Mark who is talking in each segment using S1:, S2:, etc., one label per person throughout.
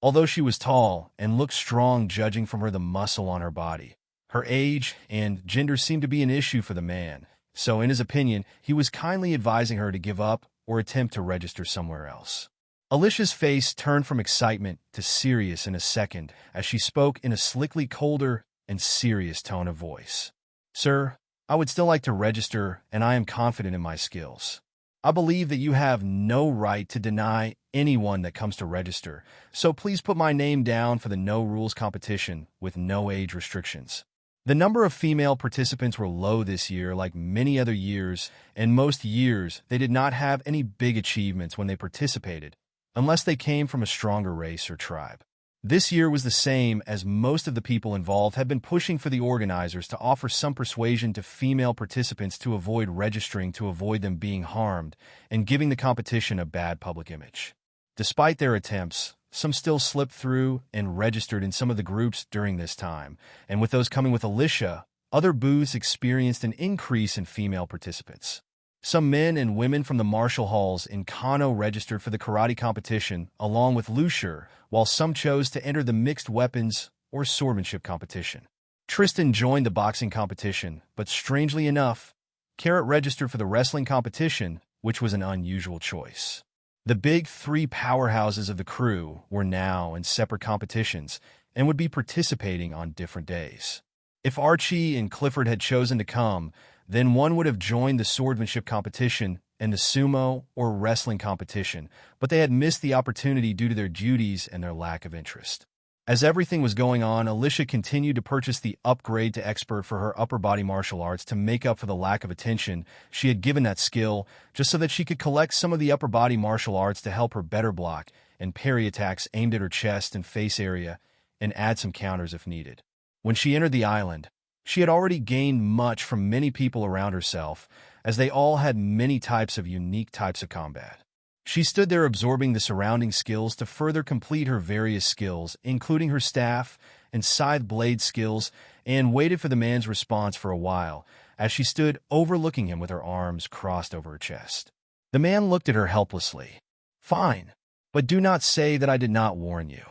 S1: Although she was tall and looked strong judging from the muscle on her body, her age and gender seemed to be an issue for the man, so in his opinion, he was kindly advising her to give up or attempt to register somewhere else. Alyssia's face turned from excitement to serious in a second as she spoke in a slightly colder and serious tone of voice. "Sir, I would still like to register, and I am confident in my skills. I believe that you have no right to deny anyone that comes to register, so please put my name down for the no-rules competition with no age restrictions." The number of female participants were low this year like many other years, and most years they did not have any big achievements when they participated, unless they came from a stronger race or tribe. This year was the same, as most of the people involved had been pushing for the organizers to offer some persuasion to female participants to avoid registering to avoid them being harmed and giving the competition a bad public image. Despite their attempts, some still slipped through and registered in some of the groups during this time, and with those coming with Alyssia, other booths experienced an increase in female participants. Some men and women from the martial halls in Kano registered for the karate competition, along with Lucier, while some chose to enter the mixed weapons or swordsmanship competition. Tristan joined the boxing competition, but strangely enough, Carrot registered for the wrestling competition, which was an unusual choice. The big three powerhouses of the crew were now in separate competitions and would be participating on different days. If Archie and Clifford had chosen to come, then one would have joined the swordsmanship competition and the sumo or wrestling competition, but they had missed the opportunity due to their duties and their lack of interest. As everything was going on, Alyssia continued to purchase the upgrade to expert for her upper body martial arts to make up for the lack of attention she had given that skill, just so that she could collect some of the upper body martial arts to help her better block and parry attacks aimed at her chest and face area and add some counters if needed. When she entered the island, she had already gained much from many people around herself, as they all had many types of unique types of combat. She stood there absorbing the surrounding skills to further complete her various skills, including her staff and scythe blade skills, and waited for the man's response for a while, as she stood overlooking him with her arms crossed over her chest. The man looked at her helplessly. "Fine, but do not say that I did not warn you.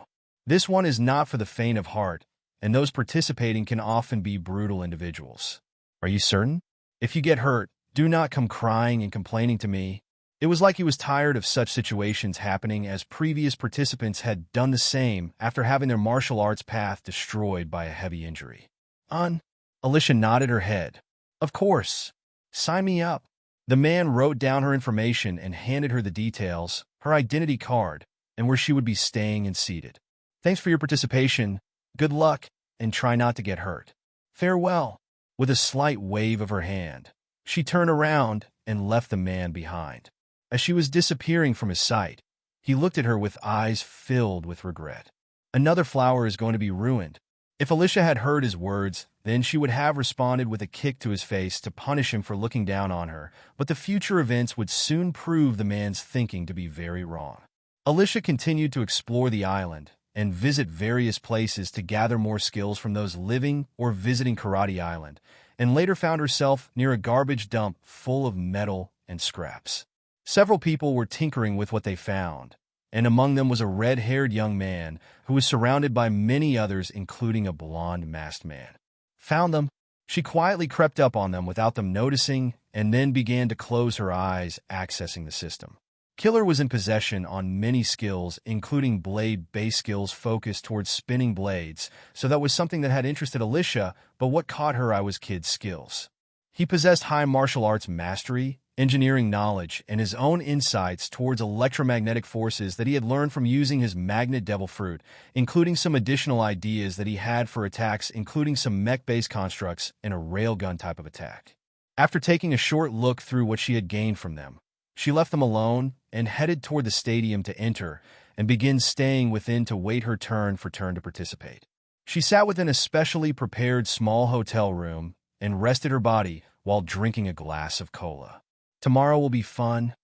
S1: This one is not for the faint of heart, and those participating can often be brutal individuals. Are you certain? If you get hurt, do not come crying and complaining to me." It was like he was tired of such situations happening, as previous participants had done the same after having their martial arts path destroyed by a heavy injury. Alyssia nodded her head. "Of course. Sign me up." The man wrote down her information and handed her the details, her identity card, and where she would be staying and seated. "Thanks for your participation. Good luck, and try not to get hurt. Farewell." With a slight wave of her hand, she turned around and left the man behind. As she was disappearing from his sight, he looked at her with eyes filled with regret. Another flower is going to be ruined. If Alyssia had heard his words, then she would have responded with a kick to his face to punish him for looking down on her, but the future events would soon prove the man's thinking to be very wrong. Alyssia continued to explore the island and visit various places to gather more skills from those living or visiting Karate Island, and later found herself near a garbage dump full of metal and scraps. Several people were tinkering with what they found, and among them was a red-haired young man who was surrounded by many others, including a blonde masked man. Found them. She quietly crept up on them without them noticing, and then began to close her eyes, accessing the system. Killer was in possession on many skills, including blade-based skills focused towards spinning blades, so that was something that had interested Alyssia, but what caught her eye was Kid's skills. He possessed high martial arts mastery, engineering knowledge, and his own insights towards electromagnetic forces that he had learned from using his magnet devil fruit, including some additional ideas that he had for attacks, including some mech-based constructs and a railgun type of attack. After taking a short look through what she had gained from them, she left them alone and headed toward the stadium to enter and begin staying within to wait her turn to participate. She sat within a specially prepared small hotel room and rested her body while drinking a glass of cola. Tomorrow will be fun.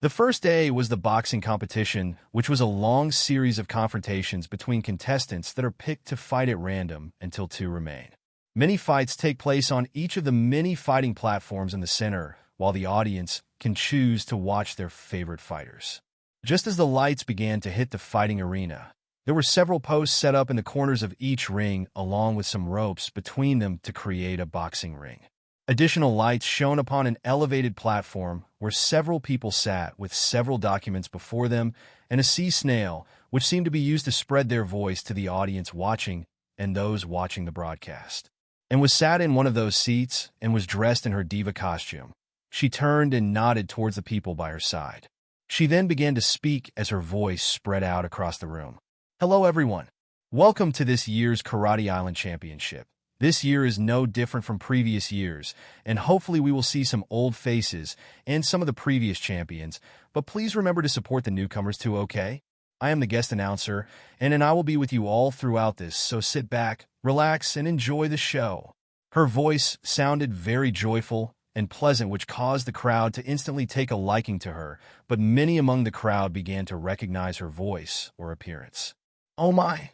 S1: The first day was the boxing competition, which was a long series of confrontations between contestants that are picked to fight at random until 2 remain. Many fights take place on each of the many fighting platforms in the center, while the audience can choose to watch their favorite fighters. Just as the lights began to hit the fighting arena, There were several posts set up in the corners of each ring along with some ropes between them to create a boxing ring. Additional lights shone upon an elevated platform where several people sat with several documents before them and a sea snail, which seemed to be used to spread their voice to the audience watching and those watching the broadcast. And was sat in one of those seats and was dressed in her diva costume. She turned and nodded towards the people by her side. She then began to speak as her voice spread out across the room. Hello everyone. Welcome to this year's Karate Island Championship. This year is no different from previous years, and hopefully we will see some old faces and some of the previous champions, but please remember to support the newcomers too, okay? I am the guest announcer, and I will be with you all throughout this, so sit back, relax, and enjoy the show. Her voice sounded very joyful and pleasant, which caused the crowd to instantly take a liking to her, but many among the crowd began to recognize her voice or appearance. Oh my,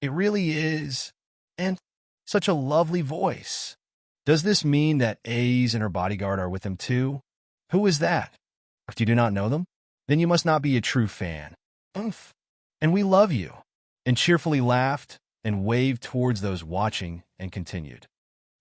S1: it really is, and such a lovely voice. Does this mean that A's and her bodyguard are with them too? Who is that? If you do not know them, then you must not be a true fan. Oomph. And we love you. And cheerfully laughed and waved towards those watching and continued.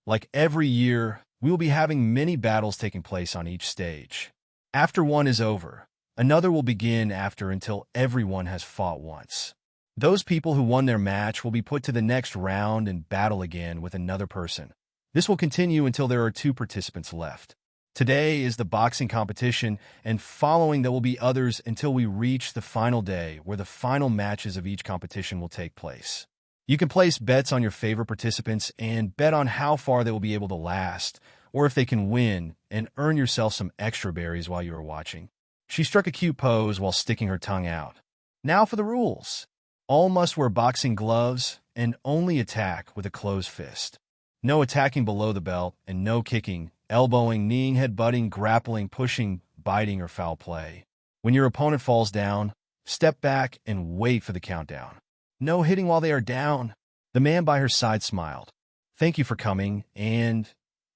S1: Like every year, we will be having many battles taking place on each stage. After one is over, another will begin after until everyone has fought once. Those people who won their match will be put to the next round and battle again with another person. This will continue until there are 2 participants left. Today is the boxing competition, and following there will be others until we reach the final day where the final matches of each competition will take place. You can place bets on your favorite participants and bet on how far they will be able to last, or if they can win, and earn yourself some extra berries while you are watching. She struck a cute pose while sticking her tongue out. Now for the rules. All must wear boxing gloves and only attack with a closed fist. No attacking below the belt and no kicking, elbowing, kneeing, headbutting, grappling, pushing, biting, or foul play. When your opponent falls down, step back and wait for the countdown. No hitting while they are down. The man by her side smiled. Thank you for coming, and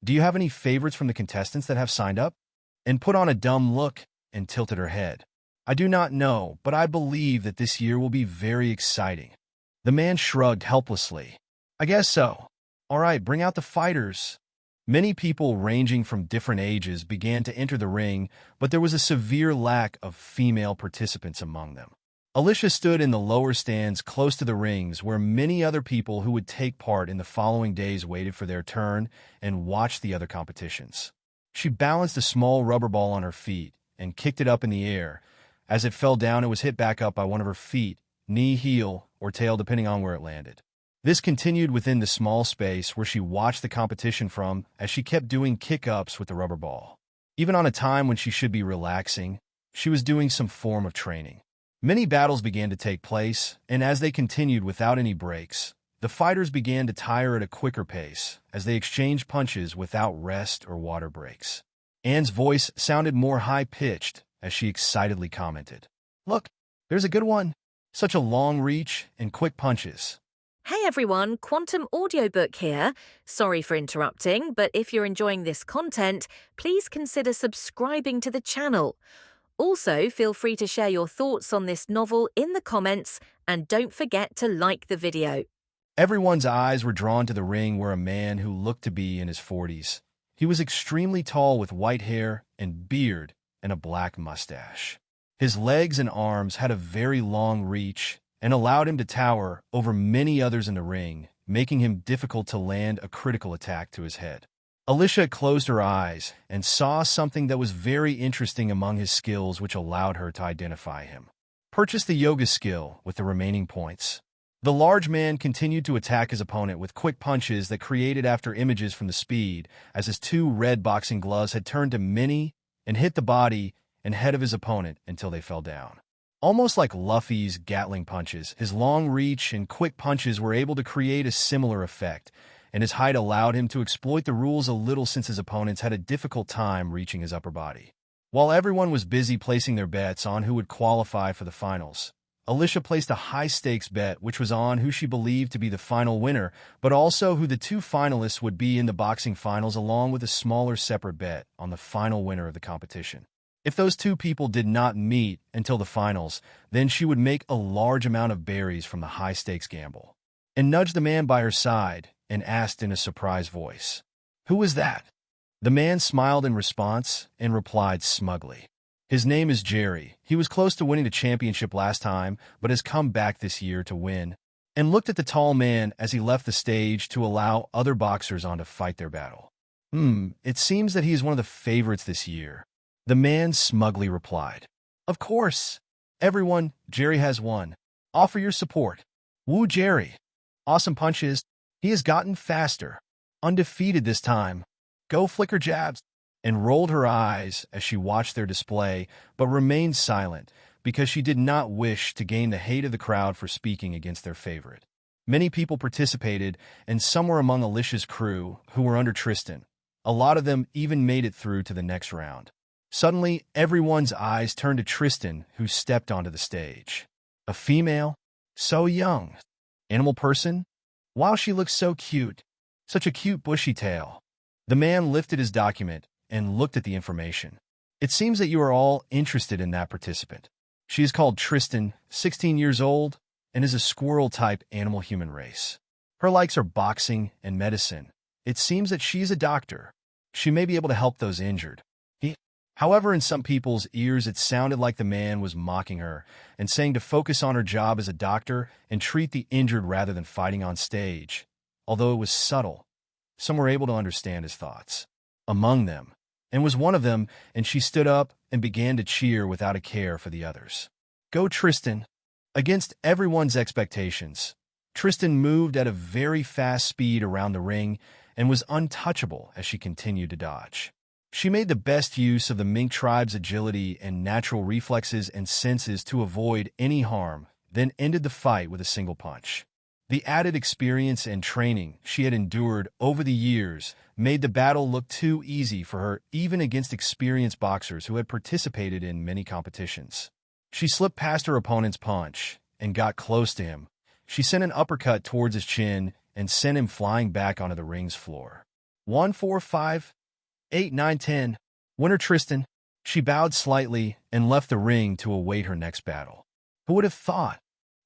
S1: do you have any favorites from the contestants that have signed up? And put on a dumb look and tilted her head. I do not know, but I believe that this year will be very exciting. The man shrugged helplessly. I guess so. All right, bring out the fighters. Many people ranging from different ages began to enter the ring, but there was a severe lack of female participants among them. Alyssia stood in the lower stands close to the rings where many other people who would take part in the following days waited for their turn and watched the other competitions. She balanced a small rubber ball on her feet and kicked it up in the air. As it fell down, it was hit back up by one of her feet, knee, heel, or tail, depending on where it landed. This continued within the small space where she watched the competition from as she kept doing kick-ups with the rubber ball. Even on a time when she should be relaxing, she was doing some form of training. Many battles began to take place, and as they continued without any breaks, the fighters began to tire at a quicker pace as they exchanged punches without rest or water breaks. Anne's voice sounded more high-pitched as she excitedly commented, "Look, there's a good one. Such a long reach and quick punches."
S2: Hey everyone, Quantum Audiobook here. Sorry for interrupting, but if you're enjoying this content, please consider subscribing to the channel. Also, feel free to share your thoughts on this novel in the comments, and don't forget to like the video.
S1: Everyone's eyes were drawn to the ring where a man who looked to be in his 40s. He was extremely tall with white hair and beard and a black mustache. His legs and arms had a very long reach and allowed him to tower over many others in the ring, making him difficult to land a critical attack to his head. Alyssia closed her eyes and saw something that was very interesting among his skills, which allowed her to identify him. Purchase the yoga skill with the remaining points. The large man continued to attack his opponent with quick punches that created after images from the speed, as his 2 red boxing gloves had turned to mini and hit the body and head of his opponent until they fell down. Almost like Luffy's Gatling punches, his long reach and quick punches were able to create a similar effect, and his height allowed him to exploit the rules a little since his opponents had a difficult time reaching his upper body. While everyone was busy placing their bets on who would qualify for the finals, Alyssia placed a high-stakes bet which was on who she believed to be the final winner, but also who the 2 finalists would be in the boxing finals, along with a smaller separate bet on the final winner of the competition. If those two people did not meet until the finals, then she would make a large amount of berries from the high-stakes gamble. And nudged the man by her side and asked in a surprised voice, "Who was that?" The man smiled in response and replied smugly, "His name is Jerry. He was close to winning the championship last time, but has come back this year to win," and looked at the tall man as he left the stage to allow other boxers on to fight their battle. It seems that he is one of the favorites this year," the man smugly replied. "Of course. Everyone, Jerry has won. Offer your support. Woo Jerry. Awesome punches. He has gotten faster. Undefeated this time. Go flicker jabs," and rolled her eyes as she watched their display, but remained silent because she did not wish to gain the hate of the crowd for speaking against their favorite. Many people participated, and some were among Alyssia's crew who were under Tristan. A lot of them even made it through to the next round. Suddenly, everyone's eyes turned to Tristan, who stepped onto the stage. A female? So young. Animal person? Wow, she looks so cute. Such a cute bushy tail. The man lifted his document and looked at the information. "It seems that you are all interested in that participant. She is called Tristan, 16 years old, and is a squirrel-type animal-human race. Her likes are boxing and medicine. It seems that she is a doctor. She may be able to help those injured." However, in some people's ears, it sounded like the man was mocking her and saying to focus on her job as a doctor and treat the injured rather than fighting on stage. Although it was subtle, some were able to understand his thoughts. Among them, and was one of them, and she stood up and began to cheer without a care for the others. Go Tristan! Against everyone's expectations, Tristan moved at a very fast speed around the ring and was untouchable as she continued to dodge. She made the best use of the mink tribe's agility and natural reflexes and senses to avoid any harm, then ended the fight with a single punch. The added experience and training she had endured over the years made the battle look too easy for her, even against experienced boxers who had participated in many competitions. She slipped past her opponent's punch and got close to him. She sent an uppercut towards his chin and sent him flying back onto the ring's floor. 1, 4, 5, 8, 9, 10. Winner Tristan. She bowed slightly and left the ring to await her next battle. Who would have thought?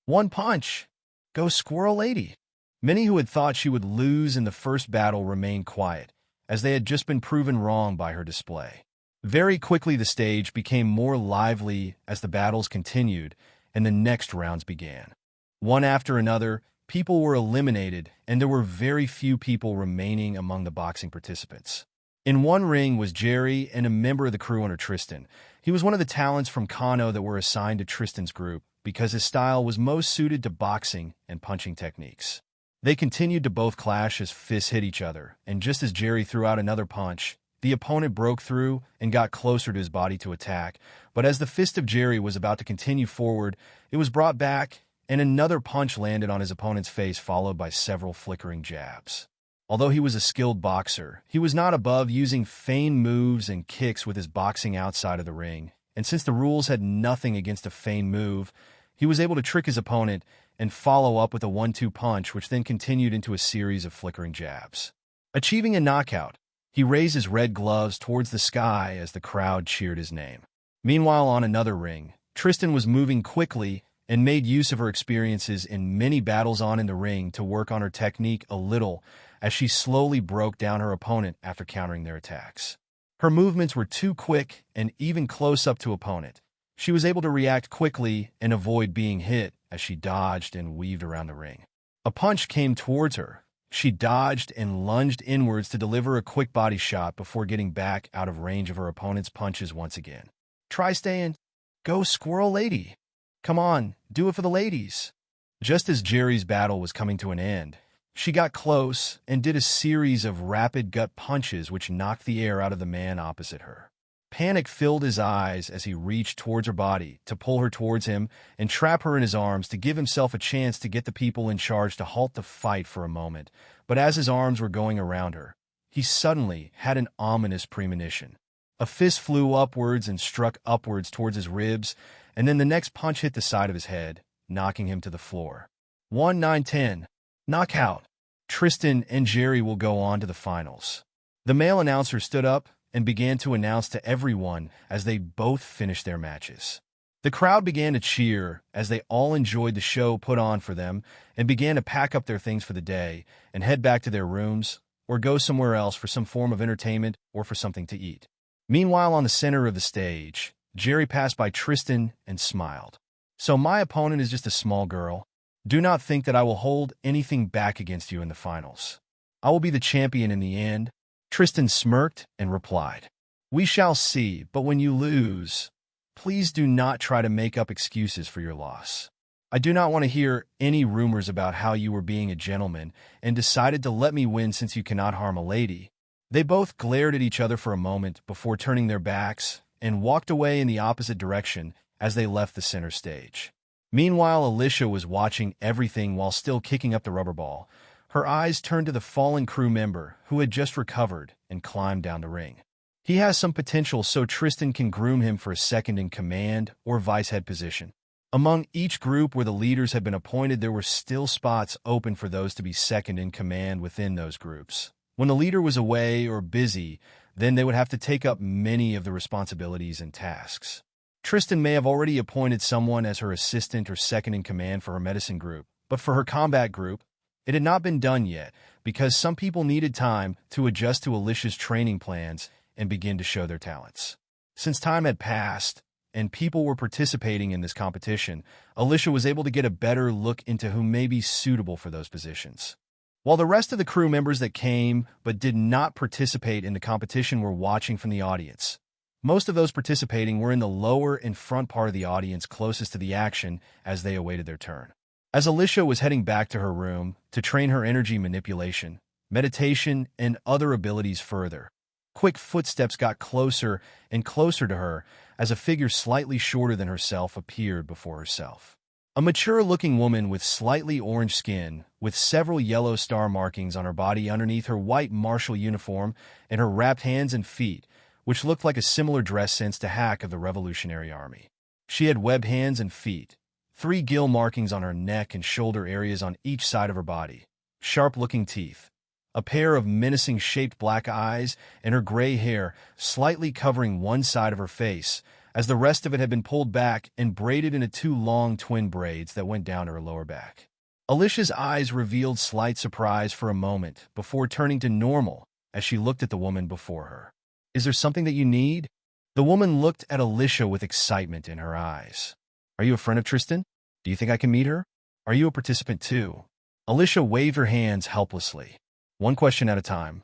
S1: One punch. Go Squirrel Lady. Many who had thought she would lose in the first battle remained quiet, as they had just been proven wrong by her display. Very quickly the stage became more lively as the battles continued and the next rounds began. One after another, people were eliminated, and there were very few people remaining among the boxing participants. In one ring was Jerry and a member of the crew under Tristan. He was one of the talents from Kano that were assigned to Tristan's group because his style was most suited to boxing and punching techniques. They continued to both clash as fists hit each other, and just as Jerry threw out another punch, the opponent broke through and got closer to his body to attack. But as the fist of Jerry was about to continue forward, it was brought back, and another punch landed on his opponent's face, followed by several flickering jabs. Although he was a skilled boxer, he was not above using feigned moves and kicks with his boxing outside of the ring, and since the rules had nothing against a feigned move, he was able to trick his opponent and follow up with a 1-2 punch, which then continued into a series of flickering jabs. Achieving a knockout, he raised his red gloves towards the sky as the crowd cheered his name. Meanwhile, on another ring, Tristan was moving quickly and made use of her experiences in many battles in the ring to work on her technique a little, as she slowly broke down her opponent after countering their attacks. Her movements were too quick, and even close up to opponent, she was able to react quickly and avoid being hit as she dodged and weaved around the ring. A punch came towards her. She dodged and lunged inwards to deliver a quick body shot before getting back out of range of her opponent's punches once again. Try staying. Go Squirrel Lady. Come on, do it for the ladies. Just as Jerry's battle was coming to an end, she got close and did a series of rapid gut punches which knocked the air out of the man opposite her. Panic filled his eyes as he reached towards her body to pull her towards him and trap her in his arms to give himself a chance to get the people in charge to halt the fight for a moment. But as his arms were going around her, he suddenly had an ominous premonition. A fist flew upwards and struck upwards towards his ribs, and then the next punch hit the side of his head, knocking him to the floor. 1, 9, 10. Knockout. Tristan and Jerry will go on to the finals. The male announcer stood up and began to announce to everyone as they both finished their matches. The crowd began to cheer as they all enjoyed the show put on for them and began to pack up their things for the day and head back to their rooms or go somewhere else for some form of entertainment or for something to eat. Meanwhile, on the center of the stage, Jerry passed by Tristan and smiled. "So my opponent is just a small girl. Do not think that I will hold anything back against you in the finals. I will be the champion in the end." Tristan smirked and replied, "We shall see, but when you lose, please do not try to make up excuses for your loss. I do not want to hear any rumors about how you were being a gentleman and decided to let me win since you cannot harm a lady." They both glared at each other for a moment before turning their backs and walked away in the opposite direction as they left the center stage. Meanwhile, Alyssia was watching everything while still kicking up the rubber ball. Her eyes turned to the fallen crew member who had just recovered and climbed down the ring. He has some potential, so Tristan can groom him for a second in command or vice head position. Among each group where the leaders had been appointed, there were still spots open for those to be second in command within those groups. When the leader was away or busy, then they would have to take up many of the responsibilities and tasks. Tristan may have already appointed someone as her assistant or second in command for her medicine group, but for her combat group, it had not been done yet because some people needed time to adjust to Alyssia's training plans and begin to show their talents. Since time had passed and people were participating in this competition, Alyssia was able to get a better look into who may be suitable for those positions. While the rest of the crew members that came but did not participate in the competition were watching from the audience, most of those participating were in the lower and front part of the audience closest to the action as they awaited their turn. As Alyssia was heading back to her room to train her energy manipulation, meditation, and other abilities further, quick footsteps got closer and closer to her as a figure slightly shorter than herself appeared before herself. A mature-looking woman with slightly orange skin, with several yellow star markings on her body underneath her white martial uniform and her wrapped hands and feet, which looked like a similar dress sense to Hack of the Revolutionary Army. She had webbed hands and feet, 3 gill markings on her neck and shoulder areas on each side of her body, sharp-looking teeth, a pair of menacing-shaped black eyes, and her gray hair slightly covering one side of her face, as the rest of it had been pulled back and braided into 2 long twin braids that went down to her lower back. Alyssia's eyes revealed slight surprise for a moment before turning to normal as she looked at the woman before her. "Is there something that you need?" The woman looked at Alyssia with excitement in her eyes. "Are you a friend of Tristan? Do you think I can meet her? Are you a participant too?" Alyssia waved her hands helplessly. "One question at a time."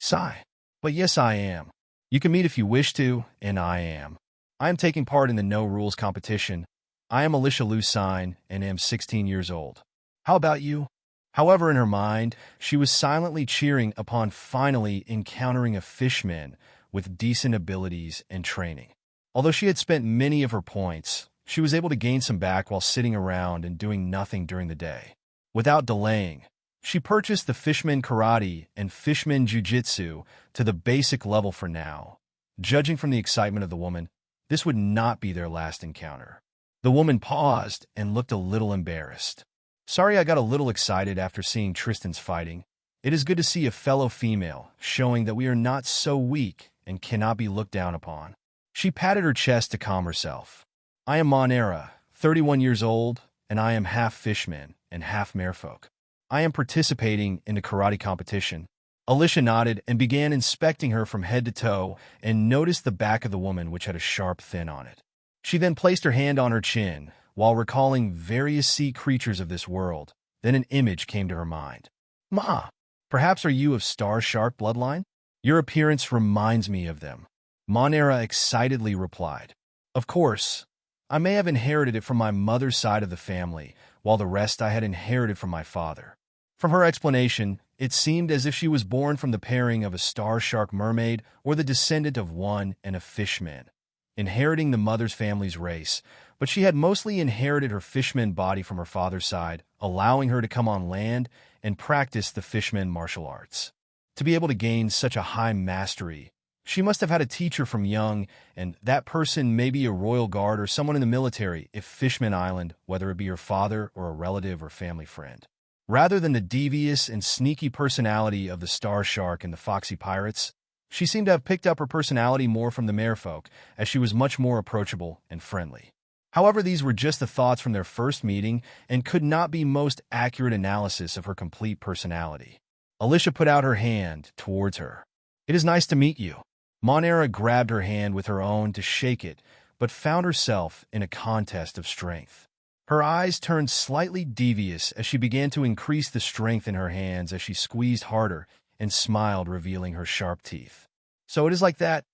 S1: "Sigh. But yes, I am. You can meet if you wish to, and I am. I am taking part in the no-rules competition. I am Alyssia Lucine and am 16 years old. How about you?" However, in her mind, she was silently cheering upon finally encountering a fishman with decent abilities and training. Although she had spent many of her points, she was able to gain some back while sitting around and doing nothing during the day. Without delaying, she purchased the Fishman Karate and Fishman Jiu-Jitsu to the basic level for now. Judging from the excitement of the woman, this would not be their last encounter. The woman paused and looked a little embarrassed. "Sorry, I got a little excited after seeing Tristan's fighting. It is good to see a fellow female, showing that we are not so weak and cannot be looked down upon." She patted her chest to calm herself. "I am Monera, 31 years old, and I am half fishman and half merfolk. I am participating in the karate competition." Alyssia nodded and began inspecting her from head to toe and noticed the back of the woman, which had a sharp fin on it. She then placed her hand on her chin while recalling various sea creatures of this world. Then an image came to her mind. "Ma, perhaps are you of star shark bloodline? Your appearance reminds me of them." Monera excitedly replied. "Of course. I may have inherited it from my mother's side of the family, while the rest I had inherited from my father." From her explanation, it seemed as if she was born from the pairing of a star shark mermaid or the descendant of one and a fishman, inheriting the mother's family's race, but she had mostly inherited her fishman body from her father's side, allowing her to come on land and practice the fishman martial arts. To be able to gain such a high mastery, she must have had a teacher from young, and that person may be a royal guard or someone in the military if Fishman Island, whether it be her father or a relative or family friend. Rather than the devious and sneaky personality of the Star Shark and the Foxy Pirates, She seemed to have picked up her personality more from the merfolk, as she was much more approachable and friendly. However, these were just the thoughts from their first meeting and could not be most accurate analysis of her complete personality. Alyssia put out her hand towards her. "It is nice to meet you." Monera grabbed her hand with her own to shake it, but found herself in a contest of strength. Her eyes turned slightly devious as she began to increase the strength in her hands as she squeezed harder and smiled, revealing her sharp teeth. "So it is like that?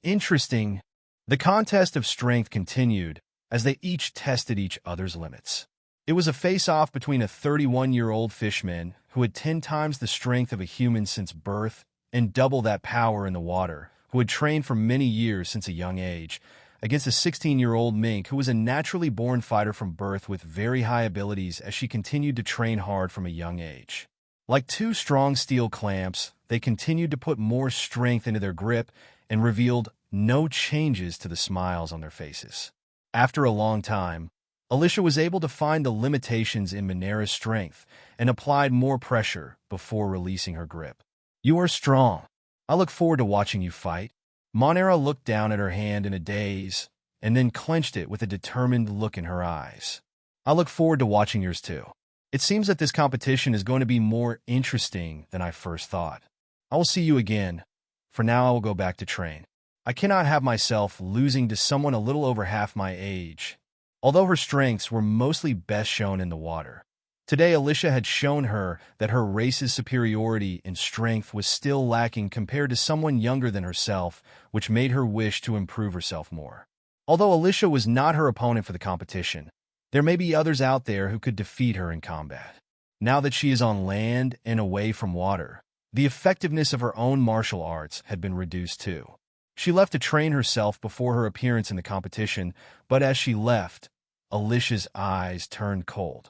S1: Interesting." The contest of strength continued as they each tested each other's limits. It was a face-off between a 31-year-old fishman who had 10 times the strength of a human since birth and double that power in the water, who had trained for many years since a young age, against a 16-year-old mink who was a naturally born fighter from birth with very high abilities as she continued to train hard from a young age. Like two strong steel clamps, they continued to put more strength into their grip and revealed no changes to the smiles on their faces. After a long time, Alyssia was able to find the limitations in Monera's strength and applied more pressure before releasing her grip. "You are strong. I look forward to watching you fight." Monera looked down at her hand in a daze and then clenched it with a determined look in her eyes. "I look forward to watching yours too. It seems that this competition is going to be more interesting than I first thought. I will see you again. For now, I will go back to train. I cannot have myself losing to someone a little over half my age." Although her strengths were mostly best shown in the water, today Alyssia had shown her that her race's superiority in strength was still lacking compared to someone younger than herself, which made her wish to improve herself more. Although Alyssia was not her opponent for the competition, there may be others out there who could defeat her in combat. Now that she is on land and away from water, the effectiveness of her own martial arts had been reduced too. She left to train herself before her appearance in the competition, but as she left, Alyssia's eyes turned cold.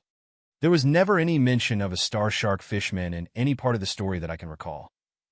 S1: There was never any mention of a star shark fishman in any part of the story that I can recall.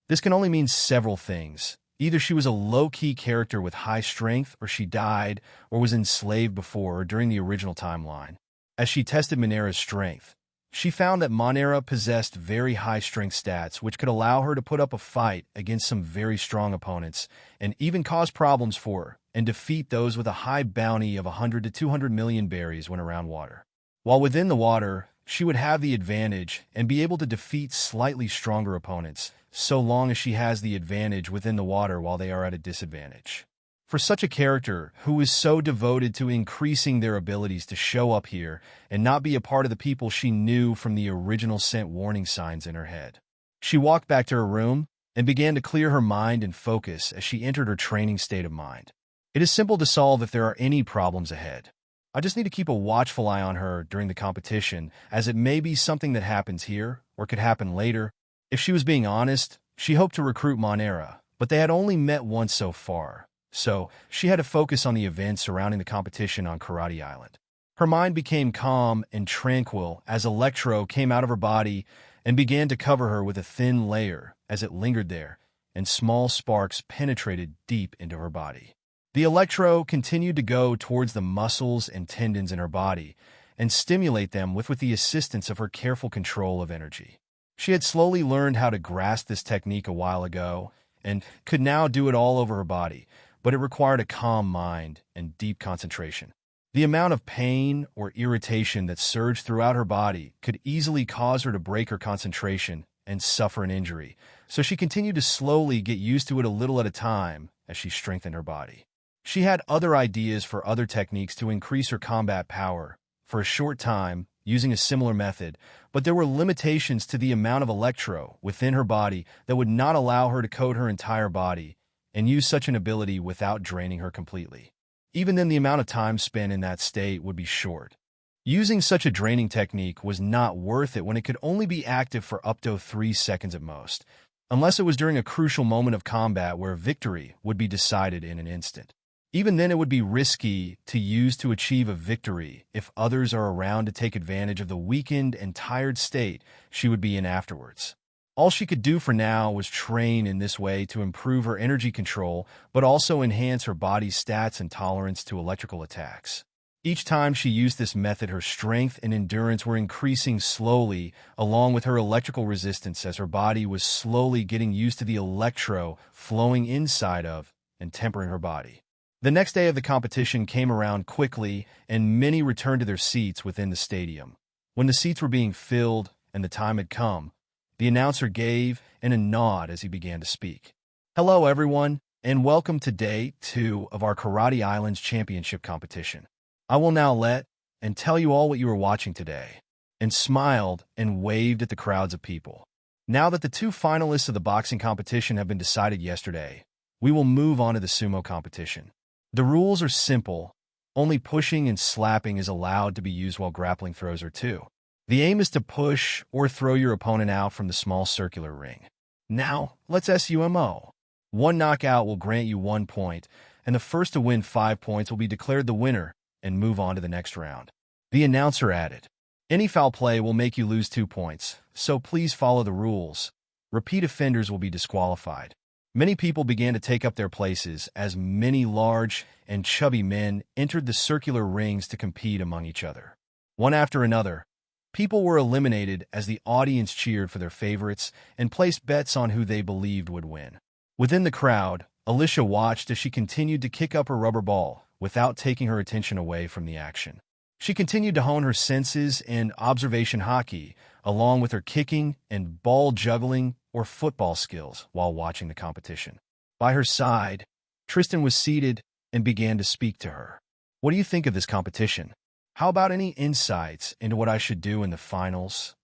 S1: This can only mean several things. Either she was a low-key character with high strength, or she died, or was enslaved before or during the original timeline. As she tested Monera's strength, she found that Monera possessed very high strength stats which could allow her to put up a fight against some very strong opponents and even cause problems for her and defeat those with a high bounty of 100 to 200 million berries when around water. While within the water, she would have the advantage and be able to defeat slightly stronger opponents, so long as she has the advantage within the water while they are at a disadvantage. For such a character who is so devoted to increasing their abilities to show up here and not be a part of the people she knew from the original sent warning signs in her head. She walked back to her room and began to clear her mind and focus as she entered her training state of mind. It is simple to solve if there are any problems ahead. I just need to keep a watchful eye on her during the competition, as it may be something that happens here or could happen later. If she was being honest, she hoped to recruit Monera, but they had only met once so far. So, she had to focus on the events surrounding the competition on Karate Island. Her mind became calm and tranquil as Electro came out of her body and began to cover her with a thin layer as it lingered there, and small sparks penetrated deep into her body. The Electro continued to go towards the muscles and tendons in her body and stimulate them with the assistance of her careful control of energy. She had slowly learned how to grasp this technique a while ago and could now do it all over her body, but it required a calm mind and deep concentration. The amount of pain or irritation that surged throughout her body could easily cause her to break her concentration and suffer an injury, so she continued to slowly get used to it a little at a time as she strengthened her body. She had other ideas for other techniques to increase her combat power for a short time using a similar method, but there were limitations to the amount of Electro within her body that would not allow her to coat her entire body and use such an ability without draining her completely. Even then, the amount of time spent in that state would be short. Using such a draining technique was not worth it when it could only be active for up to 3 seconds at most, unless it was during a crucial moment of combat where victory would be decided in an instant. Even then, it would be risky to use to achieve a victory if others are around to take advantage of the weakened and tired state she would be in afterwards. All she could do for now was train in this way to improve her energy control, but also enhance her body's stats and tolerance to electrical attacks. Each time she used this method, her strength and endurance were increasing slowly, along with her electrical resistance as her body was slowly getting used to the electro flowing inside of and tempering her body. The next day of the competition came around quickly, and many returned to their seats within the stadium. When the seats were being filled and the time had come, the announcer gave a nod as he began to speak. Hello, everyone, and welcome to Day 2 of our Karate Islands Championship competition. I will now let and tell you all what you are watching today, and smiled and waved at the crowds of people. Now that the two finalists of the boxing competition have been decided yesterday, we will move on to the sumo competition. The rules are simple. Only pushing and slapping is allowed to be used while grappling throws are too. The aim is to push or throw your opponent out from the small circular ring. Now, let's SUMO. One knockout will grant you 1 point, and the first to win 5 points will be declared the winner and move on to the next round. The announcer added, any foul play will make you lose 2 points, so please follow the rules. Repeat offenders will be disqualified. Many people began to take up their places as many large and chubby men entered the circular rings to compete among each other. One after another, people were eliminated as the audience cheered for their favorites and placed bets on who they believed would win. Within the crowd, Alyssia watched as she continued to kick up her rubber ball without taking her attention away from the action. She continued to hone her senses and observation hockey, along with her kicking and ball juggling or football skills while watching the competition. By her side, Tristan was seated and began to speak to her. What do you think of this competition? How about any insights into what I should do in the finals?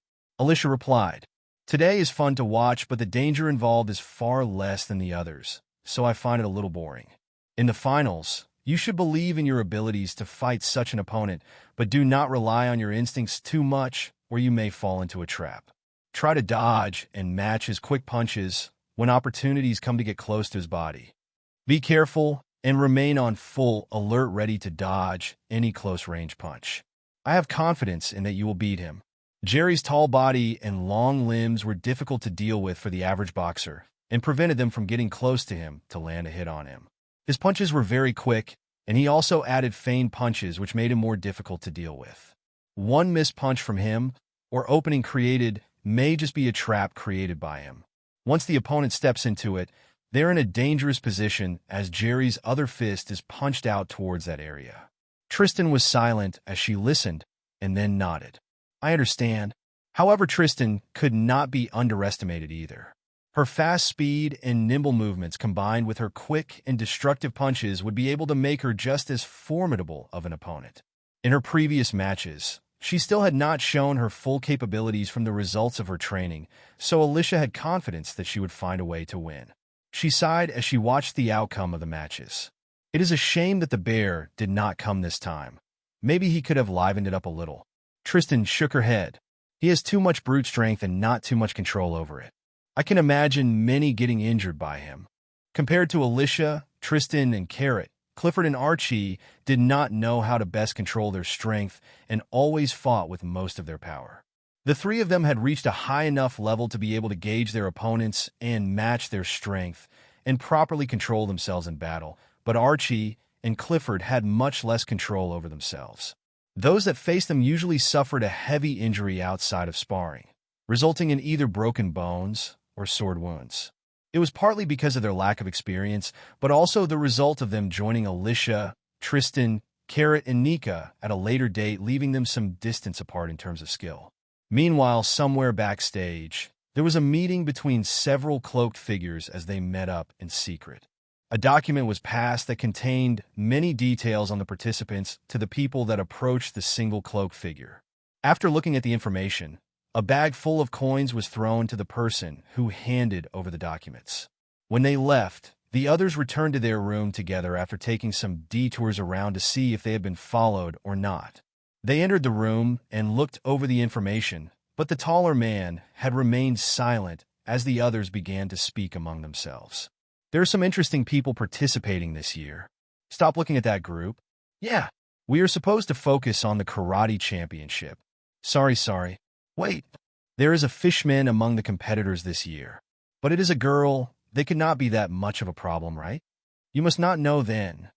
S1: Alyssia replied, today is fun to watch, but the danger involved is far less than the others, so I find it a little boring. In the finals, you should believe in your abilities to fight such an opponent, but do not rely on your instincts too much, or you may fall into a trap. Try to dodge and match his quick punches when opportunities come to get close to his body. Be careful and remain on full alert, ready to dodge any close-range punch. I have confidence in that you will beat him. Jerry's tall body and long limbs were difficult to deal with for the average boxer and prevented them from getting close to him to land a hit on him. His punches were very quick, and he also added feigned punches which made him more difficult to deal with. One missed punch from him, or opening created, may just be a trap created by him. Once the opponent steps into it, they're in a dangerous position as Jerry's other fist is punched out towards that area. Tristan was silent as she listened and then nodded. I understand. However, Tristan could not be underestimated either. Her fast speed and nimble movements combined with her quick and destructive punches would be able to make her just as formidable of an opponent. In her previous matches, she still had not shown her full capabilities from the results of her training, so Alyssia had confidence that she would find a way to win. She sighed as she watched the outcome of the matches. It is a shame that the bear did not come this time. Maybe he could have livened it up a little. Tristan shook her head. He has too much brute strength and not too much control over it. I can imagine many getting injured by him. Compared to Alyssia, Tristan, and Carrot, Clifford and Archie did not know how to best control their strength and always fought with most of their power. The three of them had reached a high enough level to be able to gauge their opponents and match their strength and properly control themselves in battle, but Archie and Clifford had much less control over themselves. Those that faced them usually suffered a heavy injury outside of sparring, resulting in either broken bones or sword wounds. It was partly because of their lack of experience, but also the result of them joining Alyssia, Tristan, Carrot, and Nika at a later date, leaving them some distance apart in terms of skill. Meanwhile, somewhere backstage, there was a meeting between several cloaked figures as they met up in secret. A document was passed that contained many details on the participants to the people that approached the single cloaked figure. After looking at the information, a bag full of coins was thrown to the person who handed over the documents. When they left, the others returned to their room together after taking some detours around to see if they had been followed or not. They entered the room and looked over the information, but the taller man had remained silent as the others began to speak among themselves. There are some interesting people participating this year. Stop looking at that group. Yeah, we are supposed to focus on the karate championship. Sorry. Wait, there is a fishman among the competitors this year. But it is a girl. They could not be that much of a problem, right? You must not know then.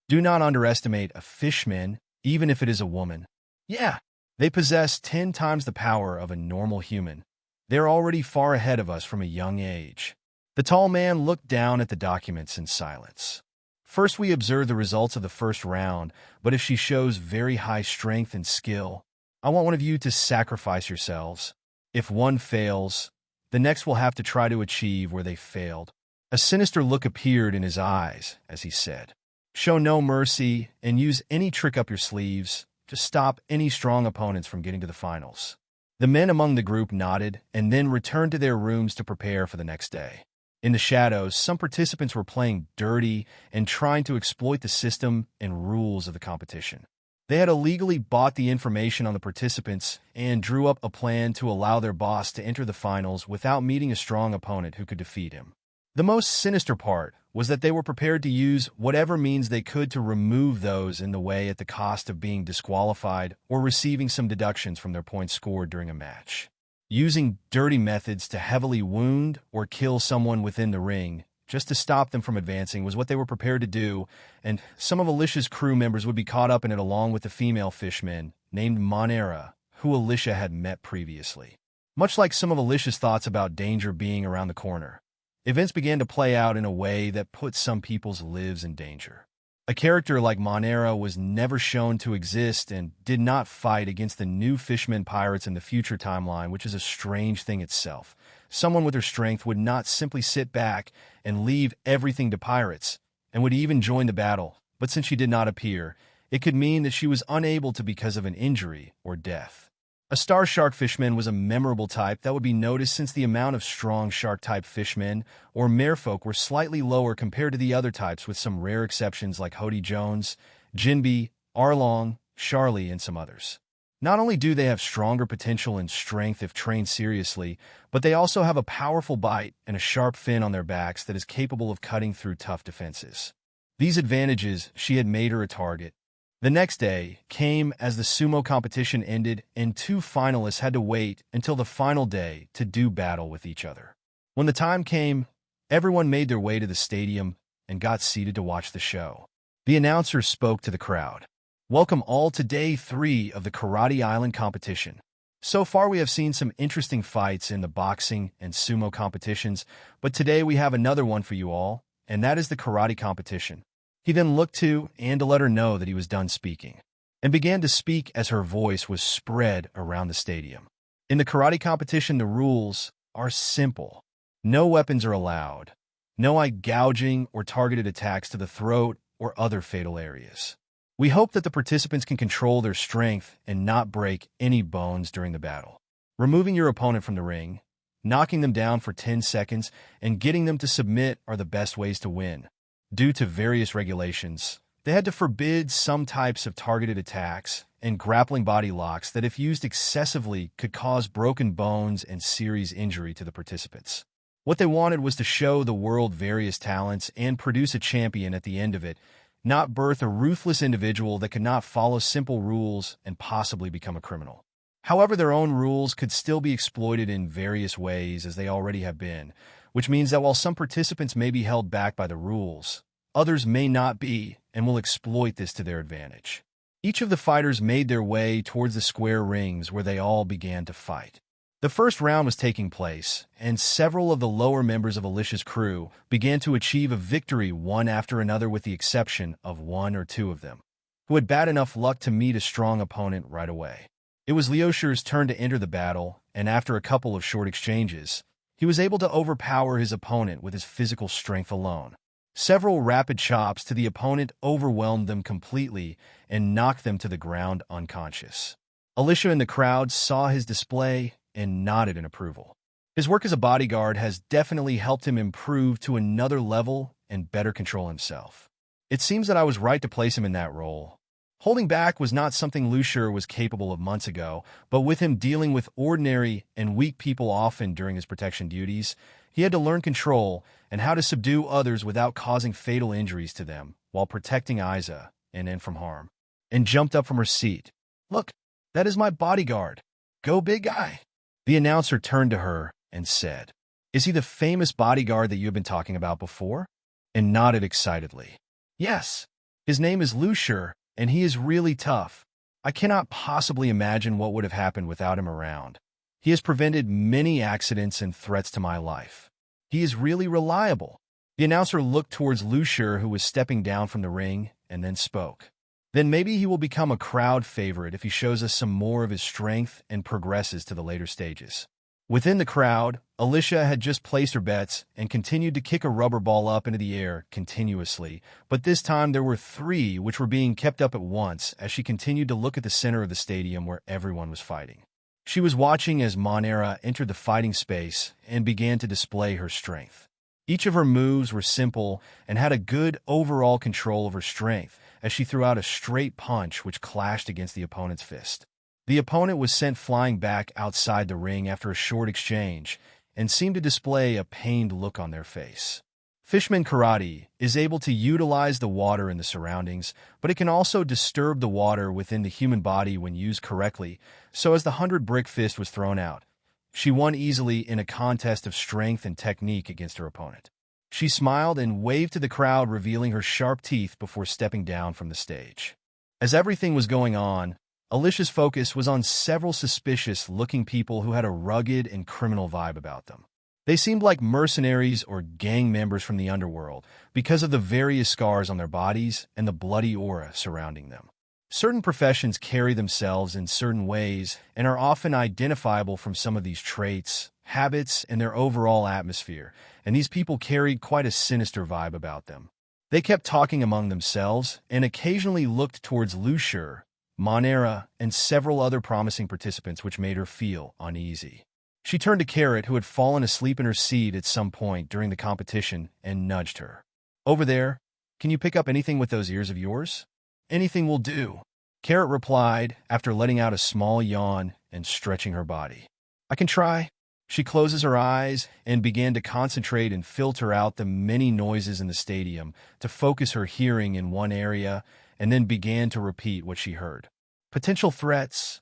S1: Do not underestimate a fishman, even if it is a woman. Yeah, they possess 10 times the power of a normal human. They're already far ahead of us from a young age. The tall man looked down at the documents in silence. First, we observe the results of the first round, but if she shows very high strength and skill, I want one of you to sacrifice yourselves. If one fails, the next will have to try to achieve where they failed. A sinister look appeared in his eyes as he said, "Show no mercy and use any trick up your sleeves to stop any strong opponents from getting to the finals." The men among the group nodded and then returned to their rooms to prepare for the next day. In the shadows, some participants were playing dirty and trying to exploit the system and rules of the competition. They had illegally bought the information on the participants and drew up a plan to allow their boss to enter the finals without meeting a strong opponent who could defeat him. The most sinister part was that they were prepared to use whatever means they could to remove those in the way at the cost of being disqualified or receiving some deductions from their points scored during a match. Using dirty methods to heavily wound or kill someone within the ring just to stop them from advancing was what they were prepared to do, and some of Alyssia's crew members would be caught up in it along with the female fishmen named Monera, who Alyssia had met previously. Much like some of Alyssia's thoughts about danger being around the corner, events began to play out in a way that put some people's lives in danger. A character like Monera was never shown to exist and did not fight against the new fishmen pirates in the future timeline, which is a strange thing itself. Someone with her strength would not simply sit back and leave everything to pirates, and would even join the battle, but since she did not appear, it could mean that she was unable to because of an injury or death. A star shark fishman was a memorable type that would be noticed since the amount of strong shark-type fishmen or merfolk were slightly lower compared to the other types, with some rare exceptions like Hody Jones, Jinbi, Arlong, Charlie, and some others. Not only do they have stronger potential and strength if trained seriously, but they also have a powerful bite and a sharp fin on their backs that is capable of cutting through tough defenses. These advantages she had made her a target. The next day came as the sumo competition ended and two finalists had to wait until the final day to do battle with each other. When the time came, everyone made their way to the stadium and got seated to watch the show. The announcer spoke to the crowd. "Welcome all to Day 3 of the Karate Island competition. So far we have seen some interesting fights in the boxing and sumo competitions, but today we have another one for you all, and that is the karate competition." He then looked to Anne to let her know that he was done speaking, and began to speak as her voice was spread around the stadium. In the karate competition, the rules are simple. No weapons are allowed. No eye gouging or targeted attacks to the throat or other fatal areas. We hope that the participants can control their strength and not break any bones during the battle. Removing your opponent from the ring, knocking them down for 10 seconds, and getting them to submit are the best ways to win. Due to various regulations, they had to forbid some types of targeted attacks and grappling body locks that, if used excessively, could cause broken bones and serious injury to the participants. What they wanted was to show the world various talents and produce a champion at the end of it, not birth a ruthless individual that could not follow simple rules and possibly become a criminal. However, their own rules could still be exploited in various ways, as they already have been, which means that while some participants may be held back by the rules, others may not be and will exploit this to their advantage. Each of the fighters made their way towards the square rings where they all began to fight. The first round was taking place, and several of the lower members of Alyssia's crew began to achieve a victory one after another, with the exception of one or two of them, who had bad enough luck to meet a strong opponent right away. It was Liosher's turn to enter the battle, and after a couple of short exchanges, he was able to overpower his opponent with his physical strength alone. Several rapid chops to the opponent overwhelmed them completely and knocked them to the ground unconscious. Alyssia in the crowd saw his display and nodded in approval. His work as a bodyguard has definitely helped him improve to another level and better control himself. It seems that I was right to place him in that role. Holding back was not something Liosher was capable of months ago, but with him dealing with ordinary and weak people often during his protection duties, he had to learn control and how to subdue others without causing fatal injuries to them while protecting Isa and Anne from harm. And jumped up from her seat. "Look, that is my bodyguard. Go, big guy." The announcer turned to her and said, "Is he the famous bodyguard that you have been talking about before?" And nodded excitedly. "Yes, his name is Liosher, and he is really tough. I cannot possibly imagine what would have happened without him around. He has prevented many accidents and threats to my life. He is really reliable." The announcer looked towards Lucier, who was stepping down from the ring, and then spoke. "Then maybe he will become a crowd favorite if he shows us some more of his strength and progresses to the later stages." Within the crowd, Alyssia had just placed her bets and continued to kick a rubber ball up into the air continuously, but this time there were three which were being kept up at once as she continued to look at the center of the stadium where everyone was fighting. She was watching as Monera entered the fighting space and began to display her strength. Each of her moves were simple and had a good overall control of her strength as she threw out a straight punch which clashed against the opponent's fist. The opponent was sent flying back outside the ring after a short exchange and seemed to display a pained look on their face. Fishman karate is able to utilize the water in the surroundings, but it can also disturb the water within the human body when used correctly, so as the 100-brick fist was thrown out. She won easily in a contest of strength and technique against her opponent. She smiled and waved to the crowd, revealing her sharp teeth before stepping down from the stage. As everything was going on, Alyssia's focus was on several suspicious-looking people who had a rugged and criminal vibe about them. They seemed like mercenaries or gang members from the underworld because of the various scars on their bodies and the bloody aura surrounding them. Certain professions carry themselves in certain ways and are often identifiable from some of these traits, habits, and their overall atmosphere, and these people carried quite a sinister vibe about them. They kept talking among themselves and occasionally looked towards Lucier, Monera, and several other promising participants, which made her feel uneasy. She turned to Carrot, who had fallen asleep in her seat at some point during the competition, and nudged her. "Over there, can you pick up anything with those ears of yours?" "Anything will do," Carrot replied after letting out a small yawn and stretching her body. "I can try." She closes her eyes and began to concentrate and filter out the many noises in the stadium to focus her hearing in one area, and then began to repeat what she heard. Potential threats: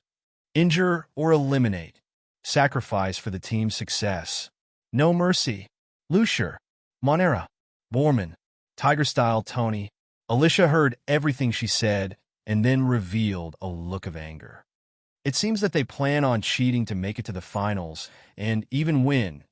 S1: injure or eliminate, sacrifice for the team's success, no mercy, Lucier, Monera, Borman, Tiger-style Tony. Alyssia heard everything she said and then revealed a look of anger. "It seems that they plan on cheating to make it to the finals and even win.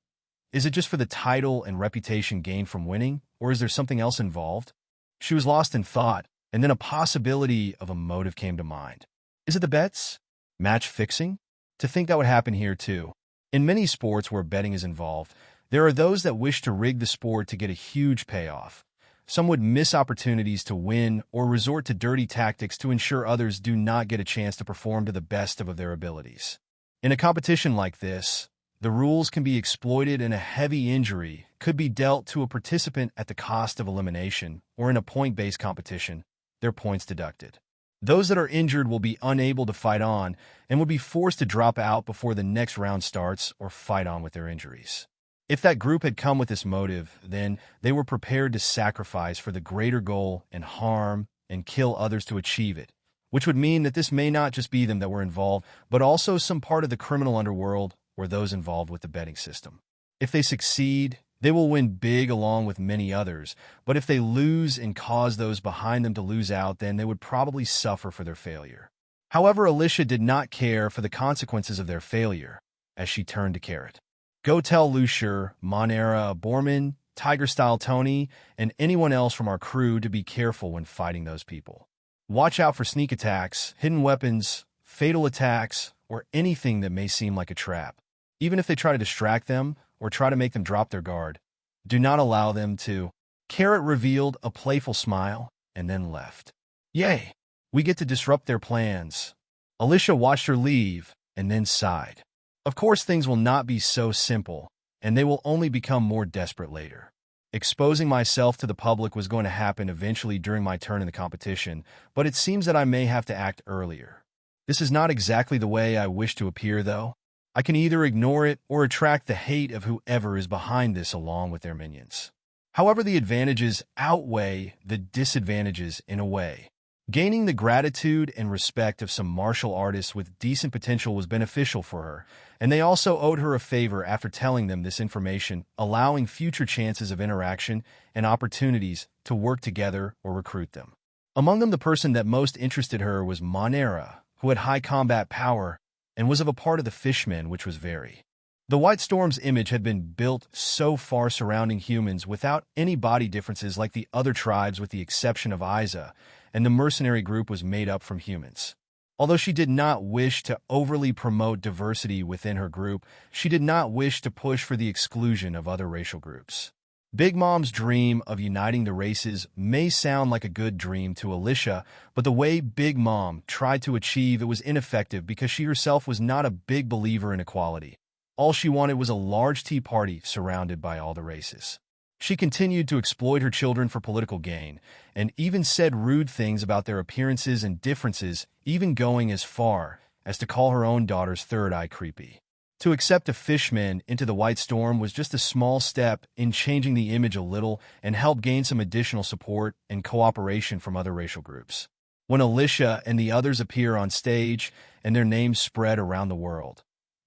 S1: Is it just for the title and reputation gained from winning, or is there something else involved?" She was lost in thought, and then a possibility of a motive came to mind. Is it the bets? Match fixing? To think that would happen here too. In many sports where betting is involved, there are those that wish to rig the sport to get a huge payoff. Some would miss opportunities to win or resort to dirty tactics to ensure others do not get a chance to perform to the best of their abilities. In a competition like this, the rules can be exploited and a heavy injury could be dealt to a participant at the cost of elimination, or in a point-based competition, their points deducted. Those that are injured will be unable to fight on and will be forced to drop out before the next round starts or fight on with their injuries. If that group had come with this motive, then they were prepared to sacrifice for the greater goal and harm and kill others to achieve it, which would mean that this may not just be them that were involved, but also some part of the criminal underworld or those involved with the betting system. If they succeed, they will win big along with many others, but if they lose and cause those behind them to lose out, then they would probably suffer for their failure. However, Alyssia did not care for the consequences of their failure, as she turned to Carrot. "Go tell Lucier, Monera, Borman, Tiger-style Tony, and anyone else from our crew to be careful when fighting those people. Watch out for sneak attacks, hidden weapons, fatal attacks, or anything that may seem like a trap. Even if they try to distract them or try to make them drop their guard, do not allow them to." Carrot revealed a playful smile and then left. "Yay, we get to disrupt their plans." Alyssia watched her leave and then sighed. Of course, things will not be so simple, and they will only become more desperate later. Exposing myself to the public was going to happen eventually during my turn in the competition, but it seems that I may have to act earlier. This is not exactly the way I wish to appear, though. I can either ignore it or attract the hate of whoever is behind this along with their minions. However, the advantages outweigh the disadvantages in a way. Gaining the gratitude and respect of some martial artists with decent potential was beneficial for her, and they also owed her a favor after telling them this information, allowing future chances of interaction and opportunities to work together or recruit them. Among them, the person that most interested her was Monera, who had high combat power and was of a part of the fishmen, which was very. The White Storm's image had been built so far surrounding humans without any body differences like the other tribes with the exception of Isa, and the mercenary group was made up from humans. Although she did not wish to overly promote diversity within her group, she did not wish to push for the exclusion of other racial groups. Big Mom's dream of uniting the races may sound like a good dream to Alyssia, but the way Big Mom tried to achieve it was ineffective because she herself was not a big believer in equality. All she wanted was a large tea party surrounded by all the races. She continued to exploit her children for political gain, and even said rude things about their appearances and differences, even going as far as to call her own daughter's third eye creepy. To accept a fishman into the White Storm was just a small step in changing the image a little and help gain some additional support and cooperation from other racial groups. When Alyssia and the others appear on stage and their names spread around the world,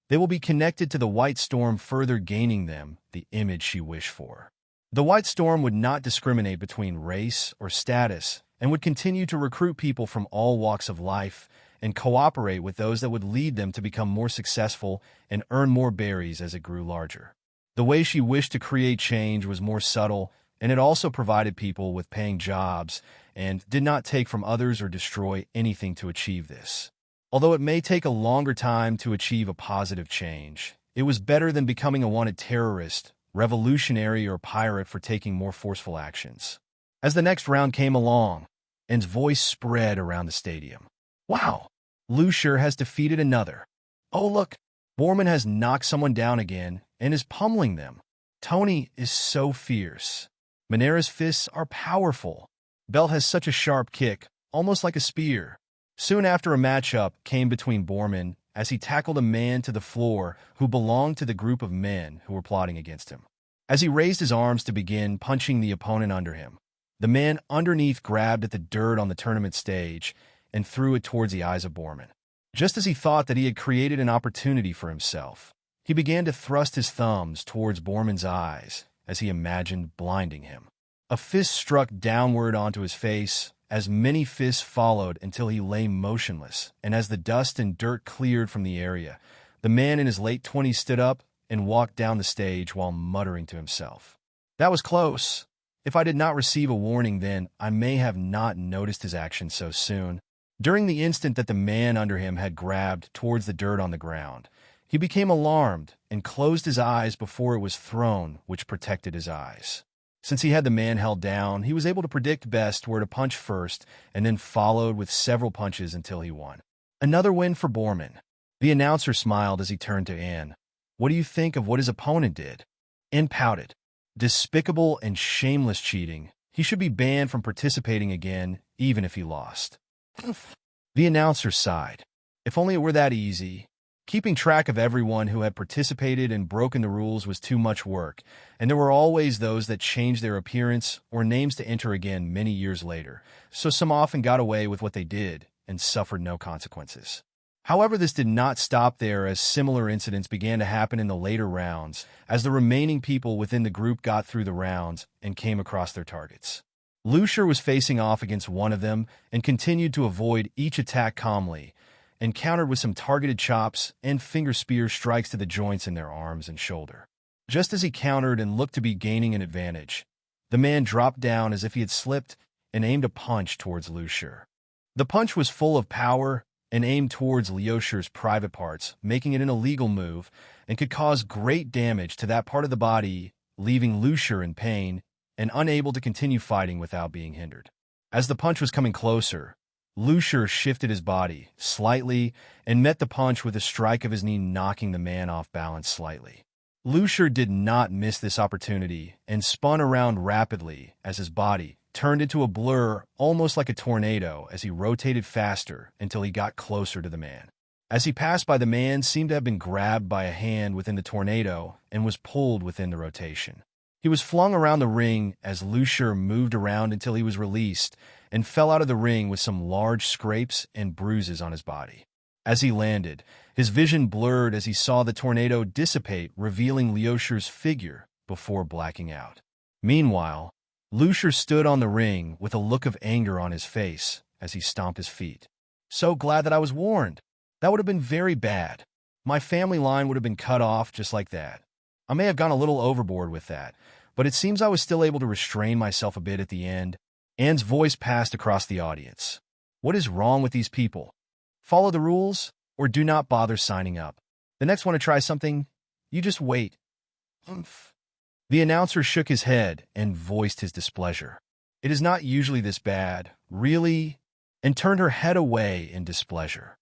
S1: they will be connected to the White Storm, further gaining them the image she wished for. The White Storm would not discriminate between race or status and would continue to recruit people from all walks of life and cooperate with those that would lead them to become more successful and earn more berries as it grew larger. The way she wished to create change was more subtle, and it also provided people with paying jobs and did not take from others or destroy anything to achieve this. Although it may take a longer time to achieve a positive change, it was better than becoming a wanted terrorist, revolutionary, or pirate for taking more forceful actions. As the next round came along, Anne's voice spread around the stadium. Wow! Lucier has defeated another. Oh look, Borman has knocked someone down again and is pummeling them. Tony is so fierce. Monera's fists are powerful. Belt has such a sharp kick, almost like a spear. Soon after, a matchup came between Borman as he tackled a man to the floor who belonged to the group of men who were plotting against him. As he raised his arms to begin punching the opponent under him, the man underneath grabbed at the dirt on the tournament stage and threw it towards the eyes of Borman. Just as he thought that he had created an opportunity for himself, he began to thrust his thumbs towards Borman's eyes as he imagined blinding him. A fist struck downward onto his face, as many fists followed until he lay motionless, and as the dust and dirt cleared from the area, the man in his late 20s stood up and walked down the stage while muttering to himself. That was close. If I did not receive a warning then, I may have not noticed his action so soon. During the instant that the man under him had grabbed towards the dirt on the ground, he became alarmed and closed his eyes before it was thrown, which protected his eyes. Since he had the man held down, he was able to predict best where to punch first and then followed with several punches until he won. Another win for Borman. The announcer smiled as he turned to Anne. What do you think of what his opponent did? Anne pouted. Despicable and shameless cheating. He should be banned from participating again, even if he lost. The announcer sighed. If only it were that easy. Keeping track of everyone who had participated and broken the rules was too much work, and there were always those that changed their appearance or names to enter again many years later, so some often got away with what they did and suffered no consequences. However, this did not stop there, as similar incidents began to happen in the later rounds as the remaining people within the group got through the rounds and came across their targets. Lucier was facing off against one of them and continued to avoid each attack calmly, and countered with some targeted chops and finger spear strikes to the joints in their arms and shoulder. Just as he countered and looked to be gaining an advantage, the man dropped down as if he had slipped and aimed a punch towards Lucier. The punch was full of power and aimed towards Lucier's private parts, making it an illegal move and could cause great damage to that part of the body, leaving Lucier in pain and unable to continue fighting without being hindered. As the punch was coming closer, Lucier shifted his body slightly and met the punch with a strike of his knee, knocking the man off balance slightly. Lucier did not miss this opportunity and spun around rapidly as his body turned into a blur, almost like a tornado, as he rotated faster until he got closer to the man. As he passed by, the man seemed to have been grabbed by a hand within the tornado and was pulled within the rotation. He was flung around the ring as Lucier moved around until he was released and fell out of the ring with some large scrapes and bruises on his body. As he landed, his vision blurred as he saw the tornado dissipate, revealing Lucier's figure before blacking out. Meanwhile, Lucier stood on the ring with a look of anger on his face as he stomped his feet. So glad that I was warned. That would have been very bad. My family line would have been cut off just like that. I may have gone a little overboard with that, but it seems I was still able to restrain myself a bit at the end. Anne's voice passed across the audience. What is wrong with these people? Follow the rules, or do not bother signing up. The next one to try something, you just wait. Oomph. The announcer shook his head and voiced his displeasure. It is not usually this bad, really, and turned her head away in displeasure.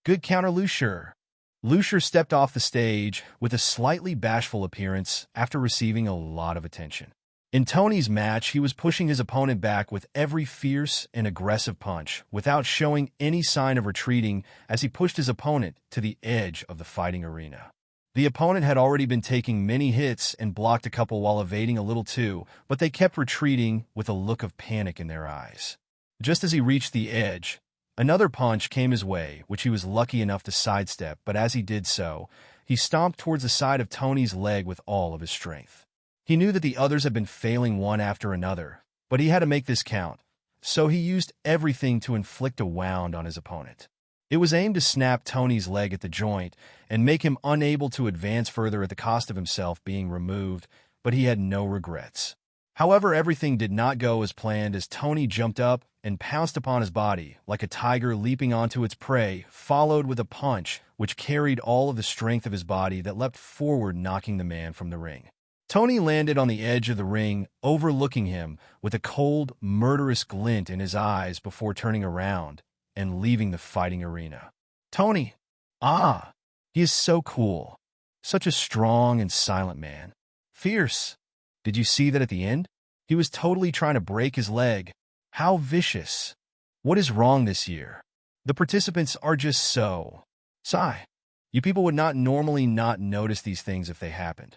S1: Good counter, Lucier. Lucier stepped off the stage with a slightly bashful appearance after receiving a lot of attention. In Tony's match, he was pushing his opponent back with every fierce and aggressive punch without showing any sign of retreating as he pushed his opponent to the edge of the fighting arena. The opponent had already been taking many hits and blocked a couple while evading a little too, but they kept retreating with a look of panic in their eyes. Just as he reached the edge, another punch came his way, which he was lucky enough to sidestep, but as he did so, he stomped towards the side of Tony's leg with all of his strength. He knew that the others had been failing one after another, but he had to make this count, so he used everything to inflict a wound on his opponent. It was aimed to snap Tony's leg at the joint and make him unable to advance further at the cost of himself being removed, but he had no regrets. However, everything did not go as planned as Tony jumped up and pounced upon his body like a tiger leaping onto its prey, followed with a punch which carried all of the strength of his body that leapt forward, knocking the man from the ring. Tony landed on the edge of the ring, overlooking him with a cold, murderous glint in his eyes before turning around and leaving the fighting arena. Tony! Ah! He is so cool. Such a strong and silent man. Fierce. Did you see that at the end? He was totally trying to break his leg. How vicious. What is wrong this year? The participants are just so... Sigh. You people would not normally not notice these things if they happened.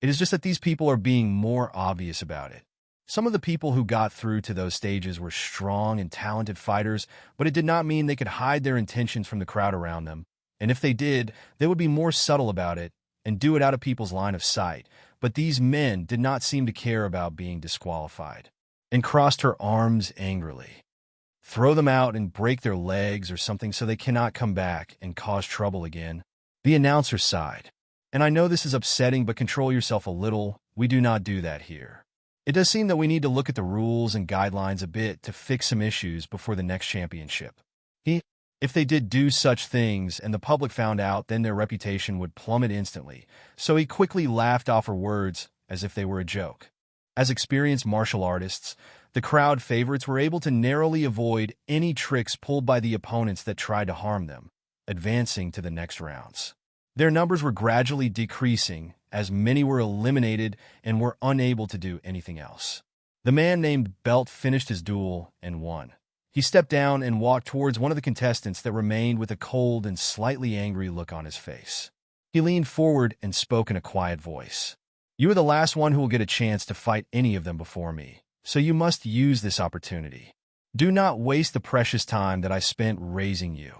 S1: It is just that these people are being more obvious about it. Some of the people who got through to those stages were strong and talented fighters, but it did not mean they could hide their intentions from the crowd around them. And if they did, they would be more subtle about it and do it out of people's line of sight. But these men did not seem to care about being disqualified, and crossed her arms angrily. Throw them out and break their legs or something so they cannot come back and cause trouble again. The announcer sighed. And I know this is upsetting, but control yourself a little. We do not do that here. It does seem that we need to look at the rules and guidelines a bit to fix some issues before the next championship. If they did do such things and the public found out, then their reputation would plummet instantly, so he quickly laughed off her words as if they were a joke. As experienced martial artists, the crowd favorites were able to narrowly avoid any tricks pulled by the opponents that tried to harm them, advancing to the next rounds. Their numbers were gradually decreasing as many were eliminated and were unable to do anything else. The man named Belt finished his duel and won. He stepped down and walked towards one of the contestants that remained with a cold and slightly angry look on his face. He leaned forward and spoke in a quiet voice. You are the last one who will get a chance to fight any of them before me, so you must use this opportunity. Do not waste the precious time that I spent raising you.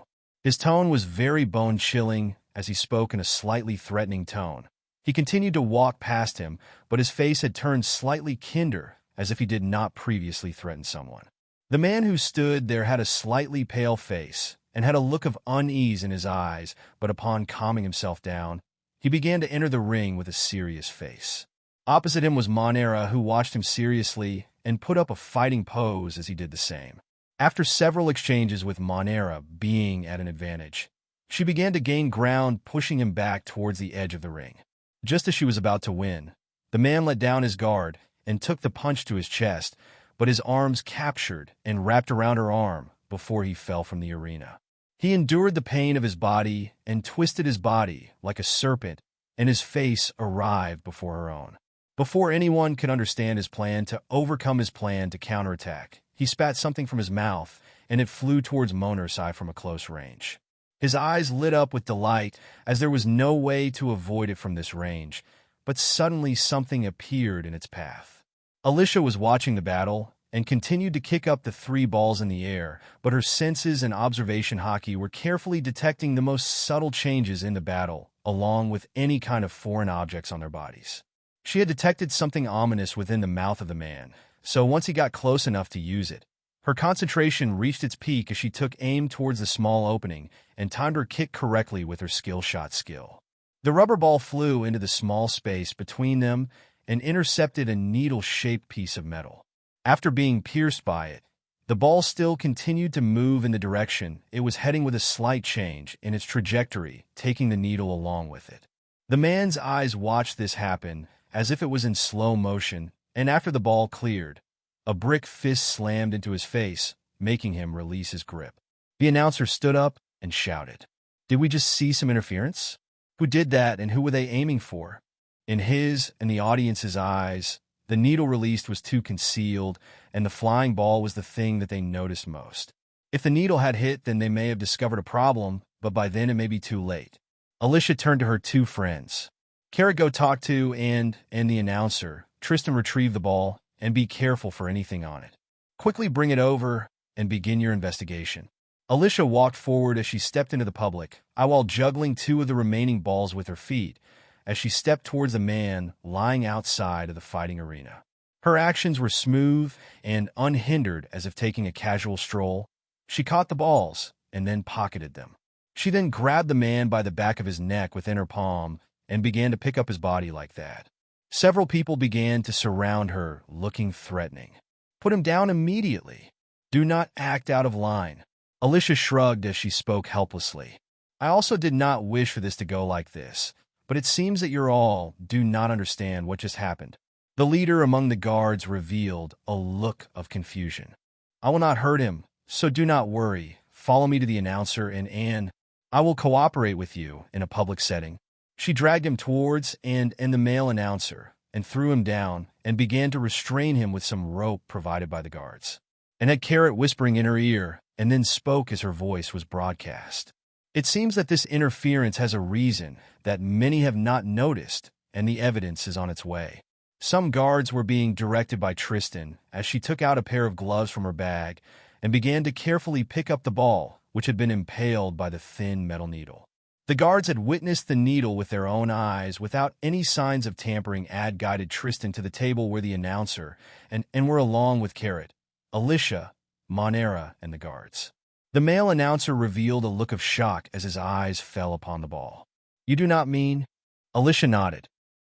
S1: His tone was very bone-chilling as he spoke in a slightly threatening tone. He continued to walk past him, but his face had turned slightly kinder, as if he did not previously threaten someone. The man who stood there had a slightly pale face and had a look of unease in his eyes, but upon calming himself down, he began to enter the ring with a serious face. Opposite him was Monera, who watched him seriously and put up a fighting pose as he did the same. After several exchanges with Monera being at an advantage, she began to gain ground, pushing him back towards the edge of the ring. Just as she was about to win, the man let down his guard and took the punch to his chest, but his arms captured and wrapped around her arm before he fell from the arena. He endured the pain of his body and twisted his body like a serpent, and his face arrived before her own. Before anyone could understand his plan to overcome his plan to counterattack, he spat something from his mouth, and it flew towards Monersai from a close range. His eyes lit up with delight, as there was no way to avoid it from this range, but suddenly something appeared in its path. Alyssia was watching the battle and continued to kick up the 3 balls in the air, but her senses and observation hockey were carefully detecting the most subtle changes in the battle, along with any kind of foreign objects on their bodies. She had detected something ominous within the mouth of the man, so once he got close enough to use it, her concentration reached its peak as she took aim towards the small opening and timed her kick correctly with her skill shot skill. The rubber ball flew into the small space between them and intercepted a needle-shaped piece of metal. After being pierced by it, the ball still continued to move in the direction it was heading with a slight change in its trajectory, taking the needle along with it. The man's eyes watched this happen as if it was in slow motion, and after the ball cleared, a brick fist slammed into his face, making him release his grip. The announcer stood up and shouted, "Did we just see some interference? Who did that and who were they aiming for?" In his and the audience's eyes, the needle released was too concealed, and the flying ball was the thing that they noticed most. If the needle had hit, then they may have discovered a problem, but by then it may be too late. Alyssia turned to her two friends. Carrot, go talk to and the announcer. Tristan, retrieve the ball and be careful for anything on it. Quickly bring it over and begin your investigation. Alyssia walked forward as she stepped into the public, while juggling two of the remaining balls with her feet, as she stepped towards the man lying outside of the fighting arena. Her actions were smooth and unhindered, as if taking a casual stroll. She caught the balls and then pocketed them. She then grabbed the man by the back of his neck within her palm and began to pick up his body like that. Several people began to surround her, looking threatening. "Put him down immediately. Do not act out of line." Alyssia shrugged as she spoke helplessly. "I also did not wish for this to go like this, but it seems that you all do not understand what just happened." The leader among the guards revealed a look of confusion. "I will not hurt him, so do not worry. Follow me to the announcer and I will cooperate with you in a public setting." She dragged him towards and the male announcer and threw him down and began to restrain him with some rope provided by the guards. And had Carrot whispering in her ear and then spoke as her voice was broadcast. "It seems that this interference has a reason that many have not noticed, and the evidence is on its way." Some guards were being directed by Tristan as she took out a pair of gloves from her bag and began to carefully pick up the ball, which had been impaled by the thin metal needle. The guards had witnessed the needle with their own eyes without any signs of tampering. Guided Tristan to the table where the announcer and were along with Carrot, Alyssia, Monera, and the guards. The male announcer revealed a look of shock as his eyes fell upon the ball. "You do not mean?" Alyssia nodded.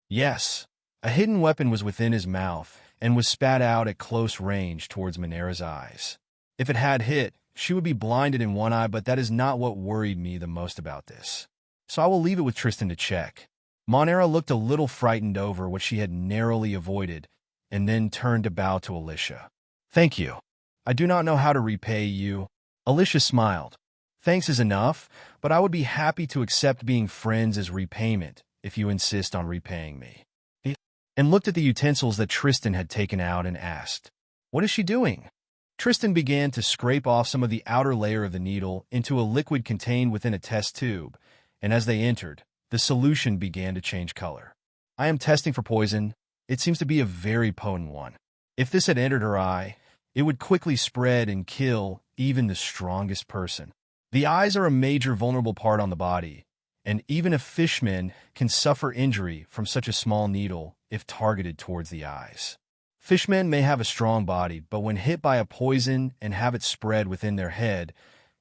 S1: "Yes." A hidden weapon was within his mouth and was spat out at close range towards Monera's eyes. If it had hit, she would be blinded in one eye, but that is not what worried me the most about this. So I will leave it with Tristan to check. Monera looked a little frightened over what she had narrowly avoided and then turned to bow to Alyssia. "Thank you. I do not know how to repay you." Alyssia smiled. "Thanks is enough, but I would be happy to accept being friends as repayment if you insist on repaying me." And looked at the utensils that Tristan had taken out and asked, "What is she doing?" Tristan began to scrape off some of the outer layer of the needle into a liquid contained within a test tube, and as they entered, the solution began to change color. "I am testing for poison. It seems to be a very potent one. If this had entered her eye, it would quickly spread and kill even the strongest person. The eyes are a major vulnerable part on the body, and even a fishman can suffer injury from such a small needle if targeted towards the eyes. Fishmen may have a strong body, but when hit by a poison and have it spread within their head,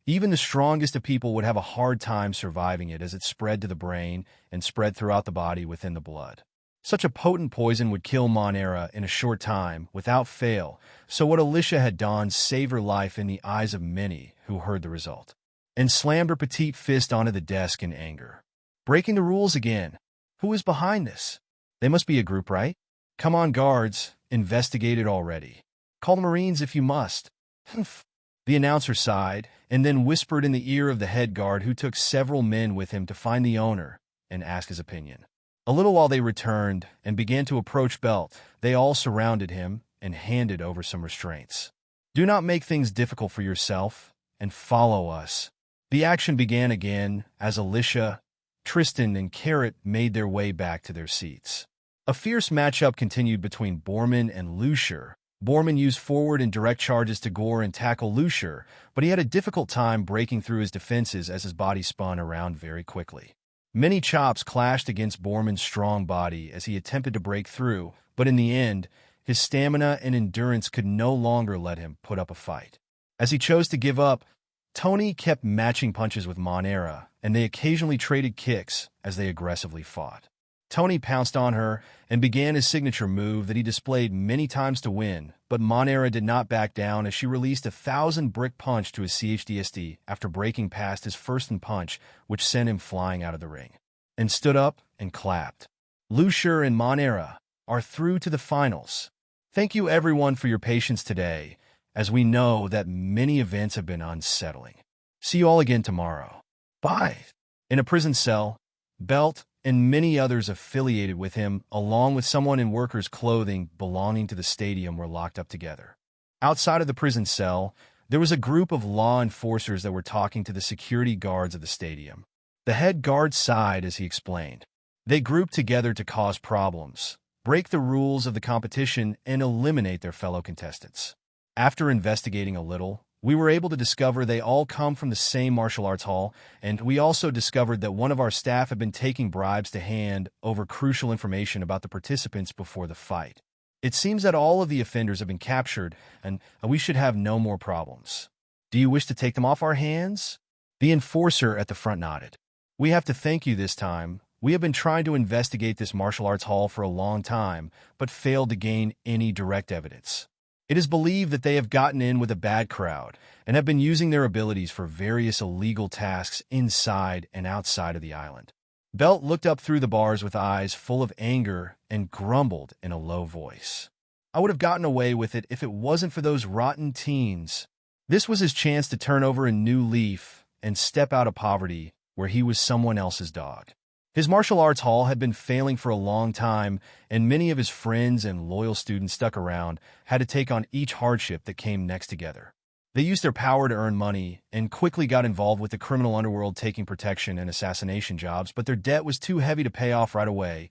S1: even the strongest of people would have a hard time surviving it as it spread to the brain and spread throughout the body within the blood. Such a potent poison would kill Monera in a short time, without fail, so what Alyssia had done saved her life in the eyes of many who heard the result, and slammed her petite fist onto the desk in anger. "Breaking the rules again. Who is behind this? They must be a group, right? Come on, guards, investigate it already. Call the Marines if you must." "Humph." The announcer sighed, and then whispered in the ear of the head guard, who took several men with him to find the owner and ask his opinion. A little while they returned and began to approach Belt. They all surrounded him and handed over some restraints. "Do not make things difficult for yourself, and follow us." The action began again as Alyssia, Tristan, and Carrot made their way back to their seats. A fierce matchup continued between Borman and Lucier. Borman used forward and direct charges to gore and tackle Lucier, but he had a difficult time breaking through his defenses as his body spun around very quickly. Many chops clashed against Borman's strong body as he attempted to break through, but in the end, his stamina and endurance could no longer let him put up a fight. As he chose to give up, Tony kept matching punches with Monera, and they occasionally traded kicks as they aggressively fought. Tony pounced on her and began his signature move that he displayed many times to win, but Monera did not back down as she released a 1,000-brick punch to his CHDSD after breaking past his first punch, which sent him flying out of the ring, and stood up and clapped. Lucier and Monera are through to the finals. Thank you everyone for your patience today, as we know that many events have been unsettling. See you all again tomorrow. Bye. In a prison cell, Belt and many others affiliated with him, along with someone in workers' clothing belonging to the stadium, were locked up together. Outside of the prison cell, there was a group of law enforcers that were talking to the security guards of the stadium. The head guard sighed as he explained. They grouped together to cause problems, break the rules of the competition, and eliminate their fellow contestants. After investigating a little, we were able to discover they all come from the same martial arts hall, and we also discovered that one of our staff had been taking bribes to hand over crucial information about the participants before the fight. It seems that all of the offenders have been captured, and we should have no more problems. Do you wish to take them off our hands? The enforcer at the front nodded. We have to thank you this time. We have been trying to investigate this martial arts hall for a long time, but failed to gain any direct evidence. It is believed that they have gotten in with a bad crowd and have been using their abilities for various illegal tasks inside and outside of the island. Belt looked up through the bars with eyes full of anger and grumbled in a low voice. I would have gotten away with it if it wasn't for those rotten teens. This was his chance to turn over a new leaf and step out of poverty where he was someone else's dog. His martial arts hall had been failing for a long time, and many of his friends and loyal students stuck around had to take on each hardship that came next together. They used their power to earn money and quickly got involved with the criminal underworld, taking protection and assassination jobs, but their debt was too heavy to pay off right away.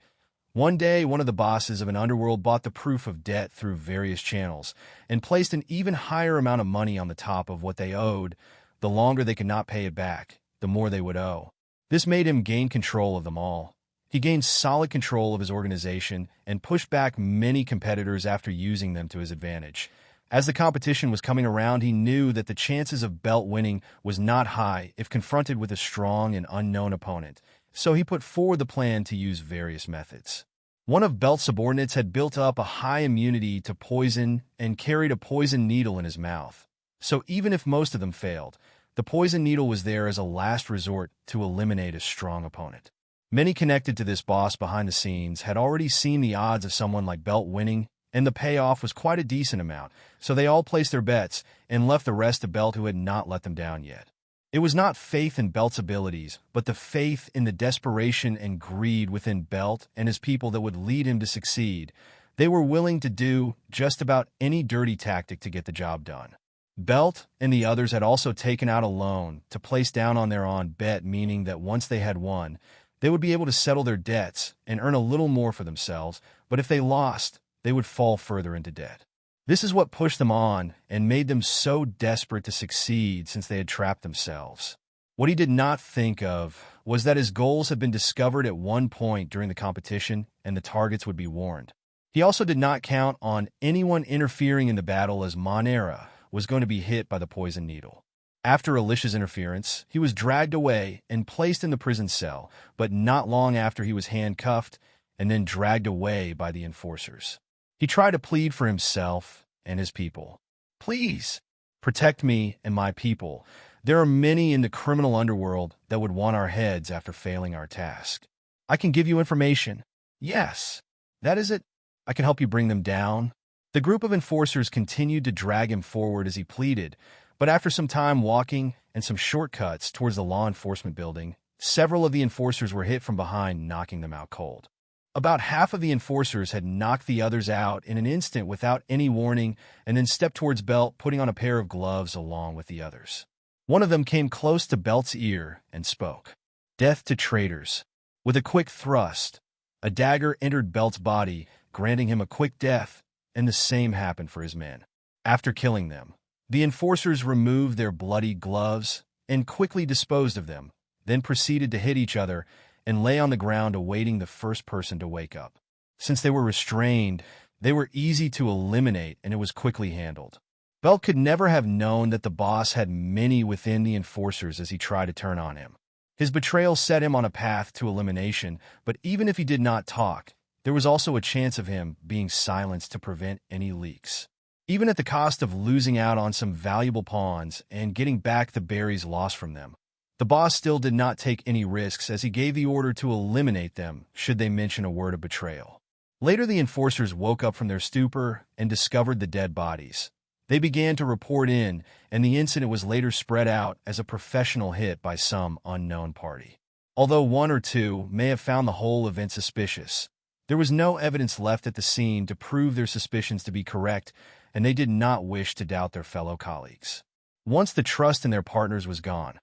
S1: One day, one of the bosses of an underworld bought the proof of debt through various channels and placed an even higher amount of money on the top of what they owed. The longer they could not pay it back, the more they would owe. This made him gain control of them all. He gained solid control of his organization and pushed back many competitors after using them to his advantage. As the competition was coming around, he knew that the chances of Belt winning was not high if confronted with a strong and unknown opponent, so he put forward the plan to use various methods. One of Belt's subordinates had built up a high immunity to poison and carried a poison needle in his mouth. So even if most of them failed, the poison needle was there as a last resort to eliminate a strong opponent. Many connected to this boss behind the scenes had already seen the odds of someone like Belt winning, and the payoff was quite a decent amount, so they all placed their bets and left the rest to Belt, who had not let them down yet. It was not faith in Belt's abilities, but the faith in the desperation and greed within Belt and his people that would lead him to succeed. They were willing to do just about any dirty tactic to get the job done. Belt and the others had also taken out a loan to place down on their own bet, meaning that once they had won, they would be able to settle their debts and earn a little more for themselves, but if they lost, they would fall further into debt. This is what pushed them on and made them so desperate to succeed, since they had trapped themselves. What he did not think of was that his goals had been discovered at one point during the competition and the targets would be warned. He also did not count on anyone interfering in the battle, as Monera was going to be hit by the poison needle. After Alyssia's interference, he was dragged away and placed in the prison cell, but not long after he was handcuffed and then dragged away by the enforcers. He tried to plead for himself and his people. Please, protect me and my people. There are many in the criminal underworld that would want our heads after failing our task. I can give you information. Yes, that is it. I can help you bring them down. The group of enforcers continued to drag him forward as he pleaded, but after some time walking and some shortcuts towards the law enforcement building, several of the enforcers were hit from behind, knocking them out cold. About half of the enforcers had knocked the others out in an instant without any warning, and then stepped towards Belt, putting on a pair of gloves along with the others. One of them came close to Belt's ear and spoke. Death to traitors. With a quick thrust, a dagger entered Belt's body, granting him a quick death, and the same happened for his men. After killing them, the enforcers removed their bloody gloves and quickly disposed of them, then proceeded to hit each other and lay on the ground awaiting the first person to wake up. Since they were restrained, They were easy to eliminate, and it was quickly handled. Belt could never have known that the boss had many within the enforcers as he tried to turn on him. His betrayal set him on a path to elimination, but even if he did not talk, there was also a chance of him being silenced to prevent any leaks. Even at the cost of losing out on some valuable pawns and getting back the berries lost from them, the boss still did not take any risks as he gave the order to eliminate them should they mention a word of betrayal. Later, the enforcers woke up from their stupor and discovered the dead bodies. They began to report in, and the incident was later spread out as a professional hit by some unknown party. Although one or two may have found the whole event suspicious, there was no evidence left at the scene to prove their suspicions to be correct, and they did not wish to doubt their fellow colleagues. Once the trust in their partners was gone,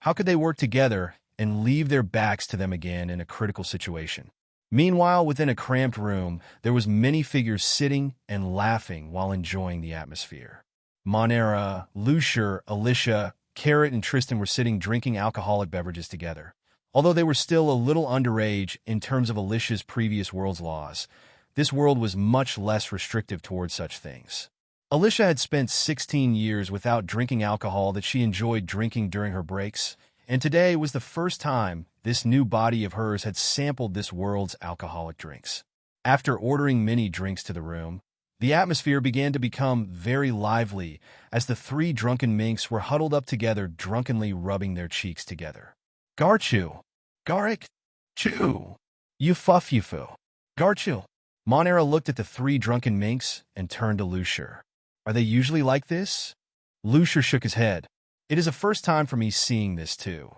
S1: how could they work together and leave their backs to them again in a critical situation? Meanwhile, within a cramped room, there was many figures sitting and laughing while enjoying the atmosphere. Monera, Lucier, Alyssia, Carrot, and Tristan were sitting drinking alcoholic beverages together. Although they were still a little underage in terms of Alyssia's previous world's laws, this world was much less restrictive towards such things. Alyssia had spent 16 years without drinking alcohol that she enjoyed drinking during her breaks, and today was the first time this new body of hers had sampled this world's alcoholic drinks. After ordering many drinks to the room, the atmosphere began to become very lively as the three drunken minks were huddled up together, drunkenly rubbing their cheeks together. Garchu, Garrick-Chu, you fuff you foo. Garchu. Monera looked at the three drunken minks and turned to Lucier. Are they usually like this? Lucier shook his head. It is a first time for me seeing this too.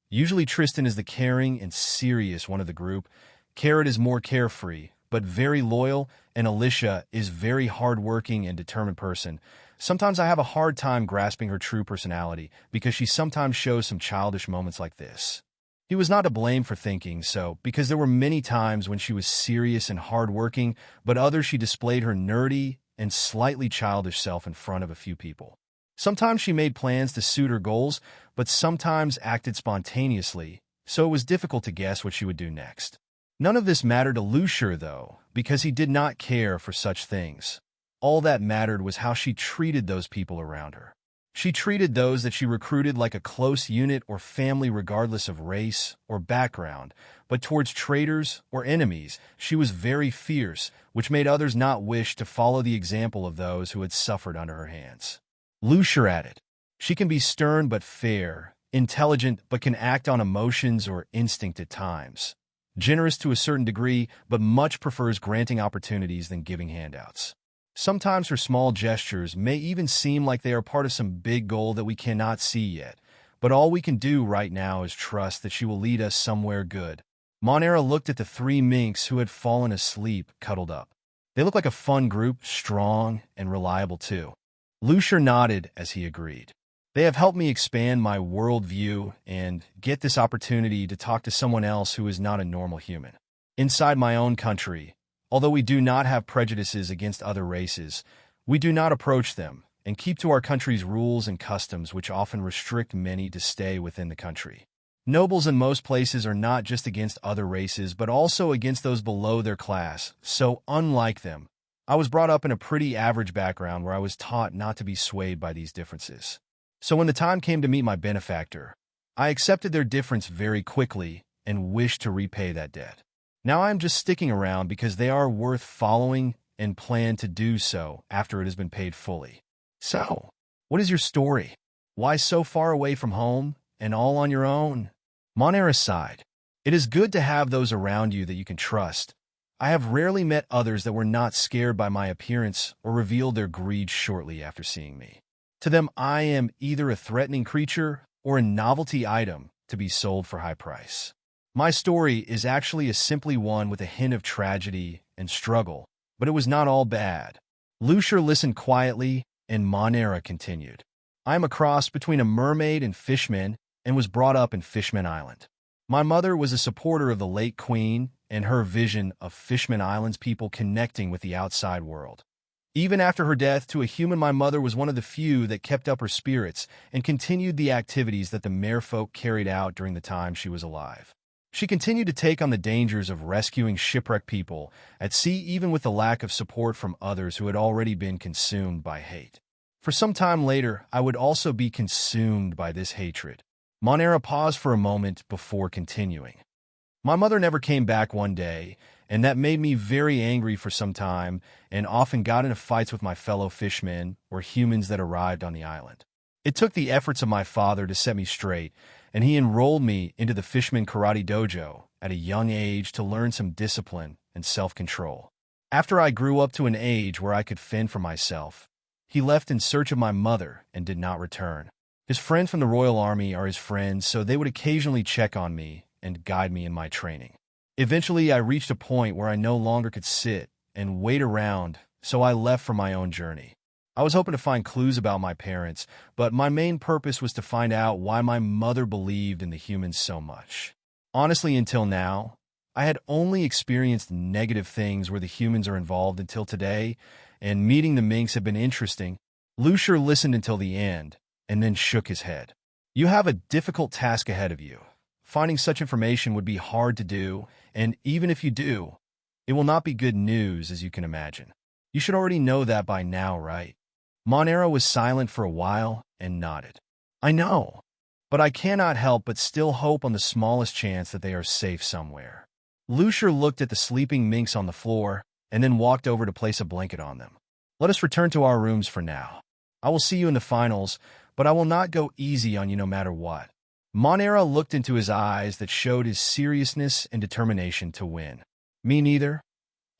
S1: Usually Tristan is the caring and serious one of the group. Carrot is more carefree, but very loyal, and Alyssia is very hard-working and determined person. Sometimes I have a hard time grasping her true personality because she sometimes shows some childish moments like this. He was not to blame for thinking so, because there were many times when she was serious and hard-working, but others she displayed her nerdy and slightly childish self in front of a few people. Sometimes she made plans to suit her goals, but sometimes acted spontaneously, so it was difficult to guess what she would do next. None of this mattered to Lucier, though, because he did not care for such things. All that mattered was how she treated those people around her. She treated those that she recruited like a close unit or family regardless of race or background, but towards traitors or enemies, she was very fierce, which made others not wish to follow the example of those who had suffered under her hands. Lucier added, she can be stern but fair, intelligent but can act on emotions or instinct at times, generous to a certain degree but much prefers granting opportunities than giving handouts. Sometimes her small gestures may even seem like they are part of some big goal that we cannot see yet, but all we can do right now is trust that she will lead us somewhere good. Monera looked at the three minks who had fallen asleep, cuddled up. They look like a fun group, strong and reliable too. Lucier nodded as he agreed. They have helped me expand my worldview and get this opportunity to talk to someone else who is not a normal human. Inside my own country, although we do not have prejudices against other races, we do not approach them and keep to our country's rules and customs, which often restrict many to stay within the country. Nobles in most places are not just against other races, but also against those below their class, so unlike them, I was brought up in a pretty average background where I was taught not to be swayed by these differences. So when the time came to meet my benefactor, I accepted their difference very quickly and wished to repay that debt. Now I am just sticking around because they are worth following and plan to do so after it has been paid fully. So, what is your story? Why so far away from home and all on your own? Monera sighed. It is good to have those around you that you can trust. I have rarely met others that were not scared by my appearance or revealed their greed shortly after seeing me. To them, I am either a threatening creature or a novelty item to be sold for high price. My story is actually a simply one with a hint of tragedy and struggle, but it was not all bad. Lucier listened quietly, and Monera continued. I am a cross between a mermaid and fishman and was brought up in Fishman Island. My mother was a supporter of the late Queen and her vision of Fishman Island's people connecting with the outside world. Even after her death to a human, my mother was one of the few that kept up her spirits and continued the activities that the merfolk carried out during the time she was alive. She continued to take on the dangers of rescuing shipwrecked people at sea, even with the lack of support from others who had already been consumed by hate. For some time later, I would also be consumed by this hatred. Monera paused for a moment before continuing. My mother never came back one day, and that made me very angry for some time, and often got into fights with my fellow fishmen or humans that arrived on the island. It took the efforts of my father to set me straight, and he enrolled me into the Fishman Karate Dojo at a young age to learn some discipline and self-control. After I grew up to an age where I could fend for myself, he left in search of my mother and did not return. His friends from the Royal Army are his friends, so they would occasionally check on me and guide me in my training. Eventually, I reached a point where I no longer could sit and wait around, so I left for my own journey. I was hoping to find clues about my parents, but my main purpose was to find out why my mother believed in the humans so much. Honestly, until now, I had only experienced negative things where the humans are involved until today, and meeting the minks had been interesting. Lucier listened until the end, and then shook his head. You have a difficult task ahead of you. Finding such information would be hard to do, and even if you do, it will not be good news, as you can imagine. You should already know that by now, right? Monera was silent for a while and nodded. I know, but I cannot help but still hope on the smallest chance that they are safe somewhere. Lucier looked at the sleeping minks on the floor and then walked over to place a blanket on them. Let us return to our rooms for now. I will see you in the finals, but I will not go easy on you no matter what. Monera looked into his eyes that showed his seriousness and determination to win. Me neither.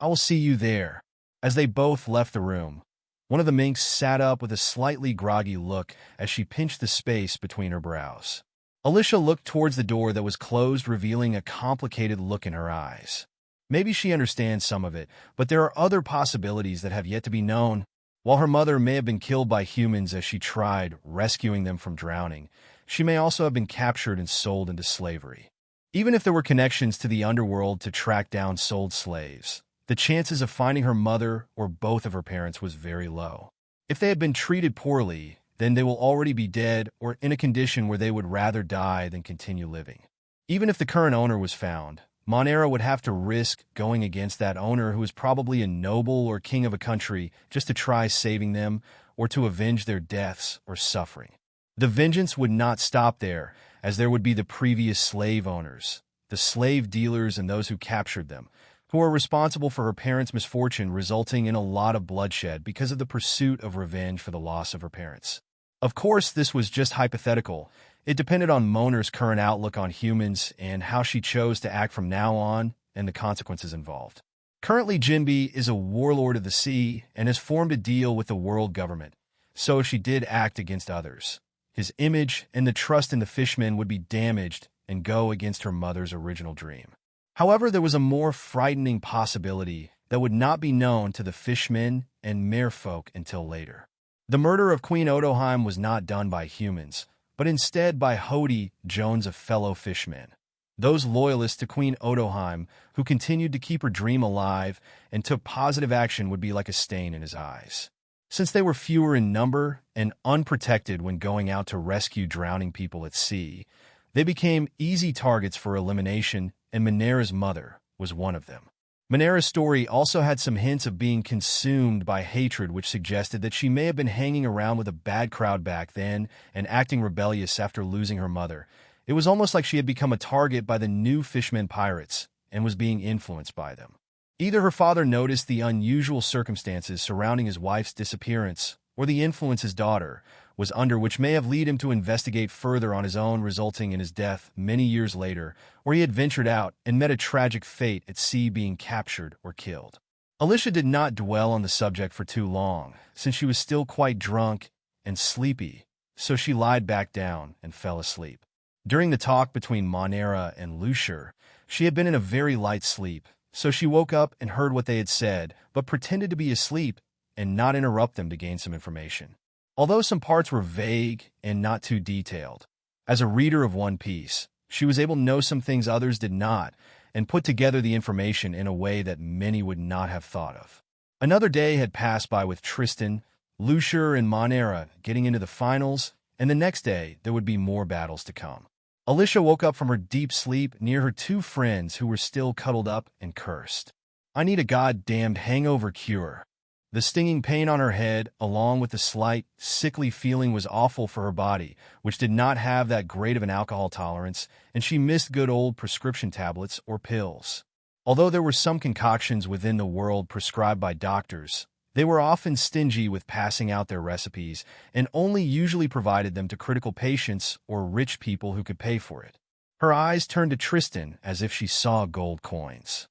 S1: I will see you there. As they both left the room, one of the minks sat up with a slightly groggy look as she pinched the space between her brows. Alyssia looked towards the door that was closed, revealing a complicated look in her eyes. Maybe she understands some of it, but there are other possibilities that have yet to be known. While her mother may have been killed by humans as she tried rescuing them from drowning, she may also have been captured and sold into slavery. Even if there were connections to the underworld to track down sold slaves, the chances of finding her mother or both of her parents was very low. If they had been treated poorly, then they will already be dead or in a condition where they would rather die than continue living. Even if the current owner was found, Monera would have to risk going against that owner, who is probably a noble or king of a country, just to try saving them or to avenge their deaths or suffering. The vengeance would not stop there, as there would be the previous slave owners, the slave dealers, and those who captured them, who are responsible for her parents' misfortune, resulting in a lot of bloodshed because of the pursuit of revenge for the loss of her parents. Of course, this was just hypothetical. It depended on Moner's current outlook on humans and how she chose to act from now on and the consequences involved. Currently, Jinbi is a warlord of the sea and has formed a deal with the world government, so if she did act against others, his image and the trust in the fishmen would be damaged and go against her mother's original dream. However, there was a more frightening possibility that would not be known to the fishmen and merfolk until later. The murder of Queen Odoheim was not done by humans, but instead by Hody Jones, a fellow fishman. Those loyalists to Queen Odoheim who continued to keep her dream alive and took positive action would be like a stain in his eyes. Since they were fewer in number and unprotected when going out to rescue drowning people at sea, they became easy targets for elimination, and Monera's mother was one of them. Monera's story also had some hints of being consumed by hatred, which suggested that she may have been hanging around with a bad crowd back then and acting rebellious after losing her mother. It was almost like she had become a target by the new fishmen pirates and was being influenced by them. Either her father noticed the unusual circumstances surrounding his wife's disappearance, or the influence his daughter was under, which may have led him to investigate further on his own, resulting in his death many years later, where he had ventured out and met a tragic fate at sea, being captured or killed. Alyssia did not dwell on the subject for too long, since she was still quite drunk and sleepy, so she lied back down and fell asleep. During the talk between Monera and Lucier, she had been in a very light sleep, so she woke up and heard what they had said, but pretended to be asleep and not interrupt them to gain some information. Although some parts were vague and not too detailed, as a reader of One Piece, she was able to know some things others did not and put together the information in a way that many would not have thought of. Another day had passed by with Tristan, Lucier, and Monera getting into the finals, and the next day there would be more battles to come. Alyssia woke up from her deep sleep near her two friends who were still cuddled up and cursed. "I need a goddamned hangover cure." The stinging pain on her head, along with the slight, sickly feeling, was awful for her body, which did not have that great of an alcohol tolerance, and she missed good old prescription tablets or pills. Although there were some concoctions within the world prescribed by doctors, they were often stingy with passing out their recipes and only usually provided them to critical patients or rich people who could pay for it. Her eyes turned to Tristan as if she saw gold coins.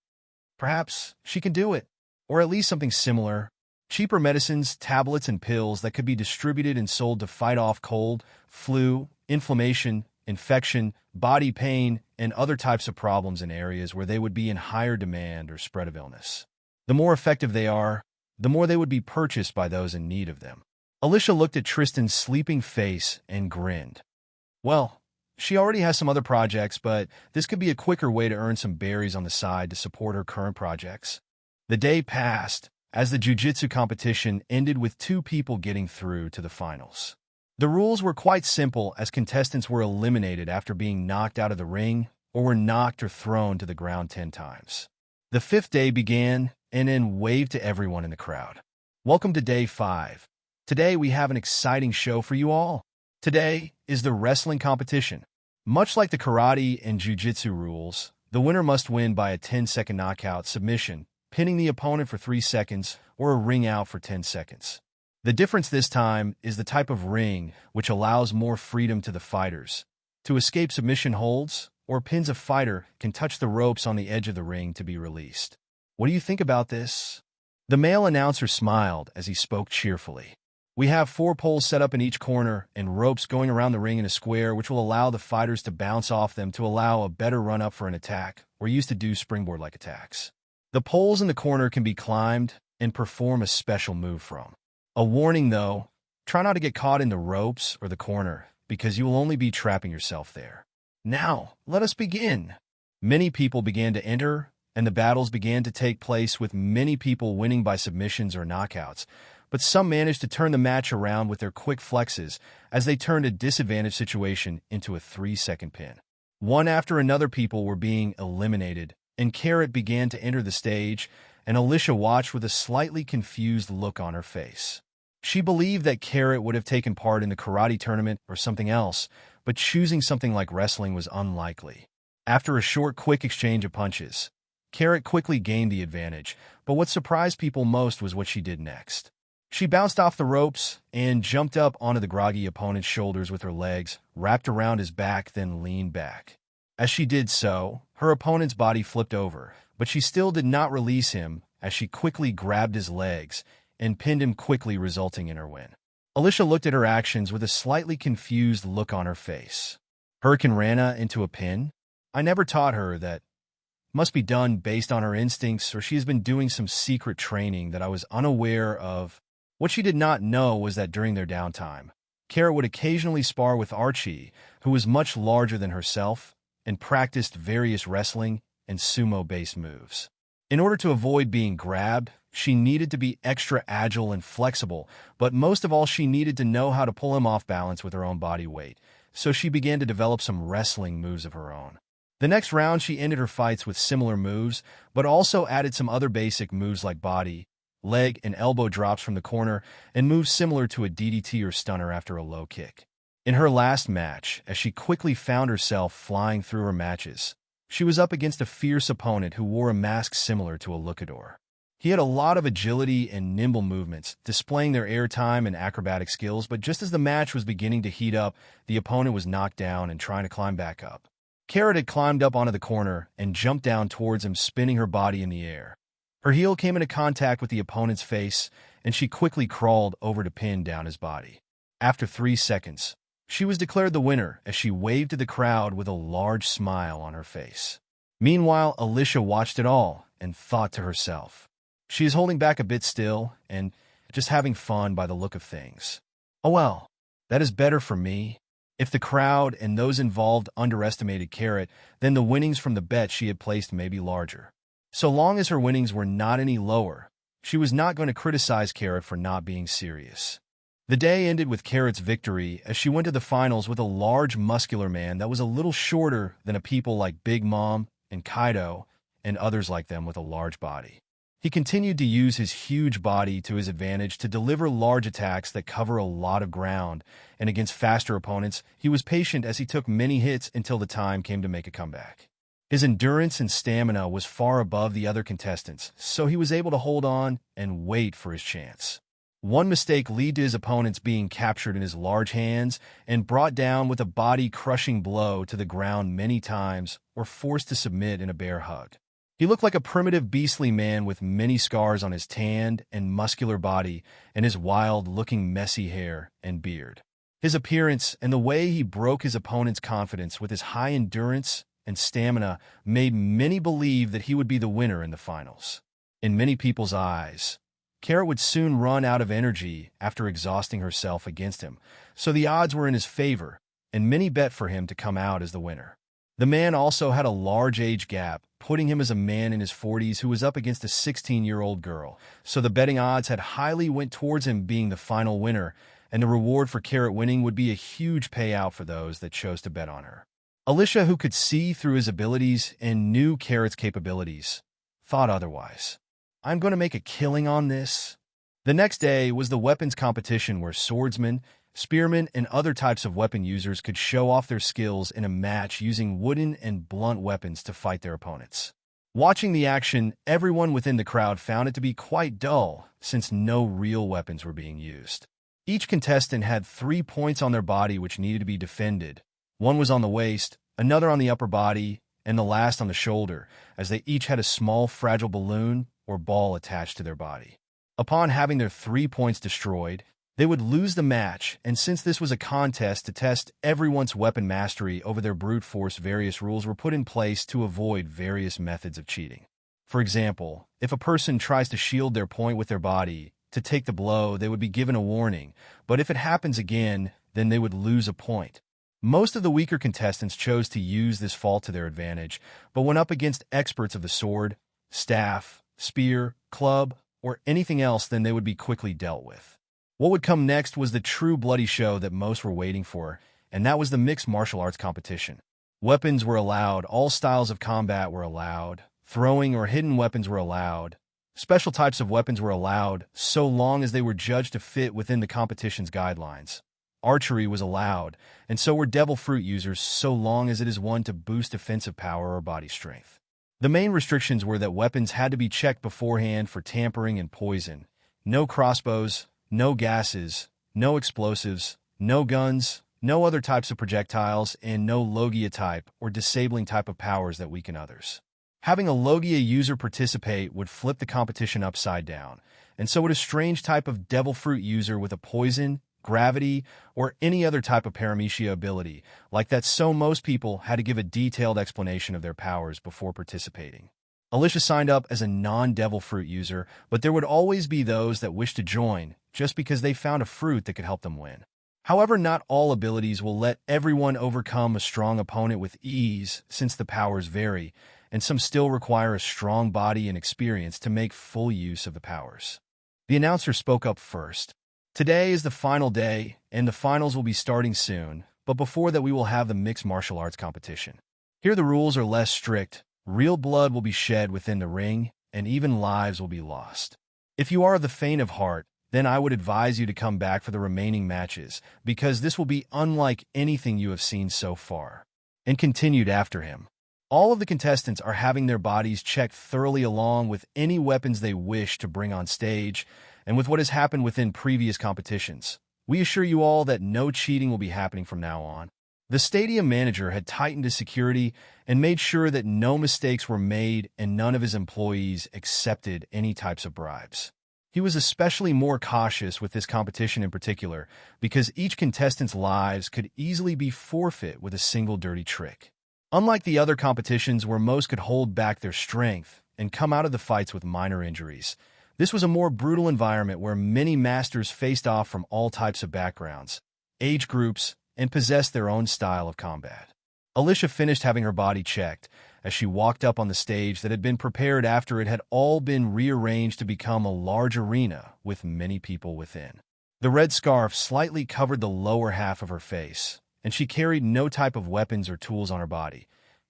S1: Perhaps she can do it, or at least something similar. Cheaper medicines, tablets, and pills that could be distributed and sold to fight off cold, flu, inflammation, infection, body pain, and other types of problems in areas where they would be in higher demand or spread of illness. The more effective they are, the more they would be purchased by those in need of them. Alyssia looked at Tristan's sleeping face and grinned. Well, she already has some other projects, but this could be a quicker way to earn some berries on the side to support her current projects. The day passed, as the jiu-jitsu competition ended with two people getting through to the finals. The rules were quite simple, as contestants were eliminated after being knocked out of the ring or were knocked or thrown to the ground 10 times. The fifth day began, and then waved to everyone in the crowd. "Welcome to day 5. Today we have an exciting show for you all. Today is the wrestling competition. Much like the karate and jiu-jitsu rules, the winner must win by a 10-second knockout submission, pinning the opponent for 3 seconds, or a ring out for 10 seconds. The difference this time is the type of ring, which allows more freedom to the fighters. To escape submission holds or pins, a fighter can touch the ropes on the edge of the ring to be released. What do you think about this?" The male announcer smiled as he spoke cheerfully. "We have 4 poles set up in each corner and ropes going around the ring in a square, which will allow the fighters to bounce off them to allow a better run-up for an attack, or used to do springboard-like attacks. The poles in the corner can be climbed and perform a special move from. A warning though, try not to get caught in the ropes or the corner, because you will only be trapping yourself there. Now, let us begin." Many people began to enter, and the battles began to take place, with many people winning by submissions or knockouts, but some managed to turn the match around with their quick flexes as they turned a disadvantaged situation into a 3-second pin. One after another people were being eliminated, and Carrot began to enter the stage, and Alyssia watched with a slightly confused look on her face. She believed that Carrot would have taken part in the karate tournament or something else, but choosing something like wrestling was unlikely. After a short, quick exchange of punches, Carrot quickly gained the advantage, but what surprised people most was what she did next. She bounced off the ropes and jumped up onto the groggy opponent's shoulders with her legs wrapped around his back, then leaned back. As she did so, her opponent's body flipped over, but she still did not release him as she quickly grabbed his legs and pinned him quickly, resulting in her win. Alyssia looked at her actions with a slightly confused look on her face. Hurricane Rana into a pin? I never taught her that. Must be done based on her instincts, or she has been doing some secret training that I was unaware of. What she did not know was that during their downtime, Carrot would occasionally spar with Archie, who was much larger than herself, and practiced various wrestling and sumo-based moves. In order to avoid being grabbed, she needed to be extra agile and flexible, but most of all she needed to know how to pull him off balance with her own body weight, so she began to develop some wrestling moves of her own. The next round she ended her fights with similar moves, but also added some other basic moves like body, leg, and elbow drops from the corner, and moves similar to a DDT or stunner after a low kick. In her last match, as she quickly found herself flying through her matches, she was up against a fierce opponent who wore a mask similar to a luchador. He had a lot of agility and nimble movements, displaying their airtime and acrobatic skills, but just as the match was beginning to heat up, the opponent was knocked down and trying to climb back up. Carrot had climbed up onto the corner and jumped down towards him, spinning her body in the air. Her heel came into contact with the opponent's face, and she quickly crawled over to pin down his body. After 3 seconds, she was declared the winner as she waved to the crowd with a large smile on her face. Meanwhile, Alyssia watched it all and thought to herself, she is holding back a bit still and just having fun by the look of things. Oh well, that is better for me. If the crowd and those involved underestimated Carrot, then the winnings from the bet she had placed may be larger. So long as her winnings were not any lower, she was not going to criticize Carrot for not being serious. The day ended with Carrot's victory as she went to the finals with a large muscular man that was a little shorter than a people like Big Mom and Kaido and others like them with a large body. He continued to use his huge body to his advantage to deliver large attacks that cover a lot of ground, and against faster opponents, he was patient as he took many hits until the time came to make a comeback. His endurance and stamina was far above the other contestants, so he was able to hold on and wait for his chance. One mistake led to his opponents being captured in his large hands and brought down with a body-crushing blow to the ground many times or forced to submit in a bear hug. He looked like a primitive beastly man with many scars on his tanned and muscular body and his wild-looking messy hair and beard. His appearance and the way he broke his opponent's confidence with his high endurance and stamina made many believe that he would be the winner in the finals. In many people's eyes, Carrot would soon run out of energy after exhausting herself against him, so the odds were in his favor, and many bet for him to come out as the winner. The man also had a large age gap, putting him as a man in his 40s who was up against a 16-year-old girl, so the betting odds had highly went towards him being the final winner, and the reward for Carrot winning would be a huge payout for those that chose to bet on her. Alyssia, who could see through his abilities and knew Carrot's capabilities, thought otherwise. I'm going to make a killing on this. The next day was the weapons competition where swordsmen, spearmen, and other types of weapon users could show off their skills in a match using wooden and blunt weapons to fight their opponents. Watching the action, everyone within the crowd found it to be quite dull since no real weapons were being used. Each contestant had 3 points on their body which needed to be defended. One was on the waist, another on the upper body, and the last on the shoulder, as they each had a small fragile balloon or ball attached to their body. Upon having their 3 points destroyed, they would lose the match, and since this was a contest to test everyone's weapon mastery over their brute force, various rules were put in place to avoid various methods of cheating. For example, if a person tries to shield their point with their body to take the blow, they would be given a warning, but if it happens again, then they would lose a point. Most of the weaker contestants chose to use this fault to their advantage, but when up against experts of the sword, staff, spear, club, or anything else, then they would be quickly dealt with. What would come next was the true bloody show that most were waiting for, and that was the mixed martial arts competition. Weapons were allowed, all styles of combat were allowed, throwing or hidden weapons were allowed, special types of weapons were allowed, so long as they were judged to fit within the competition's guidelines. Archery was allowed, and so were devil fruit users, so long as it is one to boost defensive power or body strength. The main restrictions were that weapons had to be checked beforehand for tampering and poison. No crossbows, no gases, no explosives, no guns, no other types of projectiles, and no Logia type or disabling type of powers that weaken others. Having a Logia user participate would flip the competition upside down, and so would a strange type of devil fruit user with a poison, gravity, or any other type of paramecia ability, like that, so most people had to give a detailed explanation of their powers before participating. Alyssia signed up as a non-devil fruit user, but there would always be those that wished to join, just because they found a fruit that could help them win. However, not all abilities will let everyone overcome a strong opponent with ease, since the powers vary, and some still require a strong body and experience to make full use of the powers. The announcer spoke up first. Today is the final day, and the finals will be starting soon, but before that we will have the mixed martial arts competition. Here the rules are less strict, real blood will be shed within the ring, and even lives will be lost. If you are of the faint of heart, then I would advise you to come back for the remaining matches, because this will be unlike anything you have seen so far. And continued after him. All of the contestants are having their bodies checked thoroughly along with any weapons they wish to bring on stage, and with what has happened within previous competitions. We assure you all that no cheating will be happening from now on. The stadium manager had tightened his security and made sure that no mistakes were made and none of his employees accepted any types of bribes. He was especially more cautious with this competition in particular because each contestant's lives could easily be forfeit with a single dirty trick. Unlike the other competitions where most could hold back their strength and come out of the fights with minor injuries, this was a more brutal environment where many masters faced off from all types of backgrounds, age groups, and possessed their own style of combat. Alyssia finished having her body checked as she walked up on the stage that had been prepared after it had all been rearranged to become a large arena with many people within. The red scarf slightly covered the lower half of her face, and she carried no type of weapons or tools on her body.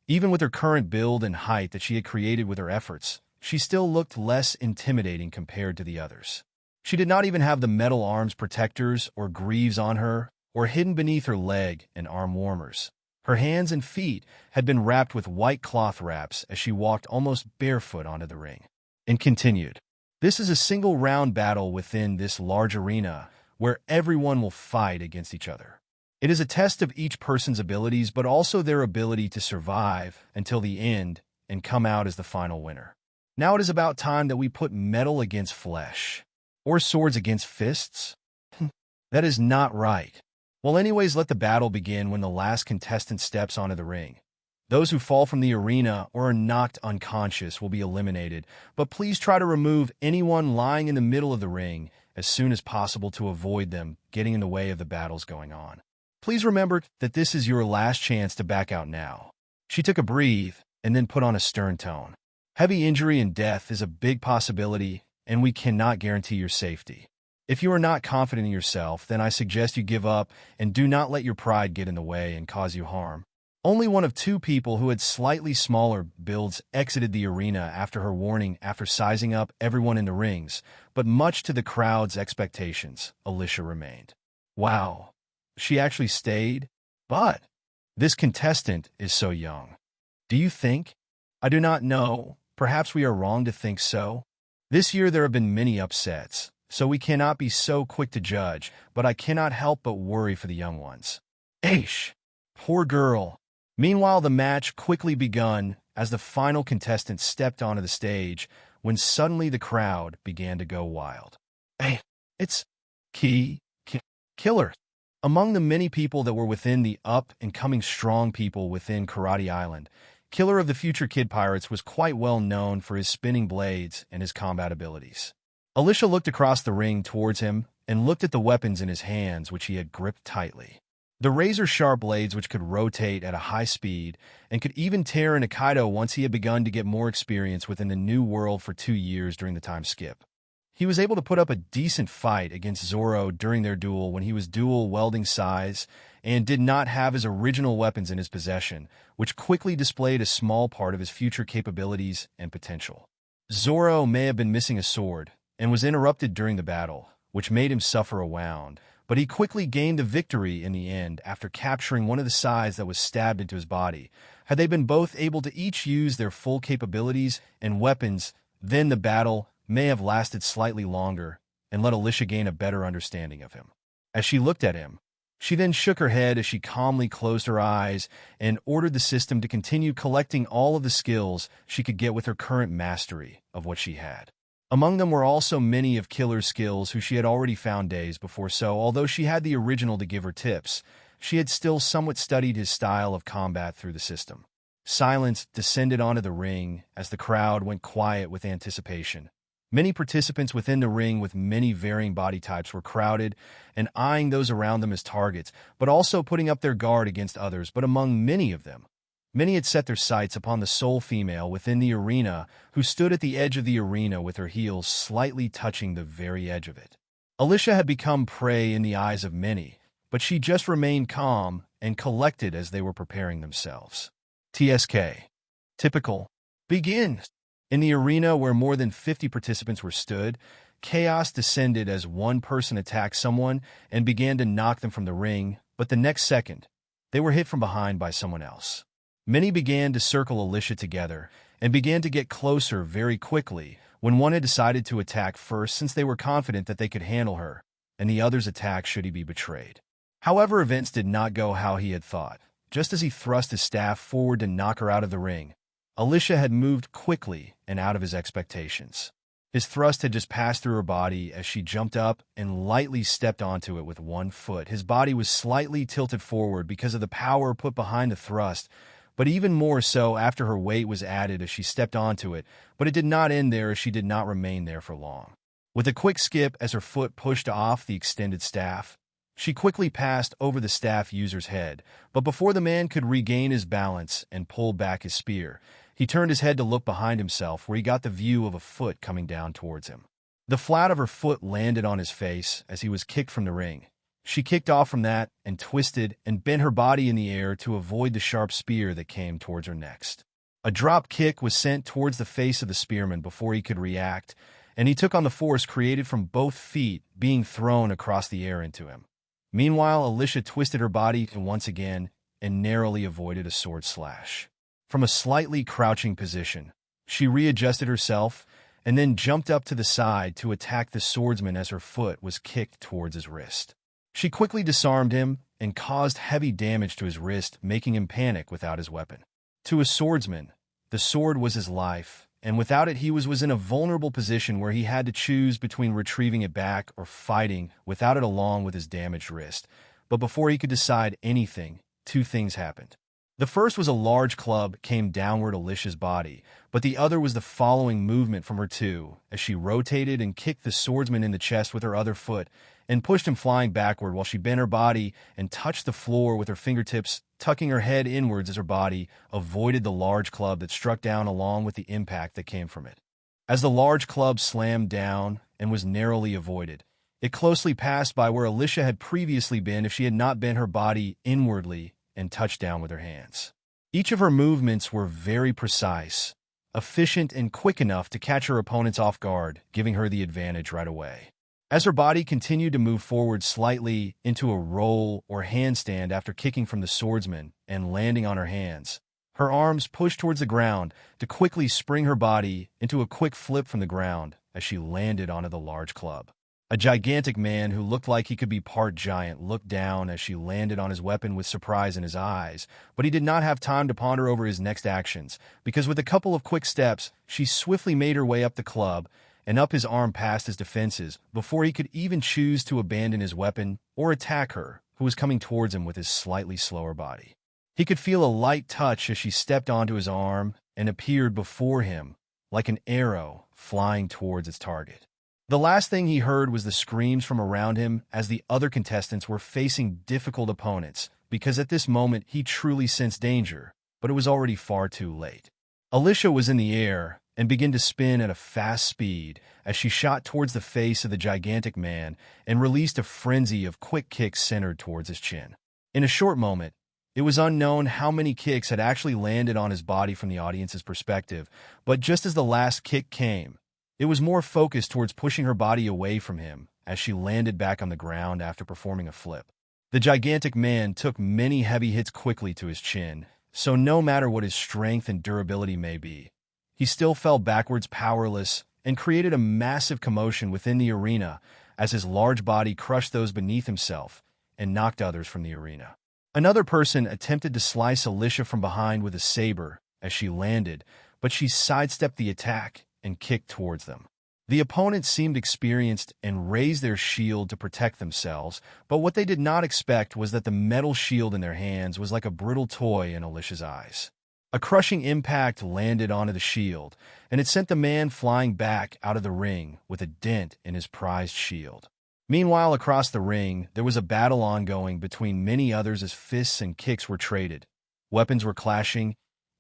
S1: Even with her current build and height that she had created with her efforts, she still looked less intimidating compared to the others. She did not even have the metal arms protectors or greaves on her, or hidden beneath her leg and arm warmers. Her hands and feet had been wrapped with white cloth wraps as she walked almost barefoot onto the ring. And continued, "This is a single-round battle within this large arena where everyone will fight against each other. It is a test of each person's abilities, but also their ability to survive until the end and come out as the final winner. Now it is about time that we put metal against flesh. Or swords against fists? That is not right. Well, anyways, let the battle begin when the last contestant steps onto the ring. Those who fall from the arena or are knocked unconscious will be eliminated, but please try to remove anyone lying in the middle of the ring as soon as possible to avoid them getting in the way of the battles going on. Please remember that this is your last chance to back out now." She took a breath and then put on a stern tone. "Heavy injury and death is a big possibility, and we cannot guarantee your safety. If you are not confident in yourself, then I suggest you give up and do not let your pride get in the way and cause you harm." Only one of two people who had slightly smaller builds exited the arena after her warning after sizing up everyone in the rings, but much to the crowd's expectations, Alyssia remained. Wow, she actually stayed? But this contestant is so young. Do you think? I do not know. Perhaps we are wrong to think so. This year there have been many upsets, so we cannot be so quick to judge, but I cannot help but worry for the young ones. Aish! Poor girl. Meanwhile, the match quickly begun as the final contestant stepped onto the stage when suddenly the crowd began to go wild. Hey, it's Killer. Among the many people that were within the up-and-coming strong people within Karate Island, Killer of the Future Kid Pirates was quite well known for his spinning blades and his combat abilities. Alyssia looked across the ring towards him and looked at the weapons in his hands, which he had gripped tightly. The razor-sharp blades which could rotate at a high speed and could even tear an Aikido once he had begun to get more experience within the new world for 2 years during the time skip. He was able to put up a decent fight against Zoro during their duel when he was dual welding size and did not have his original weapons in his possession, which quickly displayed a small part of his future capabilities and potential. Zoro may have been missing a sword and was interrupted during the battle, which made him suffer a wound, but he quickly gained the victory in the end after capturing one of the sides that was stabbed into his body. Had they been both able to each use their full capabilities and weapons, then the battle may have lasted slightly longer and let Alyssia gain a better understanding of him. As she looked at him, she then shook her head as she calmly closed her eyes and ordered the system to continue collecting all of the skills she could get with her current mastery of what she had. Among them were also many of Killer's skills who she had already found days before, so although she had the original to give her tips, she had still somewhat studied his style of combat through the system. Silence descended onto the ring as the crowd went quiet with anticipation. Many participants within the ring with many varying body types were crowded and eyeing those around them as targets, but also putting up their guard against others. But among many of them, many had set their sights upon the sole female within the arena who stood at the edge of the arena with her heels slightly touching the very edge of it. Alyssia had become prey in the eyes of many, but she just remained calm and collected as they were preparing themselves. TSK. Typical. Begin. In the arena where more than 50 participants were stood, chaos descended as one person attacked someone and began to knock them from the ring, but the next second, they were hit from behind by someone else. Many began to circle Alyssia together and began to get closer very quickly when one had decided to attack first since they were confident that they could handle her, and the other's attack should he be betrayed. However, events did not go how he had thought. Just as he thrust his staff forward to knock her out of the ring, Alyssia had moved quickly and out of his expectations. His thrust had just passed through her body as she jumped up and lightly stepped onto it with one foot. His body was slightly tilted forward because of the power put behind the thrust, but even more so after her weight was added as she stepped onto it, but it did not end there as she did not remain there for long. With a quick skip as her foot pushed off the extended staff, she quickly passed over the staff user's head, but before the man could regain his balance and pull back his spear, he turned his head to look behind himself where he got the view of a foot coming down towards him. The flat of her foot landed on his face as he was kicked from the ring. She kicked off from that and twisted and bent her body in the air to avoid the sharp spear that came towards her next. A drop kick was sent towards the face of the spearman before he could react, and he took on the force created from both feet being thrown across the air into him. Meanwhile, Alyssia twisted her body once again and narrowly avoided a sword slash. From a slightly crouching position, she readjusted herself and then jumped up to the side to attack the swordsman as her foot was kicked towards his wrist. She quickly disarmed him and caused heavy damage to his wrist, making him panic without his weapon. To a swordsman, the sword was his life, and without it he was in a vulnerable position where he had to choose between retrieving it back or fighting without it along with his damaged wrist. But before he could decide anything, two things happened. The first was a large club came downward Alyssia's body, but the other was the following movement from her too, as she rotated and kicked the swordsman in the chest with her other foot and pushed him flying backward while she bent her body and touched the floor with her fingertips, tucking her head inwards as her body avoided the large club that struck down along with the impact that came from it. As the large club slammed down and was narrowly avoided, it closely passed by where Alyssia had previously been if she had not bent her body inwardly and touched down with her hands. Each of her movements were very precise, efficient, and quick enough to catch her opponents off guard, giving her the advantage right away. As her body continued to move forward slightly into a roll or handstand after kicking from the swordsman and landing on her hands, her arms pushed towards the ground to quickly spring her body into a quick flip from the ground as she landed onto the large club. A gigantic man who looked like he could be part giant looked down as she landed on his weapon with surprise in his eyes, but he did not have time to ponder over his next actions, because with a couple of quick steps, she swiftly made her way up the club and up his arm past his defenses before he could even choose to abandon his weapon or attack her, who was coming towards him with his slightly slower body. He could feel a light touch as she stepped onto his arm and appeared before him like an arrow flying towards its target. The last thing he heard was the screams from around him as the other contestants were facing difficult opponents, because at this moment he truly sensed danger, but it was already far too late. Alyssia was in the air and began to spin at a fast speed as she shot towards the face of the gigantic man and released a frenzy of quick kicks centered towards his chin. In a short moment, it was unknown how many kicks had actually landed on his body from the audience's perspective, but just as the last kick came, it was more focused towards pushing her body away from him as she landed back on the ground after performing a flip. The gigantic man took many heavy hits quickly to his chin, so no matter what his strength and durability may be, he still fell backwards powerless and created a massive commotion within the arena as his large body crushed those beneath himself and knocked others from the arena. Another person attempted to slice Alyssia from behind with a saber as she landed, but she sidestepped the attack and kicked towards them. The opponents seemed experienced and raised their shield to protect themselves, but what they did not expect was that the metal shield in their hands was like a brittle toy in Alyssia's eyes. A crushing impact landed onto the shield, and it sent the man flying back out of the ring with a dent in his prized shield. Meanwhile, across the ring, there was a battle ongoing between many others as fists and kicks were traded. Weapons were clashing,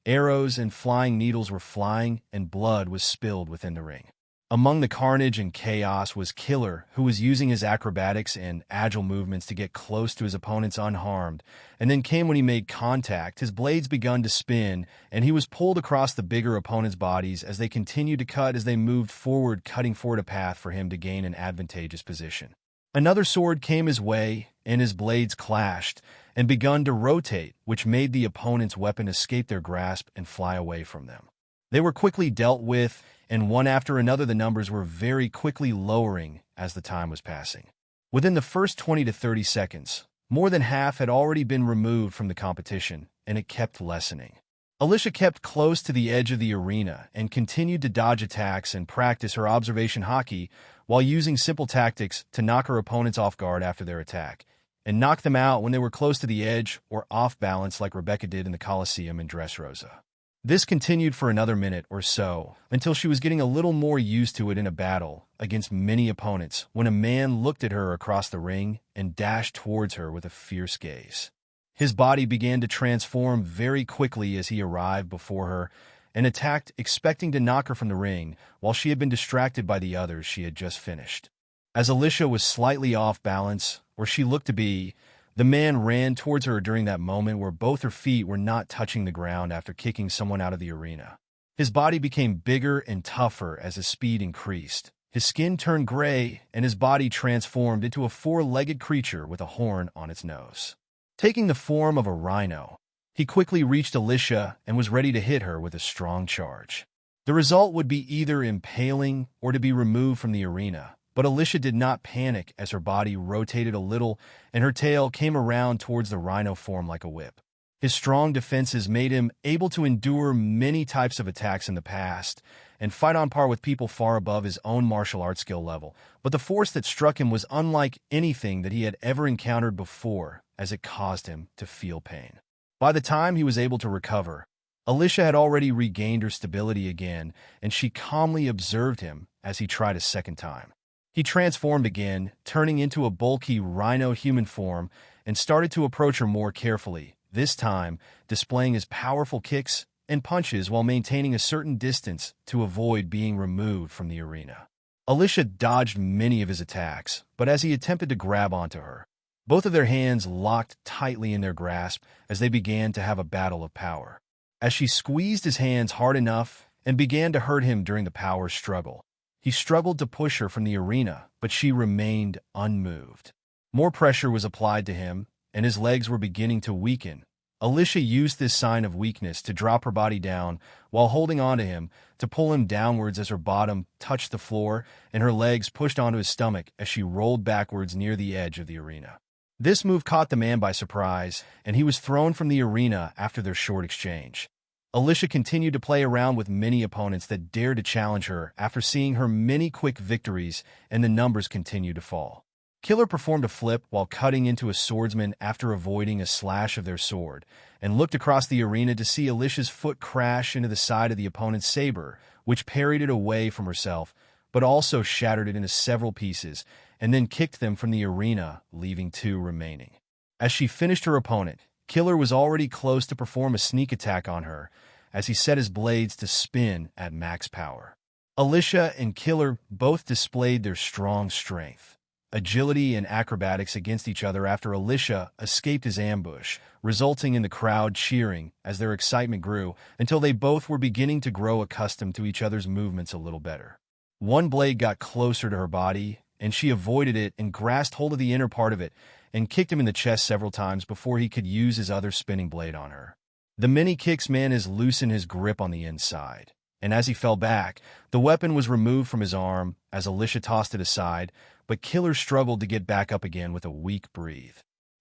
S1: arrows and flying needles were flying, and blood was spilled within the ring. Among the carnage and chaos was Killer, who was using his acrobatics and agile movements to get close to his opponents unharmed, and then came when he made contact, his blades begun to spin, and he was pulled across the bigger opponents' bodies as they continued to cut as they moved forward, cutting forward a path for him to gain an advantageous position. Another sword came his way, and his blades clashed and begun to rotate, which made the opponent's weapon escape their grasp and fly away from them. They were quickly dealt with, and one after another the numbers were very quickly lowering as the time was passing. Within the first 20 to 30 seconds, more than half had already been removed from the competition, and it kept lessening. Alyssia kept close to the edge of the arena and continued to dodge attacks and practice her observation hockey while using simple tactics to knock her opponents off guard after their attack, and knock them out when they were close to the edge or off balance like Rebecca did in the Colosseum in Dressrosa. This continued for another minute or so, until she was getting a little more used to it in a battle against many opponents, when a man looked at her across the ring and dashed towards her with a fierce gaze. His body began to transform very quickly as he arrived before her, and attacked, expecting to knock her from the ring, while she had been distracted by the others she had just finished. As Alyssia was slightly off balance, or she looked to be, the man ran towards her during that moment where both her feet were not touching the ground after kicking someone out of the arena. His body became bigger and tougher as his speed increased. His skin turned gray, and his body transformed into a four-legged creature with a horn on its nose. Taking the form of a rhino, he quickly reached Alyssia and was ready to hit her with a strong charge. The result would be either impaling or to be removed from the arena, but Alyssia did not panic as her body rotated a little and her tail came around towards the rhino form like a whip. His strong defenses made him able to endure many types of attacks in the past and fight on par with people far above his own martial arts skill level, but the force that struck him was unlike anything that he had ever encountered before, as it caused him to feel pain. By the time he was able to recover, Alyssia had already regained her stability again, and she calmly observed him as he tried a second time. He transformed again, turning into a bulky rhino human form, and started to approach her more carefully, this time displaying his powerful kicks and punches while maintaining a certain distance to avoid being removed from the arena. Alyssia dodged many of his attacks, but as he attempted to grab onto her, both of their hands locked tightly in their grasp as they began to have a battle of power. As she squeezed his hands hard enough and began to hurt him during the power struggle, he struggled to push her from the arena, but she remained unmoved. More pressure was applied to him, and his legs were beginning to weaken. Alyssia used this sign of weakness to drop her body down while holding onto him to pull him downwards as her bottom touched the floor and her legs pushed onto his stomach as she rolled backwards near the edge of the arena. This move caught the man by surprise, and he was thrown from the arena after their short exchange. Alyssia continued to play around with many opponents that dared to challenge her after seeing her many quick victories, and the numbers continued to fall. Killer performed a flip while cutting into a swordsman after avoiding a slash of their sword, and looked across the arena to see Alyssia's foot crash into the side of the opponent's saber, which parried it away from herself, but also shattered it into several pieces, and then kicked them from the arena, leaving two remaining. As she finished her opponent, Killer was already close to perform a sneak attack on her, as he set his blades to spin at max power. Alyssia and Killer both displayed their strong strength, agility, and acrobatics against each other after Alyssia escaped his ambush, resulting in the crowd cheering as their excitement grew until they both were beginning to grow accustomed to each other's movements a little better. One blade got closer to her body, and she avoided it and grasped hold of the inner part of it and kicked him in the chest several times before he could use his other spinning blade on her. The many kicks man has loosened his grip on the inside, and as he fell back, the weapon was removed from his arm as Alyssia tossed it aside, but Killer struggled to get back up again with a weak breathe.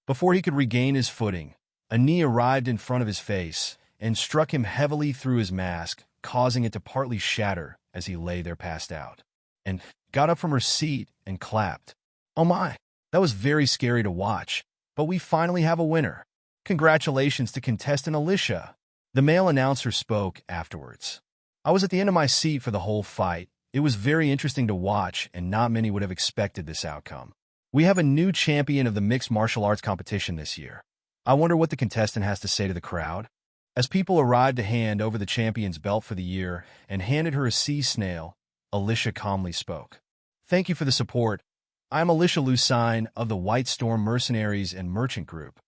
S1: Before he could regain his footing, a knee arrived in front of his face and struck him heavily through his mask, causing it to partly shatter as he lay there passed out, and got up from her seat and clapped. "Oh my, that was very scary to watch, but we finally have a winner. Congratulations to contestant Alyssia." The male announcer spoke afterwards. "I was at the end of my seat for the whole fight. It was very interesting to watch, and not many would have expected this outcome. We have a new champion of the mixed martial arts competition this year. I wonder what the contestant has to say to the crowd." As people arrived to hand over the champion's belt for the year and handed her a sea snail, Alyssia calmly spoke. "Thank you for the support. I am Alyssia Lucine of the White Storm Mercenaries and Merchant Group."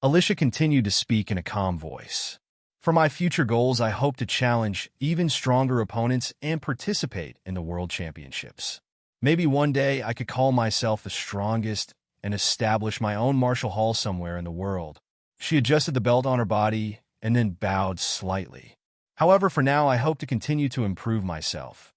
S1: Alyssia continued to speak in a calm voice. "For my future goals, I hope to challenge even stronger opponents and participate in the World Championships. Maybe one day I could call myself the strongest and establish my own martial hall somewhere in the world." She adjusted the belt on her body and then bowed slightly. "However, for now, I hope to continue to improve myself."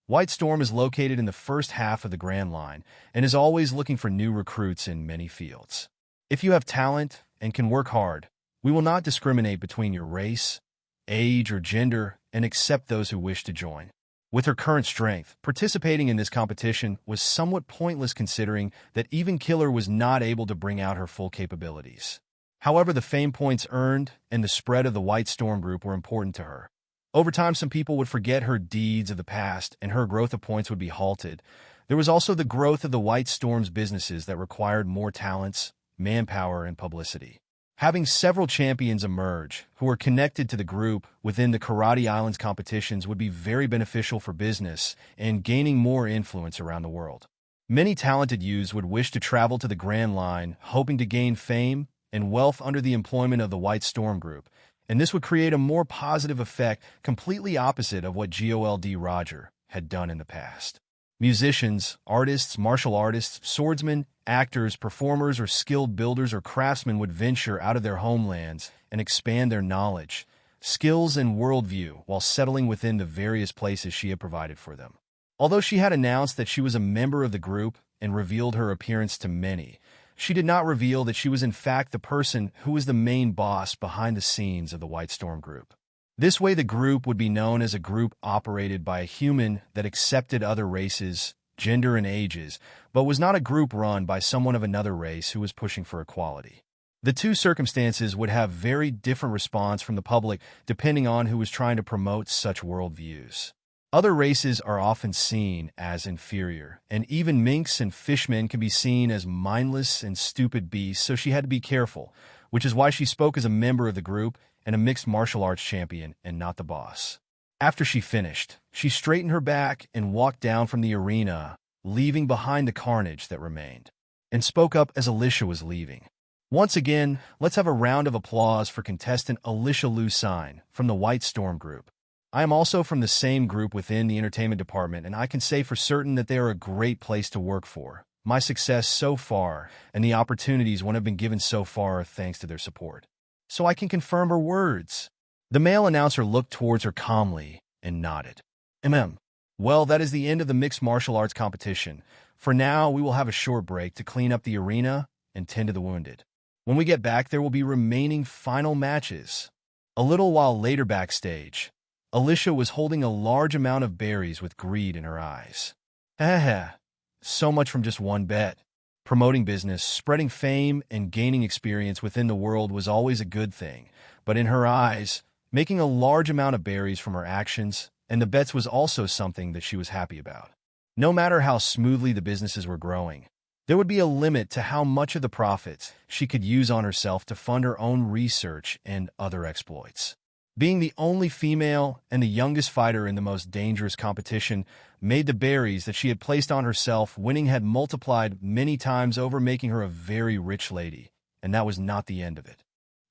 S1: White Storm is located in the first half of the Grand Line and is always looking for new recruits in many fields. If you have talent and can work hard, we will not discriminate between your race, age, or gender and accept those who wish to join. With her current strength, participating in this competition was somewhat pointless considering that even Killer was not able to bring out her full capabilities. However, the fame points earned and the spread of the White Storm group were important to her. Over time, some people would forget her deeds of the past and her growth of points would be halted. There was also the growth of the White Storm's businesses that required more talents, manpower, and publicity. Having several champions emerge who are connected to the group within the Karate Islands competitions would be very beneficial for business and gaining more influence around the world. Many talented youths would wish to travel to the Grand Line, hoping to gain fame and wealth under the employment of the White Storm Group, and this would create a more positive effect completely opposite of what GOLD Roger had done in the past. Musicians, artists, martial artists, swordsmen, actors, performers, or skilled builders or craftsmen would venture out of their homelands and expand their knowledge, skills, and worldview while settling within the various places she had provided for them. Although she had announced that she was a member of the group and revealed her appearance to many, she did not reveal that she was in fact the person who was the main boss behind the scenes of the White Storm Group. This way, the group would be known as a group operated by a human that accepted other races, gender, and ages, but was not a group run by someone of another race who was pushing for equality. The two circumstances would have very different response from the public depending on who was trying to promote such worldviews. Other races are often seen as inferior, and even minks and fishmen can be seen as mindless and stupid beasts, so she had to be careful, which is why she spoke as a member of the group and a mixed martial arts champion and not the boss. After she finished, she straightened her back and walked down from the arena, leaving behind the carnage that remained, and spoke up as Alyssia was leaving. Once again, let's have a round of applause for contestant Alyssia Lucine from the White Storm Group. I am also from the same group within the entertainment department, and I can say for certain that they are a great place to work for. My success so far and the opportunities one have been given so far are thanks to their support. So I can confirm her words. The male announcer looked towards her calmly and nodded. Well, that is the end of the mixed martial arts competition. For now, we will have a short break to clean up the arena and tend to the wounded. When we get back, there will be remaining final matches. A little while later backstage, Alyssia was holding a large amount of berries with greed in her eyes. So much from just one bet. Promoting business, spreading fame, and gaining experience within the world was always a good thing, but in her eyes, making a large amount of berries from her actions and the bets was also something that she was happy about. No matter how smoothly the businesses were growing, there would be a limit to how much of the profits she could use on herself to fund her own research and other exploits. Being the only female and the youngest fighter in the most dangerous competition made the berries that she had placed on herself winning had multiplied many times over, making her a very rich lady, and that was not the end of it.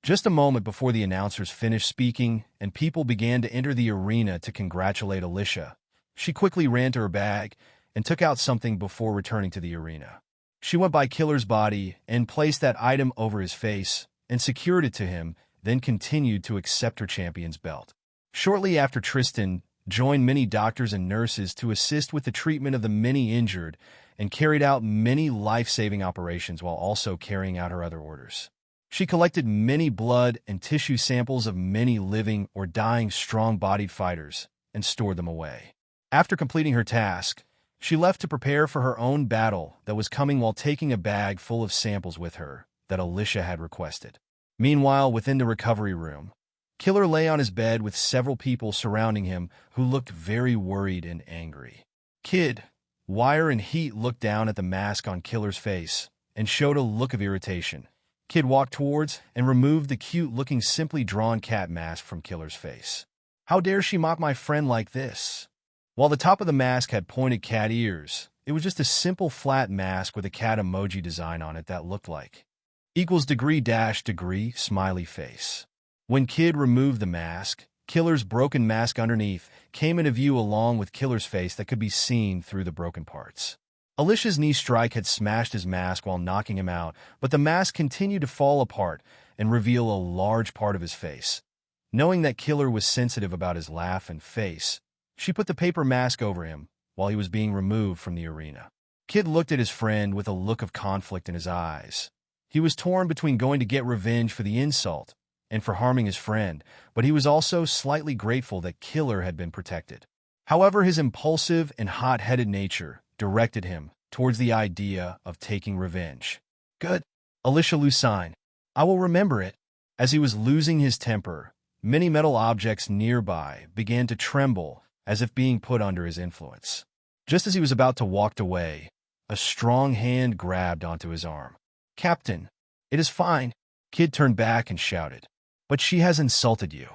S1: Just a moment before the announcers finished speaking and people began to enter the arena to congratulate Alyssia, she quickly ran to her bag and took out something before returning to the arena. She went by Killer's body and placed that item over his face and secured it to him, then continued to accept her champion's belt. Shortly after, Tristan joined many doctors and nurses to assist with the treatment of the many injured and carried out many life-saving operations while also carrying out her other orders. She collected many blood and tissue samples of many living or dying strong-bodied fighters and stored them away. After completing her task, she left to prepare for her own battle that was coming while taking a bag full of samples with her that Alyssia had requested. Meanwhile, within the recovery room, Killer lay on his bed with several people surrounding him who looked very worried and angry. Kid, Wire, and Heat looked down at the mask on Killer's face and showed a look of irritation. Kid walked towards and removed the cute-looking simply drawn cat mask from Killer's face. How dare she mock my friend like this? While the top of the mask had pointed cat ears, it was just a simple flat mask with a cat emoji design on it that looked like =degree smiley face. When Kid removed the mask, Killer's broken mask underneath came into view along with Killer's face that could be seen through the broken parts. Alyssia's knee strike had smashed his mask while knocking him out, but the mask continued to fall apart and reveal a large part of his face. Knowing that Killer was sensitive about his laugh and face, she put the paper mask over him while he was being removed from the arena. Kid looked at his friend with a look of conflict in his eyes. He was torn between going to get revenge for the insult and for harming his friend, but he was also slightly grateful that Killer had been protected. However, his impulsive and hot-headed nature directed him towards the idea of taking revenge. Good, Alyssia Lucine. I will remember it. As he was losing his temper, many metal objects nearby began to tremble as if being put under his influence. Just as he was about to walk away, a strong hand grabbed onto his arm. Captain, it is fine. Kid turned back and shouted, "But she has insulted you.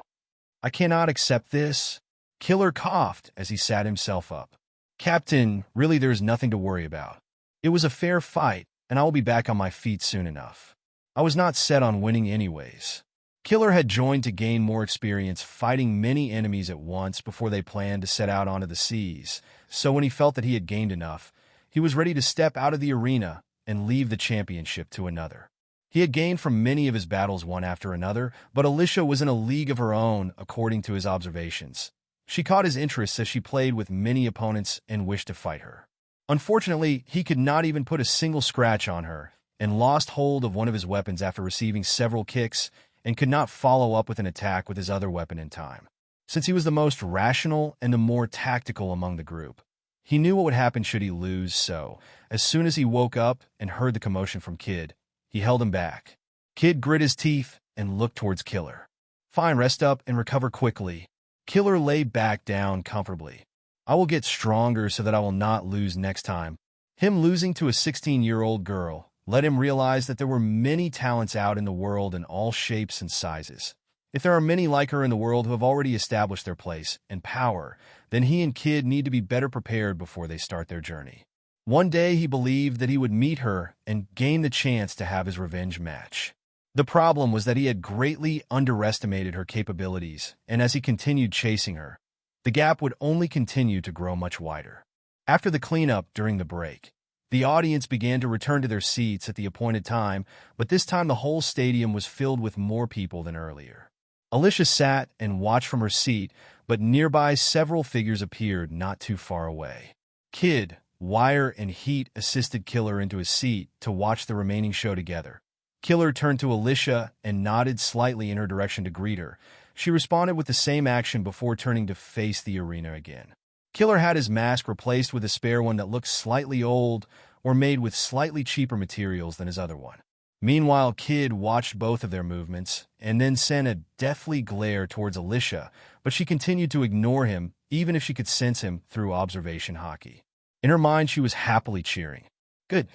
S1: I cannot accept this." Killer coughed as he sat himself up. "Captain, really there's nothing to worry about. It was a fair fight, and I will be back on my feet soon enough. I was not set on winning anyways." Killer had joined to gain more experience fighting many enemies at once before they planned to set out onto the seas, so when he felt that he had gained enough, he was ready to step out of the arena and leave the championship to another. He had gained from many of his battles one after another, but Alyssia was in a league of her own according to his observations. She caught his interest as she played with many opponents and wished to fight her. Unfortunately, he could not even put a single scratch on her, and lost hold of one of his weapons after receiving several kicks, and could not follow up with an attack with his other weapon in time. Since he was the most rational and the more tactical among the group, he knew what would happen should he lose, so as soon as he woke up and heard the commotion from Kid, he held him back. Kid grit his teeth and looked towards Killer. "Fine, rest up and recover quickly." Killer lay back down comfortably. "I will get stronger so that I will not lose next time." Him losing to a 16-year-old girl let him realize that there were many talents out in the world in all shapes and sizes. If there are many like her in the world who have already established their place and power, then he and Kid need to be better prepared before they start their journey. One day he believed that he would meet her and gain the chance to have his revenge match. The problem was that he had greatly underestimated her capabilities, and as he continued chasing her, the gap would only continue to grow much wider. After the cleanup during the break, the audience began to return to their seats at the appointed time, but this time the whole stadium was filled with more people than earlier. Alyssia sat and watched from her seat, but nearby several figures appeared not too far away. Kid, Wire, and Heat assisted Killer into his seat to watch the remaining show together. Killer turned to Alyssia and nodded slightly in her direction to greet her. She responded with the same action before turning to face the arena again. Killer had his mask replaced with a spare one that looked slightly old or made with slightly cheaper materials than his other one. Meanwhile, Kid watched both of their movements and then sent a deathly glare towards Alyssia, but she continued to ignore him even if she could sense him through observation hockey. In her mind, she was happily cheering. Good.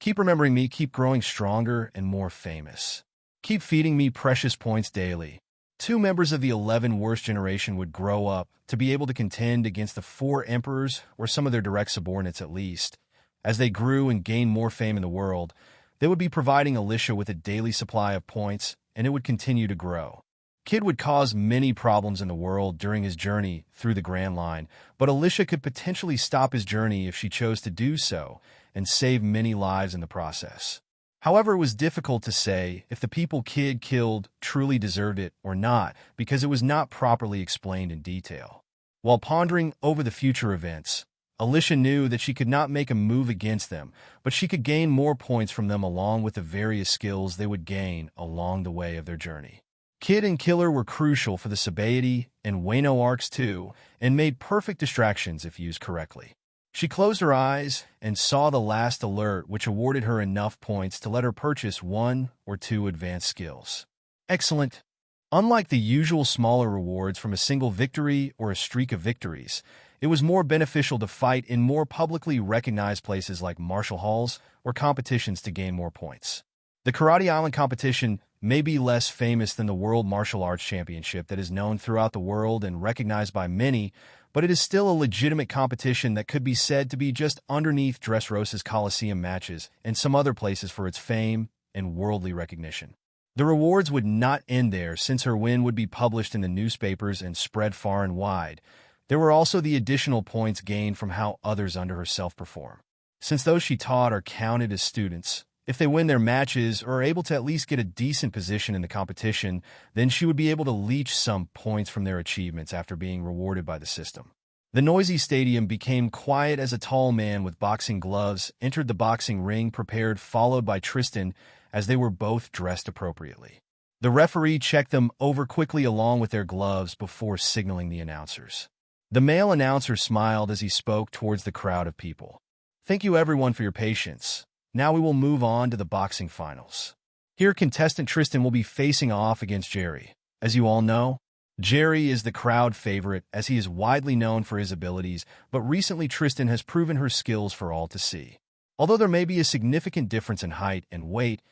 S1: Keep remembering me, keep growing stronger and more famous. Keep feeding me precious points daily. 2 members of the 11 worst generation would grow up to be able to contend against the 4 emperors or some of their direct subordinates at least. As they grew and gained more fame in the world, they would be providing Alyssia with a daily supply of points, and it would continue to grow. Kid would cause many problems in the world during his journey through the Grand Line, but Alyssia could potentially stop his journey if she chose to do so and save many lives in the process. However, it was difficult to say if the people Kid killed truly deserved it or not, because it was not properly explained in detail. While pondering over the future events, Alyssia knew that she could not make a move against them, but she could gain more points from them along with the various skills they would gain along the way of their journey. Kid and Killer were crucial for the Sabaody and Wano arcs too, and made perfect distractions if used correctly. She closed her eyes and saw the last alert, which awarded her enough points to let her purchase 1 or 2 advanced skills. Excellent. Unlike the usual smaller rewards from a single victory or a streak of victories, it was more beneficial to fight in more publicly recognized places like martial halls or competitions to gain more points. The Karate Island competition may be less famous than the World Martial Arts Championship that is known throughout the world and recognized by many, but it is still a legitimate competition that could be said to be just underneath Dressrosa's Coliseum matches and some other places for its fame and worldly recognition. The rewards would not end there, since her win would be published in the newspapers and spread far and wide. There were also the additional points gained from how others under herself perform. Since those she taught are counted as students, if they win their matches or are able to at least get a decent position in the competition, then she would be able to leech some points from their achievements after being rewarded by the system. The noisy stadium became quiet as a tall man with boxing gloves entered the boxing ring prepared, followed by Tristan, as they were both dressed appropriately. The referee checked them over quickly along with their gloves before signaling the announcers. The male announcer smiled as he spoke towards the crowd of people. Thank you everyone for your patience. Now we will move on to the boxing finals. Here, contestant Tristan will be facing off against Jerry. As you all know, Jerry is the crowd favorite as he is widely known for his abilities, but recently Tristan has proven her skills for all to see. Although there may be a significant difference in height and weight,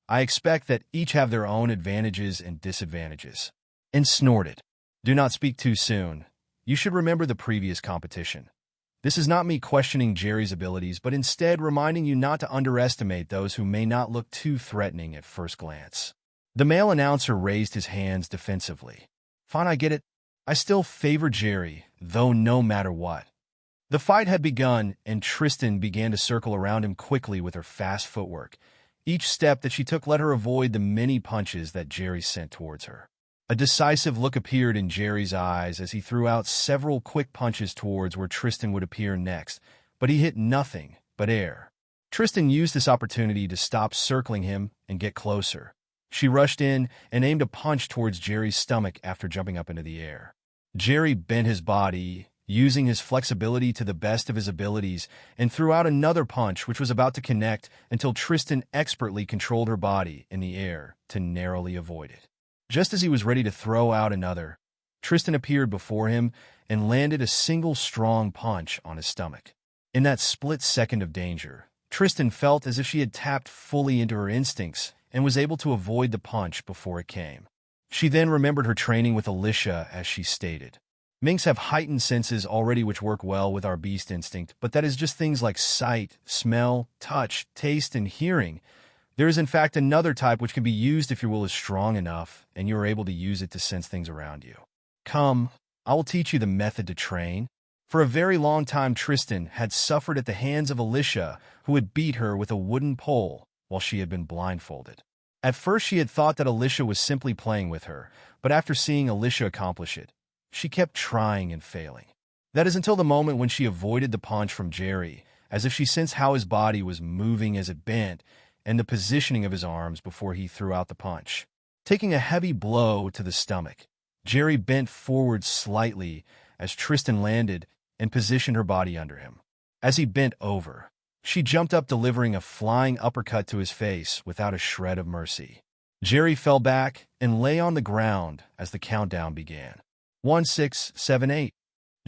S1: I expect that each have their own advantages and disadvantages. And snorted. Do not speak too soon. You should remember the previous competition. This is not me questioning Jerry's abilities, but instead reminding you not to underestimate those who may not look too threatening at first glance. The male announcer raised his hands defensively. Fine, I get it. I still favor Jerry, though no matter what. The fight had begun, and Tristan began to circle around him quickly with her fast footwork. Each step that she took let her avoid the many punches that Jerry sent towards her. A decisive look appeared in Jerry's eyes as he threw out several quick punches towards where Tristan would appear next, but he hit nothing but air. Tristan used this opportunity to stop circling him and get closer. She rushed in and aimed a punch towards Jerry's stomach after jumping up into the air. Jerry bent his body, using his flexibility to the best of his abilities, and threw out another punch which was about to connect until Tristan expertly controlled her body in the air to narrowly avoid it. Just as he was ready to throw out another, Tristan appeared before him and landed a single strong punch on his stomach. In that split second of danger, Tristan felt as if she had tapped fully into her instincts and was able to avoid the punch before it came. She then remembered her training with Alyssia as she stated. Minks have heightened senses already which work well with our beast instinct, but that is just things like sight, smell, touch, taste, and hearing. There is in fact another type which can be used if your will is strong enough and you are able to use it to sense things around you. Come, I will teach you the method to train. For a very long time Tristan had suffered at the hands of Alyssia, who had beat her with a wooden pole while she had been blindfolded. At first she had thought that Alyssia was simply playing with her, but after seeing Alyssia accomplish it, she kept trying and failing. That is until the moment when she avoided the punch from Jerry, as if she sensed how his body was moving as it bent, and the positioning of his arms before he threw out the punch. Taking a heavy blow to the stomach, Jerry bent forward slightly as Tristan landed and positioned her body under him. As he bent over, she jumped up, delivering a flying uppercut to his face without a shred of mercy. Jerry fell back and lay on the ground as the countdown began. 1, 6, 7, 8.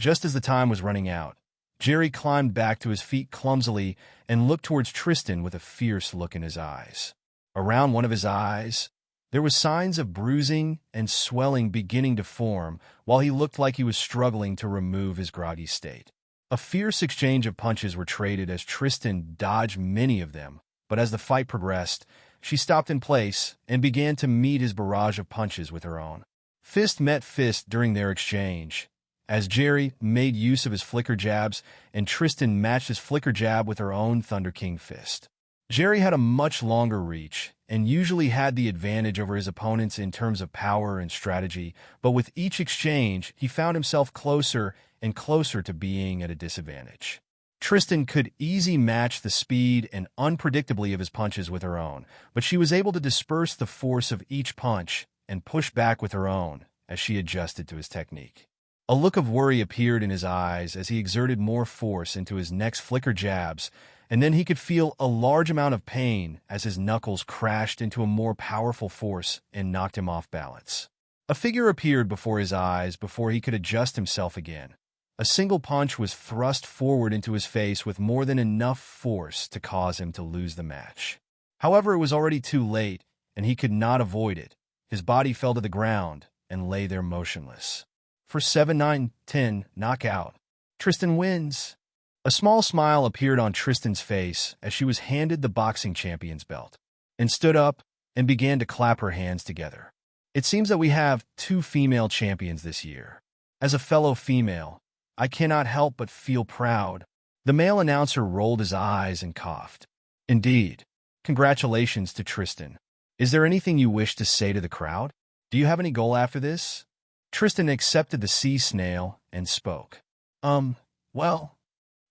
S1: Just as the time was running out, Jerry climbed back to his feet clumsily and looked towards Tristan with a fierce look in his eyes. Around one of his eyes, there were signs of bruising and swelling beginning to form, while he looked like he was struggling to remove his groggy state. A fierce exchange of punches were traded as Tristan dodged many of them, but as the fight progressed, she stopped in place and began to meet his barrage of punches with her own. Fist met fist during their exchange, as Jerry made use of his flicker jabs and Tristan matched his flicker jab with her own Thunder King fist. Jerry had a much longer reach and usually had the advantage over his opponents in terms of power and strategy, but with each exchange, he found himself closer and closer to being at a disadvantage. Tristan could easily match the speed and unpredictably of his punches with her own, but she was able to disperse the force of each punch and push back with her own as she adjusted to his technique. A look of worry appeared in his eyes as he exerted more force into his next flicker jabs, and then he could feel a large amount of pain as his knuckles crashed into a more powerful force and knocked him off balance. A figure appeared before his eyes before he could adjust himself again. A single punch was thrust forward into his face with more than enough force to cause him to lose the match. However, it was already too late, and he could not avoid it. His body fell to the ground and lay there motionless. For 7, 9, 10, knockout. Tristan wins. A small smile appeared on Tristan's face as she was handed the boxing champion's belt, and stood up and began to clap her hands together. It seems that we have 2 female champions this year. As a fellow female, I cannot help but feel proud. The male announcer rolled his eyes and coughed. Indeed. Congratulations to Tristan. Is there anything you wish to say to the crowd? Do you have any goal after this? Tristan accepted the sea snail and spoke. Well.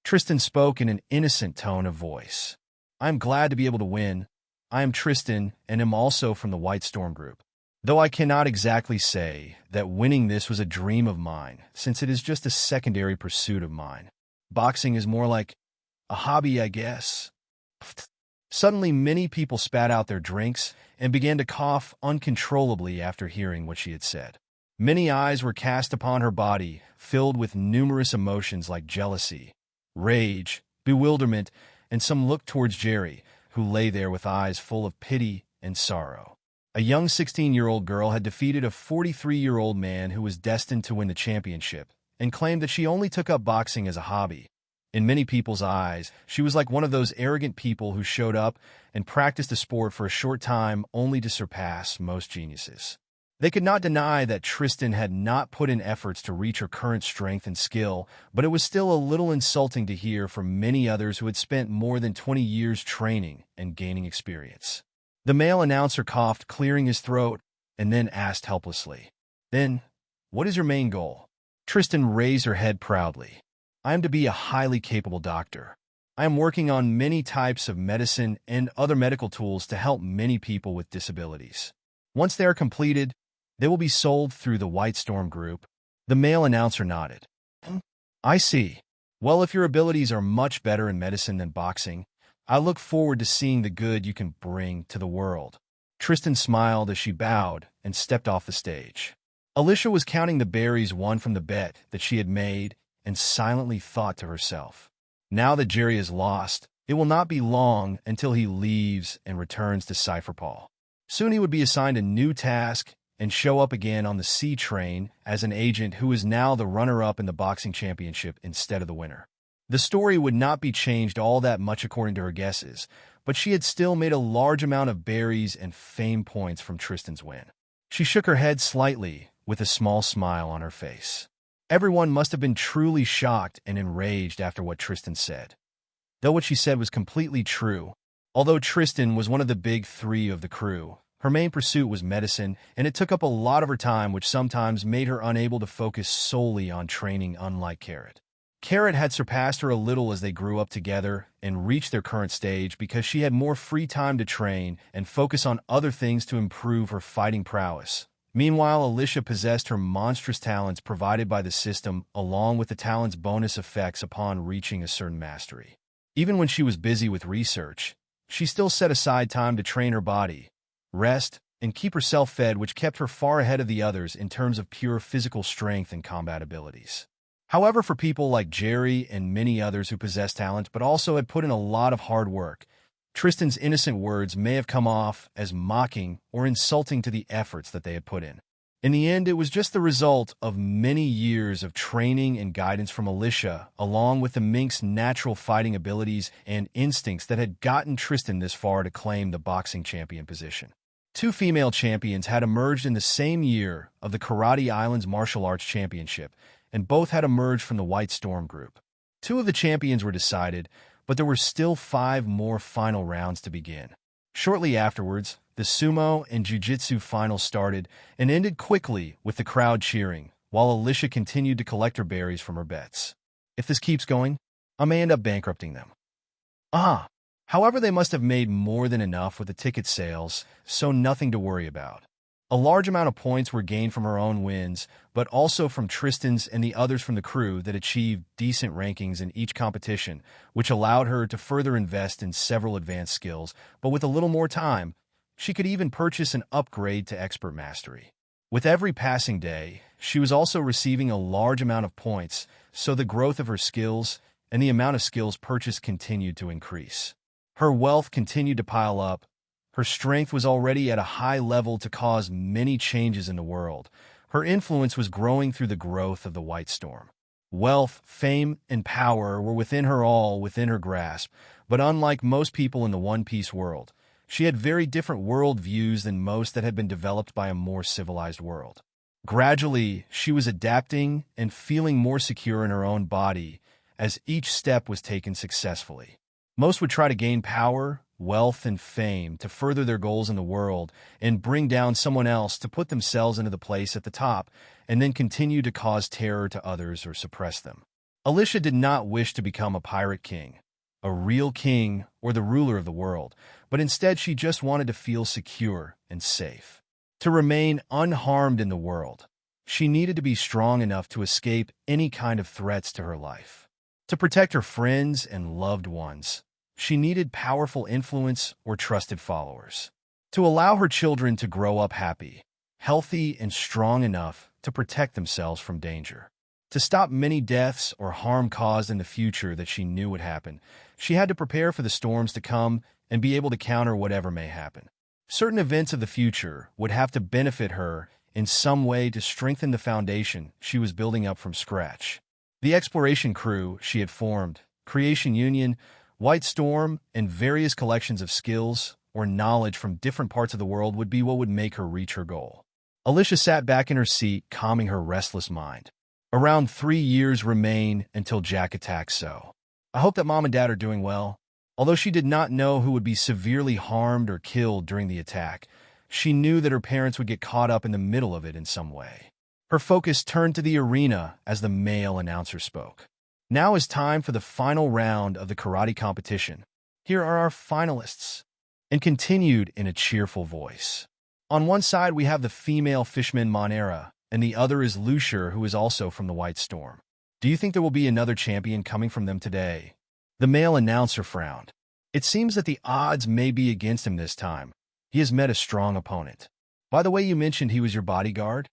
S1: Tristan spoke in an innocent tone of voice. I am glad to be able to win. I am Tristan and am also from the White Storm group. Though I cannot exactly say that winning this was a dream of mine, since it is just a secondary pursuit of mine. Boxing is more like a hobby, I guess. Suddenly, many people spat out their drinks and began to cough uncontrollably after hearing what she had said. Many eyes were cast upon her body, filled with numerous emotions like jealousy, rage, bewilderment, and some looked towards Jerry, who lay there with eyes full of pity and sorrow. A young 16-year-old girl had defeated a 43-year-old man who was destined to win the championship and claimed that she only took up boxing as a hobby. In many people's eyes, she was like one of those arrogant people who showed up and practiced the sport for a short time only to surpass most geniuses. They could not deny that Tristan had not put in efforts to reach her current strength and skill, but it was still a little insulting to hear from many others who had spent more than 20 years training and gaining experience. The male announcer coughed, clearing his throat, and then asked helplessly, "Then, what is your main goal?" Tristan raised her head proudly. "I am to be a highly capable doctor. I am working on many types of medicine and other medical tools to help many people with disabilities. Once they are completed, they will be sold through the White Storm Group." The male announcer nodded. "I see. Well, if your abilities are much better in medicine than boxing, I look forward to seeing the good you can bring to the world." Tristan smiled as she bowed and stepped off the stage. Alyssia was counting the berries won from the bet that she had made and silently thought to herself, "Now that Jerry is lost, it will not be long until he leaves and returns to Cypher Paul. Soon he would be assigned a new task and show up again on the C train as an agent who is now the runner-up in the boxing championship instead of the winner." The story would not be changed all that much according to her guesses, but she had still made a large amount of berries and fame points from Tristan's win. She shook her head slightly, with a small smile on her face. Everyone must have been truly shocked and enraged after what Tristan said. Though what she said was completely true, although Tristan was one of the big three of the crew, her main pursuit was medicine, and it took up a lot of her time, which sometimes made her unable to focus solely on training, unlike Carrot. Carrot had surpassed her a little as they grew up together and reached their current stage because she had more free time to train and focus on other things to improve her fighting prowess. Meanwhile, Alyssia possessed her monstrous talents provided by the system, along with the talent's bonus effects upon reaching a certain mastery. Even when she was busy with research, she still set aside time to train her body, rest, and keep herself fed, which kept her far ahead of the others in terms of pure physical strength and combat abilities. However, for people like Jerry and many others who possessed talent but also had put in a lot of hard work, Tristan's innocent words may have come off as mocking or insulting to the efforts that they had put in. In the end, it was just the result of many years of training and guidance from Alyssia, along with the mink's natural fighting abilities and instincts that had gotten Tristan this far to claim the boxing champion position. Two female champions had emerged in the same year of the Karate Islands Martial Arts Championship, and both had emerged from the White Storm Group. Two of the champions were decided, but there were still 5 more final rounds to begin. Shortly afterwards, the sumo and jiu-jitsu finals started and ended quickly with the crowd cheering, while Alyssia continued to collect her berries from her bets. "If this keeps going, I may end up bankrupting them." However, they must have made more than enough with the ticket sales, so nothing to worry about. A large amount of points were gained from her own wins, but also from Tristan's and the others from the crew that achieved decent rankings in each competition, which allowed her to further invest in several advanced skills, but with a little more time, she could even purchase an upgrade to expert mastery. With every passing day, she was also receiving a large amount of points, so the growth of her skills and the amount of skills purchased continued to increase. Her wealth continued to pile up. Her strength was already at a high level to cause many changes in the world. Her influence was growing through the growth of the White Storm. Wealth, fame, and power were within her grasp, but unlike most people in the One Piece world, she had very different world views than most that had been developed by a more civilized world. Gradually, she was adapting and feeling more secure in her own body as each step was taken successfully. Most would try to gain power, wealth, and fame to further their goals in the world and bring down someone else to put themselves into the place at the top and then continue to cause terror to others or suppress them. Alyssia did not wish to become a pirate king, a real king, or the ruler of the world, but instead she just wanted to feel secure and safe. To remain unharmed in the world, she needed to be strong enough to escape any kind of threats to her life. To protect her friends and loved ones, she needed powerful influence or trusted followers. To allow her children to grow up happy, healthy, and strong enough to protect themselves from danger. To stop many deaths or harm caused in the future that she knew would happen, she had to prepare for the storms to come and be able to counter whatever may happen. Certain events of the future would have to benefit her in some way to strengthen the foundation she was building up from scratch. The exploration crew she had formed, Creation Union, White Storm, and various collections of skills or knowledge from different parts of the world would be what would make her reach her goal. Alyssia sat back in her seat, calming her restless mind. Around 3 years remain until Jack attacks, so I hope that Mom and Dad are doing well. Although she did not know who would be severely harmed or killed during the attack, she knew that her parents would get caught up in the middle of it in some way. Her focus turned to the arena as the male announcer spoke. Now is time for the final round of the karate competition. Here are our finalists. And continued in a cheerful voice. On one side, we have the female fishman Monera, and the other is Lucier, who is also from the White Storm. Do you think there will be another champion coming from them today? The male announcer frowned. It seems that the odds may be against him this time. He has met a strong opponent. By the way, you mentioned he was your bodyguard?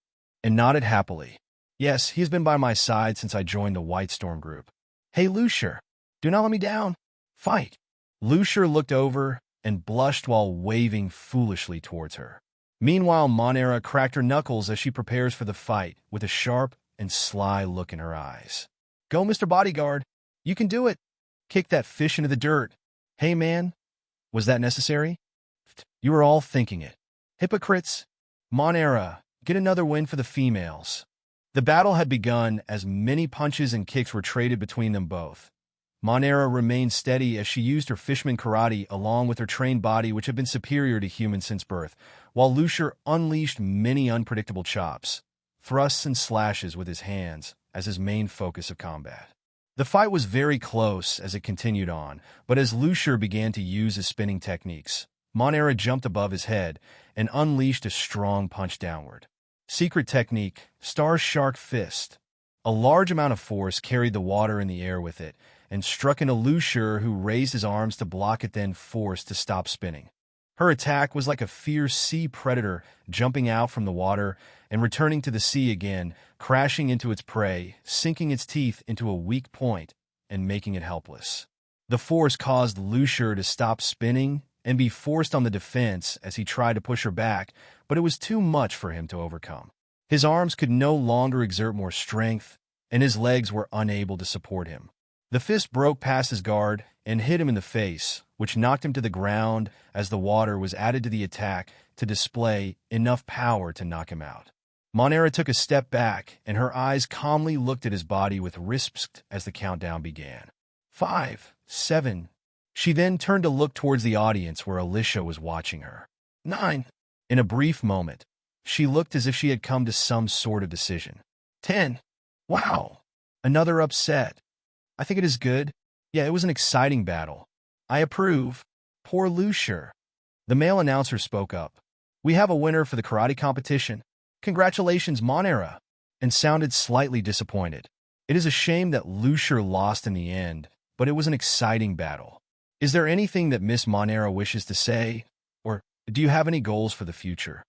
S1: And nodded happily. Yes, he has been by my side since I joined the White Storm group. Hey, Lucier, do not let me down. Fight. Lucier looked over and blushed while waving foolishly towards her. Meanwhile, Monera cracked her knuckles as she prepares for the fight with a sharp and sly look in her eyes. Go, Mr. Bodyguard. You can do it. Kick that fish into the dirt. Hey, man, was that necessary? You were all thinking it. Hypocrites. Monera, get another win for the females. The battle had begun as many punches and kicks were traded between them both. Monera remained steady as she used her fishman karate along with her trained body, which had been superior to human since birth, while Lucier unleashed many unpredictable chops, thrusts and slashes with his hands as his main focus of combat. The fight was very close as it continued on, but as Lucier began to use his spinning techniques, Monera jumped above his head and unleashed a strong punch downward. Secret technique, Star Shark Fist. A large amount of force carried the water in the air with it, and struck into Lucier, who raised his arms to block it, then forced to stop spinning. Her attack was like a fierce sea predator jumping out from the water and returning to the sea again, crashing into its prey, sinking its teeth into a weak point, and making it helpless. The force caused Lucier to stop spinning and be forced on the defense as he tried to push her back, but it was too much for him to overcome. His arms could no longer exert more strength, and his legs were unable to support him. The fist broke past his guard and hit him in the face, which knocked him to the ground as the water was added to the attack to display enough power to knock him out. Monera took a step back, and her eyes calmly looked at his body with risked as the countdown began. 5, 7. She then turned to look towards the audience where Alyssia was watching her. 9. In a brief moment, she looked as if she had come to some sort of decision. 10. Wow. Another upset. I think it is good. Yeah, it was an exciting battle. I approve. Poor Lucier. The male announcer spoke up. We have a winner for the karate competition. Congratulations, Monera. And sounded slightly disappointed. It is a shame that Lucier lost in the end, but it was an exciting battle. Is there anything that Miss Monera wishes to say? Or do you have any goals for the future?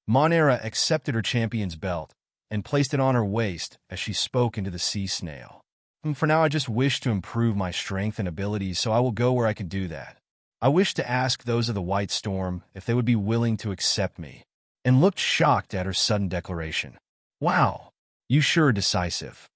S1: Monera accepted her champion's belt and placed it on her waist as she spoke into the sea snail. For now, I just wish to improve my strength and abilities, so I will go where I can do that. I wish to ask those of the White Storm if they would be willing to accept me, and looked shocked at her sudden declaration. Wow, you sure are decisive.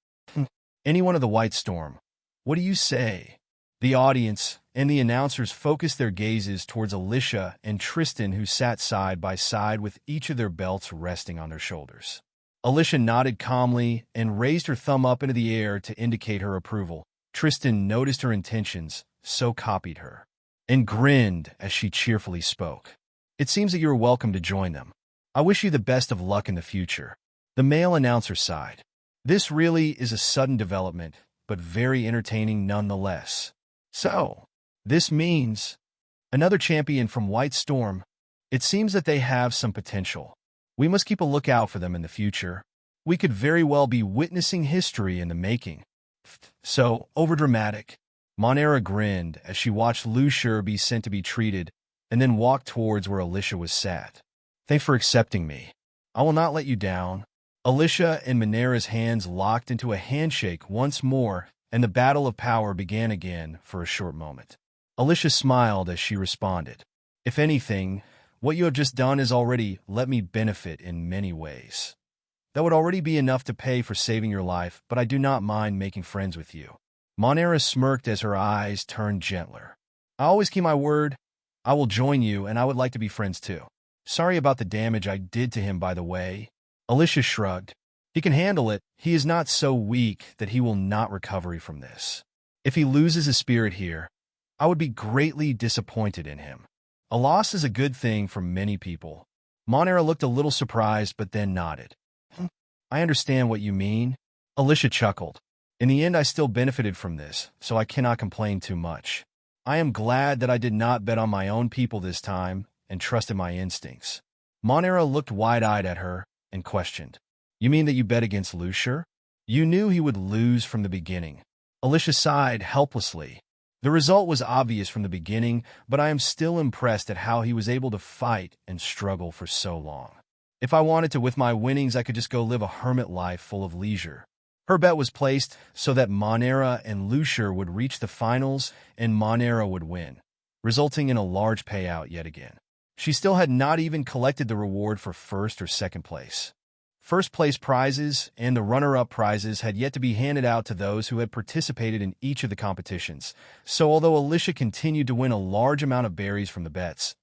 S1: Anyone of the White Storm, what do you say? The audience and the announcers focused their gazes towards Alyssia and Tristan, who sat side by side with each of their belts resting on their shoulders. Alyssia nodded calmly and raised her thumb up into the air to indicate her approval. Tristan noticed her intentions, so copied her, and grinned as she cheerfully spoke. It seems that you are welcome to join them. I wish you the best of luck in the future. The male announcer sighed. This really is a sudden development, but very entertaining nonetheless. So, this means another champion from White Storm. It seems that they have some potential. We must keep a lookout for them in the future. We could very well be witnessing history in the making. So, overdramatic. Monera grinned as she watched Lucier be sent to be treated, and then walked towards where Alyssia was sat. Thanks for accepting me. I will not let you down. Alyssia and Monera's hands locked into a handshake once more, and the battle of power began again for a short moment. Alyssia smiled as she responded. If anything, What you have just done is already let me benefit in many ways. That would already be enough to pay for saving your life, but I do not mind making friends with you." Monera smirked as her eyes turned gentler. "I always keep my word. I will join you, and I would like to be friends too. Sorry about the damage I did to him, by the way." Alyssia shrugged. "He can handle it. He is not so weak that he will not recover from this. If he loses his spirit here, I would be greatly disappointed in him. A loss is a good thing for many people." Monera looked a little surprised, but then nodded. "I understand what you mean." Alyssia chuckled. "In the end, I still benefited from this, so I cannot complain too much. I am glad that I did not bet on my own people this time and trusted my instincts." Monera looked wide-eyed at her and questioned, "You mean that you bet against Lucier? You knew he would lose from the beginning." Alyssia sighed helplessly. "The result was obvious from the beginning, but I am still impressed at how he was able to fight and struggle for so long. If I wanted to with my winnings, I could just go live a hermit life full of leisure." Her bet was placed so that Monera and Lucier would reach the finals and Monera would win, resulting in a large payout yet again. She still had not even collected the reward for first or second place. First-place prizes and the runner-up prizes had yet to be handed out to those who had participated in each of the competitions, so although Alyssia continued to win a large amount of berries from the bets,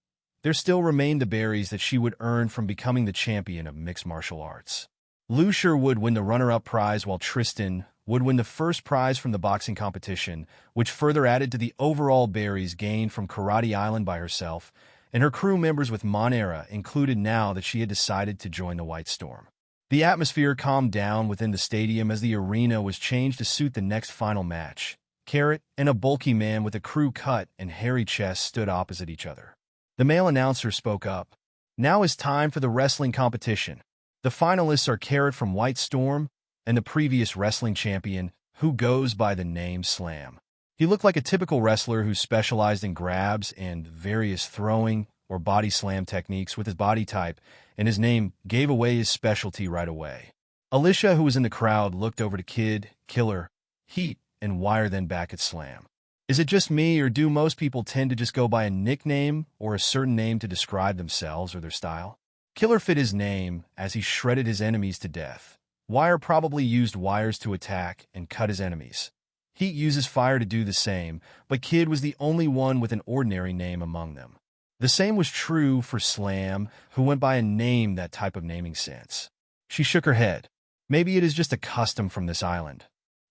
S1: there still remained the berries that she would earn from becoming the champion of mixed martial arts. Lucier would win the runner-up prize, while Tristan would win the first prize from the boxing competition, which further added to the overall berries gained from Karate Island by herself and her crew members, with Monera included now that she had decided to join the White Storm. The atmosphere calmed down within the stadium as the arena was changed to suit the next final match. Carrot and a bulky man with a crew cut and hairy chest stood opposite each other. The male announcer spoke up. "Now is time for the wrestling competition. The finalists are Carrot from White Storm and the previous wrestling champion, who goes by the name Slam." He looked like a typical wrestler who specialized in grabs and various throwing or body slam techniques with his body type, and his name gave away his specialty right away. Alyssia, who was in the crowd, looked over to Kid, Killer, Heat, and Wire, then back at Slam. "Is it just me, or do most people tend to just go by a nickname or a certain name to describe themselves or their style?" Killer fit his name as he shredded his enemies to death. Wire probably used wires to attack and cut his enemies. Heat uses fire to do the same, but Kid was the only one with an ordinary name among them. The same was true for Slam, who went by a name that type of naming sense. She shook her head. Maybe it is just a custom from this island,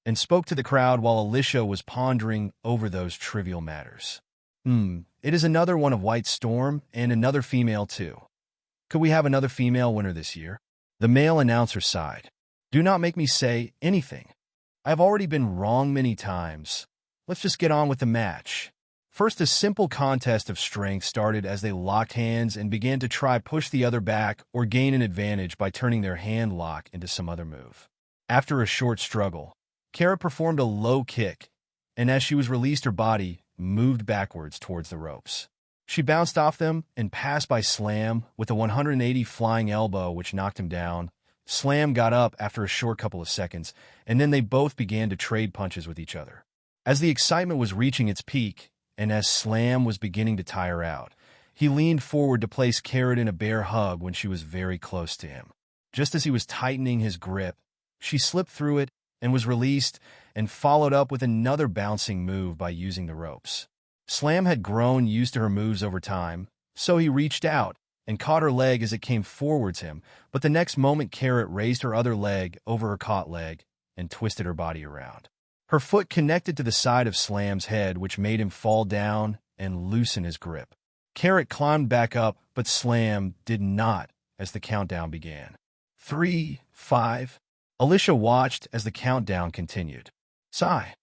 S1: and spoke to the crowd while Alyssia was pondering over those trivial matters. It is another one of White Storm, and another female too. Could we have another female winner this year?" The male announcer sighed. "Do not make me say anything. I have already been wrong many times. Let's just get on with the match." First, a simple contest of strength started as they locked hands and began to try push the other back or gain an advantage by turning their hand lock into some other move. After a short struggle, Kara performed a low kick, and as she was released, her body moved backwards towards the ropes. She bounced off them and passed by Slam with a 180 flying elbow, which knocked him down. Slam got up after a short couple of seconds, and then they both began to trade punches with each other. As the excitement was reaching its peak, and as Slam was beginning to tire out, he leaned forward to place Carrot in a bear hug when she was very close to him. Just as he was tightening his grip, she slipped through it and was released, and followed up with another bouncing move by using the ropes. Slam had grown used to her moves over time, so he reached out and caught her leg as it came forwards him, but the next moment Carrot raised her other leg over her caught leg and twisted her body around. Her foot connected to the side of Slam's head, which made him fall down and loosen his grip. Carrot climbed back up, but Slam did not as the countdown began. 3, 5. Alyssia watched as the countdown continued. Sigh.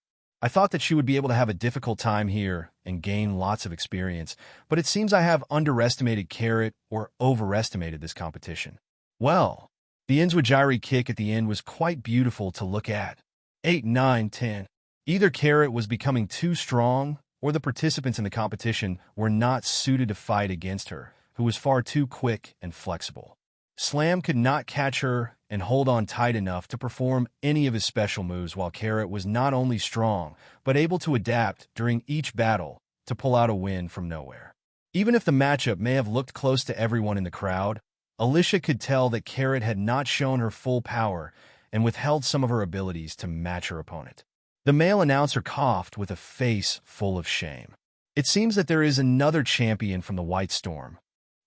S1: I thought that she would be able to have a difficult time here and gain lots of experience, but it seems I have underestimated Carrot or overestimated this competition. Well, the Enzwajiri kick at the end was quite beautiful to look at. 8, 9, 10. Either Carrot was becoming too strong, or the participants in the competition were not suited to fight against her, who was far too quick and flexible. Slam could not catch her and hold on tight enough to perform any of his special moves, while Carrot was not only strong, but able to adapt during each battle to pull out a win from nowhere. Even if the matchup may have looked close to everyone in the crowd, Alyssia could tell that Carrot had not shown her full power and withheld some of her abilities to match her opponent. The male announcer coughed with a face full of shame. It seems that there is another champion from the White Storm,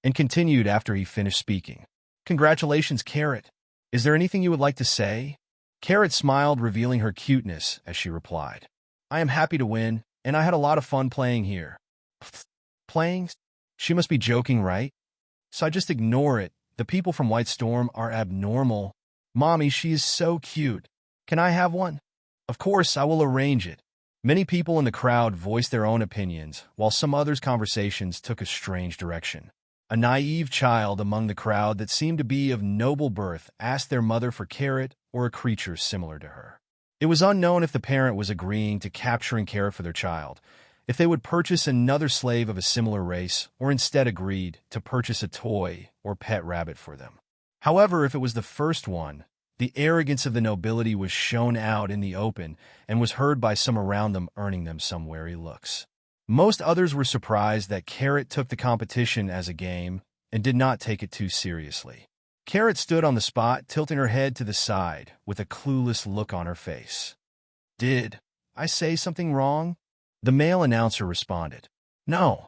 S1: and continued after he finished speaking. Congratulations, Carrot. Is there anything you would like to say? Carrot smiled, revealing her cuteness as she replied. I am happy to win, and I had a lot of fun playing here. Playing? She must be joking, right? So I just ignore it. The people from White Storm are abnormal. Mommy, she is so cute. Can I have one? Of course, I will arrange it. Many people in the crowd voiced their own opinions, while some others' conversations took a strange direction. A naive child among the crowd that seemed to be of noble birth asked their mother for Carrot or a creature similar to her. It was unknown if the parent was agreeing to capturing Carrot for their child, if they would purchase another slave of a similar race, or instead agreed to purchase a toy or pet rabbit for them. However, if it was the first one, the arrogance of the nobility was shown out in the open and was heard by some around them, earning them some wary looks. Most others were surprised that Carrot took the competition as a game and did not take it too seriously. Carrot stood on the spot, tilting her head to the side with a clueless look on her face. Did I say something wrong? The male announcer responded. No.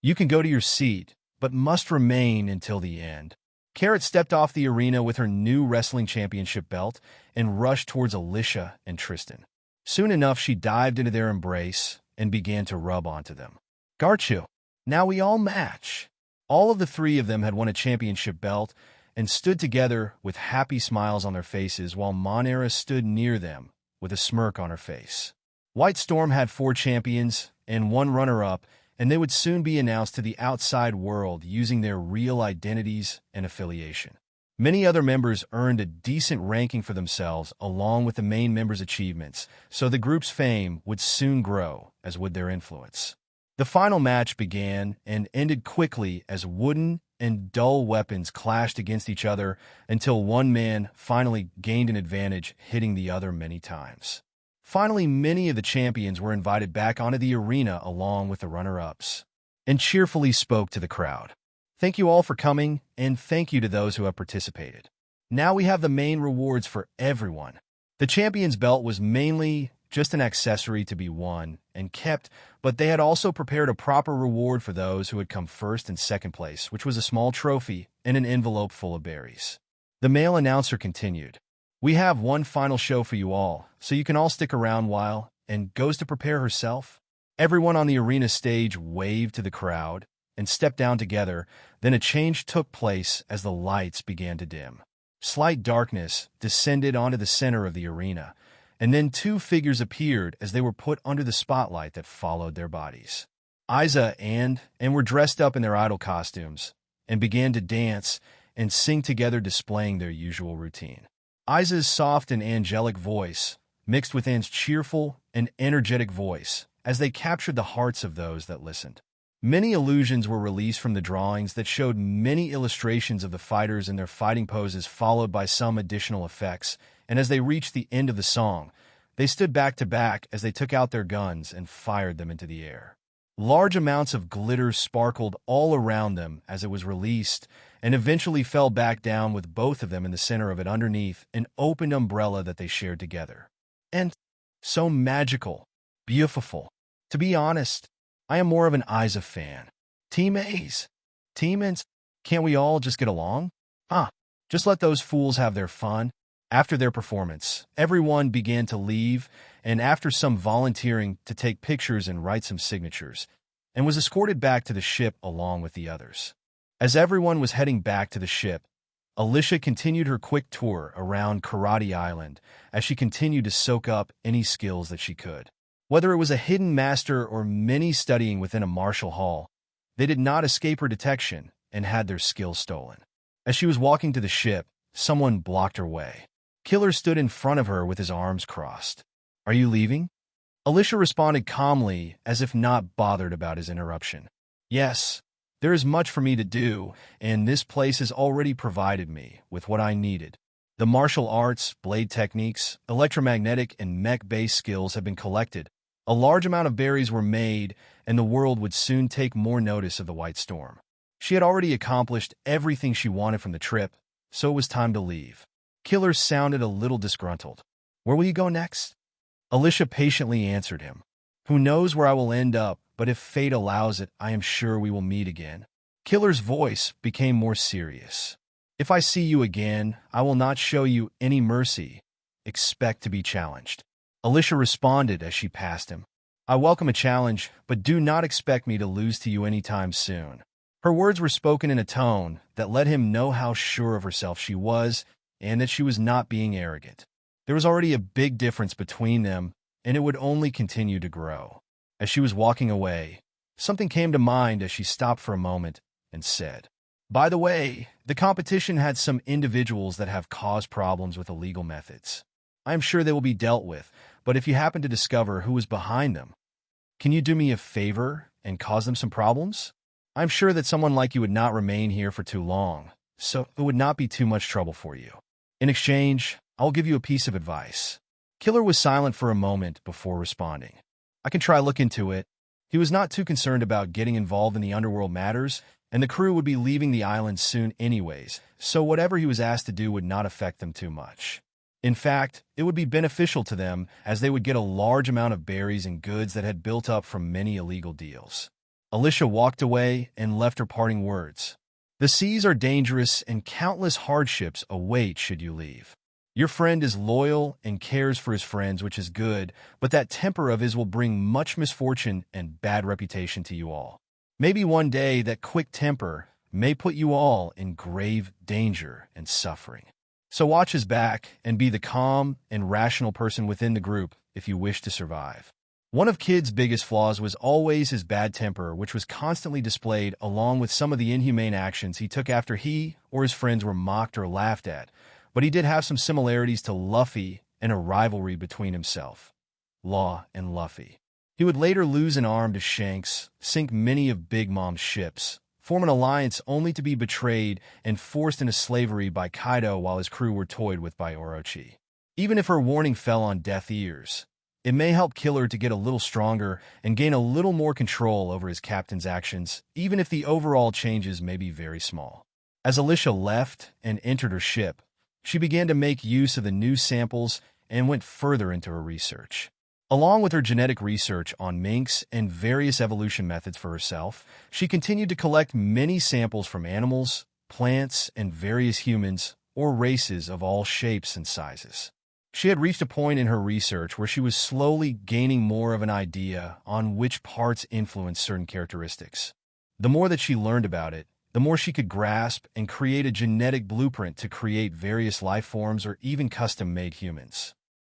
S1: You can go to your seat, but must remain until the end. Carrot stepped off the arena with her new wrestling championship belt and rushed towards Alyssia and Tristan. Soon enough, she dived into their embrace and began to rub onto them. Garchu, now we all match. All of the three of them had won a championship belt and stood together with happy smiles on their faces while Monera stood near them with a smirk on her face. White Storm had 4 champions and 1 runner-up, and they would soon be announced to the outside world using their real identities and affiliation. Many other members earned a decent ranking for themselves along with the main members' achievements, so the group's fame would soon grow, as would their influence. The final match began and ended quickly as wooden and dull weapons clashed against each other until one man finally gained an advantage, hitting the other many times. Finally, many of the champions were invited back onto the arena along with the runner-ups, and cheerfully spoke to the crowd. Thank you all for coming, and thank you to those who have participated. Now we have the main rewards for everyone. The champion's belt was mainly just an accessory to be won and kept, but they had also prepared a proper reward for those who had come first and second place, which was a small trophy and an envelope full of berries. The male announcer continued. We have one final show for you all, so you can all stick around while, and goes to prepare herself. Everyone on the arena stage waved to the crowd and stepped down together. Then a change took place as the lights began to dim. Slight darkness descended onto the center of the arena, and then 2 figures appeared as they were put under the spotlight that followed their bodies. Isa and were dressed up in their idol costumes and began to dance and sing together, displaying their usual routine. Isa's soft and angelic voice mixed with Anne's cheerful and energetic voice as they captured the hearts of those that listened. Many illusions were released from the drawings that showed many illustrations of the fighters and their fighting poses, followed by some additional effects, and as they reached the end of the song, they stood back to back as they took out their guns and fired them into the air. Large amounts of glitter sparkled all around them as it was released, and eventually fell back down with both of them in the center of it underneath an open umbrella that they shared together. And so magical, beautiful. To be honest, I am more of an Isa fan. Team A's. Team N's. Can't we all just get along? Just let those fools have their fun. After their performance, everyone began to leave, and after some volunteering to take pictures and write some signatures, and was escorted back to the ship along with the others. As everyone was heading back to the ship, Alyssia continued her quick tour around Karate Island as she continued to soak up any skills that she could. Whether it was a hidden master or many studying within a martial hall, they did not escape her detection and had their skills stolen. As she was walking to the ship, someone blocked her way. Killer stood in front of her with his arms crossed. Are you leaving? Alyssia responded calmly, as if not bothered about his interruption. Yes, there is much for me to do, and this place has already provided me with what I needed. The martial arts, blade techniques, electromagnetic, and mech-based skills have been collected, A large amount of berries were made, and the world would soon take more notice of the white storm. She had already accomplished everything she wanted from the trip, so it was time to leave. Killer sounded a little disgruntled. "Where will you go next?" Alyssia patiently answered him. "Who knows where I will end up, but if fate allows it, I am sure we will meet again." Killer's voice became more serious. "If I see you again, I will not show you any mercy. Expect to be challenged." Alyssia responded as she passed him. "I welcome a challenge, but do not expect me to lose to you anytime soon." Her words were spoken in a tone that let him know how sure of herself she was and that she was not being arrogant. There was already a big difference between them, and it would only continue to grow. As she was walking away, something came to mind as she stopped for a moment and said, "By the way, the competition had some individuals that have caused problems with illegal methods. I am sure they will be dealt with, but if you happen to discover who was behind them, can you do me a favor and cause them some problems? I'm sure that someone like you would not remain here for too long, so it would not be too much trouble for you. In exchange, I will give you a piece of advice." Killer was silent for a moment before responding. "I can try look into it." He was not too concerned about getting involved in the underworld matters, and the crew would be leaving the island soon anyways, so whatever he was asked to do would not affect them too much. In fact, it would be beneficial to them as they would get a large amount of berries and goods that had built up from many illegal deals. Alyssia walked away and left her parting words. "The seas are dangerous and countless hardships await should you leave. Your friend is loyal and cares for his friends, which is good, but that temper of his will bring much misfortune and bad reputation to you all. Maybe one day that quick temper may put you all in grave danger and suffering. So watch his back and be the calm and rational person within the group if you wish to survive." One of Kid's biggest flaws was always his bad temper, which was constantly displayed along with some of the inhumane actions he took after he or his friends were mocked or laughed at. But he did have some similarities to Luffy and a rivalry between himself, Law, and Luffy. He would later lose an arm to Shanks, sink many of Big Mom's ships, form an alliance only to be betrayed and forced into slavery by Kaido while his crew were toyed with by Orochi. Even if her warning fell on deaf ears, it may help Killer to get a little stronger and gain a little more control over his captain's actions, even if the overall changes may be very small. As Alyssia left and entered her ship, she began to make use of the new samples and went further into her research. Along with her genetic research on minks and various evolution methods for herself, she continued to collect many samples from animals, plants, and various humans or races of all shapes and sizes. She had reached a point in her research where she was slowly gaining more of an idea on which parts influence certain characteristics. The more that she learned about it, the more she could grasp and create a genetic blueprint to create various life forms or even custom-made humans.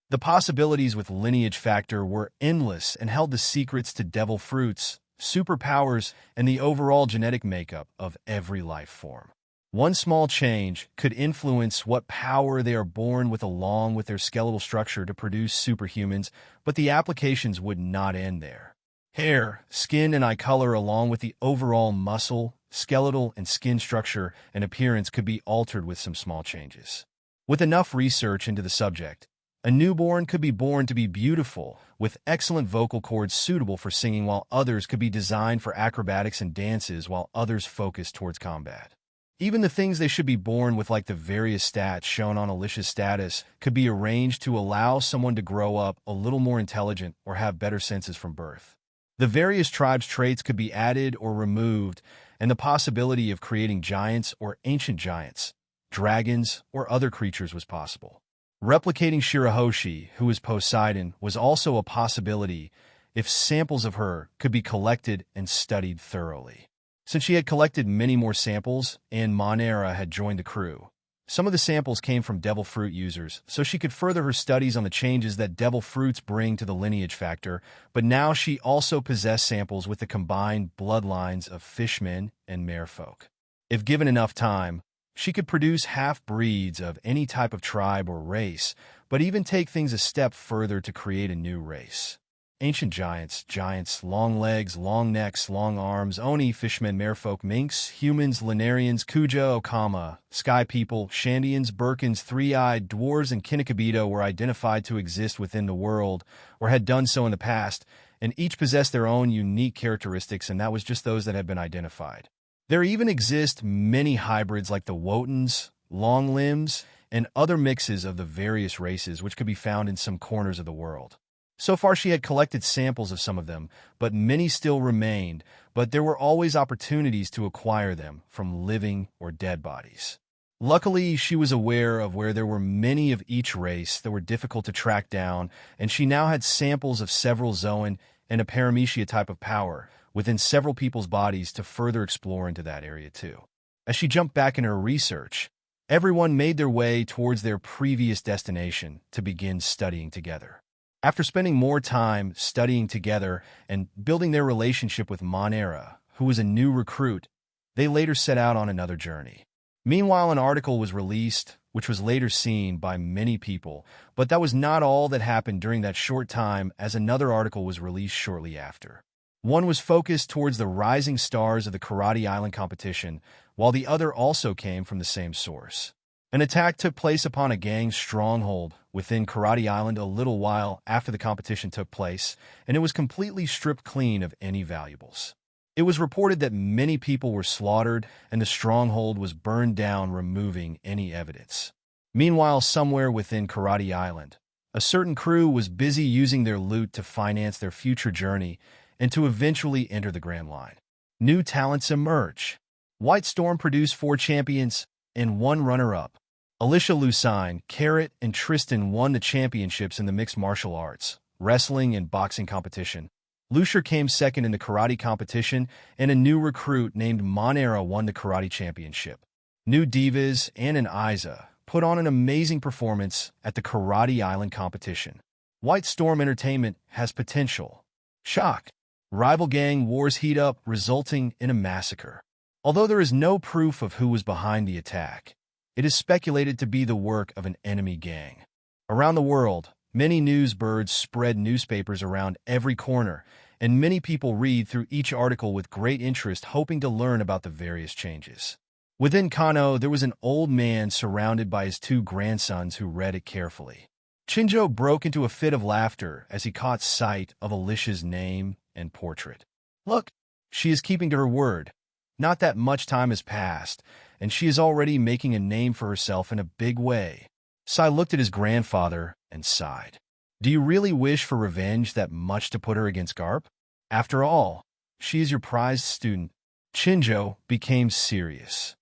S1: The possibilities with Lineage Factor were endless and held the secrets to devil fruits, superpowers, and the overall genetic makeup of every life form. One small change could influence what power they are born with along with their skeletal structure to produce superhumans, but the applications would not end there. Hair, skin, and eye color along with the overall muscle, skeletal, and skin structure and appearance could be altered with some small changes. With enough research into the subject, a newborn could be born to be beautiful, with excellent vocal cords suitable for singing, while others could be designed for acrobatics and dances, while others focused towards combat. Even the things they should be born with, like the various stats shown on Alyssia's status, could be arranged to allow someone to grow up a little more intelligent or have better senses from birth. The various tribes' traits could be added or removed, and the possibility of creating giants or ancient giants, dragons, or other creatures was possible. Replicating Shirahoshi, who is Poseidon, was also a possibility if samples of her could be collected and studied thoroughly. Since she had collected many more samples and Monera had joined the crew, some of the samples came from devil fruit users, so she could further her studies on the changes that devil fruits bring to the lineage factor, but now she also possessed samples with the combined bloodlines of fishmen and merfolk. If given enough time, she could produce half-breeds of any type of tribe or race, but even take things a step further to create a new race. Ancient giants, long legs, long necks, long arms, Oni, fishmen, merfolk, minks, humans, Lunarians, Kuja, Okama, sky people, Shandians, Birkins, three-eyed, dwarves, and Kinnikabido were identified to exist within the world, or had done so in the past, and each possessed their own unique characteristics, and that was just those that had been identified. There even exist many hybrids like the Wotans, long limbs, and other mixes of the various races which could be found in some corners of the world. So far, she had collected samples of some of them, but many still remained, but there were always opportunities to acquire them from living or dead bodies. Luckily, she was aware of where there were many of each race that were difficult to track down, and she now had samples of several Zoan and a Paramecia type of power within several people's bodies to further explore into that area too. As she jumped back in her research, everyone made their way towards their previous destination to begin studying together. After spending more time studying together and building their relationship with Monera, who was a new recruit, they later set out on another journey. Meanwhile, an article was released, which was later seen by many people, but that was not all that happened during that short time, as another article was released shortly after. One was focused towards the rising stars of the Karate Island competition, while the other also came from the same source. An attack took place upon a gang stronghold within Karate Island a little while after the competition took place, and it was completely stripped clean of any valuables. It was reported that many people were slaughtered and the stronghold was burned down, removing any evidence. Meanwhile, somewhere within Karate Island, a certain crew was busy using their loot to finance their future journey and to eventually enter the Grand Line. New talents emerge. White Storm produced 4 champions and 1 runner-up. Alyssia, Lucine, Carrot, and Tristan won the championships in the mixed martial arts, wrestling, and boxing competition. Lucia came second in the karate competition, and a new recruit named Monera won the karate championship. New divas, Ann and Isa, put on an amazing performance at the Karate Island competition. White Storm Entertainment has potential. Shock. Rival gang wars heat up, resulting in a massacre. Although there is no proof of who was behind the attack, it is speculated to be the work of an enemy gang. Around the world, many news birds spread newspapers around every corner, and many people read through each article with great interest, hoping to learn about the various changes. Within Kano, there was an old man surrounded by his 2 grandsons who read it carefully. Shinjo broke into a fit of laughter as he caught sight of Alyssia's name and portrait. Look, she is keeping to her word. Not that much time has passed, and she is already making a name for herself in a big way. Sai looked at his grandfather and sighed. Do you really wish for revenge that much to put her against Garp? After all, she is your prized student. Shinjo became serious.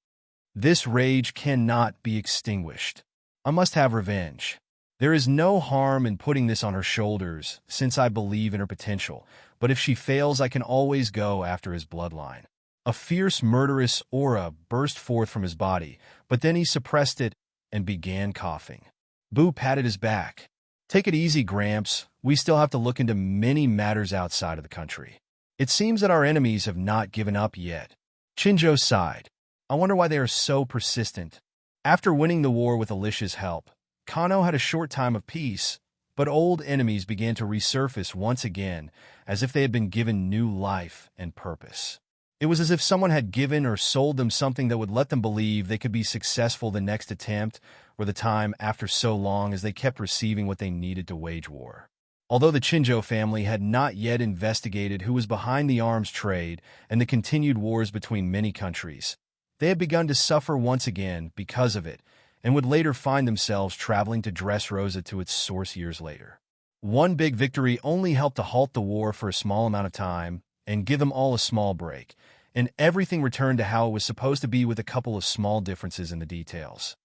S1: This rage cannot be extinguished. I must have revenge. There is no harm in putting this on her shoulders, since I believe in her potential, but if she fails, I can always go after his bloodline. A fierce, murderous aura burst forth from his body, but then he suppressed it and began coughing. Boo patted his back. Take it easy, Gramps. We still have to look into many matters outside of the country. It seems that our enemies have not given up yet. Shinjo sighed. I wonder why they are so persistent. After winning the war with Alyssia's help, Kano had a short time of peace, but old enemies began to resurface once again, as if they had been given new life and purpose. It was as if someone had given or sold them something that would let them believe they could be successful the next attempt or the time after so long, as they kept receiving what they needed to wage war. Although the Shinjo family had not yet investigated who was behind the arms trade and the continued wars between many countries, they had begun to suffer once again because of it, and would later find themselves traveling to Dressrosa to its source years later. One big victory only helped to halt the war for a small amount of time and give them all a small break, and everything returned to how it was supposed to be, with a couple of small differences in the details.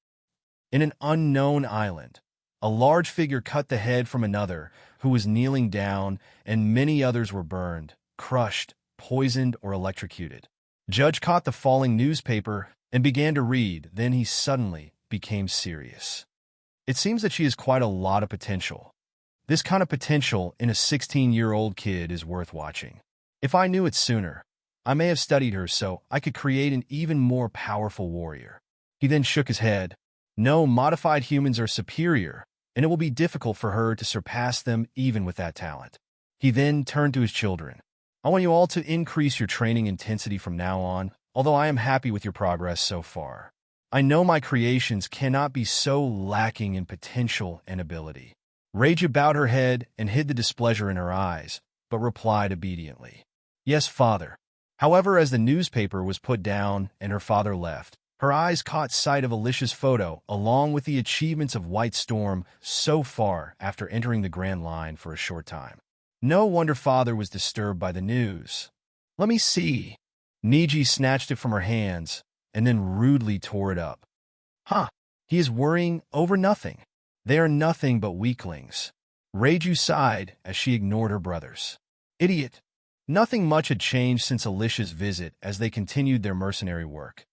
S1: In an unknown island, a large figure cut the head from another who was kneeling down, and many others were burned, crushed, poisoned, or electrocuted. Judge caught the falling newspaper and began to read. Then he suddenly became serious. It seems that she has quite a lot of potential. This kind of potential in a 16-year-old kid is worth watching. If I knew it sooner, I may have studied her so I could create an even more powerful warrior. He then shook his head. No, modified humans are superior, and it will be difficult for her to surpass them even with that talent. He then turned to his children. I want you all to increase your training intensity from now on, although I am happy with your progress so far. I know my creations cannot be so lacking in potential and ability. Reiju bowed her head and hid the displeasure in her eyes, but replied obediently. Yes, father. However, as the newspaper was put down and her father left, her eyes caught sight of Alyssia's photo along with the achievements of White Storm so far after entering the Grand Line for a short time. No wonder father was disturbed by the news. Let me see. Niji snatched it from her hands and then rudely tore it up. Huh, he is worrying over nothing. They are nothing but weaklings. Reiju sighed as she ignored her brothers. Idiot. Nothing much had changed since Alyssia's visit as they continued their mercenary work.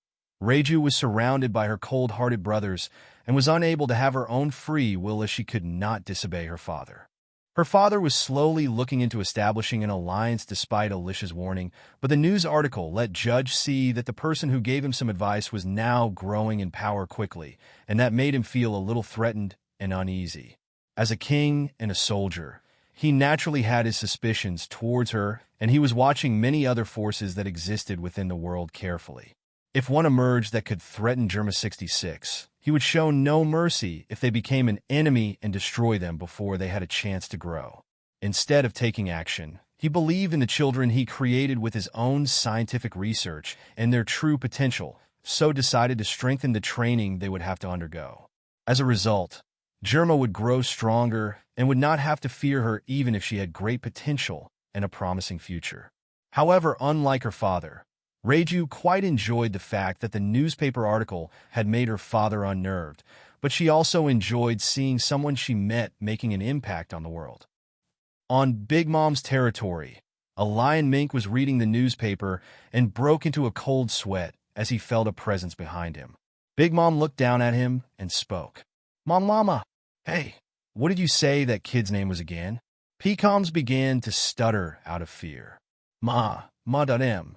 S1: Reiju was surrounded by her cold-hearted brothers and was unable to have her own free will as she could not disobey her father. Her father was slowly looking into establishing an alliance despite Alyssia's warning, but the news article let Judge see that the person who gave him some advice was now growing in power quickly, and that made him feel a little threatened and uneasy. As a king and a soldier, he naturally had his suspicions towards her, and he was watching many other forces that existed within the world carefully. If one emerged that could threaten Germa 66, he would show no mercy if they became an enemy and destroy them before they had a chance to grow. Instead of taking action, he believed in the children he created with his own scientific research and their true potential, so decided to strengthen the training they would have to undergo. As a result, Germa would grow stronger and would not have to fear her even if she had great potential and a promising future. However, unlike her father, Reiju quite enjoyed the fact that the newspaper article had made her father unnerved, but she also enjoyed seeing someone she met making an impact on the world. On Big Mom's territory, a lion mink was reading the newspaper and broke into a cold sweat as he felt a presence behind him. Big Mom looked down at him and spoke. Mama, hey, what did you say that kid's name was again? Pecoms began to stutter out of fear. Ma.M.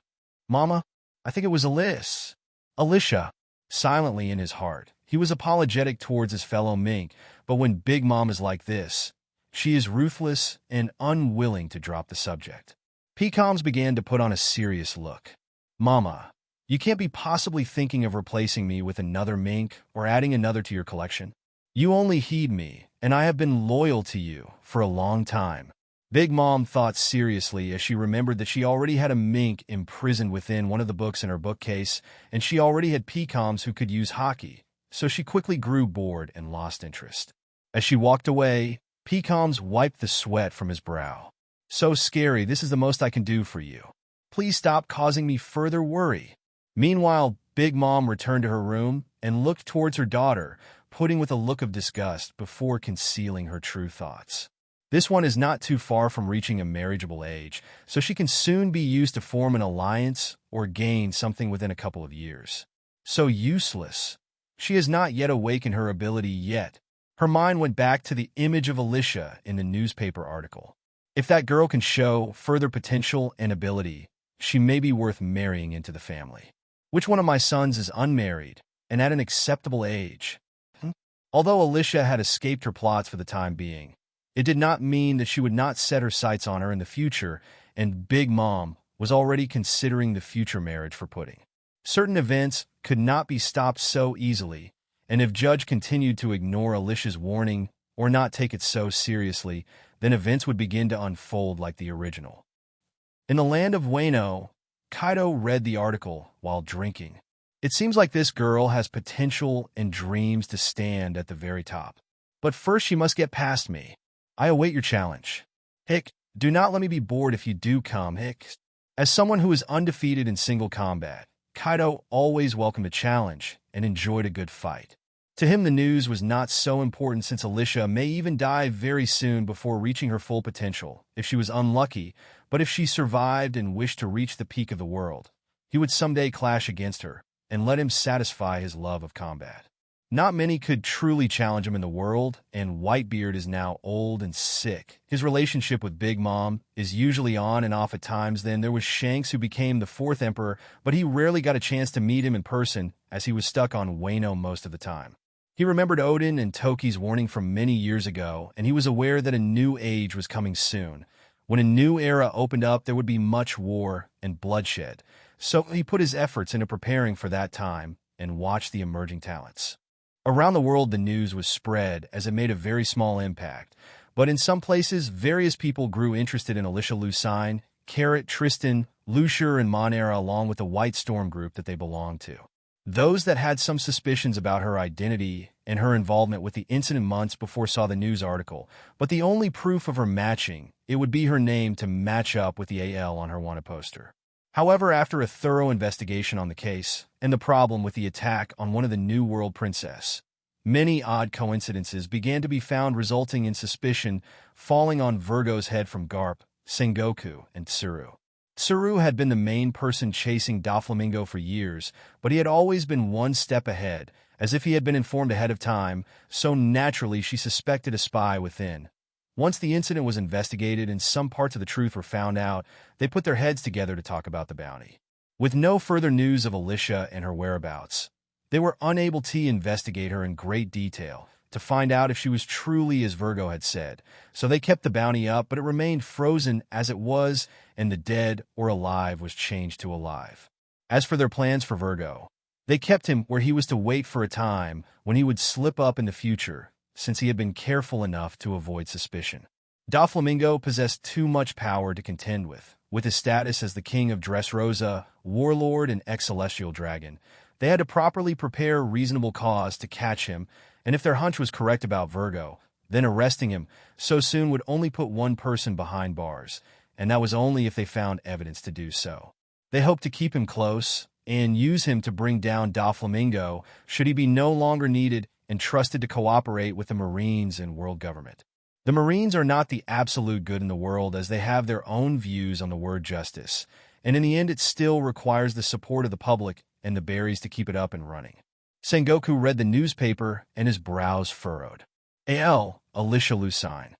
S1: Mama, I think it was Alyssia, silently in his heart. He was apologetic towards his fellow mink, but when Big Mom is like this, she is ruthless and unwilling to drop the subject. Pecoms began to put on a serious look. Mama, you can't be possibly thinking of replacing me with another mink or adding another to your collection. You only heed me, and I have been loyal to you for a long time. Big Mom thought seriously as she remembered that she already had a mink imprisoned within one of the books in her bookcase, and she already had Pecoms who could use hockey, so she quickly grew bored and lost interest. As she walked away, Pecoms wiped the sweat from his brow. So scary, this is the most I can do for you. Please stop causing me further worry. Meanwhile, Big Mom returned to her room and looked towards her daughter, putting with a look of disgust before concealing her true thoughts. This one is not too far from reaching a marriageable age, so she can soon be used to form an alliance or gain something within a couple of years. So useless. She has not yet awakened her ability yet. Her mind went back to the image of Alyssia in the newspaper article. If that girl can show further potential and ability, she may be worth marrying into the family. Which one of my sons is unmarried and at an acceptable age? Although Alyssia had escaped her plots for the time being, it did not mean that she would not set her sights on her in the future, and Big Mom was already considering the future marriage for Pudding. Certain events could not be stopped so easily, and if Judge continued to ignore Alyssia's warning or not take it so seriously, then events would begin to unfold like the original. In the land of Wano, Kaido read the article while drinking. It seems like this girl has potential and dreams to stand at the very top. But first she must get past me. I await your challenge. Do not let me be bored if you do come, As someone who is undefeated in single combat, Kaido always welcomed a challenge and enjoyed a good fight. To him, the news was not so important since Alyssia may even die very soon before reaching her full potential, if she was unlucky, but if she survived and wished to reach the peak of the world, he would someday clash against her and let him satisfy his love of combat. Not many could truly challenge him in the world, and Whitebeard is now old and sick. His relationship with Big Mom is usually on and off at times. Then there was Shanks, who became the fourth emperor, but he rarely got a chance to meet him in person as he was stuck on Wano most of the time. He remembered Odin and Toki's warning from many years ago, and he was aware that a new age was coming soon, When a new era opened up, there would be much war and bloodshed, so he put his efforts into preparing for that time and watched the emerging talents. Around the world, the news was spread as it made a very small impact, but in some places, various people grew interested in Alyssia Lucine, Carrot, Tristan, Lucier, and Monera, along with the White Storm group that they belonged to. Those that had some suspicions about her identity and her involvement with the incident months before saw the news article, but the only proof of her matching, it would be her name to match up with the AL on her wanted poster. However, after a thorough investigation on the case and the problem with the attack on one of the New World princess, many odd coincidences began to be found, resulting in suspicion falling on Virgo's head from Garp, Sengoku, and Tsuru. Tsuru had been the main person chasing Doflamingo for years, but he had always been one step ahead, as if he had been informed ahead of time, so naturally she suspected a spy within. Once the incident was investigated and some parts of the truth were found out, they put their heads together to talk about the bounty. With no further news of Alyssia and her whereabouts, they were unable to investigate her in great detail to find out if she was truly as Virgo had said, so they kept the bounty up, but it remained frozen as it was, and the dead or alive was changed to alive. As for their plans for Virgo, they kept him where he was to wait for a time when he would slip up in the future, since he had been careful enough to avoid suspicion. Doflamingo possessed too much power to contend with his status as the king of Dressrosa, warlord, and ex-celestial dragon. They had to properly prepare reasonable cause to catch him, and if their hunch was correct about Virgo, then arresting him so soon would only put one person behind bars, and that was only if they found evidence to do so. They hoped to keep him close and use him to bring down Doflamingo should he be no longer needed and trusted to cooperate with the Marines and world government. The Marines are not the absolute good in the world, as they have their own views on the word justice, and in the end it still requires the support of the public and the berries to keep it up and running. Sengoku read the newspaper and his brows furrowed. Alyssia Lucine.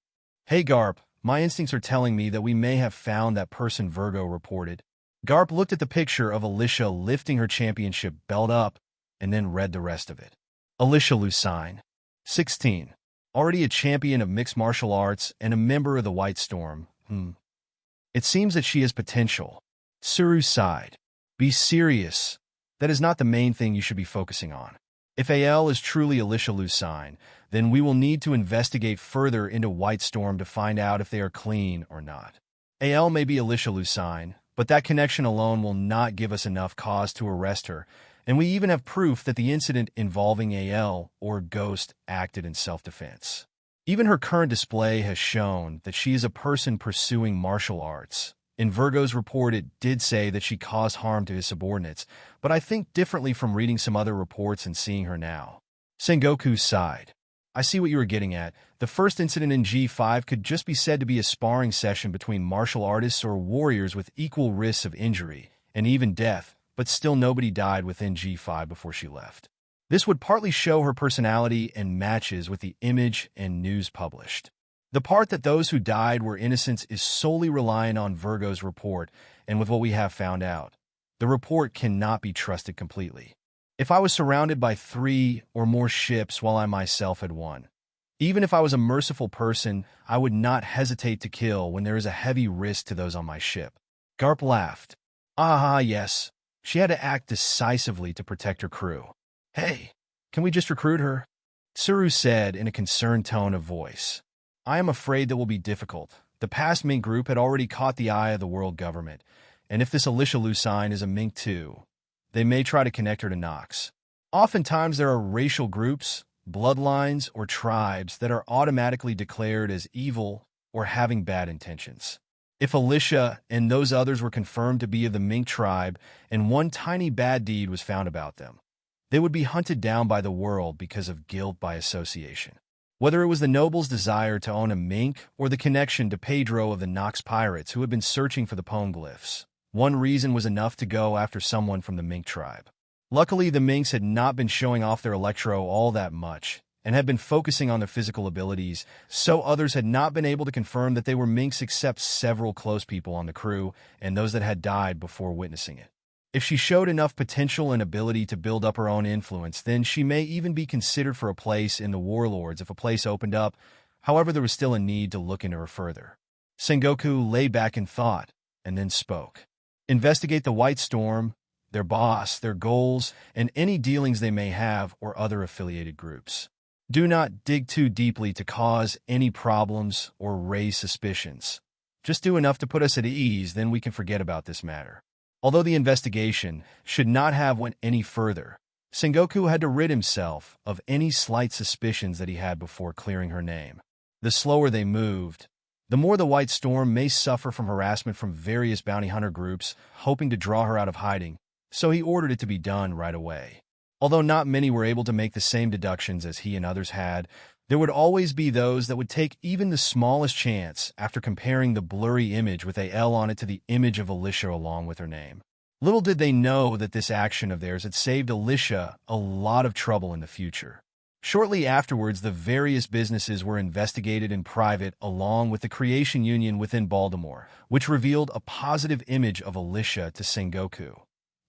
S1: Hey Garp, my instincts are telling me that we may have found that person Virgo reported. Garp looked at the picture of Alyssia lifting her championship belt up and then read the rest of it. Alyssia Lucine, 16. Already a champion of mixed martial arts and a member of the White Storm. It seems that she has potential. Tsuru sighed. Be serious. That is not the main thing you should be focusing on. If AL is truly Alyssia Lucine, then we will need to investigate further into White Storm to find out if they are clean or not. AL may be Alyssia Lucine, but that connection alone will not give us enough cause to arrest her, and we even have proof that the incident involving AL or Ghost acted in self-defense. Even her current display has shown that she is a person pursuing martial arts. In Virgo's report, it did say that she caused harm to his subordinates, but I think differently from reading some other reports and seeing her now. Sengoku sighed. I see what you were getting at. The first incident in G5 could just be said to be a sparring session between martial artists or warriors with equal risks of injury and even death, but still nobody died within G5 before she left. This would partly show her personality and matches with the image and news published. The part that those who died were innocents is solely reliant on Virgo's report and with what we have found out. The report cannot be trusted completely. If I was surrounded by 3 or more ships while I myself had one, even if I was a merciful person, I would not hesitate to kill when there is a heavy risk to those on my ship. Garp laughed. Yes. She had to act decisively to protect her crew. Hey, can we just recruit her? Tsuru said in a concerned tone of voice. I am afraid that will be difficult. The past Mink group had already caught the eye of the world government, and if this Alyssia Lucine is a Mink too, they may try to connect her to Nox. Oftentimes there are racial groups, bloodlines, or tribes that are automatically declared as evil or having bad intentions. If Alyssia and those others were confirmed to be of the Mink tribe and one tiny bad deed was found about them, they would be hunted down by the world because of guilt by association. Whether it was the noble's desire to own a mink or the connection to Pedro of the Nox pirates who had been searching for the poneglyphs, one reason was enough to go after someone from the Mink tribe. Luckily, the Minks had not been showing off their electro all that much and had been focusing on their physical abilities, so others had not been able to confirm that they were Minks except several close people on the crew and those that had died before witnessing it. If she showed enough potential and ability to build up her own influence, then she may even be considered for a place in the Warlords if a place opened up. However, there was still a need to look into her further. Sengoku lay back in thought, and then spoke. Investigate the White Storm, their boss, their goals, and any dealings they may have or other affiliated groups. Do not dig too deeply to cause any problems or raise suspicions. Just do enough to put us at ease, then we can forget about this matter. Although the investigation should not have went any further, Sengoku had to rid himself of any slight suspicions that he had before clearing her name. The slower they moved, the more the White Storm may suffer from harassment from various bounty hunter groups hoping to draw her out of hiding, so he ordered it to be done right away. Although not many were able to make the same deductions as he and others had, there would always be those that would take even the smallest chance after comparing the blurry image with a L on it to the image of Alyssia along with her name. Little did they know that this action of theirs had saved Alyssia a lot of trouble in the future. Shortly afterwards, the various businesses were investigated in private along with the creation union within Baltimore, which revealed a positive image of Alyssia to Sengoku,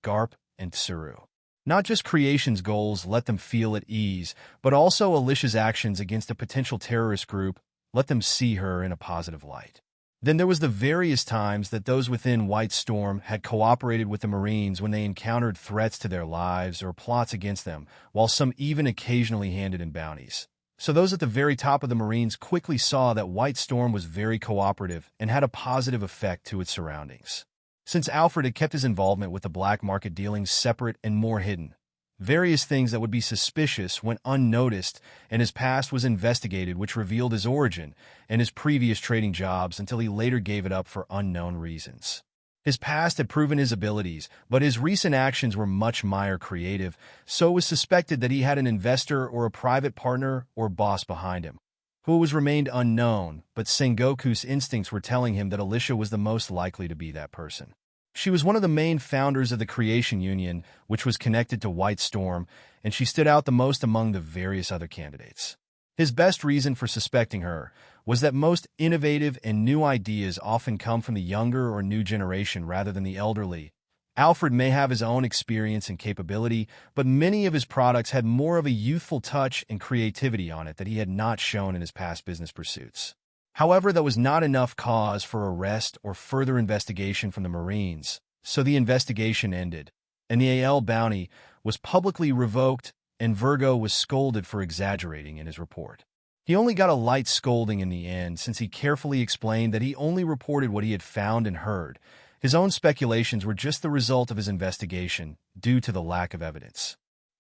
S1: Garp, and Tsuru. Not just creation's goals let them feel at ease, but also Alyssia's actions against a potential terrorist group let them see her in a positive light. Then there was the various times that those within White Storm had cooperated with the Marines when they encountered threats to their lives or plots against them, while some even occasionally handed in bounties. So those at the very top of the Marines quickly saw that White Storm was very cooperative and had a positive effect to its surroundings. Since Alfred had kept his involvement with the black market dealings separate and more hidden, various things that would be suspicious went unnoticed, and his past was investigated, which revealed his origin and his previous trading jobs until he later gave it up for unknown reasons. His past had proven his abilities, but his recent actions were much more creative, so it was suspected that he had an investor or a private partner or boss behind him, who was remained unknown, but Sengoku's instincts were telling him that Alyssia was the most likely to be that person. She was one of the main founders of the Creation Union, which was connected to White Storm, and she stood out the most among the various other candidates. His best reason for suspecting her was that most innovative and new ideas often come from the younger or new generation rather than the elderly. Alfred may have his own experience and capability, but many of his products had more of a youthful touch and creativity on it that he had not shown in his past business pursuits. However, that was not enough cause for arrest or further investigation from the Marines, so the investigation ended, and the AL bounty was publicly revoked, and Virgo was scolded for exaggerating in his report. He only got a light scolding in the end, since he carefully explained that he only reported what he had found and heard. His own speculations were just the result of his investigation, due to the lack of evidence.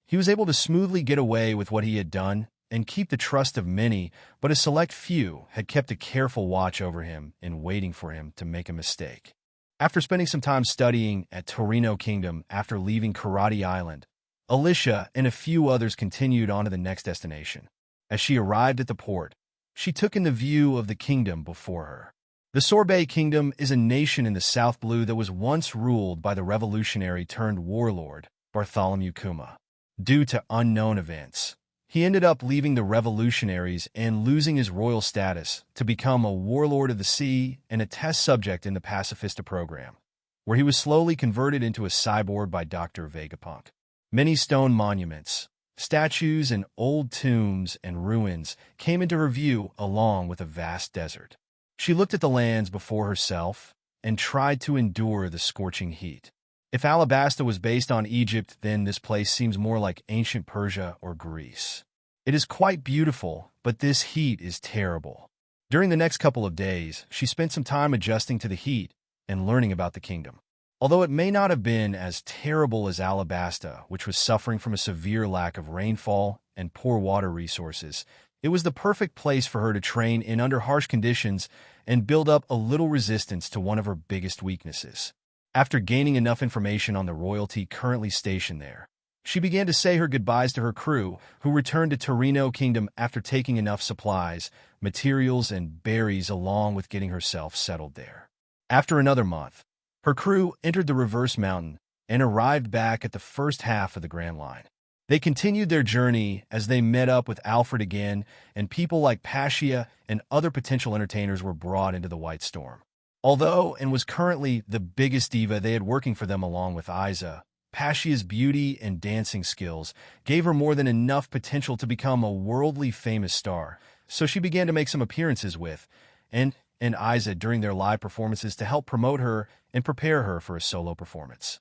S1: He was able to smoothly get away with what he had done and keep the trust of many, but a select few had kept a careful watch over him and waiting for him to make a mistake. After spending some time studying at Torino Kingdom after leaving Karate Island, Alyssia and a few others continued on to the next destination. As she arrived at the port, she took in the view of the kingdom before her. The Sorbet Kingdom is a nation in the South Blue that was once ruled by the revolutionary-turned-warlord Bartholomew Kuma. Due to unknown events, he ended up leaving the revolutionaries and losing his royal status to become a warlord of the sea and a test subject in the Pacifista program, where he was slowly converted into a cyborg by Dr. Vegapunk. Many stone monuments, statues, and old tombs and ruins came into her view along with a vast desert. She looked at the lands before herself and tried to endure the scorching heat. If Alabasta was based on Egypt, then this place seems more like ancient Persia or Greece. It is quite beautiful, but this heat is terrible. During the next couple of days, she spent some time adjusting to the heat and learning about the kingdom. Although it may not have been as terrible as Alabasta, which was suffering from a severe lack of rainfall and poor water resources, it was the perfect place for her to train in under harsh conditions and build up a little resistance to one of her biggest weaknesses. After gaining enough information on the royalty currently stationed there, she began to say her goodbyes to her crew, who returned to Torino Kingdom after taking enough supplies, materials, and berries along with getting herself settled there. After another month, her crew entered the Reverse Mountain and arrived back at the first half of the Grand Line. They continued their journey as they met up with Alfred again, and people like Pascia and other potential entertainers were brought into the White Storm. Although, and was currently the biggest diva they had working for them along with Isa, Pascia's beauty and dancing skills gave her more than enough potential to become a worldly famous star, so she began to make some appearances with, and and Isa during their live performances to help promote her and prepare her for a solo performance.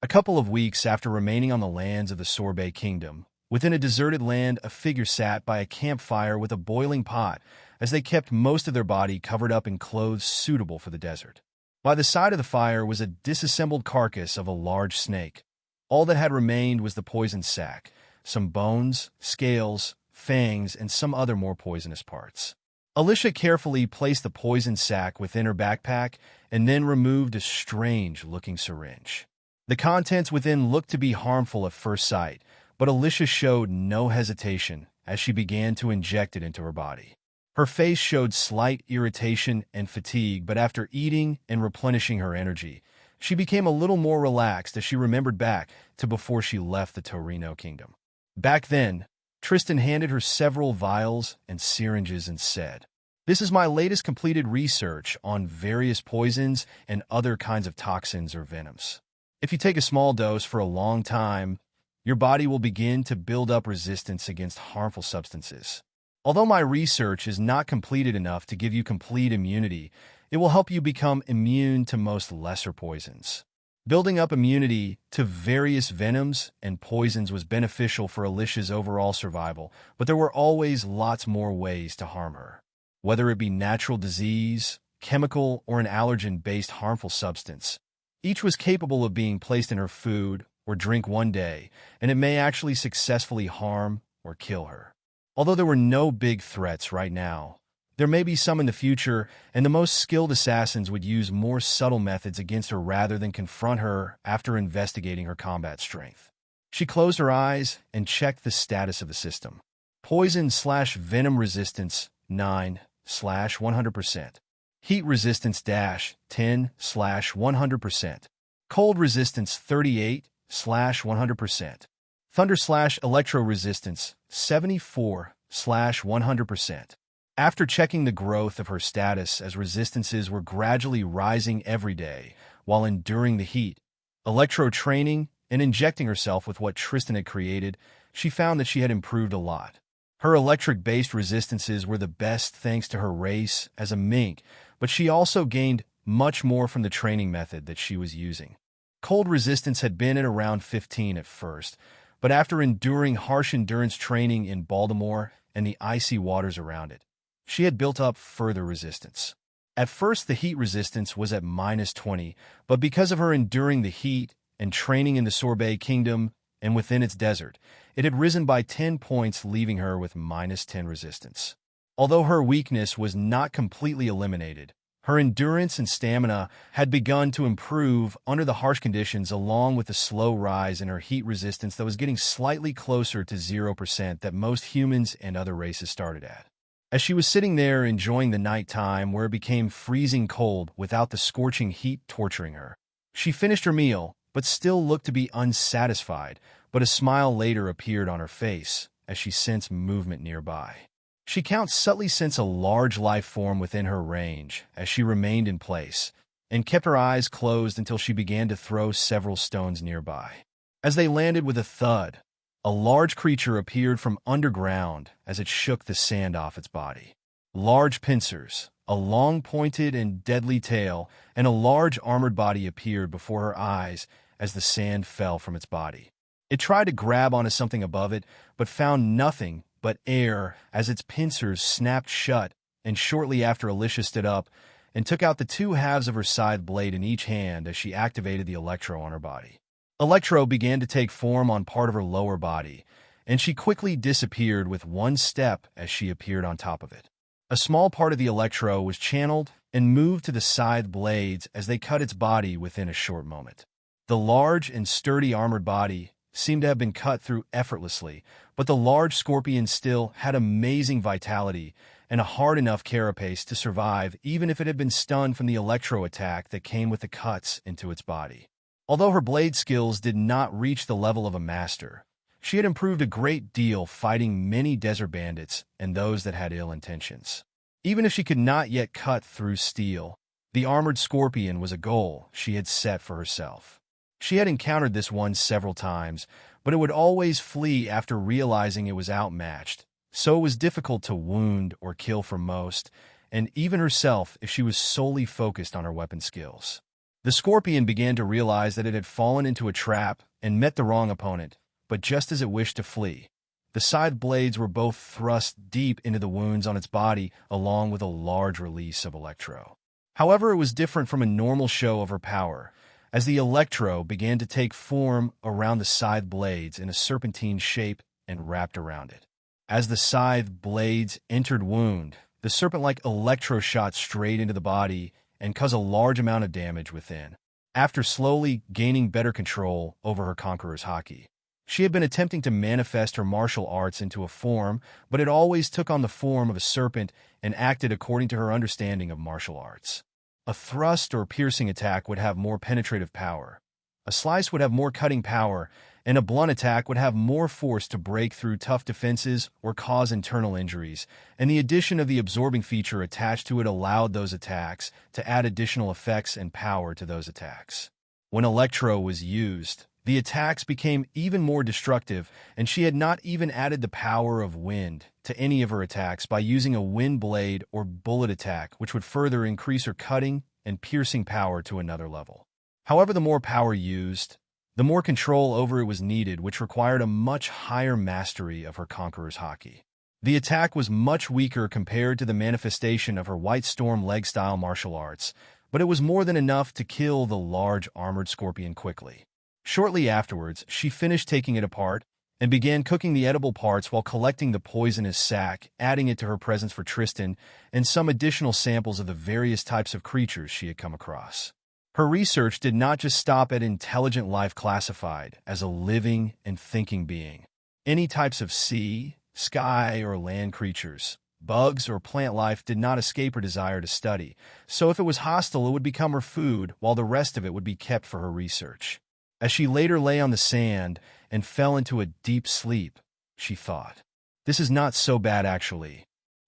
S1: A couple of weeks after remaining on the lands of the Sorbet Kingdom, within a deserted land, a figure sat by a campfire with a boiling pot, as they kept most of their body covered up in clothes suitable for the desert. By the side of the fire was a disassembled carcass of a large snake. All that had remained was the poison sac, some bones, scales, fangs, and some other more poisonous parts. Alyssia carefully placed the poison sac within her backpack and then removed a strange-looking syringe. The contents within looked to be harmful at first sight, but Alyssia showed no hesitation as she began to inject it into her body. Her face showed slight irritation and fatigue, but after eating and replenishing her energy, she became a little more relaxed as she remembered back to before she left the Torino Kingdom. Back then, Tristan handed her several vials and syringes and said, "This is my latest completed research on various poisons and other kinds of toxins or venoms. If you take a small dose for a long time, your body will begin to build up resistance against harmful substances. Although my research is not completed enough to give you complete immunity, it will help you become immune to most lesser poisons." Building up immunity to various venoms and poisons was beneficial for Alyssia's overall survival, but there were always lots more ways to harm her. Whether it be natural disease, chemical, or an allergen-based harmful substance, each was capable of being placed in her food or drink one day, and it may actually successfully harm or kill her. Although there were no big threats right now, there may be some in the future, and the most skilled assassins would use more subtle methods against her rather than confront her after investigating her combat strength. She closed her eyes and checked the status of the system. Poison/venom resistance 9/100%. Heat resistance -10/100%. Cold resistance 38/100%. Thunder/electro resistance 74/100%. After checking the growth of her status as resistances were gradually rising every day while enduring the heat, electro training, and injecting herself with what Tristan had created, she found that she had improved a lot. Her electric-based resistances were the best thanks to her race as a mink, but she also gained much more from the training method that she was using. Cold resistance had been at around 15 at first, but after enduring harsh endurance training in Baltimore and the icy waters around it, she had built up further resistance. At first, the heat resistance was at -20, but because of her enduring the heat and training in the Sorbet Kingdom and within its desert, it had risen by 10 points, leaving her with -10 resistance. Although her weakness was not completely eliminated, her endurance and stamina had begun to improve under the harsh conditions, along with a slow rise in her heat resistance that was getting slightly closer to 0% that most humans and other races started at. As she was sitting there enjoying the night time where it became freezing cold without the scorching heat torturing her, she finished her meal, but still looked to be unsatisfied, but a smile later appeared on her face as she sensed movement nearby. She could subtly sense a large life form within her range as she remained in place and kept her eyes closed until she began to throw several stones nearby. As they landed with a thud, a large creature appeared from underground as it shook the sand off its body. Large pincers, a long pointed and deadly tail, and a large armored body appeared before her eyes as the sand fell from its body. It tried to grab onto something above it, but found nothing but air as its pincers snapped shut, and shortly after Alyssia stood up and took out the two halves of her scythe blade in each hand as she activated the electro on her body. Electro began to take form on part of her lower body, and she quickly disappeared with one step as she appeared on top of it. A small part of the electro was channeled and moved to the scythe blades as they cut its body within a short moment. The large and sturdy armored body seemed to have been cut through effortlessly, but the large scorpion still had amazing vitality and a hard enough carapace to survive even if it had been stunned from the electro attack that came with the cuts into its body. Although her blade skills did not reach the level of a master, she had improved a great deal fighting many desert bandits and those that had ill intentions. Even if she could not yet cut through steel, the armored scorpion was a goal she had set for herself. She had encountered this one several times, but it would always flee after realizing it was outmatched, so it was difficult to wound or kill for most, and even herself if she was solely focused on her weapon skills. The scorpion began to realize that it had fallen into a trap and met the wrong opponent, but just as it wished to flee, the scythe blades were both thrust deep into the wounds on its body, along with a large release of electro. However, it was different from a normal show of her power, as the electro began to take form around the scythe blades in a serpentine shape and wrapped around it. As the scythe blades entered wound, the serpent-like electro shot straight into the body and caused a large amount of damage within. After slowly gaining better control over her conqueror's haki, she had been attempting to manifest her martial arts into a form, but it always took on the form of a serpent and acted according to her understanding of martial arts. A thrust or piercing attack would have more penetrative power. A slice would have more cutting power, and a blunt attack would have more force to break through tough defenses or cause internal injuries, and the addition of the absorbing feature attached to it allowed those attacks to add additional effects and power to those attacks. When electro was used, the attacks became even more destructive, and she had not even added the power of wind to any of her attacks by using a wind blade or bullet attack, which would further increase her cutting and piercing power to another level. However, the more power used, the more control over it was needed, which required a much higher mastery of her conqueror's haki. The attack was much weaker compared to the manifestation of her White Storm leg-style martial arts, but it was more than enough to kill the large armored scorpion quickly. Shortly afterwards, she finished taking it apart and began cooking the edible parts while collecting the poisonous sac, adding it to her presents for Tristan and some additional samples of the various types of creatures she had come across. Her research did not just stop at intelligent life classified as a living and thinking being. Any types of sea, sky, or land creatures, bugs, or plant life did not escape her desire to study, so if it was hostile, it would become her food, while the rest of it would be kept for her research. As she later lay on the sand and fell into a deep sleep, she thought, "This is not so bad actually,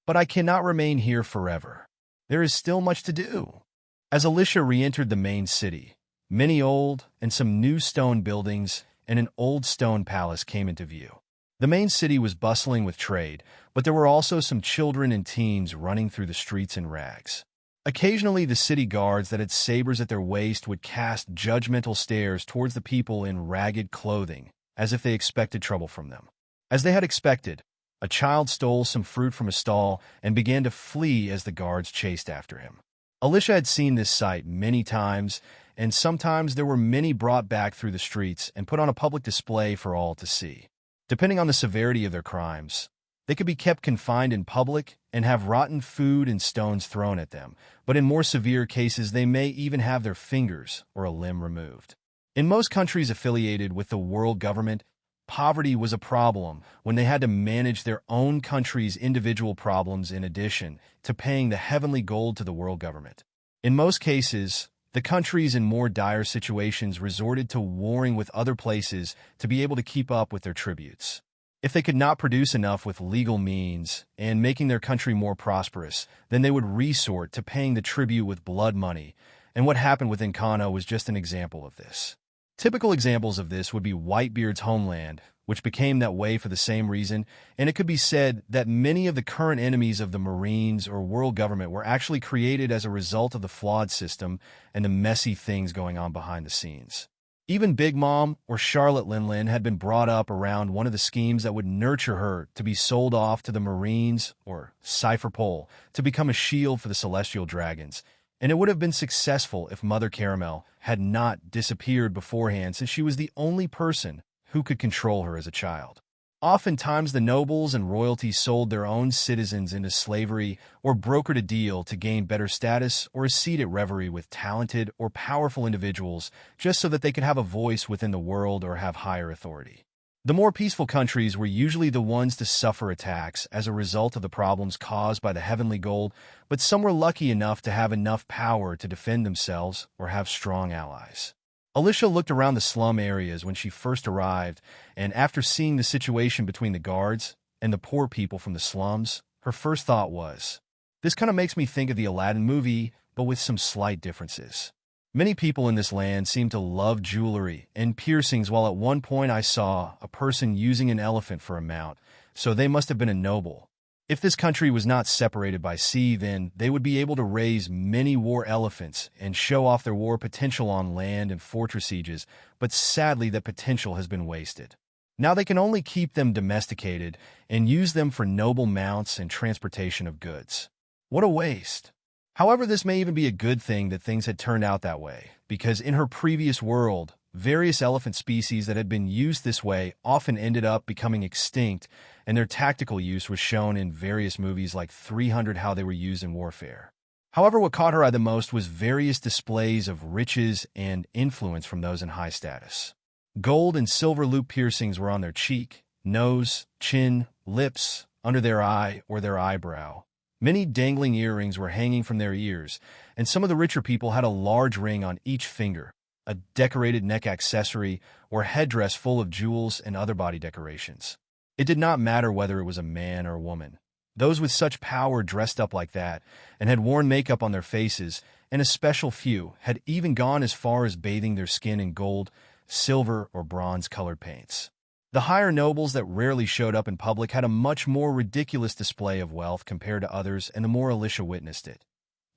S1: but I cannot remain here forever. There is still much to do." As Alyssia re-entered the main city, many old and some new stone buildings and an old stone palace came into view. The main city was bustling with trade, but there were also some children and teens running through the streets in rags. Occasionally, the city guards that had sabers at their waist would cast judgmental stares towards the people in ragged clothing, as if they expected trouble from them. As they had expected, a child stole some fruit from a stall and began to flee as the guards chased after him. Alyssia had seen this sight many times, and sometimes there were many brought back through the streets and put on a public display for all to see. Depending on the severity of their crimes, they could be kept confined in public and have rotten food and stones thrown at them, but in more severe cases they may even have their fingers or a limb removed. In most countries affiliated with the world government, poverty was a problem when they had to manage their own country's individual problems in addition to paying the heavenly gold to the world government. In most cases, the countries in more dire situations resorted to warring with other places to be able to keep up with their tributes. If they could not produce enough with legal means and making their country more prosperous, then they would resort to paying the tribute with blood money, and what happened within Kano was just an example of this. Typical examples of this would be Whitebeard's homeland, which became that way for the same reason, and it could be said that many of the current enemies of the Marines or world government were actually created as a result of the flawed system and the messy things going on behind the scenes. Even Big Mom or Charlotte Linlin had been brought up around one of the schemes that would nurture her to be sold off to the Marines or Cypher Pole to become a shield for the Celestial Dragons, and it would have been successful if Mother Caramel had not disappeared beforehand, since she was the only person who could control her as a child. Oftentimes, the nobles and royalty sold their own citizens into slavery or brokered a deal to gain better status or a seat at revelry with talented or powerful individuals just so that they could have a voice within the world or have higher authority. The more peaceful countries were usually the ones to suffer attacks as a result of the problems caused by the heavenly gold, but some were lucky enough to have enough power to defend themselves or have strong allies. Alyssia looked around the slum areas when she first arrived, and after seeing the situation between the guards and the poor people from the slums, her first thought was, "This kind of makes me think of the Aladdin movie, but with some slight differences." Many people in this land seem to love jewelry and piercings, while at one point I saw a person using an elephant for a mount, so they must have been a noble. If this country was not separated by sea, then they would be able to raise many war elephants and show off their war potential on land and fortress sieges, but sadly that potential has been wasted. Now they can only keep them domesticated and use them for noble mounts and transportation of goods. What a waste! However, this may even be a good thing that things had turned out that way, because in her previous world, various elephant species that had been used this way often ended up becoming extinct, and their tactical use was shown in various movies like 300 how they were used in warfare. However, what caught her eye the most was various displays of riches and influence from those in high status. Gold and silver loop piercings were on their cheek, nose, chin, lips, under their eye or their eyebrow. Many dangling earrings were hanging from their ears, and some of the richer people had a large ring on each finger, a decorated neck accessory, or headdress full of jewels and other body decorations. It did not matter whether it was a man or a woman. Those with such power dressed up like that and had worn makeup on their faces, and a special few had even gone as far as bathing their skin in gold, silver, or bronze-colored paints. The higher nobles that rarely showed up in public had a much more ridiculous display of wealth compared to others, and the more Alyssia witnessed it,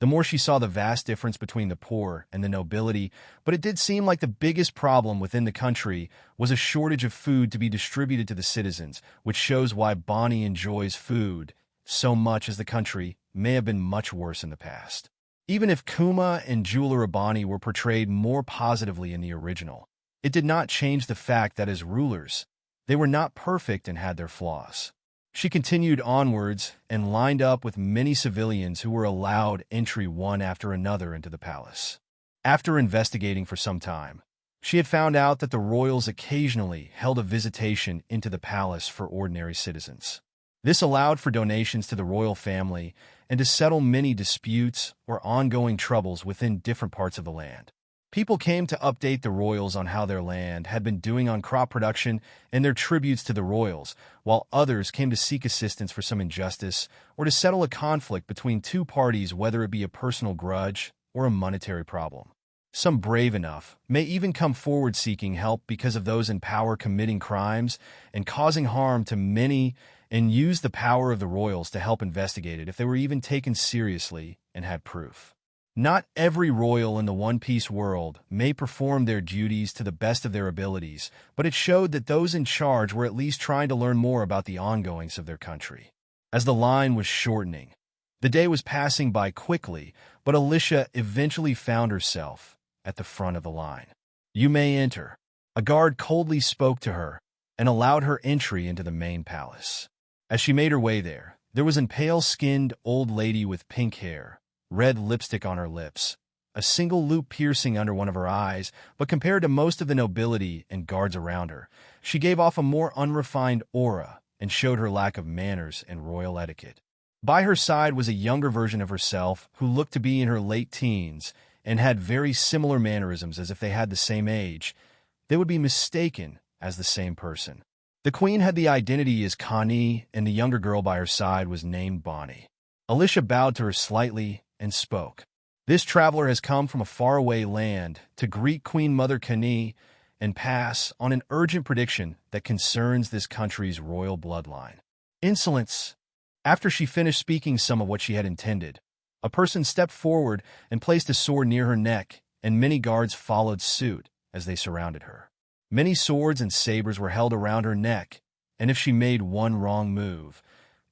S1: the more she saw the vast difference between the poor and the nobility, but it did seem like the biggest problem within the country was a shortage of food to be distributed to the citizens, which shows why Bonnie enjoys food so much, as the country may have been much worse in the past. Even if Kuma and Jeweler Bonnie were portrayed more positively in the original, it did not change the fact that as rulers, they were not perfect and had their flaws. She continued onwards and lined up with many civilians who were allowed entry one after another into the palace. After investigating for some time, she had found out that the royals occasionally held a visitation into the palace for ordinary citizens. This allowed for donations to the royal family and to settle many disputes or ongoing troubles within different parts of the land. People came to update the royals on how their land had been doing on crop production and their tributes to the royals, while others came to seek assistance for some injustice or to settle a conflict between two parties, whether it be a personal grudge or a monetary problem. Some brave enough may even come forward seeking help because of those in power committing crimes and causing harm to many, and use the power of the royals to help investigate it if they were even taken seriously and had proof. Not every royal in the One Piece world may perform their duties to the best of their abilities, but it showed that those in charge were at least trying to learn more about the ongoings of their country. As the line was shortening, the day was passing by quickly, but Alyssia eventually found herself at the front of the line. "You may enter." A guard coldly spoke to her and allowed her entry into the main palace. As she made her way there was a pale-skinned old lady with pink hair, red lipstick on her lips, a single loop piercing under one of her eyes, but compared to most of the nobility and guards around her, she gave off a more unrefined aura and showed her lack of manners and royal etiquette. By her side was a younger version of herself who looked to be in her late teens and had very similar mannerisms as if they had the same age. They would be mistaken as the same person. The queen had the identity as Connie, and the younger girl by her side was named Bonnie. Alyssia bowed to her slightly and spoke. "This traveler has come from a faraway land to greet Queen Mother Connie and pass on an urgent prediction that concerns this country's royal bloodline." Insolence! After she finished speaking some of what she had intended, a person stepped forward and placed a sword near her neck, and many guards followed suit as they surrounded her. Many swords and sabers were held around her neck, and if she made one wrong move,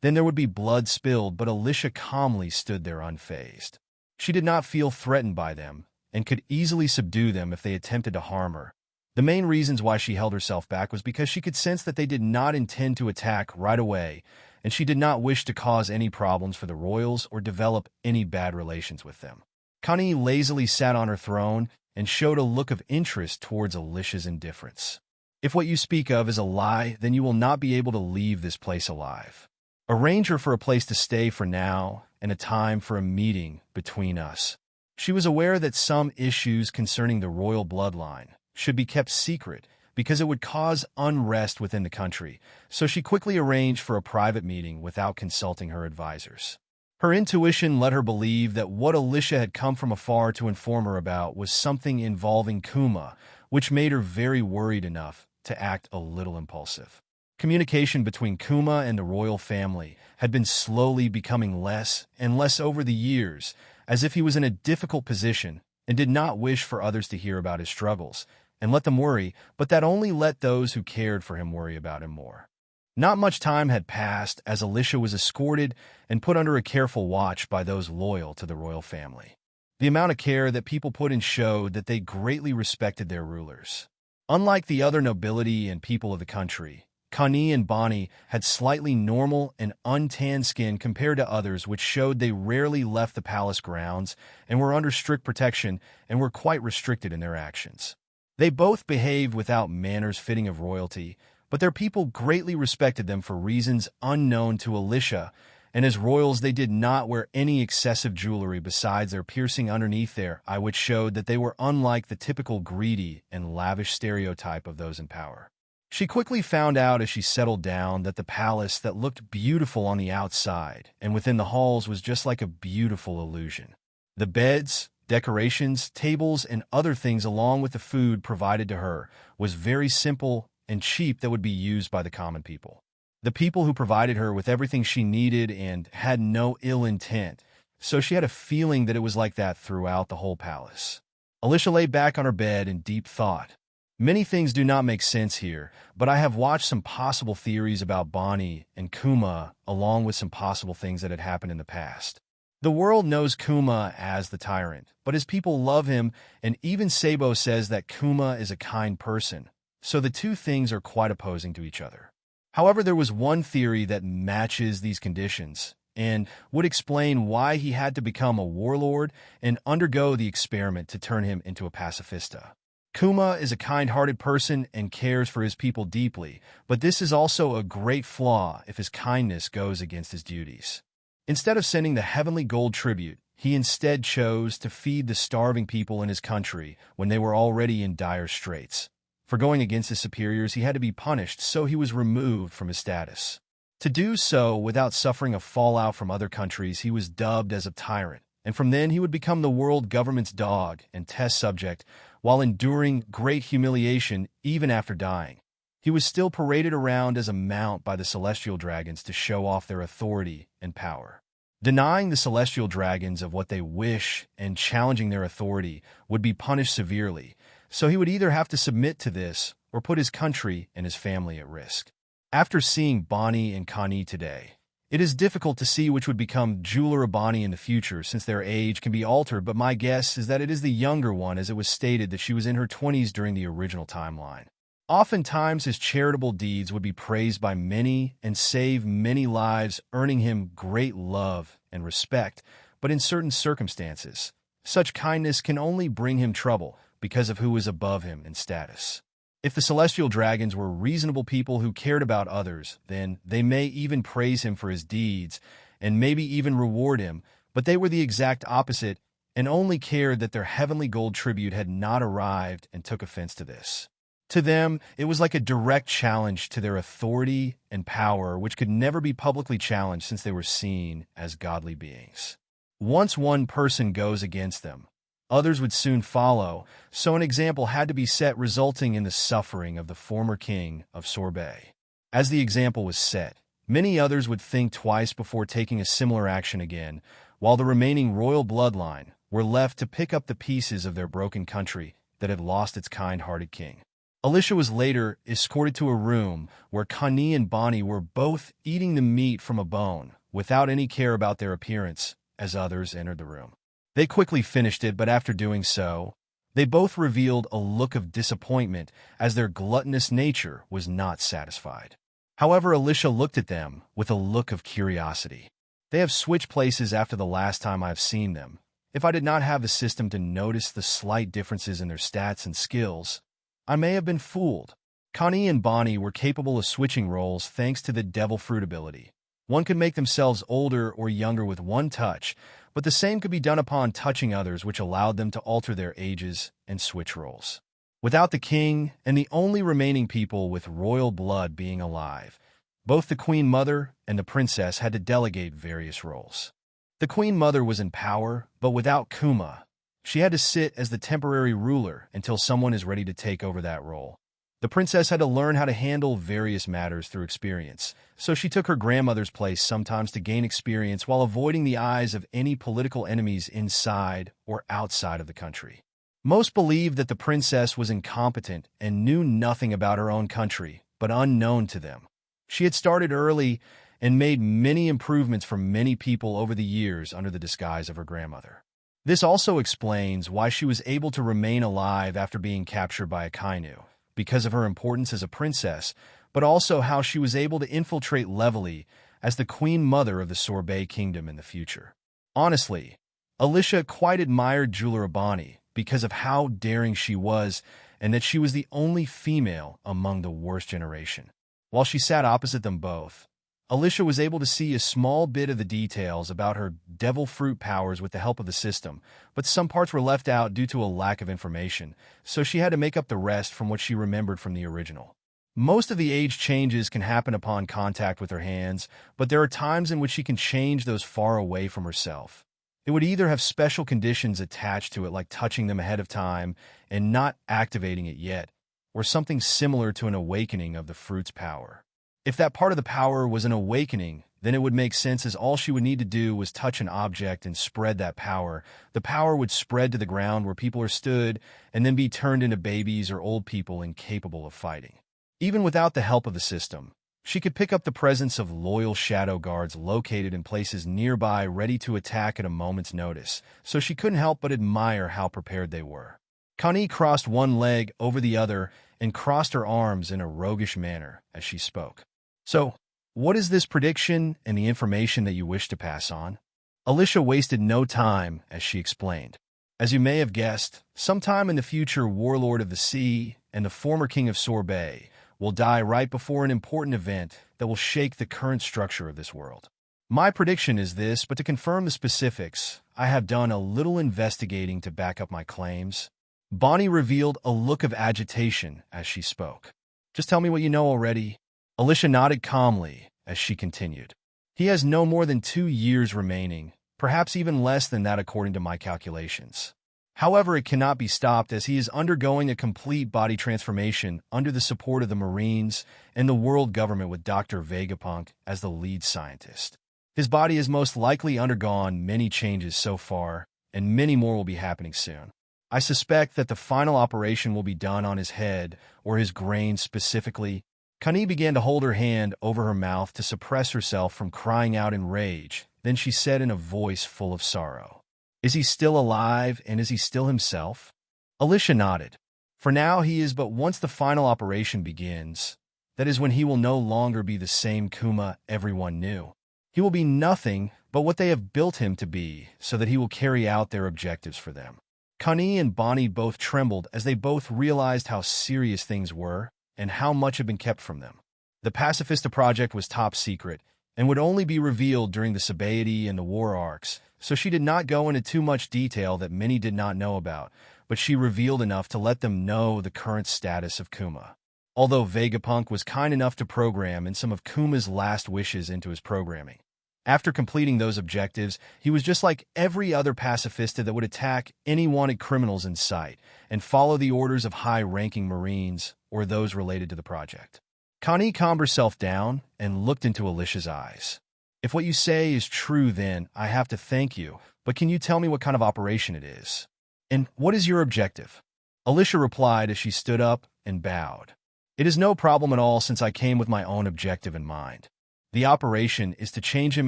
S1: then there would be blood spilled, but Alyssia calmly stood there unfazed. She did not feel threatened by them, and could easily subdue them if they attempted to harm her. The main reasons why she held herself back was because she could sense that they did not intend to attack right away, and she did not wish to cause any problems for the royals or develop any bad relations with them. Connie lazily sat on her throne and showed a look of interest towards Alyssia's indifference. "If what you speak of is a lie, then you will not be able to leave this place alive. Arrange her for a place to stay for now and a time for a meeting between us." She was aware that some issues concerning the royal bloodline should be kept secret because it would cause unrest within the country, so she quickly arranged for a private meeting without consulting her advisors. Her intuition led her believe that what Alyssia had come from afar to inform her about was something involving Kuma, which made her very worried enough to act a little impulsive. Communication between Kuma and the royal family had been slowly becoming less and less over the years, as if he was in a difficult position and did not wish for others to hear about his struggles and let them worry, but that only let those who cared for him worry about him more. Not much time had passed as Alyssia was escorted and put under a careful watch by those loyal to the royal family. The amount of care that people put in showed that they greatly respected their rulers. Unlike the other nobility and people of the country, Kani and Bani had slightly normal and untanned skin compared to others, which showed they rarely left the palace grounds and were under strict protection and were quite restricted in their actions. They both behaved without manners fitting of royalty, but their people greatly respected them for reasons unknown to Alyssia, and as royals they did not wear any excessive jewelry besides their piercing underneath their eye, which showed that they were unlike the typical greedy and lavish stereotype of those in power. She quickly found out as she settled down that the palace that looked beautiful on the outside and within the halls was just like a beautiful illusion. The beds, decorations, tables, and other things along with the food provided to her was very simple and cheap that would be used by the common people. The people who provided her with everything she needed and had no ill intent, so she had a feeling that it was like that throughout the whole palace. Alyssia lay back on her bed in deep thought. Many things do not make sense here, but I have watched some possible theories about Bani and Kuma along with some possible things that had happened in the past. The world knows Kuma as the tyrant, but his people love him, and even Sabo says that Kuma is a kind person, so the two things are quite opposing to each other. However, there was one theory that matches these conditions and would explain why he had to become a warlord and undergo the experiment to turn him into a pacifista. Kuma is a kind-hearted person and cares for his people deeply, but this is also a great flaw if his kindness goes against his duties. Instead of sending the heavenly gold tribute, he instead chose to feed the starving people in his country when they were already in dire straits. For going against his superiors, he had to be punished, so he was removed from his status. To do so without suffering a fallout from other countries, he was dubbed as a tyrant, and from then he would become the world government's dog and test subject, while enduring great humiliation even after dying. He was still paraded around as a mount by the celestial dragons to show off their authority and power. Denying the celestial dragons of what they wish and challenging their authority would be punished severely, so he would either have to submit to this or put his country and his family at risk. After seeing Bani and Kani today, it is difficult to see which would become Jeweler Bani in the future since their age can be altered, but my guess is that it is the younger one, as it was stated that she was in her 20s during the original timeline. Oftentimes his charitable deeds would be praised by many and save many lives, earning him great love and respect, but in certain circumstances, such kindness can only bring him trouble because of who is above him in status. If the celestial dragons were reasonable people who cared about others, then they may even praise him for his deeds and maybe even reward him, but they were the exact opposite and only cared that their heavenly gold tribute had not arrived and took offense to this. To them, it was like a direct challenge to their authority and power, which could never be publicly challenged since they were seen as godly beings. Once one person goes against them, others would soon follow, so an example had to be set, resulting in the suffering of the former king of Sorbet. As the example was set, many others would think twice before taking a similar action again, while the remaining royal bloodline were left to pick up the pieces of their broken country that had lost its kind-hearted king. Alyssia was later escorted to a room where Kani and Bani were both eating the meat from a bone, without any care about their appearance, as others entered the room. They quickly finished it, but after doing so, they both revealed a look of disappointment as their gluttonous nature was not satisfied. However, Alyssia looked at them with a look of curiosity. They have switched places after the last time I've seen them. If I did not have the system to notice the slight differences in their stats and skills, I may have been fooled. Kani and Bani were capable of switching roles thanks to the devil fruit ability. One could make themselves older or younger with one touch, but the same could be done upon touching others, which allowed them to alter their ages and switch roles. Without the king and the only remaining people with royal blood being alive, both the queen mother and the princess had to delegate various roles. The queen mother was in power, but without Kuma, she had to sit as the temporary ruler until someone is ready to take over that role. The princess had to learn how to handle various matters through experience, so she took her grandmother's place sometimes to gain experience while avoiding the eyes of any political enemies inside or outside of the country. Most believed that the princess was incompetent and knew nothing about her own country, but unknown to them. She had started early and made many improvements for many people over the years under the disguise of her grandmother. This also explains why she was able to remain alive after being captured by a kainu, because of her importance as a princess, but also how she was able to infiltrate levelly as the queen mother of the Sorbet kingdom in the future. Honestly, Alyssia quite admired Jularabani because of how daring she was and that she was the only female among the worst generation. While she sat opposite them both, Alyssia was able to see a small bit of the details about her devil fruit powers with the help of the system, but some parts were left out due to a lack of information, so she had to make up the rest from what she remembered from the original. Most of the age changes can happen upon contact with her hands, but there are times in which she can change those far away from herself. It would either have special conditions attached to it like touching them ahead of time and not activating it yet, or something similar to an awakening of the fruit's power. If that part of the power was an awakening, then it would make sense as all she would need to do was touch an object and spread that power. The power would spread to the ground where people are stood and then be turned into babies or old people incapable of fighting. Even without the help of the system, she could pick up the presence of loyal shadow guards located in places nearby ready to attack at a moment's notice, so she couldn't help but admire how prepared they were. Connie crossed one leg over the other and crossed her arms in a roguish manner as she spoke. So, what is this prediction and the information that you wish to pass on? Alyssia wasted no time as she explained. As you may have guessed, sometime in the future, Warlord of the Sea and the former King of Sorbet will die right before an important event that will shake the current structure of this world. My prediction is this, but to confirm the specifics, I have done a little investigating to back up my claims. Bonnie revealed a look of agitation as she spoke. Just tell me what you know already. Alyssia nodded calmly as she continued. He has no more than 2 years remaining, perhaps even less than that according to my calculations. However, it cannot be stopped as he is undergoing a complete body transformation under the support of the Marines and the world government with Dr. Vegapunk as the lead scientist. His body has most likely undergone many changes so far, and many more will be happening soon. I suspect that the final operation will be done on his head, or his brain specifically. Connie began to hold her hand over her mouth to suppress herself from crying out in rage. Then she said in a voice full of sorrow, "Is he still alive, and is he still himself?" Alyssia nodded. For now he is, but once the final operation begins, that is when he will no longer be the same Kuma everyone knew. He will be nothing but what they have built him to be, so that he will carry out their objectives for them. Connie and Bonnie both trembled as they both realized how serious things were and how much had been kept from them. The Pacifista project was top secret and would only be revealed during the Sabaody and the war arcs, so she did not go into too much detail that many did not know about, but she revealed enough to let them know the current status of Kuma. Although Vegapunk was kind enough to program in some of Kuma's last wishes into his programming. After completing those objectives, he was just like every other pacifista that would attack any wanted criminals in sight and follow the orders of high-ranking Marines or those related to the project. Connie calmed herself down and looked into Alyssia's eyes. If what you say is true, then I have to thank you, but can you tell me what kind of operation it is? And what is your objective? Alyssia replied as she stood up and bowed. It is no problem at all since I came with my own objective in mind. The operation is to change him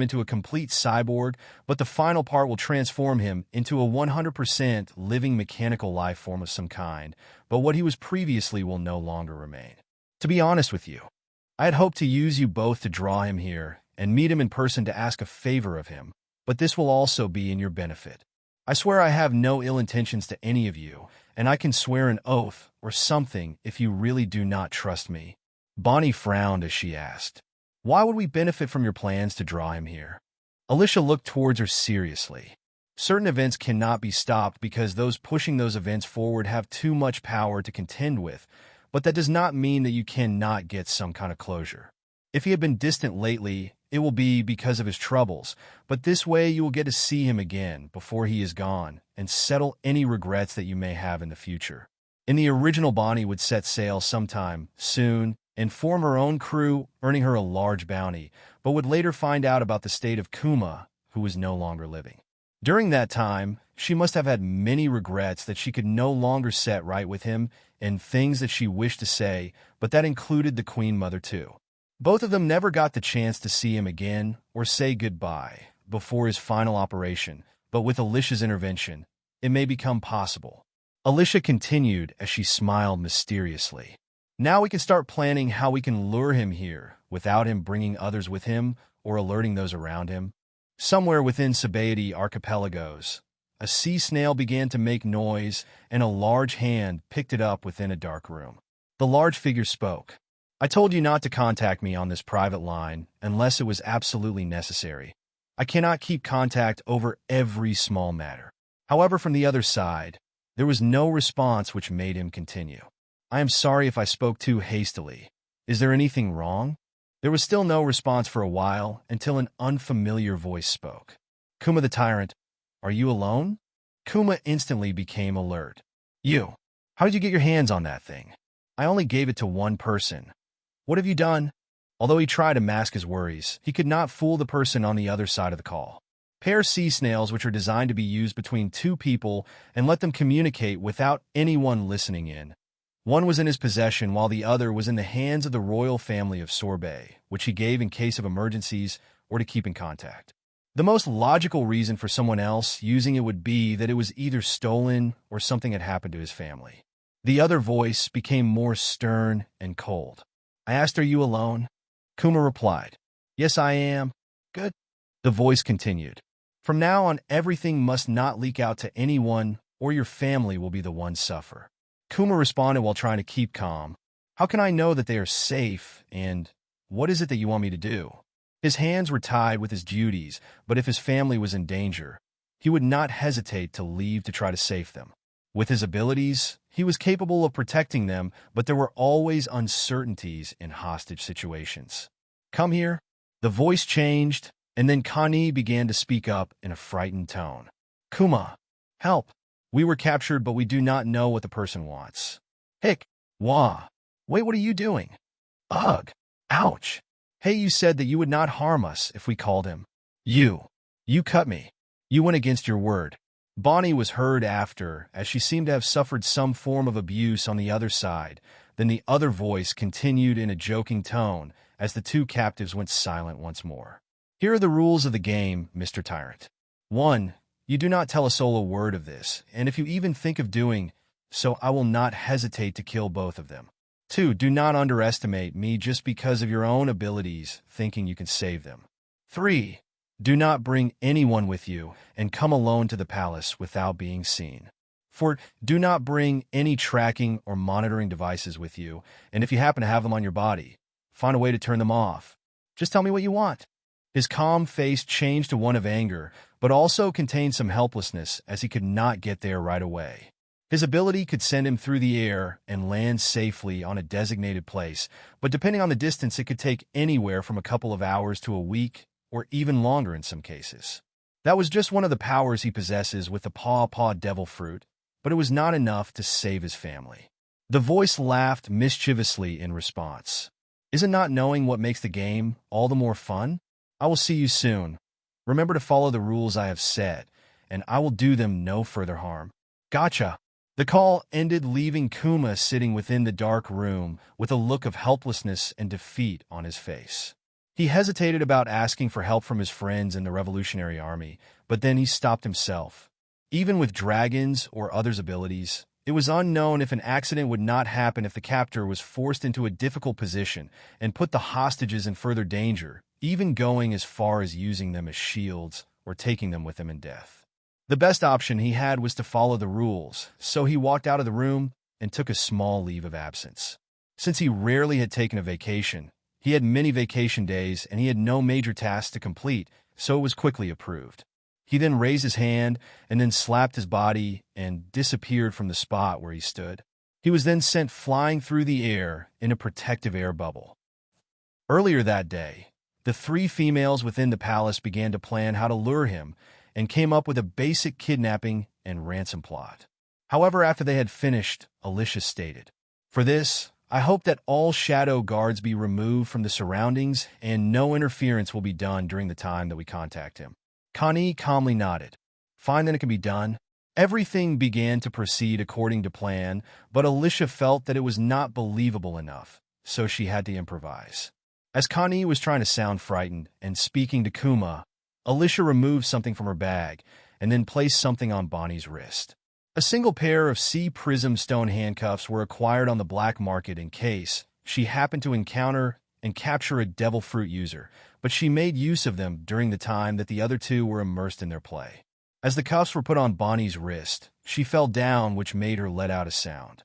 S1: into a complete cyborg, but the final part will transform him into a 100% living mechanical life form of some kind, but what he was previously will no longer remain. To be honest with you, I had hoped to use you both to draw him here and meet him in person to ask a favor of him, but this will also be in your benefit. I swear I have no ill intentions to any of you, and I can swear an oath or something if you really do not trust me. Bonnie frowned as she asked, "Why would we benefit from your plans to draw him here?" Alyssia looked towards her seriously. Certain events cannot be stopped because those pushing those events forward have too much power to contend with, but that does not mean that you cannot get some kind of closure. If he had been distant lately, it will be because of his troubles, but this way you will get to see him again before he is gone and settle any regrets that you may have in the future. In the original, Bonnie would set sail sometime soon and form her own crew, earning her a large bounty, but would later find out about the state of Kuma, who was no longer living. During that time, she must have had many regrets that she could no longer set right with him and things that she wished to say, but that included the Queen Mother too. Both of them never got the chance to see him again or say goodbye before his final operation, but with Alyssia's intervention, it may become possible. Alyssia continued as she smiled mysteriously. Now we can start planning how we can lure him here without him bringing others with him or alerting those around him. Somewhere within Sabaody archipelagos, a sea snail began to make noise and a large hand picked it up within a dark room. The large figure spoke. I told you not to contact me on this private line unless it was absolutely necessary. I cannot keep contact over every small matter. However, from the other side, there was no response, which made him continue. I am sorry if I spoke too hastily. Is there anything wrong? There was still no response for a while until an unfamiliar voice spoke. Kuma the Tyrant, are you alone? Kuma instantly became alert. You. How did you get your hands on that thing? I only gave it to one person. What have you done? Although he tried to mask his worries, he could not fool the person on the other side of the call. Pair sea snails, which are designed to be used between two people and let them communicate without anyone listening in. One was in his possession while the other was in the hands of the royal family of Sorbet, which he gave in case of emergencies or to keep in contact. The most logical reason for someone else using it would be that it was either stolen or something had happened to his family. The other voice became more stern and cold. I asked, are you alone? Kuma replied, yes, I am. Good. The voice continued. From now on, everything must not leak out to anyone or your family will be the one suffer. Kuma responded while trying to keep calm. How can I know that they are safe, and what is it that you want me to do? His hands were tied with his duties, but if his family was in danger, he would not hesitate to leave to try to save them. With his abilities, he was capable of protecting them, but there were always uncertainties in hostage situations. Come here. The voice changed, and then Kani began to speak up in a frightened tone. Kuma, help. We were captured, but we do not know what the person wants. Hick. Wah. Wait, what are you doing? Ugh. Ouch. Hey, you said that you would not harm us if we called him. You cut me. You went against your word. Bonnie was heard after, as she seemed to have suffered some form of abuse on the other side. Then the other voice continued in a joking tone as the two captives went silent once more. Here are the rules of the game, Mr. Tyrant. 1. You do not tell a soul a word of this, and if you even think of doing so, I will not hesitate to kill both of them. 2. Do not underestimate me just because of your own abilities, thinking you can save them. 3. Do not bring anyone with you, and come alone to the palace without being seen. 4. Do not bring any tracking or monitoring devices with you, and if you happen to have them on your body, find a way to turn them off. Just tell me what you want. His calm face changed to one of anger, but also contained some helplessness as he could not get there right away. His ability could send him through the air and land safely on a designated place, but depending on the distance, it could take anywhere from a couple of hours to a week, or even longer in some cases. That was just one of the powers he possesses with the Paw Devil Fruit, but it was not enough to save his family. The voice laughed mischievously in response. Isn't not knowing what makes the game all the more fun? I will see you soon. Remember to follow the rules I have set, and I will do them no further harm. Gotcha. The call ended, leaving Kuma sitting within the dark room with a look of helplessness and defeat on his face. He hesitated about asking for help from his friends in the Revolutionary Army, but then he stopped himself. Even with dragons or others' abilities, it was unknown if an accident would not happen if the captor was forced into a difficult position and put the hostages in further danger, even going as far as using them as shields or taking them with him in death. The best option he had was to follow the rules, so he walked out of the room and took a small leave of absence. Since he rarely had taken a vacation, he had many vacation days and he had no major tasks to complete, so it was quickly approved. He then raised his hand and then slapped his body and disappeared from the spot where he stood. He was then sent flying through the air in a protective air bubble. Earlier that day, the three females within the palace began to plan how to lure him and came up with a basic kidnapping and ransom plot. However, after they had finished, Alyssia stated, "For this, I hope that all shadow guards be removed from the surroundings and no interference will be done during the time that we contact him." Connie calmly nodded. "Fine, then it can be done." Everything began to proceed according to plan, but Alyssia felt that it was not believable enough, so she had to improvise. As Connie was trying to sound frightened and speaking to Kuma, Alyssia removed something from her bag and then placed something on Bonnie's wrist. A single pair of C-prism stone handcuffs were acquired on the black market in case she happened to encounter and capture a devil fruit user, but she made use of them during the time that the other two were immersed in their play. As the cuffs were put on Bonnie's wrist, she fell down, which made her let out a sound.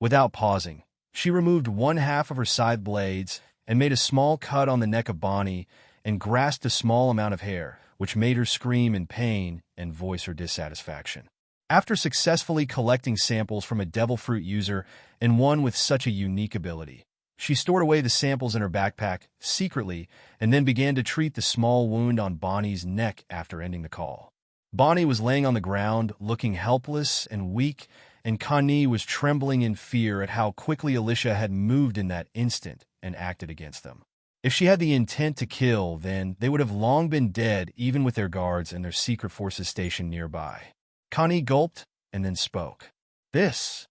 S1: Without pausing, she removed one half of her scythe blades and made a small cut on the neck of Bonnie and grasped a small amount of hair, which made her scream in pain and voice her dissatisfaction. After successfully collecting samples from a devil fruit user and one with such a unique ability, she stored away the samples in her backpack secretly and then began to treat the small wound on Bonnie's neck after ending the call. Bonnie was laying on the ground, looking helpless and weak, and Connie was trembling in fear at how quickly Alyssia had moved in that instant and acted against them. If she had the intent to kill, then they would have long been dead, even with their guards and their secret forces stationed nearby. Connie gulped and then spoke. This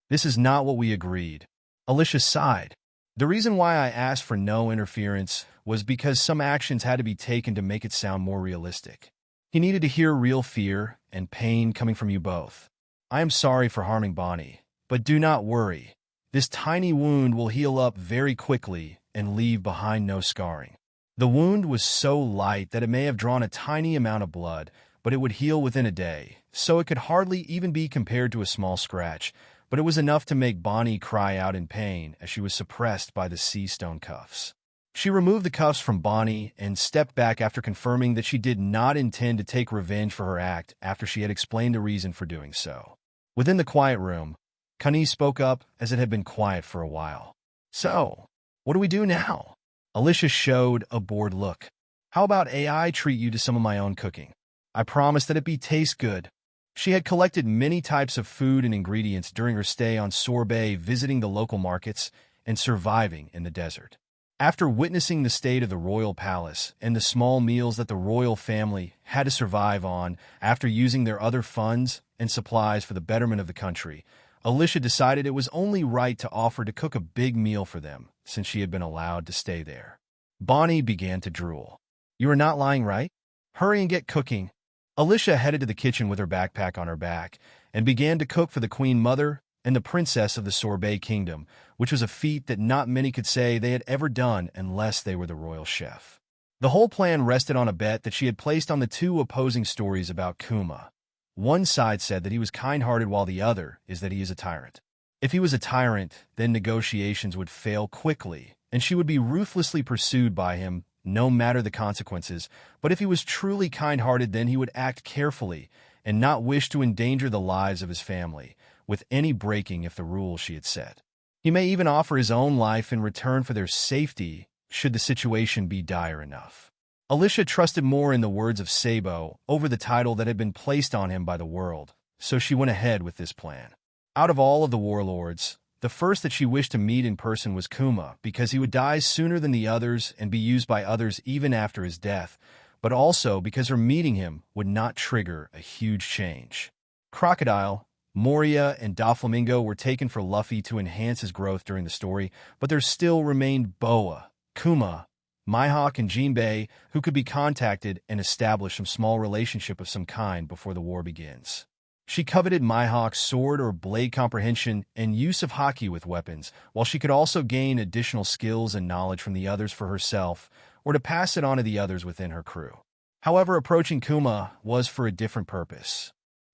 S1: is not what we agreed." Alyssia sighed. "The reason why I asked for no interference was because some actions had to be taken to make it sound more realistic. He needed to hear real fear and pain coming from you both. I am sorry for harming Bonnie, but do not worry. This tiny wound will heal up very quickly and leave behind no scarring. The wound was so light that it may have drawn a tiny amount of blood, but it would heal within a day, so it could hardly even be compared to a small scratch, but it was enough to make Bonnie cry out in pain as she was suppressed by the sea-stone cuffs." She removed the cuffs from Bonnie and stepped back after confirming that she did not intend to take revenge for her act after she had explained the reason for doing so. Within the quiet room, Connie spoke up as it had been quiet for a while. "So, what do we do now?" Alyssia showed a bored look. "How about AI treat you to some of my own cooking? I promise that it tastes good." She had collected many types of food and ingredients during her stay on Sorbet, visiting the local markets and surviving in the desert. After witnessing the state of the royal palace and the small meals that the royal family had to survive on after using their other funds and supplies for the betterment of the country, Alyssia decided it was only right to offer to cook a big meal for them since she had been allowed to stay there. Bonnie began to drool. "You are not lying, right? Hurry and get cooking." Alyssia headed to the kitchen with her backpack on her back and began to cook for the Queen Mother and the Princess of the Sorbet Kingdom, which was a feat that not many could say they had ever done unless they were the royal chef. The whole plan rested on a bet that she had placed on the two opposing stories about Kuma. One side said that he was kind-hearted while the other is that he is a tyrant. If he was a tyrant, then negotiations would fail quickly, and she would be ruthlessly pursued by him, no matter the consequences. But if he was truly kind-hearted, then he would act carefully and not wish to endanger the lives of his family with any breaking of the rules she had set. He may even offer his own life in return for their safety should the situation be dire enough. Alyssia trusted more in the words of Sabo over the title that had been placed on him by the world, so she went ahead with this plan. Out of all of the warlords, the first that she wished to meet in person was Kuma, because he would die sooner than the others and be used by others even after his death, but also because her meeting him would not trigger a huge change. Crocodile, Moria, and Doflamingo were taken for Luffy to enhance his growth during the story, but there still remained Boa, Kuma, Mihawk, and Jinbei, who could be contacted and establish some small relationship of some kind before the war begins. She coveted Mihawk's sword or blade comprehension and use of haki with weapons, while she could also gain additional skills and knowledge from the others for herself, or to pass it on to the others within her crew. However, approaching Kuma was for a different purpose.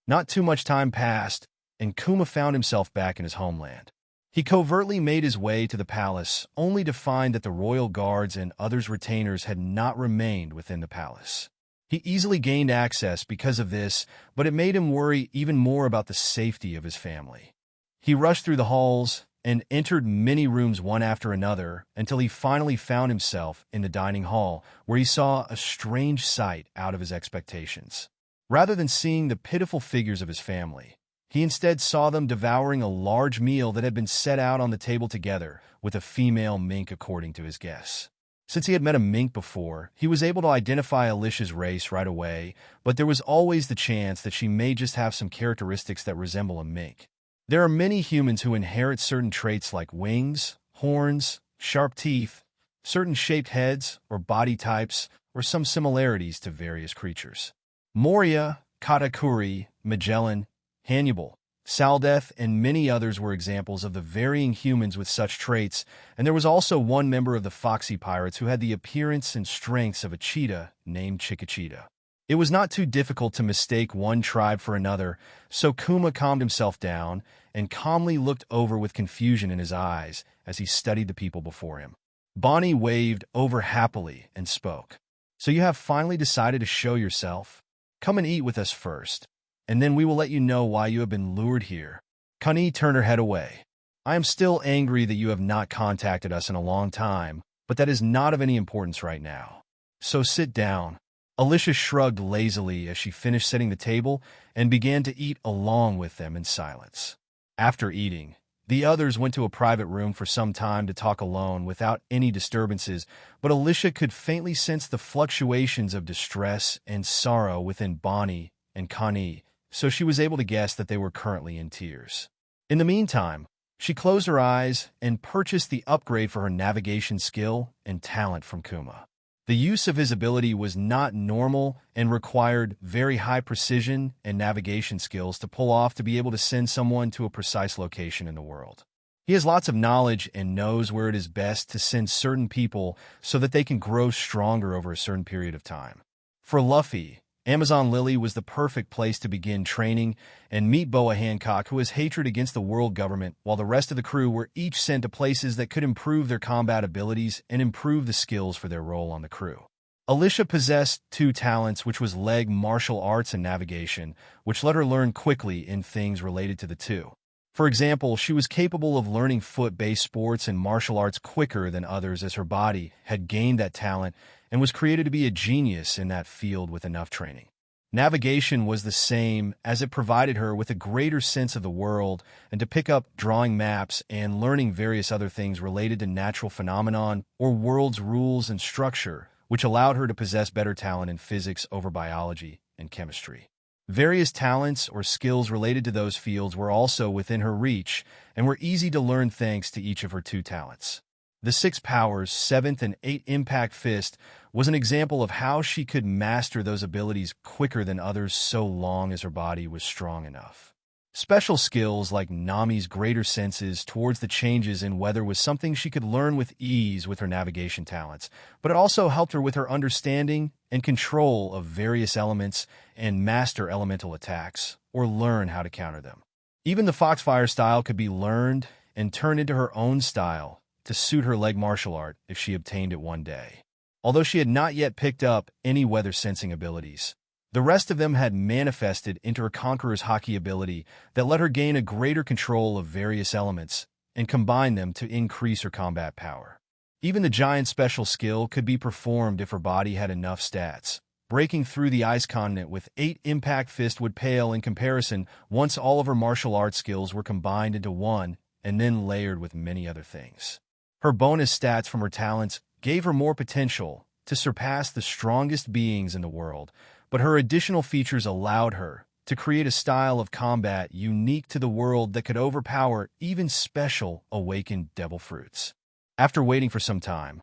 S1: Not too much time passed, and Kuma found himself back in his homeland. He covertly made his way to the palace, only to find that the royal guards and others' retainers had not remained within the palace. He easily gained access because of this, but it made him worry even more about the safety of his family. He rushed through the halls and entered many rooms one after another until he finally found himself in the dining hall, where he saw a strange sight out of his expectations. Rather than seeing the pitiful figures of his family, He instead saw them devouring a large meal that had been set out on the table together, with a female mink according to his guess. Since he had met a mink before, he was able to identify Alyssia's race right away, but there was always the chance that she may just have some characteristics that resemble a mink. There are many humans who inherit certain traits like wings, horns, sharp teeth, certain shaped heads or body types, or some similarities to various creatures. Moria, Katakuri, Magellan, Hannibal, Saldeth, and many others were examples of the varying humans with such traits, and there was also one member of the Foxy Pirates who had the appearance and strengths of a cheetah named Chiquita. It was not too difficult to mistake one tribe for another, so Kuma calmed himself down and calmly looked over with confusion in his eyes as he studied the people before him. Bonnie waved over happily and spoke. "So you have finally decided to show yourself? Come and eat with us first, and then we will let you know why you have been lured here." Kani turned her head away. "I am still angry that you have not contacted us in a long time, but that is not of any importance right now. So sit down." Alyssia shrugged lazily as she finished setting the table and began to eat along with them in silence. After eating, the others went to a private room for some time to talk alone without any disturbances, but Alyssia could faintly sense the fluctuations of distress and sorrow within Bonnie and Kani, so she was able to guess that they were currently in tears. In the meantime, she closed her eyes and purchased the upgrade for her navigation skill and talent from Kuma. The use of his ability was not normal and required very high precision and navigation skills to pull off to be able to send someone to a precise location in the world. He has lots of knowledge and knows where it is best to send certain people so that they can grow stronger over a certain period of time. For Luffy, Amazon Lily was the perfect place to begin training and meet Boa Hancock, who has hatred against the world government, while the rest of the crew were each sent to places that could improve their combat abilities and improve the skills for their role on the crew. Alyssia possessed two talents, which was leg martial arts and navigation, which let her learn quickly in things related to the two. For example, she was capable of learning foot-based sports and martial arts quicker than others as her body had gained that talent and was created to be a genius in that field with enough training. Navigation was the same, as it provided her with a greater sense of the world and to pick up drawing maps and learning various other things related to natural phenomenon or world's rules and structure, which allowed her to possess better talent in physics over biology and chemistry. Various talents or skills related to those fields were also within her reach and were easy to learn thanks to each of her two talents. The 6 powers, 7th and 8th Impact Fist, was an example of how she could master those abilities quicker than others so long as her body was strong enough. Special skills like Nami's greater senses towards the changes in weather was something she could learn with ease with her navigation talents, but it also helped her with her understanding and control of various elements and master elemental attacks, or learn how to counter them. Even the Foxfire style could be learned and turned into her own style to suit her leg martial art if she obtained it one day. Although she had not yet picked up any weather sensing abilities, the rest of them had manifested into her Conqueror's Haki ability that let her gain a greater control of various elements and combine them to increase her combat power. Even the Giant Special skill could be performed if her body had enough stats. Breaking through the ice continent with 8 Impact Fist would pale in comparison once all of her martial arts skills were combined into one and then layered with many other things. Her bonus stats from her talents gave her more potential to surpass the strongest beings in the world, but her additional features allowed her to create a style of combat unique to the world that could overpower even special awakened devil fruits. After waiting for some time,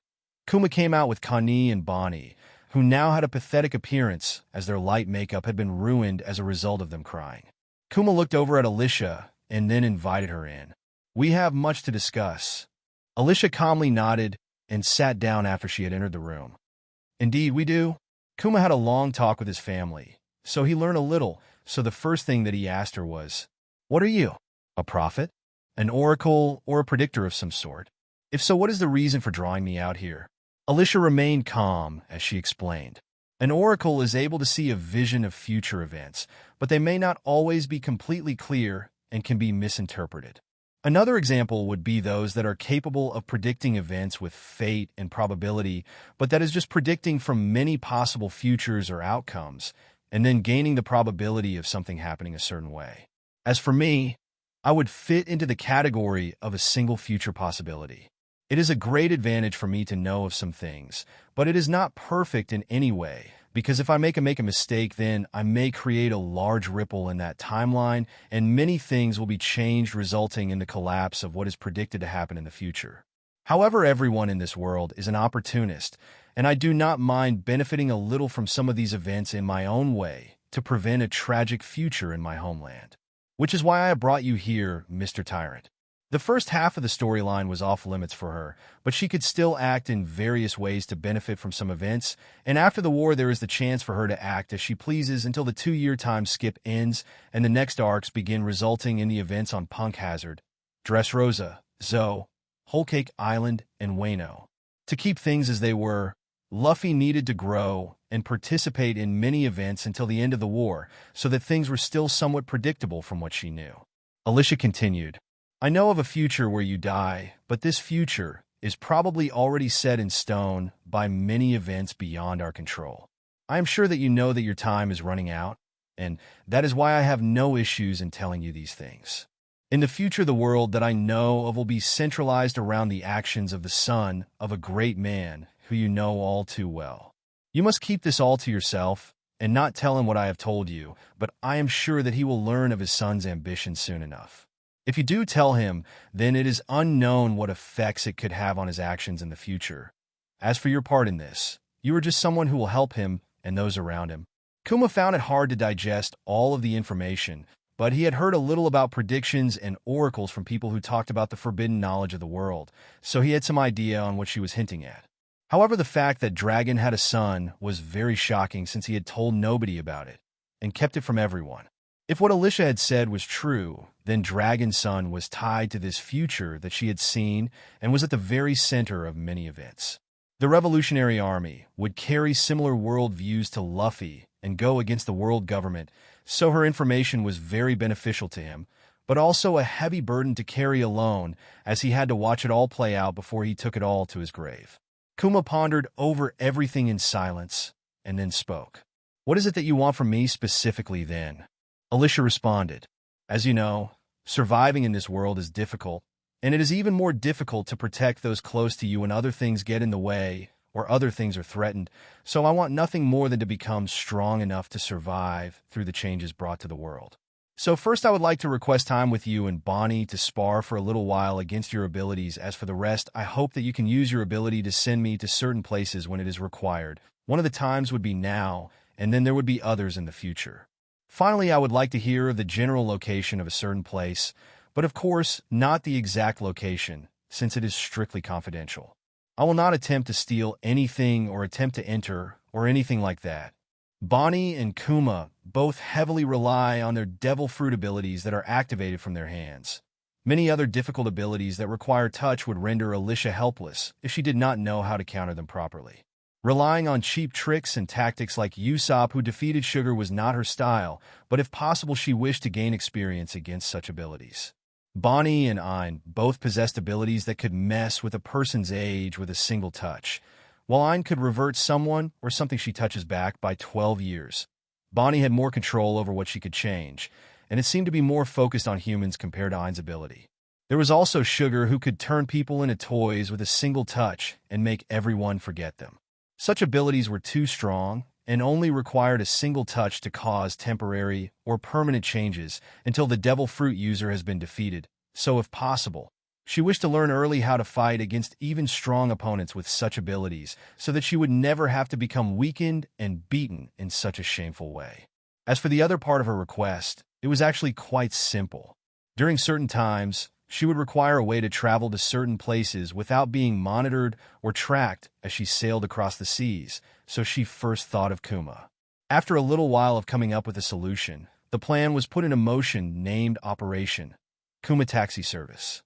S1: Kuma came out with Kani and Bonnie, who now had a pathetic appearance as their light makeup had been ruined as a result of them crying. Kuma looked over at Alyssia and then invited her in. "We have much to discuss." Alyssia calmly nodded and sat down after she had entered the room. "Indeed, we do." Kuma had a long talk with his family, so he learned a little, so the first thing that he asked her was, "What are you? A prophet? An oracle or a predictor of some sort? If so, what is the reason for drawing me out here?" Alyssia remained calm as she explained. An oracle is able to see a vision of future events, but they may not always be completely clear and can be misinterpreted. Another example would be those that are capable of predicting events with fate and probability, but that is just predicting from many possible futures or outcomes, and then gaining the probability of something happening a certain way. As for me, I would fit into the category of a single future possibility. It is a great advantage for me to know of some things, but it is not perfect in any way, because if I make a mistake, then I may create a large ripple in that timeline, and many things will be changed, resulting in the collapse of what is predicted to happen in the future. However, everyone in this world is an opportunist, and I do not mind benefiting a little from some of these events in my own way to prevent a tragic future in my homeland. Which is why I have brought you here, Mr. Tyrant. The first half of the storyline was off limits for her, but she could still act in various ways to benefit from some events, and after the war there is the chance for her to act as she pleases until the 2-year time skip ends and the next arcs begin, resulting in the events on Punk Hazard, Dressrosa, Zoe, Whole Cake Island, and Wano. To keep things as they were, Luffy needed to grow and participate in many events until the end of the war, so that things were still somewhat predictable from what she knew. Alyssia continued, I know of a future where you die, but this future is probably already set in stone by many events beyond our control. I am sure that you know that your time is running out, and that is why I have no issues in telling you these things. In the future, the world that I know of will be centralized around the actions of the son of a great man who you know all too well. You must keep this all to yourself and not tell him what I have told you, but I am sure that he will learn of his son's ambition soon enough. If you do tell him, then it is unknown what effects it could have on his actions in the future. As for your part in this, you are just someone who will help him and those around him. Kuma found it hard to digest all of the information, but he had heard a little about predictions and oracles from people who talked about the forbidden knowledge of the world, so he had some idea on what she was hinting at. However, the fact that Dragon had a son was very shocking since he had told nobody about it and kept it from everyone. If what Alyssia had said was true, then Dragon's son was tied to this future that she had seen and was at the very center of many events. The Revolutionary Army would carry similar world views to Luffy and go against the world government, so her information was very beneficial to him, but also a heavy burden to carry alone as he had to watch it all play out before he took it all to his grave. Kuma pondered over everything in silence and then spoke. What is it that you want from me specifically then? Alyssia responded, As you know, surviving in this world is difficult, and it is even more difficult to protect those close to you when other things get in the way or other things are threatened, so I want nothing more than to become strong enough to survive through the changes brought to the world. So first I would like to request time with you and Bonnie to spar for a little while against your abilities. As for the rest, I hope that you can use your ability to send me to certain places when it is required. One of the times would be now, and then there would be others in the future. Finally, I would like to hear of the general location of a certain place, but of course, not the exact location, since it is strictly confidential. I will not attempt to steal anything or attempt to enter or anything like that. Bonnie and Kuma both heavily rely on their devil fruit abilities that are activated from their hands. Many other difficult abilities that require touch would render Alyssia helpless if she did not know how to counter them properly. Relying on cheap tricks and tactics like Usopp, who defeated Sugar, was not her style, but if possible she wished to gain experience against such abilities. Bonnie and Ein both possessed abilities that could mess with a person's age with a single touch, while Ein could revert someone or something she touches back by 12 years. Bonnie had more control over what she could change, and it seemed to be more focused on humans compared to Ein's ability. There was also Sugar, who could turn people into toys with a single touch and make everyone forget them. Such abilities were too strong and only required a single touch to cause temporary or permanent changes until the devil fruit user has been defeated, so if possible, she wished to learn early how to fight against even strong opponents with such abilities so that she would never have to become weakened and beaten in such a shameful way. As for the other part of her request, it was actually quite simple. During certain times, she would require a way to travel to certain places without being monitored or tracked as she sailed across the seas, so she first thought of Kuma. After a little while of coming up with a solution, the plan was put into motion named Operation Kuma Taxi Service.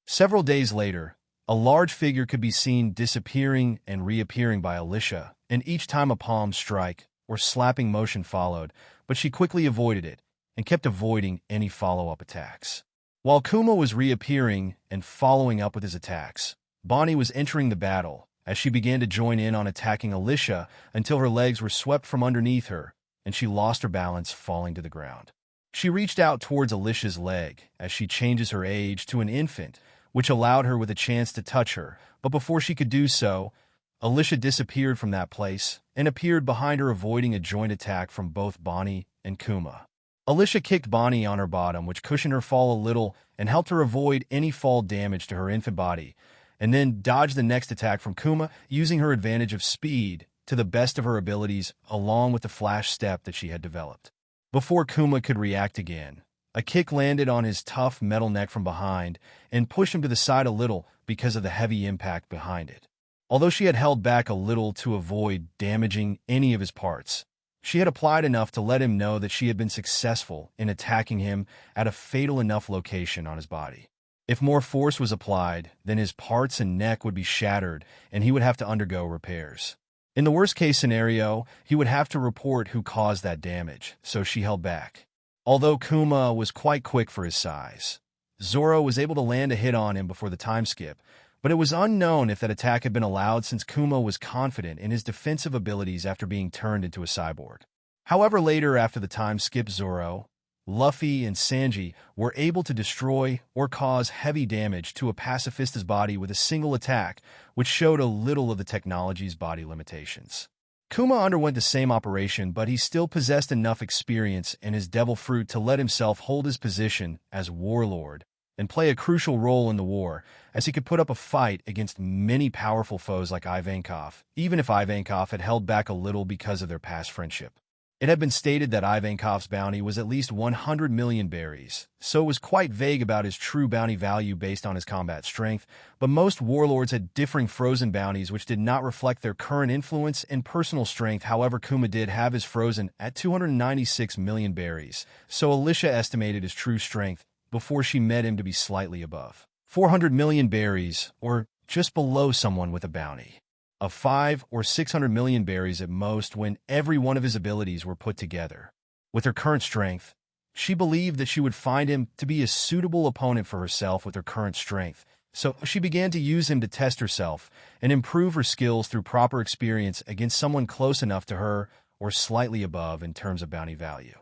S1: Several days later, a large figure could be seen disappearing and reappearing by Alyssia, and each time a palm strike or slapping motion followed, but she quickly avoided it and kept avoiding any follow-up attacks. While Kuma was reappearing and following up with his attacks, Bonnie was entering the battle as she began to join in on attacking Alyssia until her legs were swept from underneath her and she lost her balance, falling to the ground. She reached out towards Alyssia's leg as she changes her age to an infant, which allowed her with a chance to touch her, but before she could do so, Alyssia disappeared from that place and appeared behind her, avoiding a joint attack from both Bonnie and Kuma. Alyssia kicked Bonnie on her bottom, which cushioned her fall a little and helped her avoid any fall damage to her infant body, and then dodged the next attack from Kuma, using her advantage of speed to the best of her abilities along with the flash step that she had developed. Before Kuma could react again, a kick landed on his tough metal neck from behind and pushed him to the side a little because of the heavy impact behind it. Although she had held back a little to avoid damaging any of his parts, she had applied enough to let him know that she had been successful in attacking him at a fatal enough location on his body. If more force was applied, then his parts and neck would be shattered and he would have to undergo repairs. In the worst-case scenario, he would have to report who caused that damage, so she held back. Although Kuma was quite quick for his size, Zoro was able to land a hit on him before the time skip, but it was unknown if that attack had been allowed since Kuma was confident in his defensive abilities after being turned into a cyborg. However, later after the time skip, Zoro, Luffy, and Sanji were able to destroy or cause heavy damage to a pacifista's body with a single attack, which showed a little of the technology's body limitations. Kuma underwent the same operation, but he still possessed enough experience in his devil fruit to let himself hold his position as warlord and play a crucial role in the war, as he could put up a fight against many powerful foes like Ivankov, even if Ivankov had held back a little because of their past friendship. It had been stated that Ivankov's bounty was at least 100 million berries, so it was quite vague about his true bounty value based on his combat strength, but most warlords had differing frozen bounties which did not reflect their current influence and personal strength. However, Kuma did have his frozen at 296 million berries, so Alyssia estimated his true strength before she met him to be slightly above 400 million berries, or just below someone with a bounty of 5 or 600 million berries at most when every one of his abilities were put together. With her current strength, she believed that she would find him to be a suitable opponent for herself with her current strength, so she began to use him to test herself and improve her skills through proper experience against someone close enough to her or slightly above in terms of bounty value.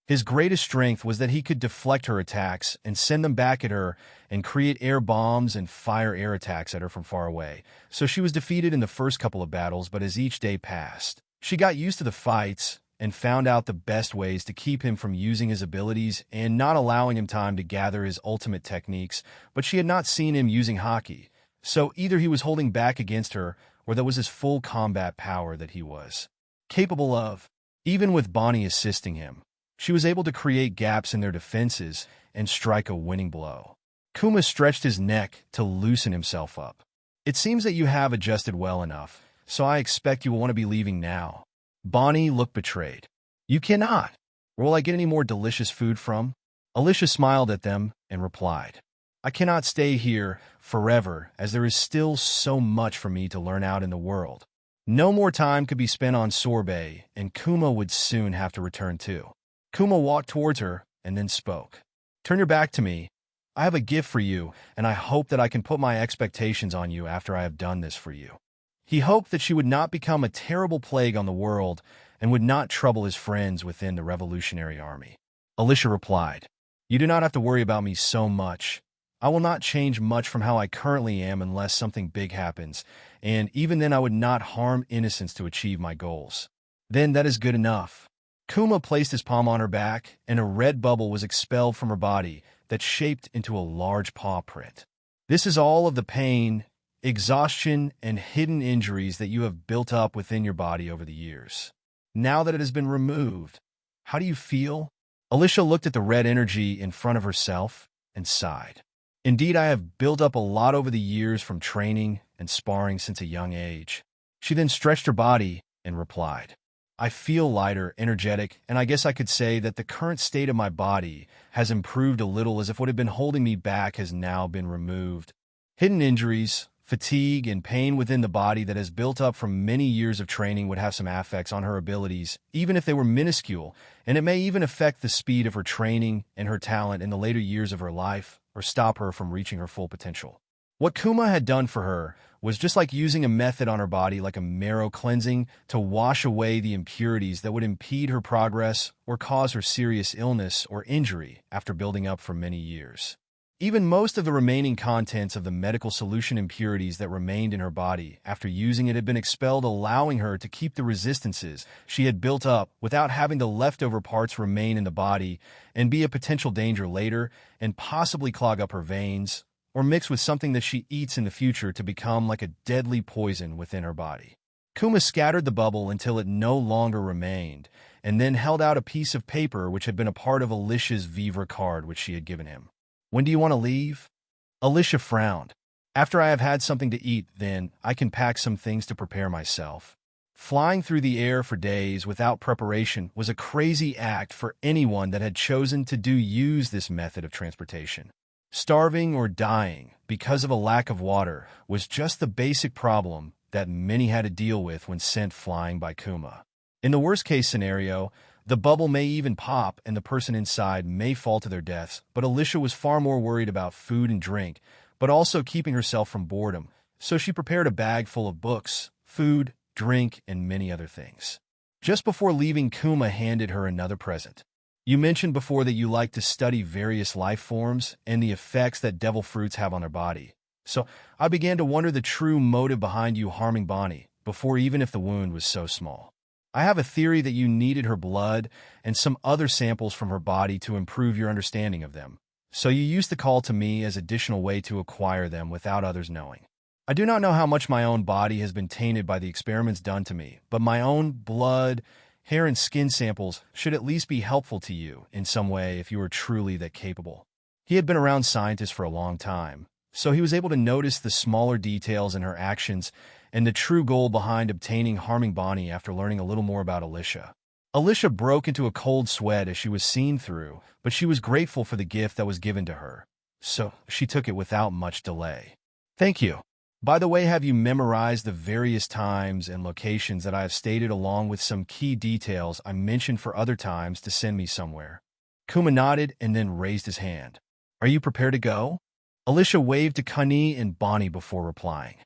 S1: His greatest strength was that he could deflect her attacks and send them back at her and create air bombs and fire air attacks at her from far away. So she was defeated in the first couple of battles, but as each day passed, she got used to the fights and found out the best ways to keep him from using his abilities and not allowing him time to gather his ultimate techniques, but she had not seen him using haki. So either he was holding back against her or that was his full combat power that he was capable of. Even with Bonnie assisting him, she was able to create gaps in their defenses and strike a winning blow. Kuma stretched his neck to loosen himself up. It seems that you have adjusted well enough, so I expect you will want to be leaving now. Bonnie looked betrayed. You cannot. Where will I get any more delicious food from? Alyssia smiled at them and replied, I cannot stay here forever, as there is still so much for me to learn out in the world. No more time could be spent on sorbet, and Kuma would soon have to return too. Kuma walked towards her and then spoke. Turn your back to me. I have a gift for you, and I hope that I can put my expectations on you after I have done this for you. He hoped that she would not become a terrible plague on the world and would not trouble his friends within the Revolutionary Army. Alyssia replied, You do not have to worry about me so much. I will not change much from how I currently am unless something big happens, and even then I would not harm innocents to achieve my goals. Then that is good enough. Kuma placed his palm on her back, and a red bubble was expelled from her body that shaped into a large paw print. This is all of the pain, exhaustion, and hidden injuries that you have built up within your body over the years. Now that it has been removed, how do you feel? Alyssia looked at the red energy in front of herself and sighed. Indeed, I have built up a lot over the years from training and sparring since a young age. She then stretched her body and replied, I feel lighter, energetic, and I guess I could say that the current state of my body has improved a little, as if what had been holding me back has now been removed. Hidden injuries, fatigue, and pain within the body that has built up from many years of training would have some effects on her abilities, even if they were minuscule, and it may even affect the speed of her training and her talent in the later years of her life, or stop her from reaching her full potential. What Kuma had done for her was just like using a method on her body like a marrow cleansing to wash away the impurities that would impede her progress or cause her serious illness or injury after building up for many years. Even most of the remaining contents of the medical solution impurities that remained in her body after using it had been expelled, allowing her to keep the resistances she had built up without having the leftover parts remain in the body and be a potential danger later and possibly clog up her veins or mix with something that she eats in the future to become like a deadly poison within her body. Kuma scattered the bubble until it no longer remained and then held out a piece of paper which had been a part of Alyssia's Vivre card which she had given him. "When do you want to leave?" Alyssia frowned. "After I have had something to eat, then I can pack some things to prepare myself." Flying through the air for days without preparation was a crazy act for anyone that had chosen to use this method of transportation. Starving or dying because of a lack of water was just the basic problem that many had to deal with when sent flying by Kuma. In the worst-case scenario, the bubble may even pop and the person inside may fall to their deaths, but Alyssia was far more worried about food and drink, but also keeping herself from boredom, so she prepared a bag full of books, food, drink, and many other things. Just before leaving, Kuma handed her another present. "You mentioned before that you like to study various life forms and the effects that devil fruits have on their body. So I began to wonder the true motive behind you harming Bonnie, before even if the wound was so small. I have a theory that you needed her blood and some other samples from her body to improve your understanding of them. So you used to call to me as additional way to acquire them without others knowing. I do not know how much my own body has been tainted by the experiments done to me, but my own blood, hair, and skin samples should at least be helpful to you in some way if you are truly that capable." He had been around scientists for a long time, so he was able to notice the smaller details in her actions and the true goal behind harming Bonnie after learning a little more about Alyssia. Alyssia broke into a cold sweat as she was seen through, but she was grateful for the gift that was given to her, so she took it without much delay. "Thank you. By the way, have you memorized the various times and locations that I have stated along with some key details I mentioned for other times to send me somewhere?" Kuma nodded and then raised his hand. "Are you prepared to go?" Alyssia waved to Kani and Bonnie before replying.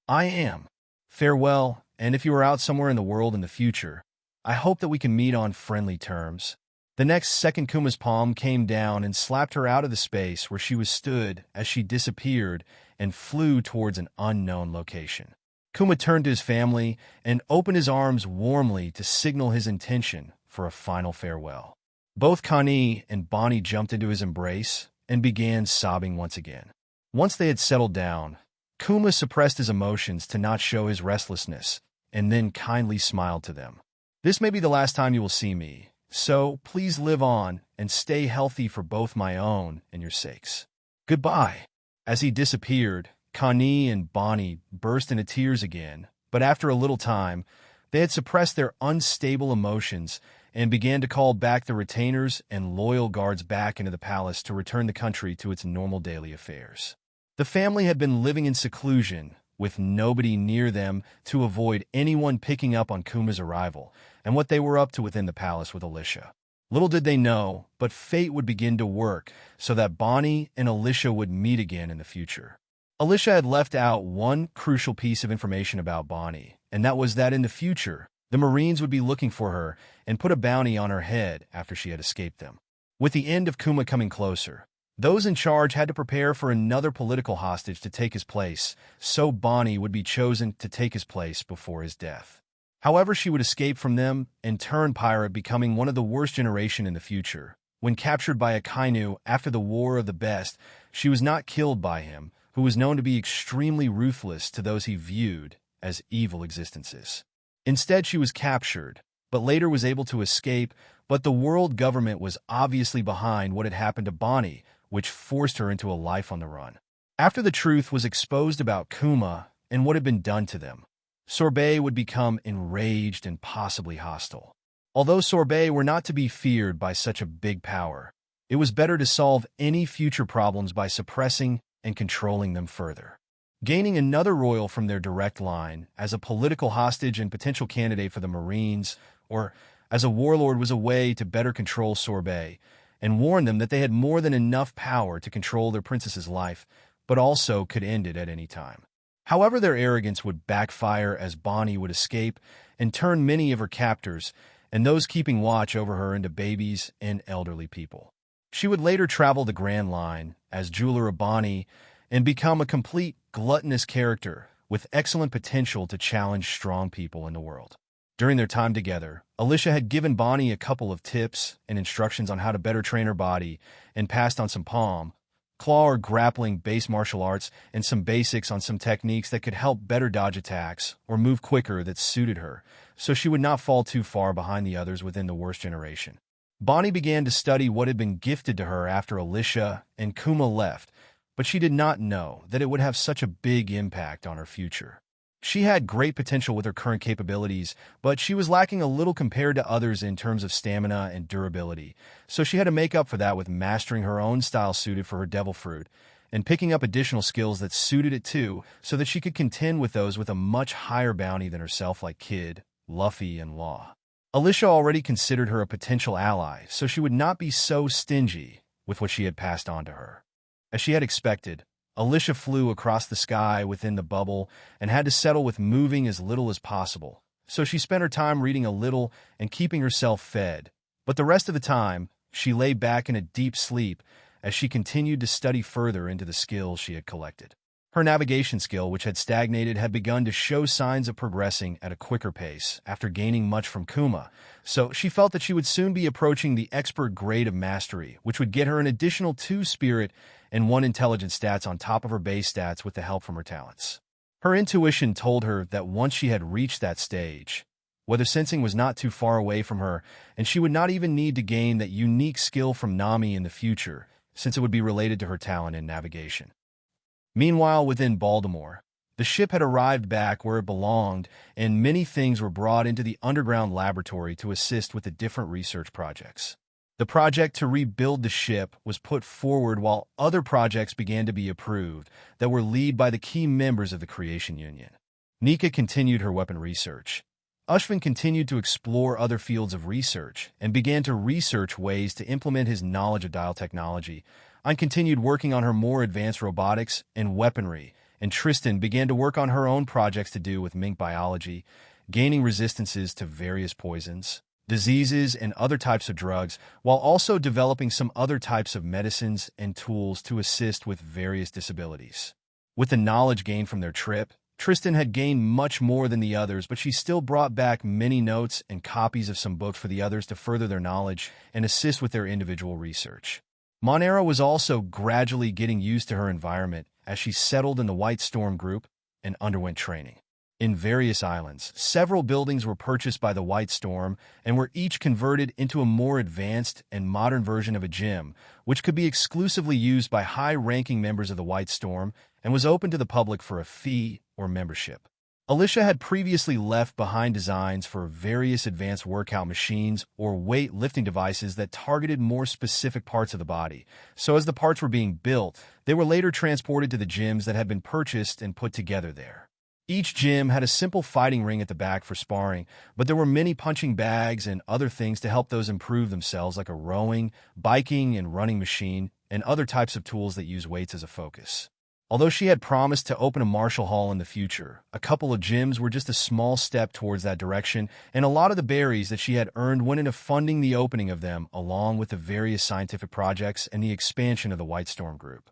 S1: "I am. Farewell, and if you are out somewhere in the world in the future, I hope that we can meet on friendly terms." The next second, Kuma's palm came down and slapped her out of the space where she was stood as she disappeared and flew towards an unknown location. Kuma turned to his family and opened his arms warmly to signal his intention for a final farewell. Both Kani and Bonnie jumped into his embrace and began sobbing once again. Once they had settled down, Kuma suppressed his emotions to not show his restlessness and then kindly smiled to them. "This may be the last time you will see me, so please live on and stay healthy for both my own and your sakes. Goodbye." As he disappeared, Kani and Bonnie burst into tears again, but after a little time, they had suppressed their unstable emotions and began to call back the retainers and loyal guards back into the palace to return the country to its normal daily affairs. The family had been living in seclusion, with nobody near them to avoid anyone picking up on Kuma's arrival and what they were up to within the palace with Alyssia. Little did they know, but fate would begin to work so that Bonnie and Alyssia would meet again in the future. Alyssia had left out one crucial piece of information about Bonnie, and that was that in the future, the Marines would be looking for her and put a bounty on her head after she had escaped them. With the end of Kuma coming closer, those in charge had to prepare for another political hostage to take his place, so Bonnie would be chosen to take his place before his death. However, she would escape from them and turn pirate, becoming one of the worst generation in the future. When captured by a Kainu after the War of the Best, she was not killed by him, who was known to be extremely ruthless to those he viewed as evil existences. Instead, she was captured, but later was able to escape, but the world government was obviously behind what had happened to Bonnie, which forced her into a life on the run. After the truth was exposed about Kuma and what had been done to them, Sorbet would become enraged and possibly hostile. Although Sorbet were not to be feared by such a big power, it was better to solve any future problems by suppressing and controlling them further. Gaining another royal from their direct line as a political hostage and potential candidate for the Marines, or as a warlord, was a way to better control Sorbet and warn them that they had more than enough power to control their princess's life, but also could end it at any time. However, their arrogance would backfire as Bonnie would escape and turn many of her captors and those keeping watch over her into babies and elderly people. She would later travel the Grand Line as jeweler Bonnie and become a complete gluttonous character with excellent potential to challenge strong people in the world. During their time together, Alyssia had given Bonnie a couple of tips and instructions on how to better train her body and passed on some palm, claw or grappling base martial arts and some basics on some techniques that could help better dodge attacks or move quicker that suited her, so she would not fall too far behind the others within the worst generation. Bonnie began to study what had been gifted to her after Alyssia and Kuma left, but she did not know that it would have such a big impact on her future. She had great potential with her current capabilities, but she was lacking a little compared to others in terms of stamina and durability, so she had to make up for that with mastering her own style suited for her devil fruit, and picking up additional skills that suited it too, so that she could contend with those with a much higher bounty than herself like Kid, Luffy, and Law. Alyssia already considered her a potential ally, so she would not be so stingy with what she had passed on to her. As she had expected, Alyssia flew across the sky within the bubble and had to settle with moving as little as possible, so she spent her time reading a little and keeping herself fed, but the rest of the time, she lay back in a deep sleep as she continued to study further into the skills she had collected. Her navigation skill, which had stagnated, had begun to show signs of progressing at a quicker pace after gaining much from Kuma, so she felt that she would soon be approaching the expert grade of mastery, which would get her an additional 2 spirit and 1 intelligence stats on top of her base stats with the help from her talents. Her intuition told her that once she had reached that stage, weather sensing was not too far away from her, and she would not even need to gain that unique skill from Nami in the future, since it would be related to her talent in navigation. Meanwhile, within Baltimore, the ship had arrived back where it belonged, and many things were brought into the underground laboratory to assist with the different research projects. The project to rebuild the ship was put forward while other projects began to be approved that were led by the key members of the Creation Union. Nika continued her weapon research. Ushvin continued to explore other fields of research and began to research ways to implement his knowledge of dial technology. Ayn continued working on her more advanced robotics and weaponry, and Tristan began to work on her own projects to do with mink biology, gaining resistances to various poisons, diseases, and other types of drugs, while also developing some other types of medicines and tools to assist with various disabilities. With the knowledge gained from their trip, Tristan had gained much more than the others, but she still brought back many notes and copies of some books for the others to further their knowledge and assist with their individual research. Monera was also gradually getting used to her environment as she settled in the White Storm group and underwent training. In various islands, several buildings were purchased by the White Storm and were each converted into a more advanced and modern version of a gym, which could be exclusively used by high-ranking members of the White Storm and was open to the public for a fee or membership. Alyssia had previously left behind designs for various advanced workout machines or weight-lifting devices that targeted more specific parts of the body, so as the parts were being built, they were later transported to the gyms that had been purchased and put together there. Each gym had a simple fighting ring at the back for sparring, but there were many punching bags and other things to help those improve themselves, like a rowing, biking, and running machine, and other types of tools that use weights as a focus. Although she had promised to open a martial hall in the future, a couple of gyms were just a small step towards that direction, and a lot of the berries that she had earned went into funding the opening of them, along with the various scientific projects and the expansion of the White Storm group.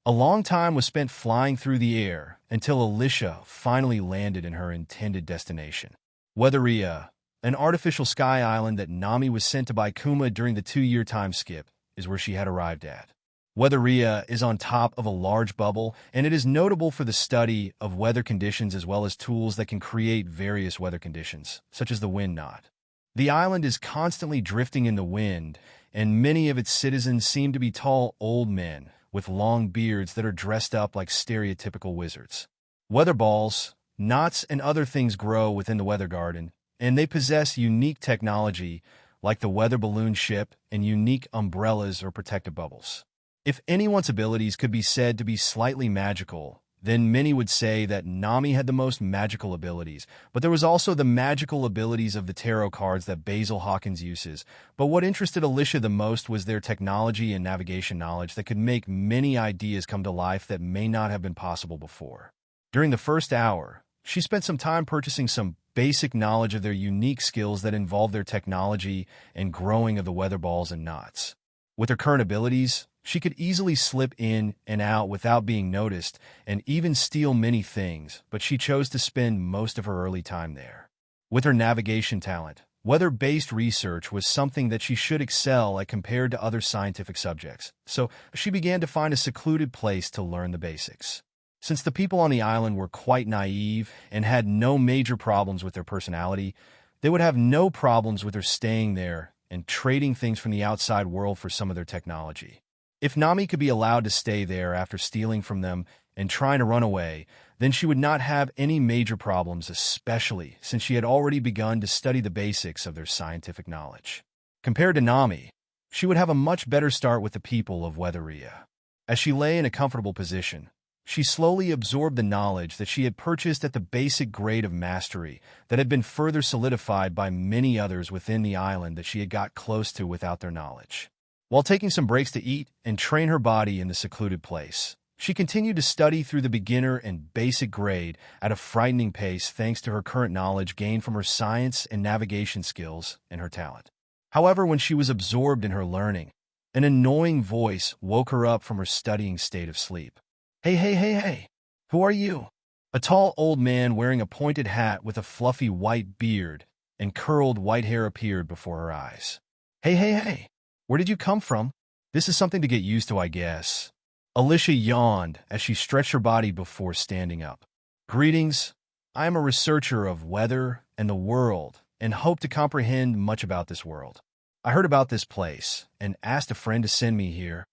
S1: A long time was spent flying through the air until Alyssia finally landed in her intended destination. Weatheria, an artificial sky island that Nami was sent to by Kuma during the 2-year time skip, is where she had arrived at. Weatheria is on top of a large bubble, and it is notable for the study of weather conditions as well as tools that can create various weather conditions, such as the wind knot. The island is constantly drifting in the wind, and many of its citizens seem to be tall old men with long beards that are dressed up like stereotypical wizards. Weather balls, knots, and other things grow within the weather garden, and they possess unique technology like the weather balloon ship and unique umbrellas or protective bubbles. If anyone's abilities could be said to be slightly magical, then many would say that Nami had the most magical abilities, but there was also the magical abilities of the tarot cards that Basil Hawkins uses. But what interested Alyssia the most was their technology and navigation knowledge that could make many ideas come to life that may not have been possible before. During the first hour, she spent some time purchasing some basic knowledge of their unique skills that involve their technology and growing of the weather balls and knots. With her current abilities, she could easily slip in and out without being noticed and even steal many things, but she chose to spend most of her early time there. With her navigation talent, weather-based research was something that she should excel at compared to other scientific subjects, so she began to find a secluded place to learn the basics. Since the people on the island were quite naive and had no major problems with their personality, they would have no problems with her staying there and trading things from the outside world for some of their technology. If Nami could be allowed to stay there after stealing from them and trying to run away, then she would not have any major problems, especially since she had already begun to study the basics of their scientific knowledge. Compared to Nami, she would have a much better start with the people of Weatheria. As she lay in a comfortable position, she slowly absorbed the knowledge that she had purchased at the basic grade of mastery that had been further solidified by many others within the island that she had got close to without their knowledge. While taking some breaks to eat and train her body in the secluded place, she continued to study through the beginner and basic grade at a frightening pace thanks to her current knowledge gained from her science and navigation skills and her talent. However, when she was absorbed in her learning, an annoying voice woke her up from her studying state of sleep. Hey, who are you? A tall old man wearing a pointed hat with a fluffy white beard and curled white hair appeared before her eyes. Hey, where did you come from? This is something to get used to, I guess. Alyssia yawned as she stretched her body before standing up. Greetings. I am a researcher of weather and the world and hope to comprehend much about this world. I heard about this place and asked a friend to send me here.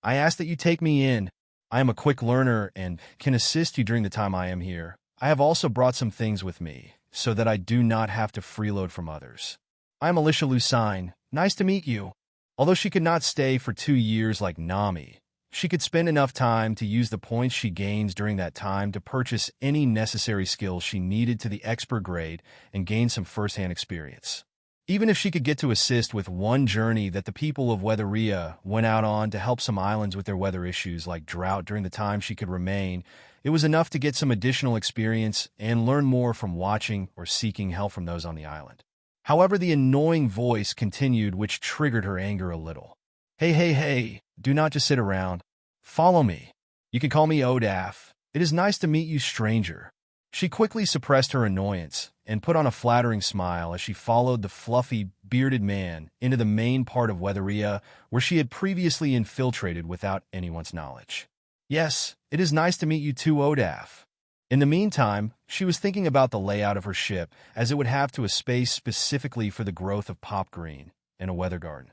S1: I ask that you take me in. I am a quick learner and can assist you during the time I am here. I have also brought some things with me, so that I do not have to freeload from others. I am Alyssia Lucine. Nice to meet you. Although she could not stay for 2 years like Nami, she could spend enough time to use the points she gains during that time to purchase any necessary skills she needed to the expert grade and gain some first-hand experience. Even if she could get to assist with one journey that the people of Weatheria went out on to help some islands with their weather issues like drought during the time she could remain, it was enough to get some additional experience and learn more from watching or seeking help from those on the island. However, the annoying voice continued, which triggered her anger a little. Hey, do not just sit around. Follow me. You can call me Odaf. It is nice to meet you, stranger. She quickly suppressed her annoyance and put on a flattering smile as she followed the fluffy, bearded man into the main part of Weatheria where she had previously infiltrated without anyone's knowledge. Yes, it is nice to meet you too, Odaf. In the meantime, she was thinking about the layout of her ship as it would have to a space specifically for the growth of pop green in a weather garden.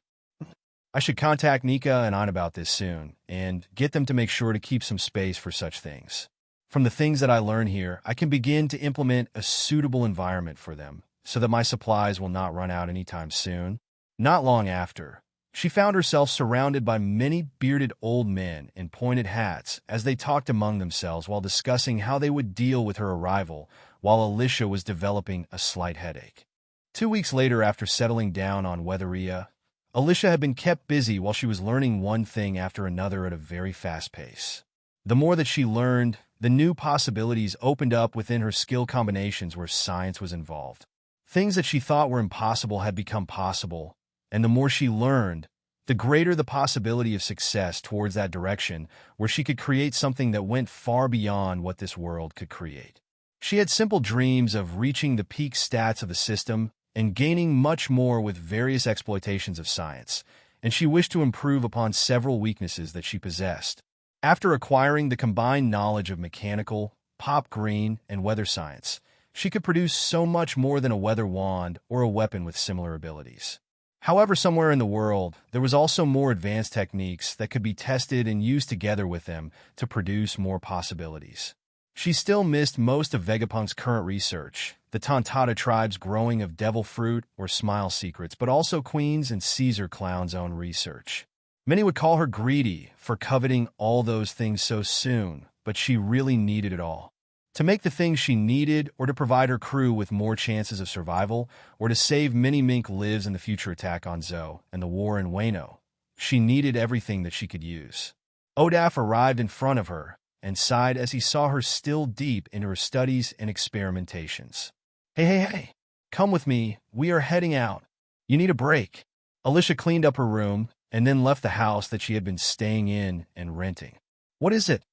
S1: I should contact Nika and An about this soon and get them to make sure to keep some space for such things. From the things that I learn here, I can begin to implement a suitable environment for them so that my supplies will not run out anytime soon. Not long after, she found herself surrounded by many bearded old men in pointed hats as they talked among themselves while discussing how they would deal with her arrival while Alyssia was developing a slight headache. 2 weeks later, after settling down on Weatheria, Alyssia had been kept busy while she was learning one thing after another at a very fast pace. The more that she learned, the new possibilities opened up within her skill combinations where science was involved. Things that she thought were impossible had become possible, and the more she learned, the greater the possibility of success towards that direction where she could create something that went far beyond what this world could create. She had simple dreams of reaching the peak stats of the system and gaining much more with various exploitations of science, and she wished to improve upon several weaknesses that she possessed. After acquiring the combined knowledge of mechanical, pop green, and weather science, she could produce so much more than a weather wand or a weapon with similar abilities. However, somewhere in the world, there was also more advanced techniques that could be tested and used together with them to produce more possibilities. She still missed most of Vegapunk's current research, the Tontata tribe's growing of devil fruit or smile secrets, but also Queen's and Caesar Clown's own research. Many would call her greedy for coveting all those things so soon, but she really needed it all. To make the things she needed, or to provide her crew with more chances of survival, or to save many mink lives in the future attack on Zoe and the war in Wano, she needed everything that she could use. Odaf arrived in front of her and sighed as he saw her still deep into her studies and experimentations. Hey, come with me. We are heading out. You need a break. Alyssia cleaned up her room and then left the house that she had been staying in and renting. What is it?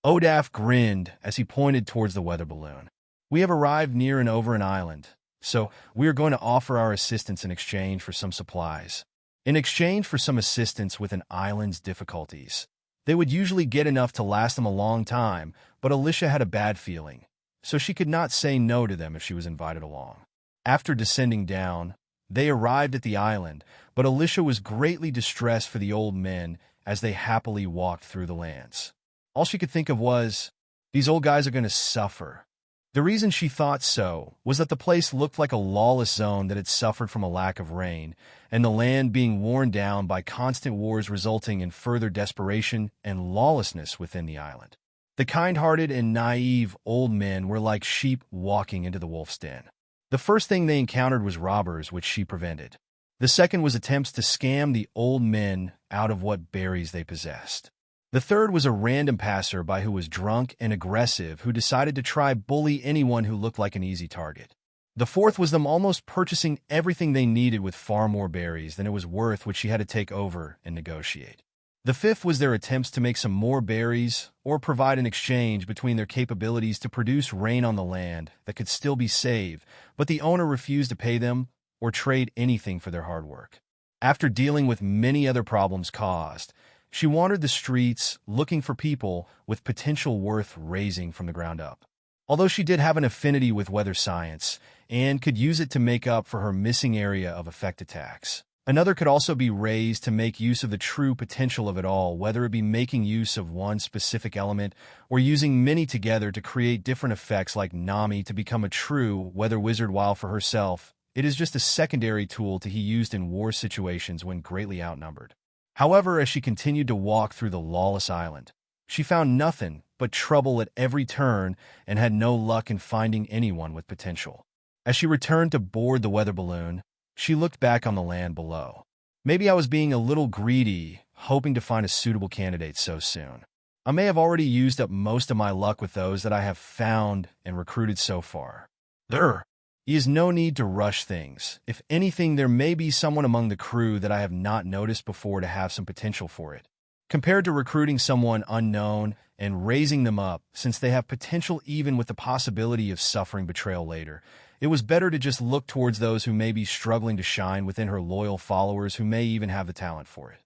S1: Odaf grinned as he pointed towards the weather balloon. We have arrived near and over an island, so we are going to offer our assistance in exchange for some supplies. In exchange for some assistance with an island's difficulties. They would usually get enough to last them a long time, but Alyssia had a bad feeling, so she could not say no to them if she was invited along. After descending down, they arrived at the island, but Alyssia was greatly distressed for the old men as they happily walked through the lands. All she could think of was, these old guys are going to suffer. The reason she thought so was that the place looked like a lawless zone that had suffered from a lack of rain, and the land being worn down by constant wars resulting in further desperation and lawlessness within the island. The kind-hearted and naive old men were like sheep walking into the wolf's den. The first thing they encountered was robbers, which she prevented. The second was attempts to scam the old men out of what berries they possessed. The third was a random passer-by who was drunk and aggressive who decided to try bully anyone who looked like an easy target. The fourth was them almost purchasing everything they needed with far more berries than it was worth, which she had to take over and negotiate. The fifth was their attempts to make some more berries or provide an exchange between their capabilities to produce rain on the land that could still be saved, but the owner refused to pay them or trade anything for their hard work. After dealing with many other problems caused, she wandered the streets looking for people with potential worth raising from the ground up. Although she did have an affinity with weather science and could use it to make up for her missing area of effect attacks, another could also be raised to make use of the true potential of it all, whether it be making use of one specific element or using many together to create different effects like Nami to become a true weather wizard, while for herself, it is just a secondary tool to be used in war situations when greatly outnumbered. However, as she continued to walk through the lawless island, she found nothing but trouble at every turn and had no luck in finding anyone with potential. As she returned to board the weather balloon, she looked back on the land below. Maybe I was being a little greedy, hoping to find a suitable candidate so soon. I may have already used up most of my luck with those that I have found and recruited so far. There is no need to rush things. If anything, there may be someone among the crew that I have not noticed before to have some potential for it. Compared to recruiting someone unknown and raising them up, since they have potential even with the possibility of suffering betrayal later, it was better to just look towards those who may be struggling to shine within her loyal followers who may even have the talent for it.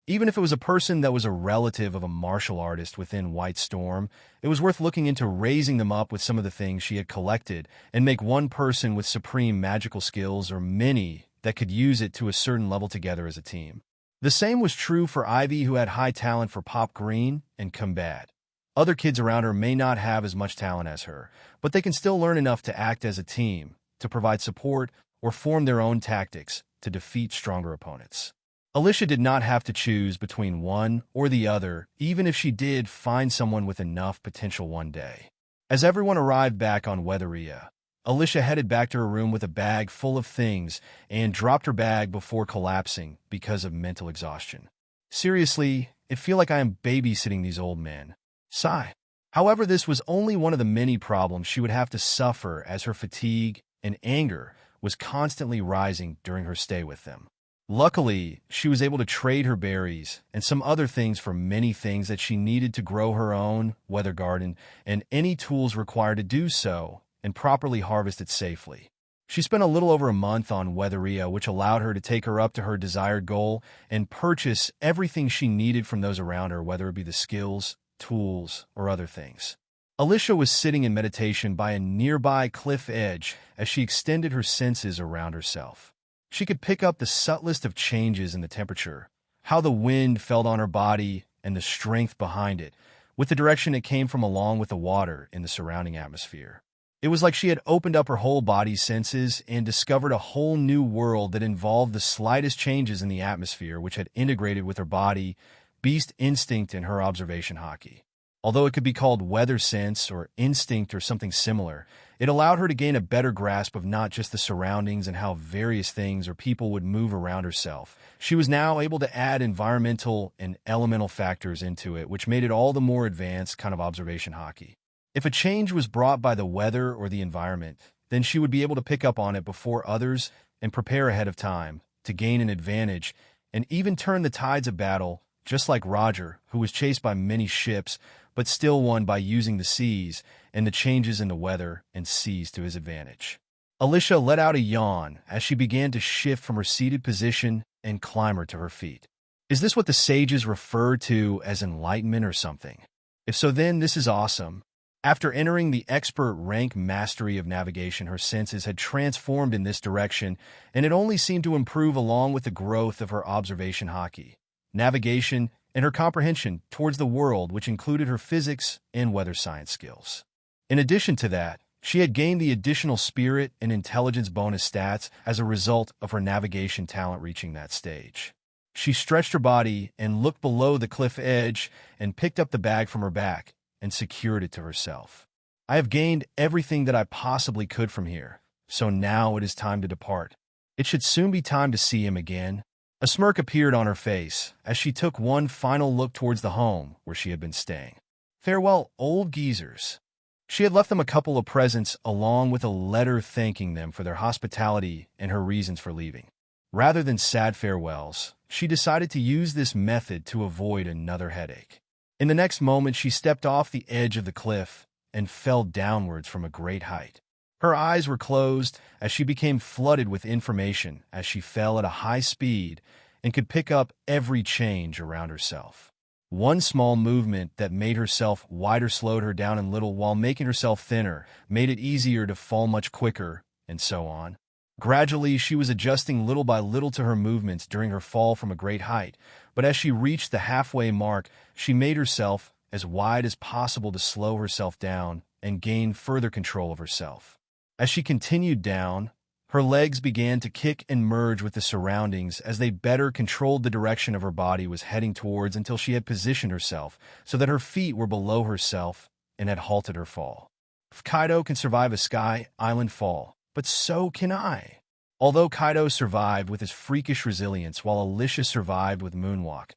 S1: Even if it was a person that was a relative of a martial artist within White Storm, it was worth looking into raising them up with some of the things she had collected and make one person with supreme magical skills or many that could use it to a certain level together as a team. The same was true for Ivy, who had high talent for Pop Green and Combat. Other kids around her may not have as much talent as her, but they can still learn enough to act as a team, to provide support, or form their own tactics to defeat stronger opponents. Alyssia did not have to choose between one or the other, even if she did find someone with enough potential one day. As everyone arrived back on Weatheria, Alyssia headed back to her room with a bag full of things and dropped her bag before collapsing because of mental exhaustion. Seriously, it feels like I am babysitting these old men. Sigh. However, this was only one of the many problems she would have to suffer, as her fatigue and anger was constantly rising during her stay with them. Luckily, she was able to trade her berries and some other things for many things that she needed to grow her own weather garden and any tools required to do so and properly harvest it safely. She spent a little over a month on Weatheria, which allowed her to take her up to her desired goal and purchase everything she needed from those around her, whether it be the skills, tools, or other things. Alyssia was sitting in meditation by a nearby cliff edge as she extended her senses around herself. She could pick up the subtlest of changes in the temperature, how the wind felt on her body, and the strength behind it, with the direction it came from along with the water in the surrounding atmosphere. It was like she had opened up her whole body's senses and discovered a whole new world that involved the slightest changes in the atmosphere, which had integrated with her body, beast instinct, and her observation hockey. Although it could be called weather sense or instinct or something similar, It allowed her to gain a better grasp of not just the surroundings and how various things or people would move around herself. She was now able to add environmental and elemental factors into it, which made it all the more advanced kind of observation hockey. If a change was brought by the weather or the environment, then she would be able to pick up on it before others and prepare ahead of time to gain an advantage and even turn the tides of battle, just like Roger, who was chased by many ships but still won by using the seas and the changes in the weather and seas to his advantage. Alyssia let out a yawn as she began to shift from her seated position and clamber to her feet. Is this what the sages refer to as enlightenment or something? If so, then this is awesome. After entering the expert rank mastery of navigation, her senses had transformed in this direction, and it only seemed to improve along with the growth of her observation hockey, navigation, and her comprehension towards the world, which included her physics and weather science skills. In addition to that, she had gained the additional spirit and intelligence bonus stats as a result of her navigation talent reaching that stage. She stretched her body and looked below the cliff edge and picked up the bag from her back and secured it to herself. I have gained everything that I possibly could from here, so now it is time to depart. It should soon be time to see him again. A smirk appeared on her face as she took one final look towards the home where she had been staying. Farewell, old geezers. She had left them a couple of presents along with a letter thanking them for their hospitality and her reasons for leaving. Rather than sad farewells, she decided to use this method to avoid another headache. In the next moment, she stepped off the edge of the cliff and fell downwards from a great height. Her eyes were closed as she became flooded with information as she fell at a high speed and could pick up every change around herself. One small movement that made herself wider slowed her down a little, while making herself thinner made it easier to fall much quicker, and so on. Gradually, she was adjusting little by little to her movements during her fall from a great height, but as she reached the halfway mark, she made herself as wide as possible to slow herself down and gain further control of herself. As she continued down, her legs began to kick and merge with the surroundings as they better controlled the direction of her body was heading towards, until she had positioned herself so that her feet were below herself and had halted her fall. If Kaido can survive a sky island fall, but so can I. Although Kaido survived with his freakish resilience while Alyssia survived with moonwalk,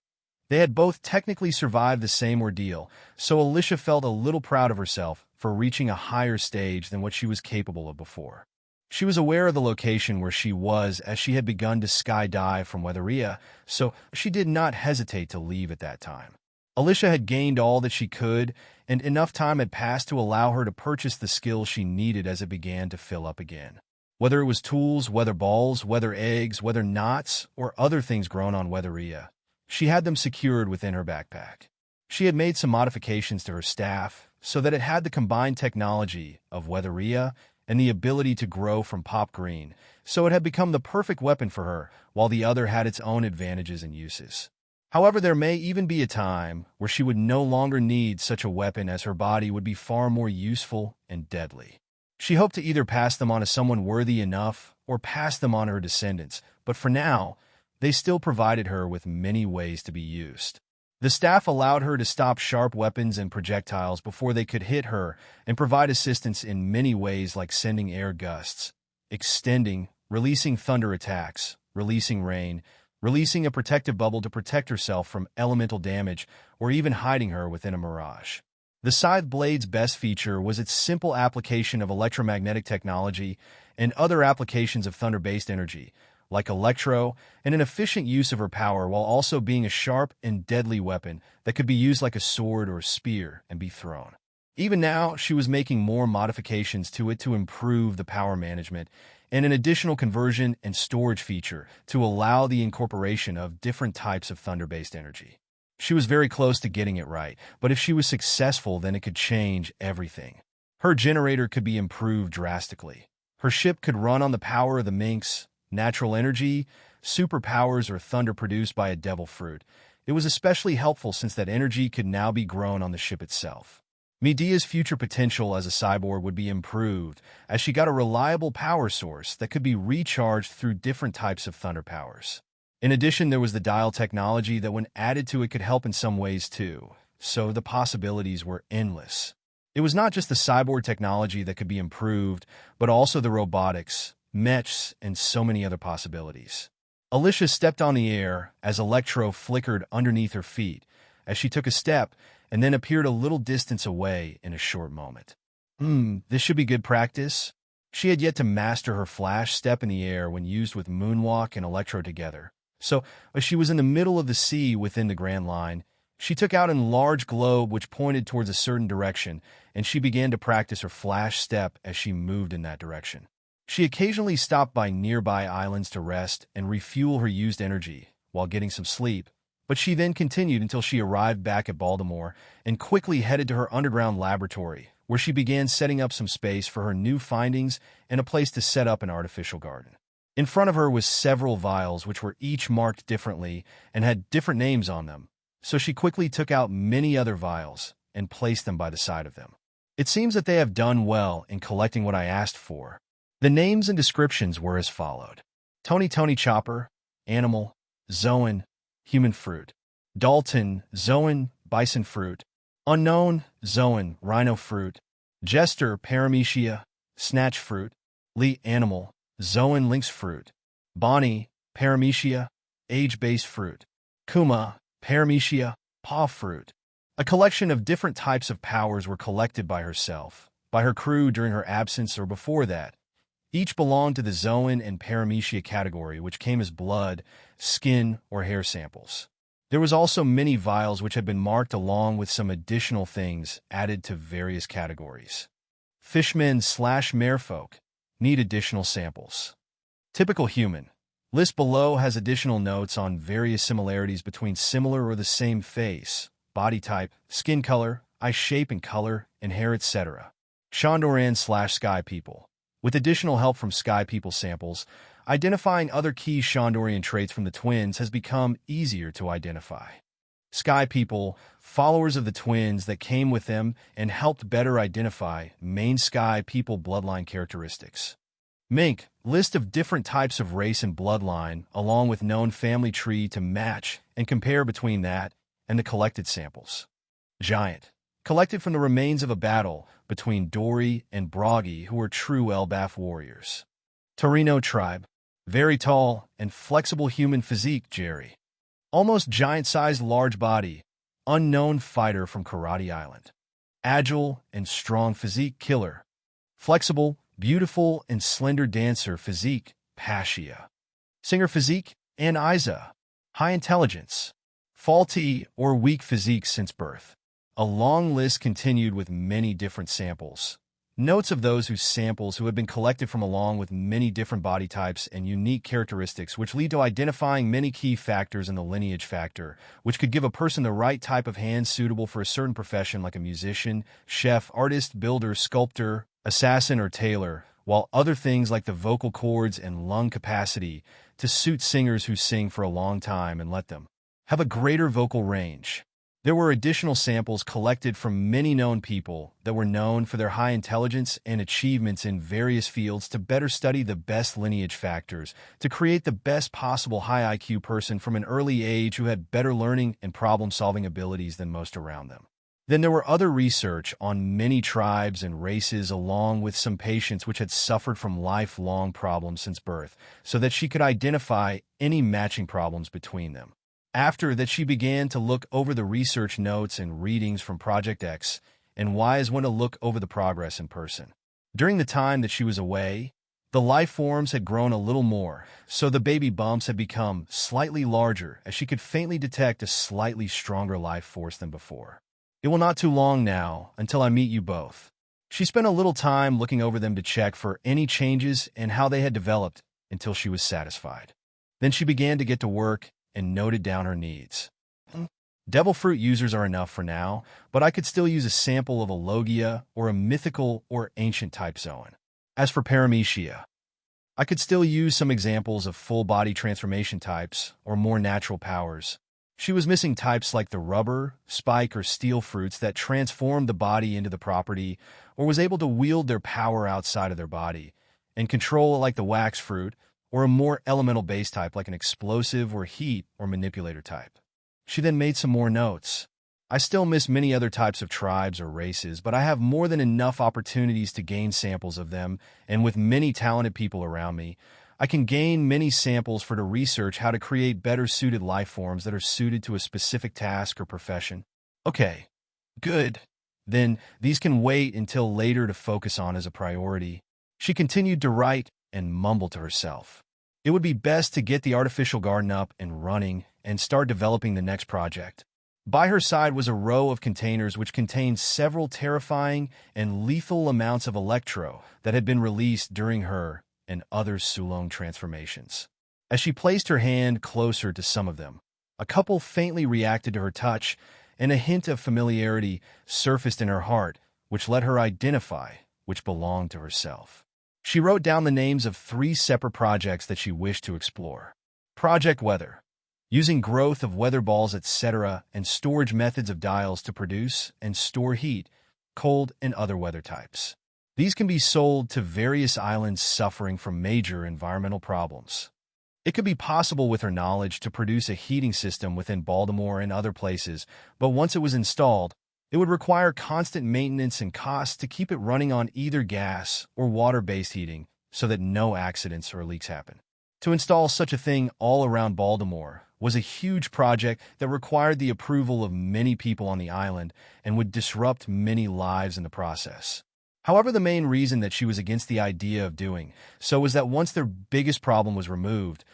S1: they had both technically survived the same ordeal, so Alyssia felt a little proud of herself for reaching a higher stage than what she was capable of before. She was aware of the location where she was as she had begun to skydive from Weatheria, so she did not hesitate to leave at that time. Alyssia had gained all that she could, and enough time had passed to allow her to purchase the skills she needed as it began to fill up again. Whether it was tools, weather balls, weather eggs, weather knots, or other things grown on Weatheria, she had them secured within her backpack. She had made some modifications to her staff so that it had the combined technology of Weatheria and the ability to grow from pop green, so it had become the perfect weapon for her, while the other had its own advantages and uses. However, there may even be a time where she would no longer need such a weapon, as her body would be far more useful and deadly. She hoped to either pass them on to someone worthy enough or pass them on to her descendants, but for now, they still provided her with many ways to be used. The staff allowed her to stop sharp weapons and projectiles before they could hit her and provide assistance in many ways, like sending air gusts, extending, releasing thunder attacks, releasing rain, releasing a protective bubble to protect herself from elemental damage, or even hiding her within a mirage. The Scythe Blade's best feature was its simple application of electromagnetic technology and other applications of thunder-based energy, like electro, and an efficient use of her power, while also being a sharp and deadly weapon that could be used like a sword or a spear and be thrown. Even now, she was making more modifications to it to improve the power management and an additional conversion and storage feature to allow the incorporation of different types of thunder-based energy. She was very close to getting it right, but if she was successful, then it could change everything. Her generator could be improved drastically. Her ship could run on the power of the minx, natural energy, superpowers, or thunder produced by a devil fruit. It was especially helpful since that energy could now be grown on the ship itself. Medea's future potential as a cyborg would be improved as she got a reliable power source that could be recharged through different types of thunder powers. In addition, there was the dial technology that, when added to it, could help in some ways too, so the possibilities were endless. It was not just the cyborg technology that could be improved, but also the robotics, mechs, and so many other possibilities. Alyssia stepped on the air as Electro flickered underneath her feet as she took a step and then appeared a little distance away in a short moment. This should be good practice. She had yet to master her flash step in the air when used with Moonwalk and Electro together. So, as she was in the middle of the sea within the Grand Line, she took out a large globe which pointed towards a certain direction, and she began to practice her flash step as she moved in that direction. She occasionally stopped by nearby islands to rest and refuel her used energy while getting some sleep, but she then continued until she arrived back at Baltimore and quickly headed to her underground laboratory, where she began setting up some space for her new findings and a place to set up an artificial garden. In front of her was several vials which were each marked differently and had different names on them, so she quickly took out many other vials and placed them by the side of them. It seems that they have done well in collecting what I asked for. The names and descriptions were as followed: Tony Chopper, Animal, Zoan, Human Fruit; Dalton, Zoan, Bison Fruit; Unknown, Zoan, Rhino Fruit; Jester, Paramecia, Snatch Fruit; Lee, Animal, Zoan, Lynx Fruit; Bonnie, Paramecia, Age-Based Fruit; Kuma, Paramecia, Paw Fruit. A collection of different types of powers were collected by herself, by her crew during her absence or before that. Each belonged to the Zoan and Paramecia category, which came as blood, skin, or hair samples. There was also many vials which had been marked along with some additional things added to various categories. Fishmen/merfolk need additional samples. Typical human. List below has additional notes on various similarities between similar or the same face, body type, skin color, eye shape and color, and hair, etc. Shondoran/Sky People. With additional help from Sky People samples, identifying other key Shondorian traits from the twins has become easier to identify. Sky People, followers of the twins that came with them and helped better identify main Sky People bloodline characteristics. Mink, list of different types of race and bloodline, along with known family tree to match and compare between that and the collected samples. Giant, collected from the remains of a battle between Dory and Broggy, who were true Elbaf warriors. Torino tribe, very tall and flexible human physique, Jerry. Almost giant-sized large body, unknown fighter from Karate Island. Agile and strong physique, Killer. Flexible, beautiful, and slender dancer physique, Passia. Singer physique, and Isa. High intelligence. Faulty or weak physique since birth. A long list continued with many different samples. Notes of those whose samples who have been collected from along with many different body types and unique characteristics which lead to identifying many key factors in the lineage factor, which could give a person the right type of hands suitable for a certain profession like a musician, chef, artist, builder, sculptor, assassin, or tailor, while other things like the vocal cords and lung capacity to suit singers who sing for a long time and let them have a greater vocal range. There were additional samples collected from many known people that were known for their high intelligence and achievements in various fields to better study the best lineage factors, to create the best possible high IQ person from an early age who had better learning and problem-solving abilities than most around them. Then there were other research on many tribes and races along with some patients which had suffered from lifelong problems since birth, so that she could identify any matching problems between them. After that, she began to look over the research notes and readings from Project X, and Y is when to look over the progress in person. During the time that she was away, the life forms had grown a little more, so the baby bumps had become slightly larger as she could faintly detect a slightly stronger life force than before. It will not too long now until I meet you both. She spent a little time looking over them to check for any changes and how they had developed until she was satisfied. Then she began to get to work and noted down her needs. Devil fruit users are enough for now, but I could still use a sample of a Logia or a mythical or ancient type Zoan. As for Paramecia, I could still use some examples of full-body transformation types or more natural powers. She was missing types like the rubber, spike, or steel fruits that transformed the body into the property or was able to wield their power outside of their body and control it like the wax fruit, or a more elemental base type like an explosive or heat or manipulator type. She then made some more notes. I still miss many other types of tribes or races, but I have more than enough opportunities to gain samples of them, and with many talented people around me, I can gain many samples to research how to create better suited life forms that are suited to a specific task or profession. Okay, good. Then these can wait until later to focus on as a priority. She continued to write and mumble to herself. It would be best to get the artificial garden up and running and start developing the next project. By her side was a row of containers which contained several terrifying and lethal amounts of electro that had been released during her and other Sulong transformations. As she placed her hand closer to some of them, a couple faintly reacted to her touch, and a hint of familiarity surfaced in her heart, which let her identify which belonged to herself. She wrote down the names of 3 separate projects that she wished to explore. Project Weather, using growth of weather balls, etc., and storage methods of dials to produce and store heat, cold, and other weather types. These can be sold to various islands suffering from major environmental problems. It could be possible with her knowledge to produce a heating system within Baltimore and other places, but once it was installed, it would require constant maintenance and costs to keep it running on either gas or water-based heating so that no accidents or leaks happen. To install such a thing all around Baltimore was a huge project that required the approval of many people on the island and would disrupt many lives in the process. However, the main reason that she was against the idea of doing so was that once their biggest problem was removed,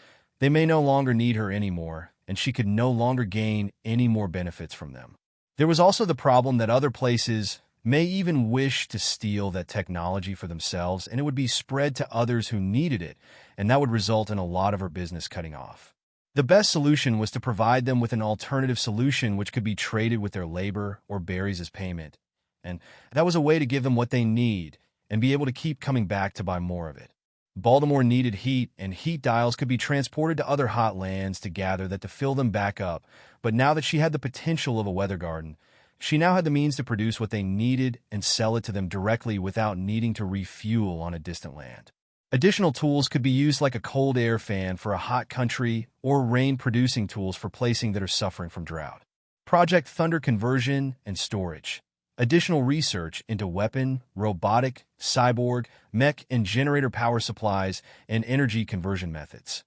S1: they may no longer need her anymore, and she could no longer gain any more benefits from them. There was also the problem that other places may even wish to steal that technology for themselves, and it would be spread to others who needed it, and that would result in a lot of her business cutting off. The best solution was to provide them with an alternative solution which could be traded with their labor or berries as payment. And that was a way to give them what they need and be able to keep coming back to buy more of it. Baltimore needed heat, and heat dials could be transported to other hot lands to gather that to fill them back up, but now that she had the potential of a weather garden, she now had the means to produce what they needed and sell it to them directly without needing to refuel on a distant land. Additional tools could be used like a cold air fan for a hot country or rain-producing tools for placing that are suffering from drought. Project Thunder Conversion and Storage. Additional research into weapon, robotic, cyborg, mech, and generator power supplies and energy conversion methods.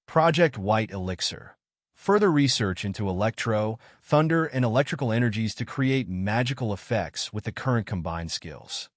S1: Project White Elixir. Further research into electro, thunder, and electrical energies to create magical effects with the current combined skills.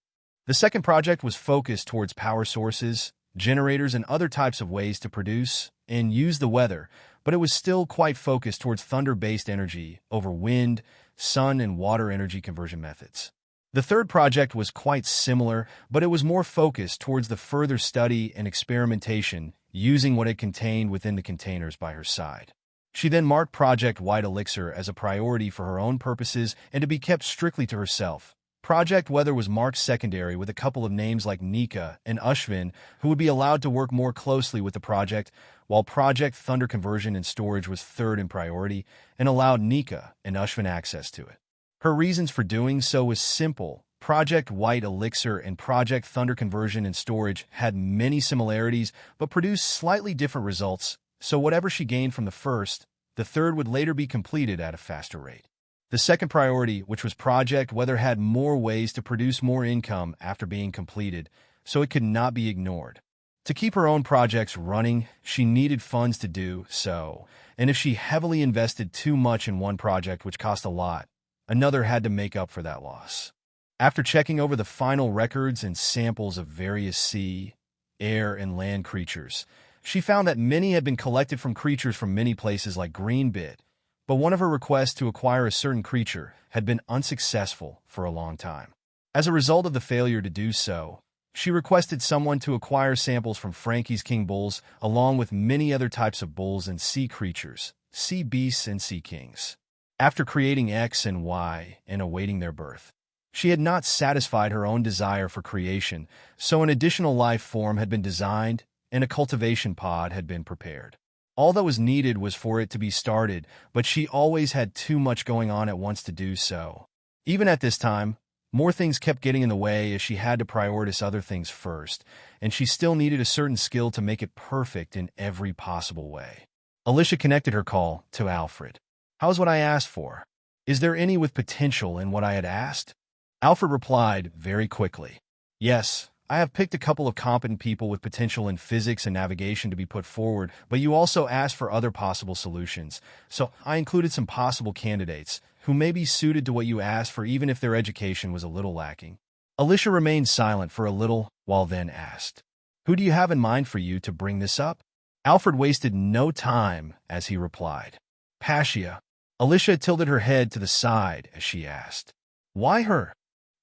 S1: The second project was focused towards power sources, generators, and other types of ways to produce and use the weather, but it was still quite focused towards thunder-based energy over wind, sun, and water energy conversion methods. The third project was quite similar, but it was more focused towards the further study and experimentation using what it contained within the containers by her side. She then marked Project White Elixir as a priority for her own purposes and to be kept strictly to herself. Project Weather was marked secondary with a couple of names like Nika and Ushvin who would be allowed to work more closely with the project, while Project Thunder Conversion and Storage was third in priority and allowed Nika and Ushvin access to it. Her reasons for doing so was simple. Project White Elixir and Project Thunder Conversion and Storage had many similarities but produced slightly different results, so whatever she gained from the first, the third would later be completed at a faster rate. The second priority, which was Project Weather, had more ways to produce more income after being completed, so it could not be ignored. To keep her own projects running, she needed funds to do so, and if she heavily invested too much in one project which cost a lot, another had to make up for that loss. After checking over the final records and samples of various sea, air, and land creatures, she found that many had been collected from creatures from many places like Greenbit, but one of her requests to acquire a certain creature had been unsuccessful for a long time. As a result of the failure to do so, she requested someone to acquire samples from Frankie's king bulls, along with many other types of bulls and sea creatures, sea beasts and sea kings. After creating X and Y and awaiting their birth, she had not satisfied her own desire for creation, so an additional life form had been designed and a cultivation pod had been prepared. All that was needed was for it to be started, but she always had too much going on at once to do so. Even at this time, more things kept getting in the way as she had to prioritize other things first, and she still needed a certain skill to make it perfect in every possible way. Alyssia connected her call to Alfred. "How's what I asked for?" Is there any with potential in what I had asked? Alfred replied very quickly. Yes, I have picked a couple of competent people with potential in physics and navigation to be put forward, but you also asked for other possible solutions, so I included some possible candidates who may be suited to what you asked for even if their education was a little lacking. Alyssia remained silent for a little while then asked, Who do you have in mind for you to bring this up? Alfred wasted no time as he replied, Passia. Alyssia tilted her head to the side as she asked, Why her?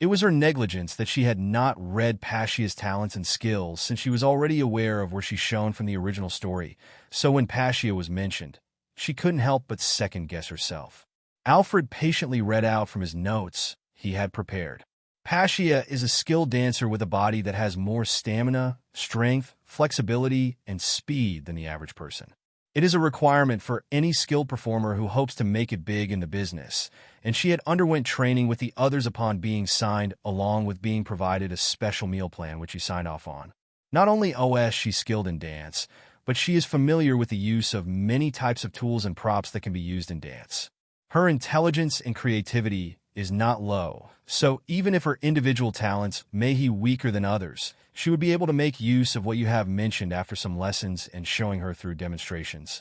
S1: It was her negligence that she had not read Passia's talents and skills since she was already aware of where she shone from the original story, so when Passia was mentioned, she couldn't help but second-guess herself. Alfred patiently read out from his notes he had prepared. Passia is a skilled dancer with a body that has more stamina, strength, flexibility, and speed than the average person. It is a requirement for any skilled performer who hopes to make it big in the business, and she had underwent training with the others upon being signed, along with being provided a special meal plan which she signed off on. Not only she's skilled in dance, but she is familiar with the use of many types of tools and props that can be used in dance. Her intelligence and creativity is not low, so even if her individual talents may be weaker than others, she would be able to make use of what you have mentioned after some lessons and showing her through demonstrations.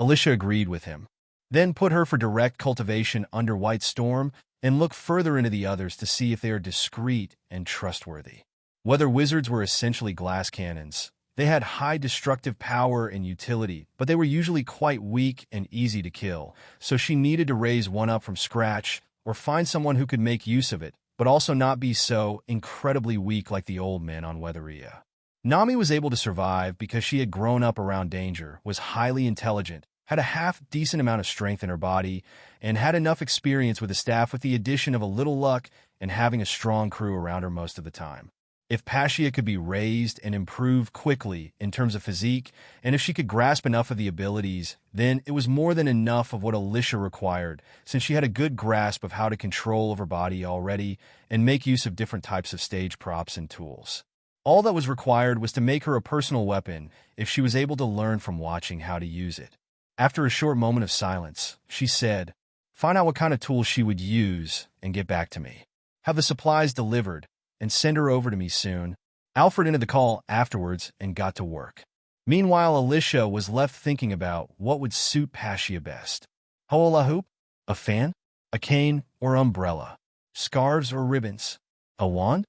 S1: Alyssia agreed with him. Then put her for direct cultivation under White Storm and look further into the others to see if they are discreet and trustworthy. Whether wizards were essentially glass cannons, they had high destructive power and utility, but they were usually quite weak and easy to kill, so she needed to raise one up from scratch or find someone who could make use of it, but also not be so incredibly weak like the old men on Weatheria. Nami was able to survive because she had grown up around danger, was highly intelligent, had a half-decent amount of strength in her body, and had enough experience with the staff with the addition of a little luck and having a strong crew around her most of the time. If Passia could be raised and improved quickly in terms of physique, and if she could grasp enough of the abilities, then it was more than enough of what Alyssia required, since she had a good grasp of how to control her body already and make use of different types of stage props and tools. All that was required was to make her a personal weapon if she was able to learn from watching how to use it. After a short moment of silence, she said, Find out what kind of tools she would use and get back to me. Have the supplies delivered, and send her over to me soon. Alfred ended the call afterwards and got to work. Meanwhile, Alyssia was left thinking about what would suit Passia best. Hula hoop? A fan? A cane or umbrella? Scarves or ribbons? A wand?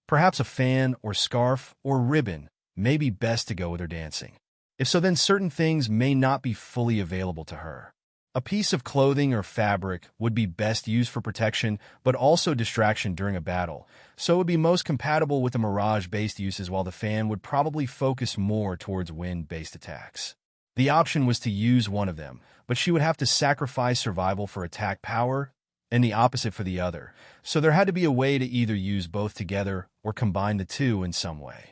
S1: Perhaps a fan or scarf or ribbon may be best to go with her dancing. If so, then certain things may not be fully available to her. A piece of clothing or fabric would be best used for protection, but also distraction during a battle, so it would be most compatible with the mirage-based uses, while the fan would probably focus more towards wind-based attacks. The option was to use one of them, but she would have to sacrifice survival for attack power, and the opposite for the other, so there had to be a way to either use both together or combine the two in some way.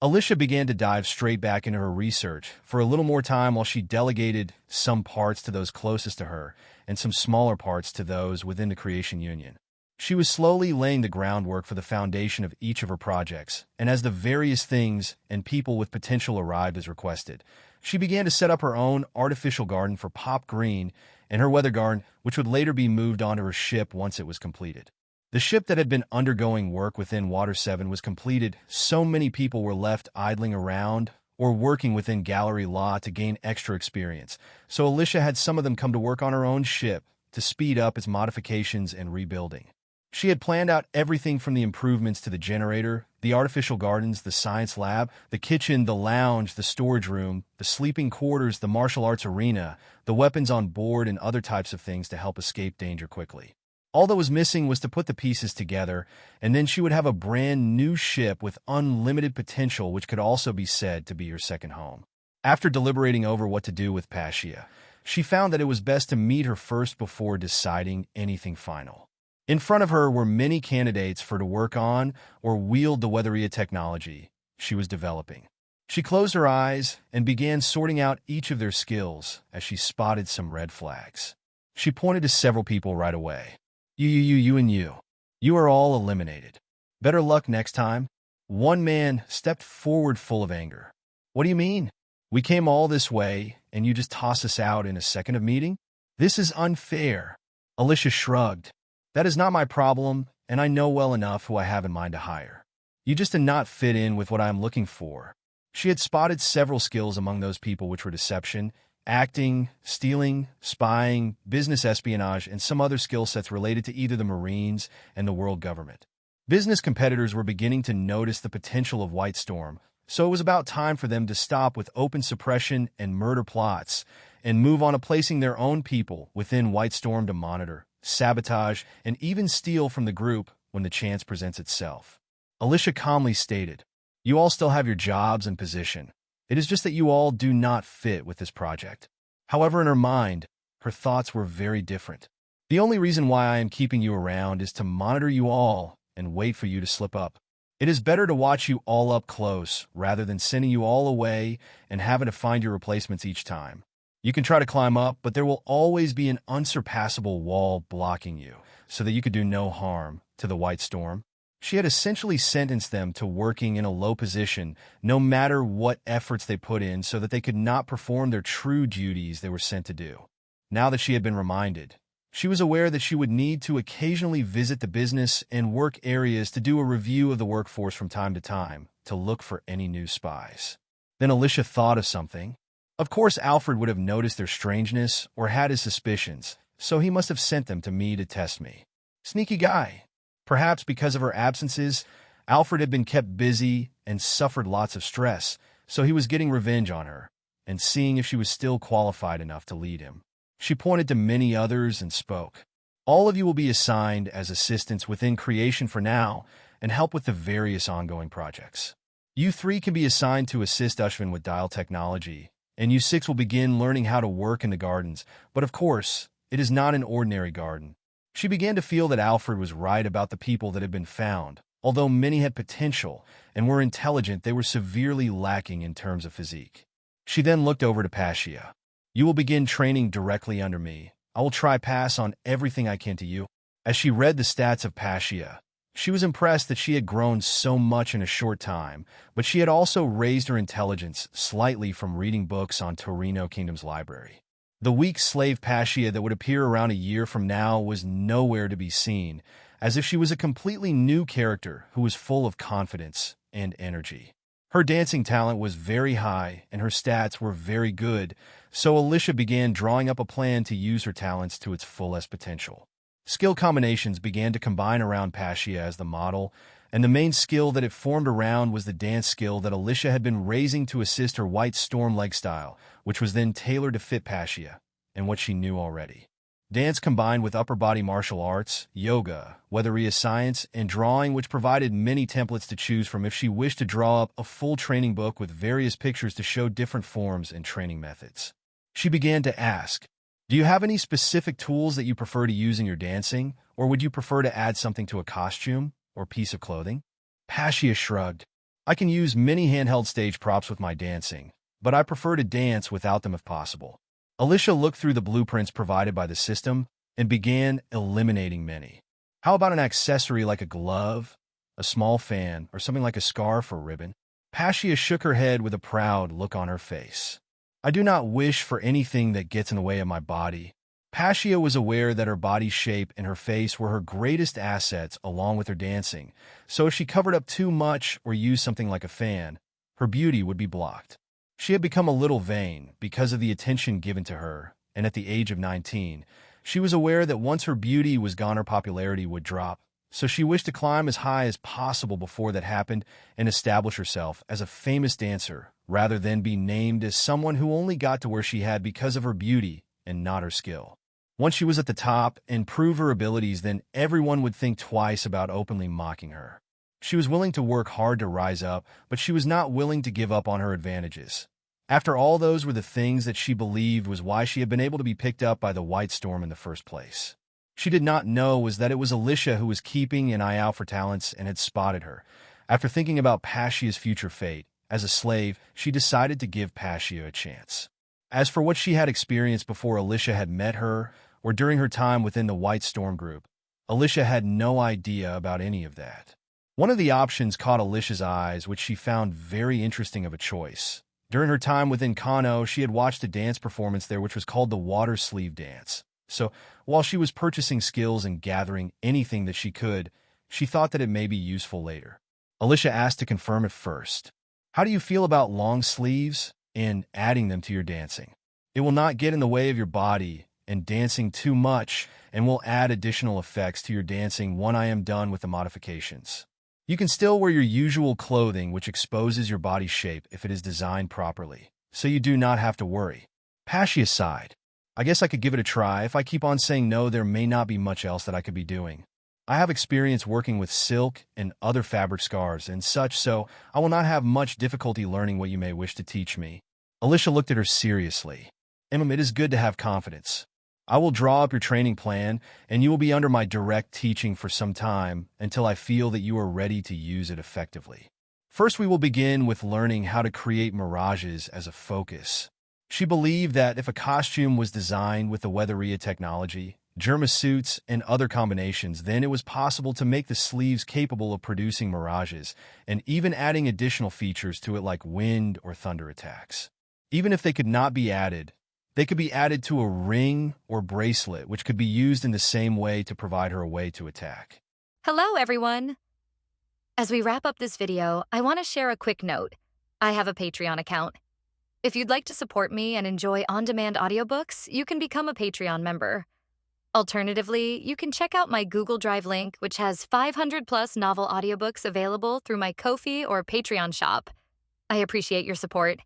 S1: Alyssia began to dive straight back into her research for a little more time while she delegated some parts to those closest to her and some smaller parts to those within the Creation Union. She was slowly laying the groundwork for the foundation of each of her projects, and as the various things and people with potential arrived as requested, she began to set up her own artificial garden for Pop Green and her weather garden, which would later be moved onto her ship once it was completed. The ship that had been undergoing work within Water 7 was completed. So many people were left idling around or working within Gallery Law to gain extra experience, so Alyssia had some of them come to work on her own ship to speed up its modifications and rebuilding. She had planned out everything from the improvements to the generator, the artificial gardens, the science lab, the kitchen, the lounge, the storage room, the sleeping quarters, the martial arts arena, the weapons on board, and other types of things to help escape danger quickly. All that was missing was to put the pieces together, and then she would have a brand new ship with unlimited potential, which could also be said to be her second home. After deliberating over what to do with Passia, she found that it was best to meet her first before deciding anything final. In front of her were many candidates for to work on or wield the Weatheria technology she was developing. She closed her eyes and began sorting out each of their skills as she spotted some red flags. She pointed to several people right away. You and you. You are all eliminated. Better luck next time. One man stepped forward full of anger. What do you mean? We came all this way, and you just toss us out in a second of meeting? This is unfair. Alyssia shrugged. That is not my problem, and I know well enough who I have in mind to hire. You just did not fit in with what I am looking for. She had spotted several skills among those people, which were deception, acting, stealing, spying, business espionage, and some other skill sets related to either the Marines and the world government. Business competitors were beginning to notice the potential of White Storm, so it was about time for them to stop with open suppression and murder plots and move on to placing their own people within White Storm to monitor, sabotage, and even steal from the group when the chance presents itself. Alyssia calmly stated, "You all still have your jobs and position. It is just that you all do not fit with this project." However, in her mind, her thoughts were very different. "The only reason why I am keeping you around is to monitor you all and wait for you to slip up. It is better to watch you all up close rather than sending you all away and having to find your replacements each time. You can try to climb up, but there will always be an unsurpassable wall blocking you so that you could do no harm to the White Storm." She had essentially sentenced them to working in a low position no matter what efforts they put in so that they could not perform their true duties they were sent to do. Now that she had been reminded, she was aware that she would need to occasionally visit the business and work areas to do a review of the workforce from time to time to look for any new spies. Then Alyssia thought of something. Of course, Alfred would have noticed their strangeness or had his suspicions, so he must have sent them to me to test me. Sneaky guy. Perhaps because of her absences, Alfred had been kept busy and suffered lots of stress, so he was getting revenge on her and seeing if she was still qualified enough to lead him. She pointed to many others and spoke. "All of you will be assigned as assistants within creation for now and help with the various ongoing projects. You three can be assigned to assist Ushvin with dial technology, and you six will begin learning how to work in the gardens, but of course, it is not an ordinary garden." She began to feel that Alfred was right about the people that had been found. Although many had potential and were intelligent, they were severely lacking in terms of physique. She then looked over to Passia. "You will begin training directly under me. I will try pass on everything I can to you." As she read the stats of Passia, she was impressed that she had grown so much in a short time, but she had also raised her intelligence slightly from reading books on Torino Kingdom's library. The weak slave Passia that would appear around a year from now was nowhere to be seen, as if she was a completely new character who was full of confidence and energy. Her dancing talent was very high and her stats were very good, so Alyssia began drawing up a plan to use her talents to its fullest potential. Skill combinations began to combine around Passia as the model, and the main skill that it formed around was the dance skill that Alyssia had been raising to assist her White Storm leg style, which was then tailored to fit Passia and what she knew already. Dance combined with upper body martial arts, yoga, weatheria science, and drawing, which provided many templates to choose from if she wished to draw up a full training book with various pictures to show different forms and training methods. She began to ask, "Do you have any specific tools that you prefer to use in your dancing, or would you prefer to add something to a costume or piece of clothing?" Passia shrugged. "I can use many handheld stage props with my dancing, but I prefer to dance without them if possible." Alyssia looked through the blueprints provided by the system and began eliminating many. "How about an accessory like a glove, a small fan, or something like a scarf or ribbon?" Passia shook her head with a proud look on her face. "I do not wish for anything that gets in the way of my body." Passia was aware that her body shape and her face were her greatest assets along with her dancing, so if she covered up too much or used something like a fan, her beauty would be blocked. She had become a little vain because of the attention given to her, and at the age of 19, she was aware that once her beauty was gone, her popularity would drop, so she wished to climb as high as possible before that happened and establish herself as a famous dancer rather than be named as someone who only got to where she had because of her beauty and not her skill. Once she was at the top and proved her abilities, then everyone would think twice about openly mocking her. She was willing to work hard to rise up, but she was not willing to give up on her advantages. After all, those were the things that she believed was why she had been able to be picked up by the White Storm in the first place. She did not know was that it was Alyssia who was keeping an eye out for talents and had spotted her. After thinking about Passia's future fate, as a slave, she decided to give Passia a chance. As for what she had experienced before Alyssia had met her, or during her time within the White Storm group, Alyssia had no idea about any of that. One of the options caught Alyssia's eyes, which she found very interesting of a choice. During her time within Kano, she had watched a dance performance there which was called the water sleeve dance. So while she was purchasing skills and gathering anything that she could, she thought that it may be useful later. Alyssia asked to confirm it first. How do you feel about long sleeves and adding them to your dancing? It will not get in the way of your body and dancing too much and will add additional effects to your dancing when I am done with the modifications. You can still wear your usual clothing which exposes your body shape if it is designed properly, so you do not have to worry. Pashy aside, I guess I could give it a try. If I keep on saying no, there may not be much else that I could be doing. I have experience working with silk and other fabric scarves and such, so I will not have much difficulty learning what you may wish to teach me. Alyssia looked at her seriously. It is good to have confidence. I will draw up your training plan, and you will be under my direct teaching for some time until I feel that you are ready to use it effectively. First, we will begin with learning how to create mirages as a focus. She believed that if a costume was designed with the Weatheria technology, Germa suits, and other combinations, then it was possible to make the sleeves capable of producing mirages and even adding additional features to it like wind or thunder attacks. Even if they could not be added, they could be added to a ring or bracelet, which could be used in the same way to provide her a way to attack.
S3: Hello, everyone. As we wrap up this video, I want to share a quick note. I have a Patreon account. If you'd like to support me and enjoy on-demand audiobooks, you can become a Patreon member. Alternatively, you can check out my Google Drive link, which has 500+ novel audiobooks available through my Ko-fi or Patreon shop. I appreciate your support.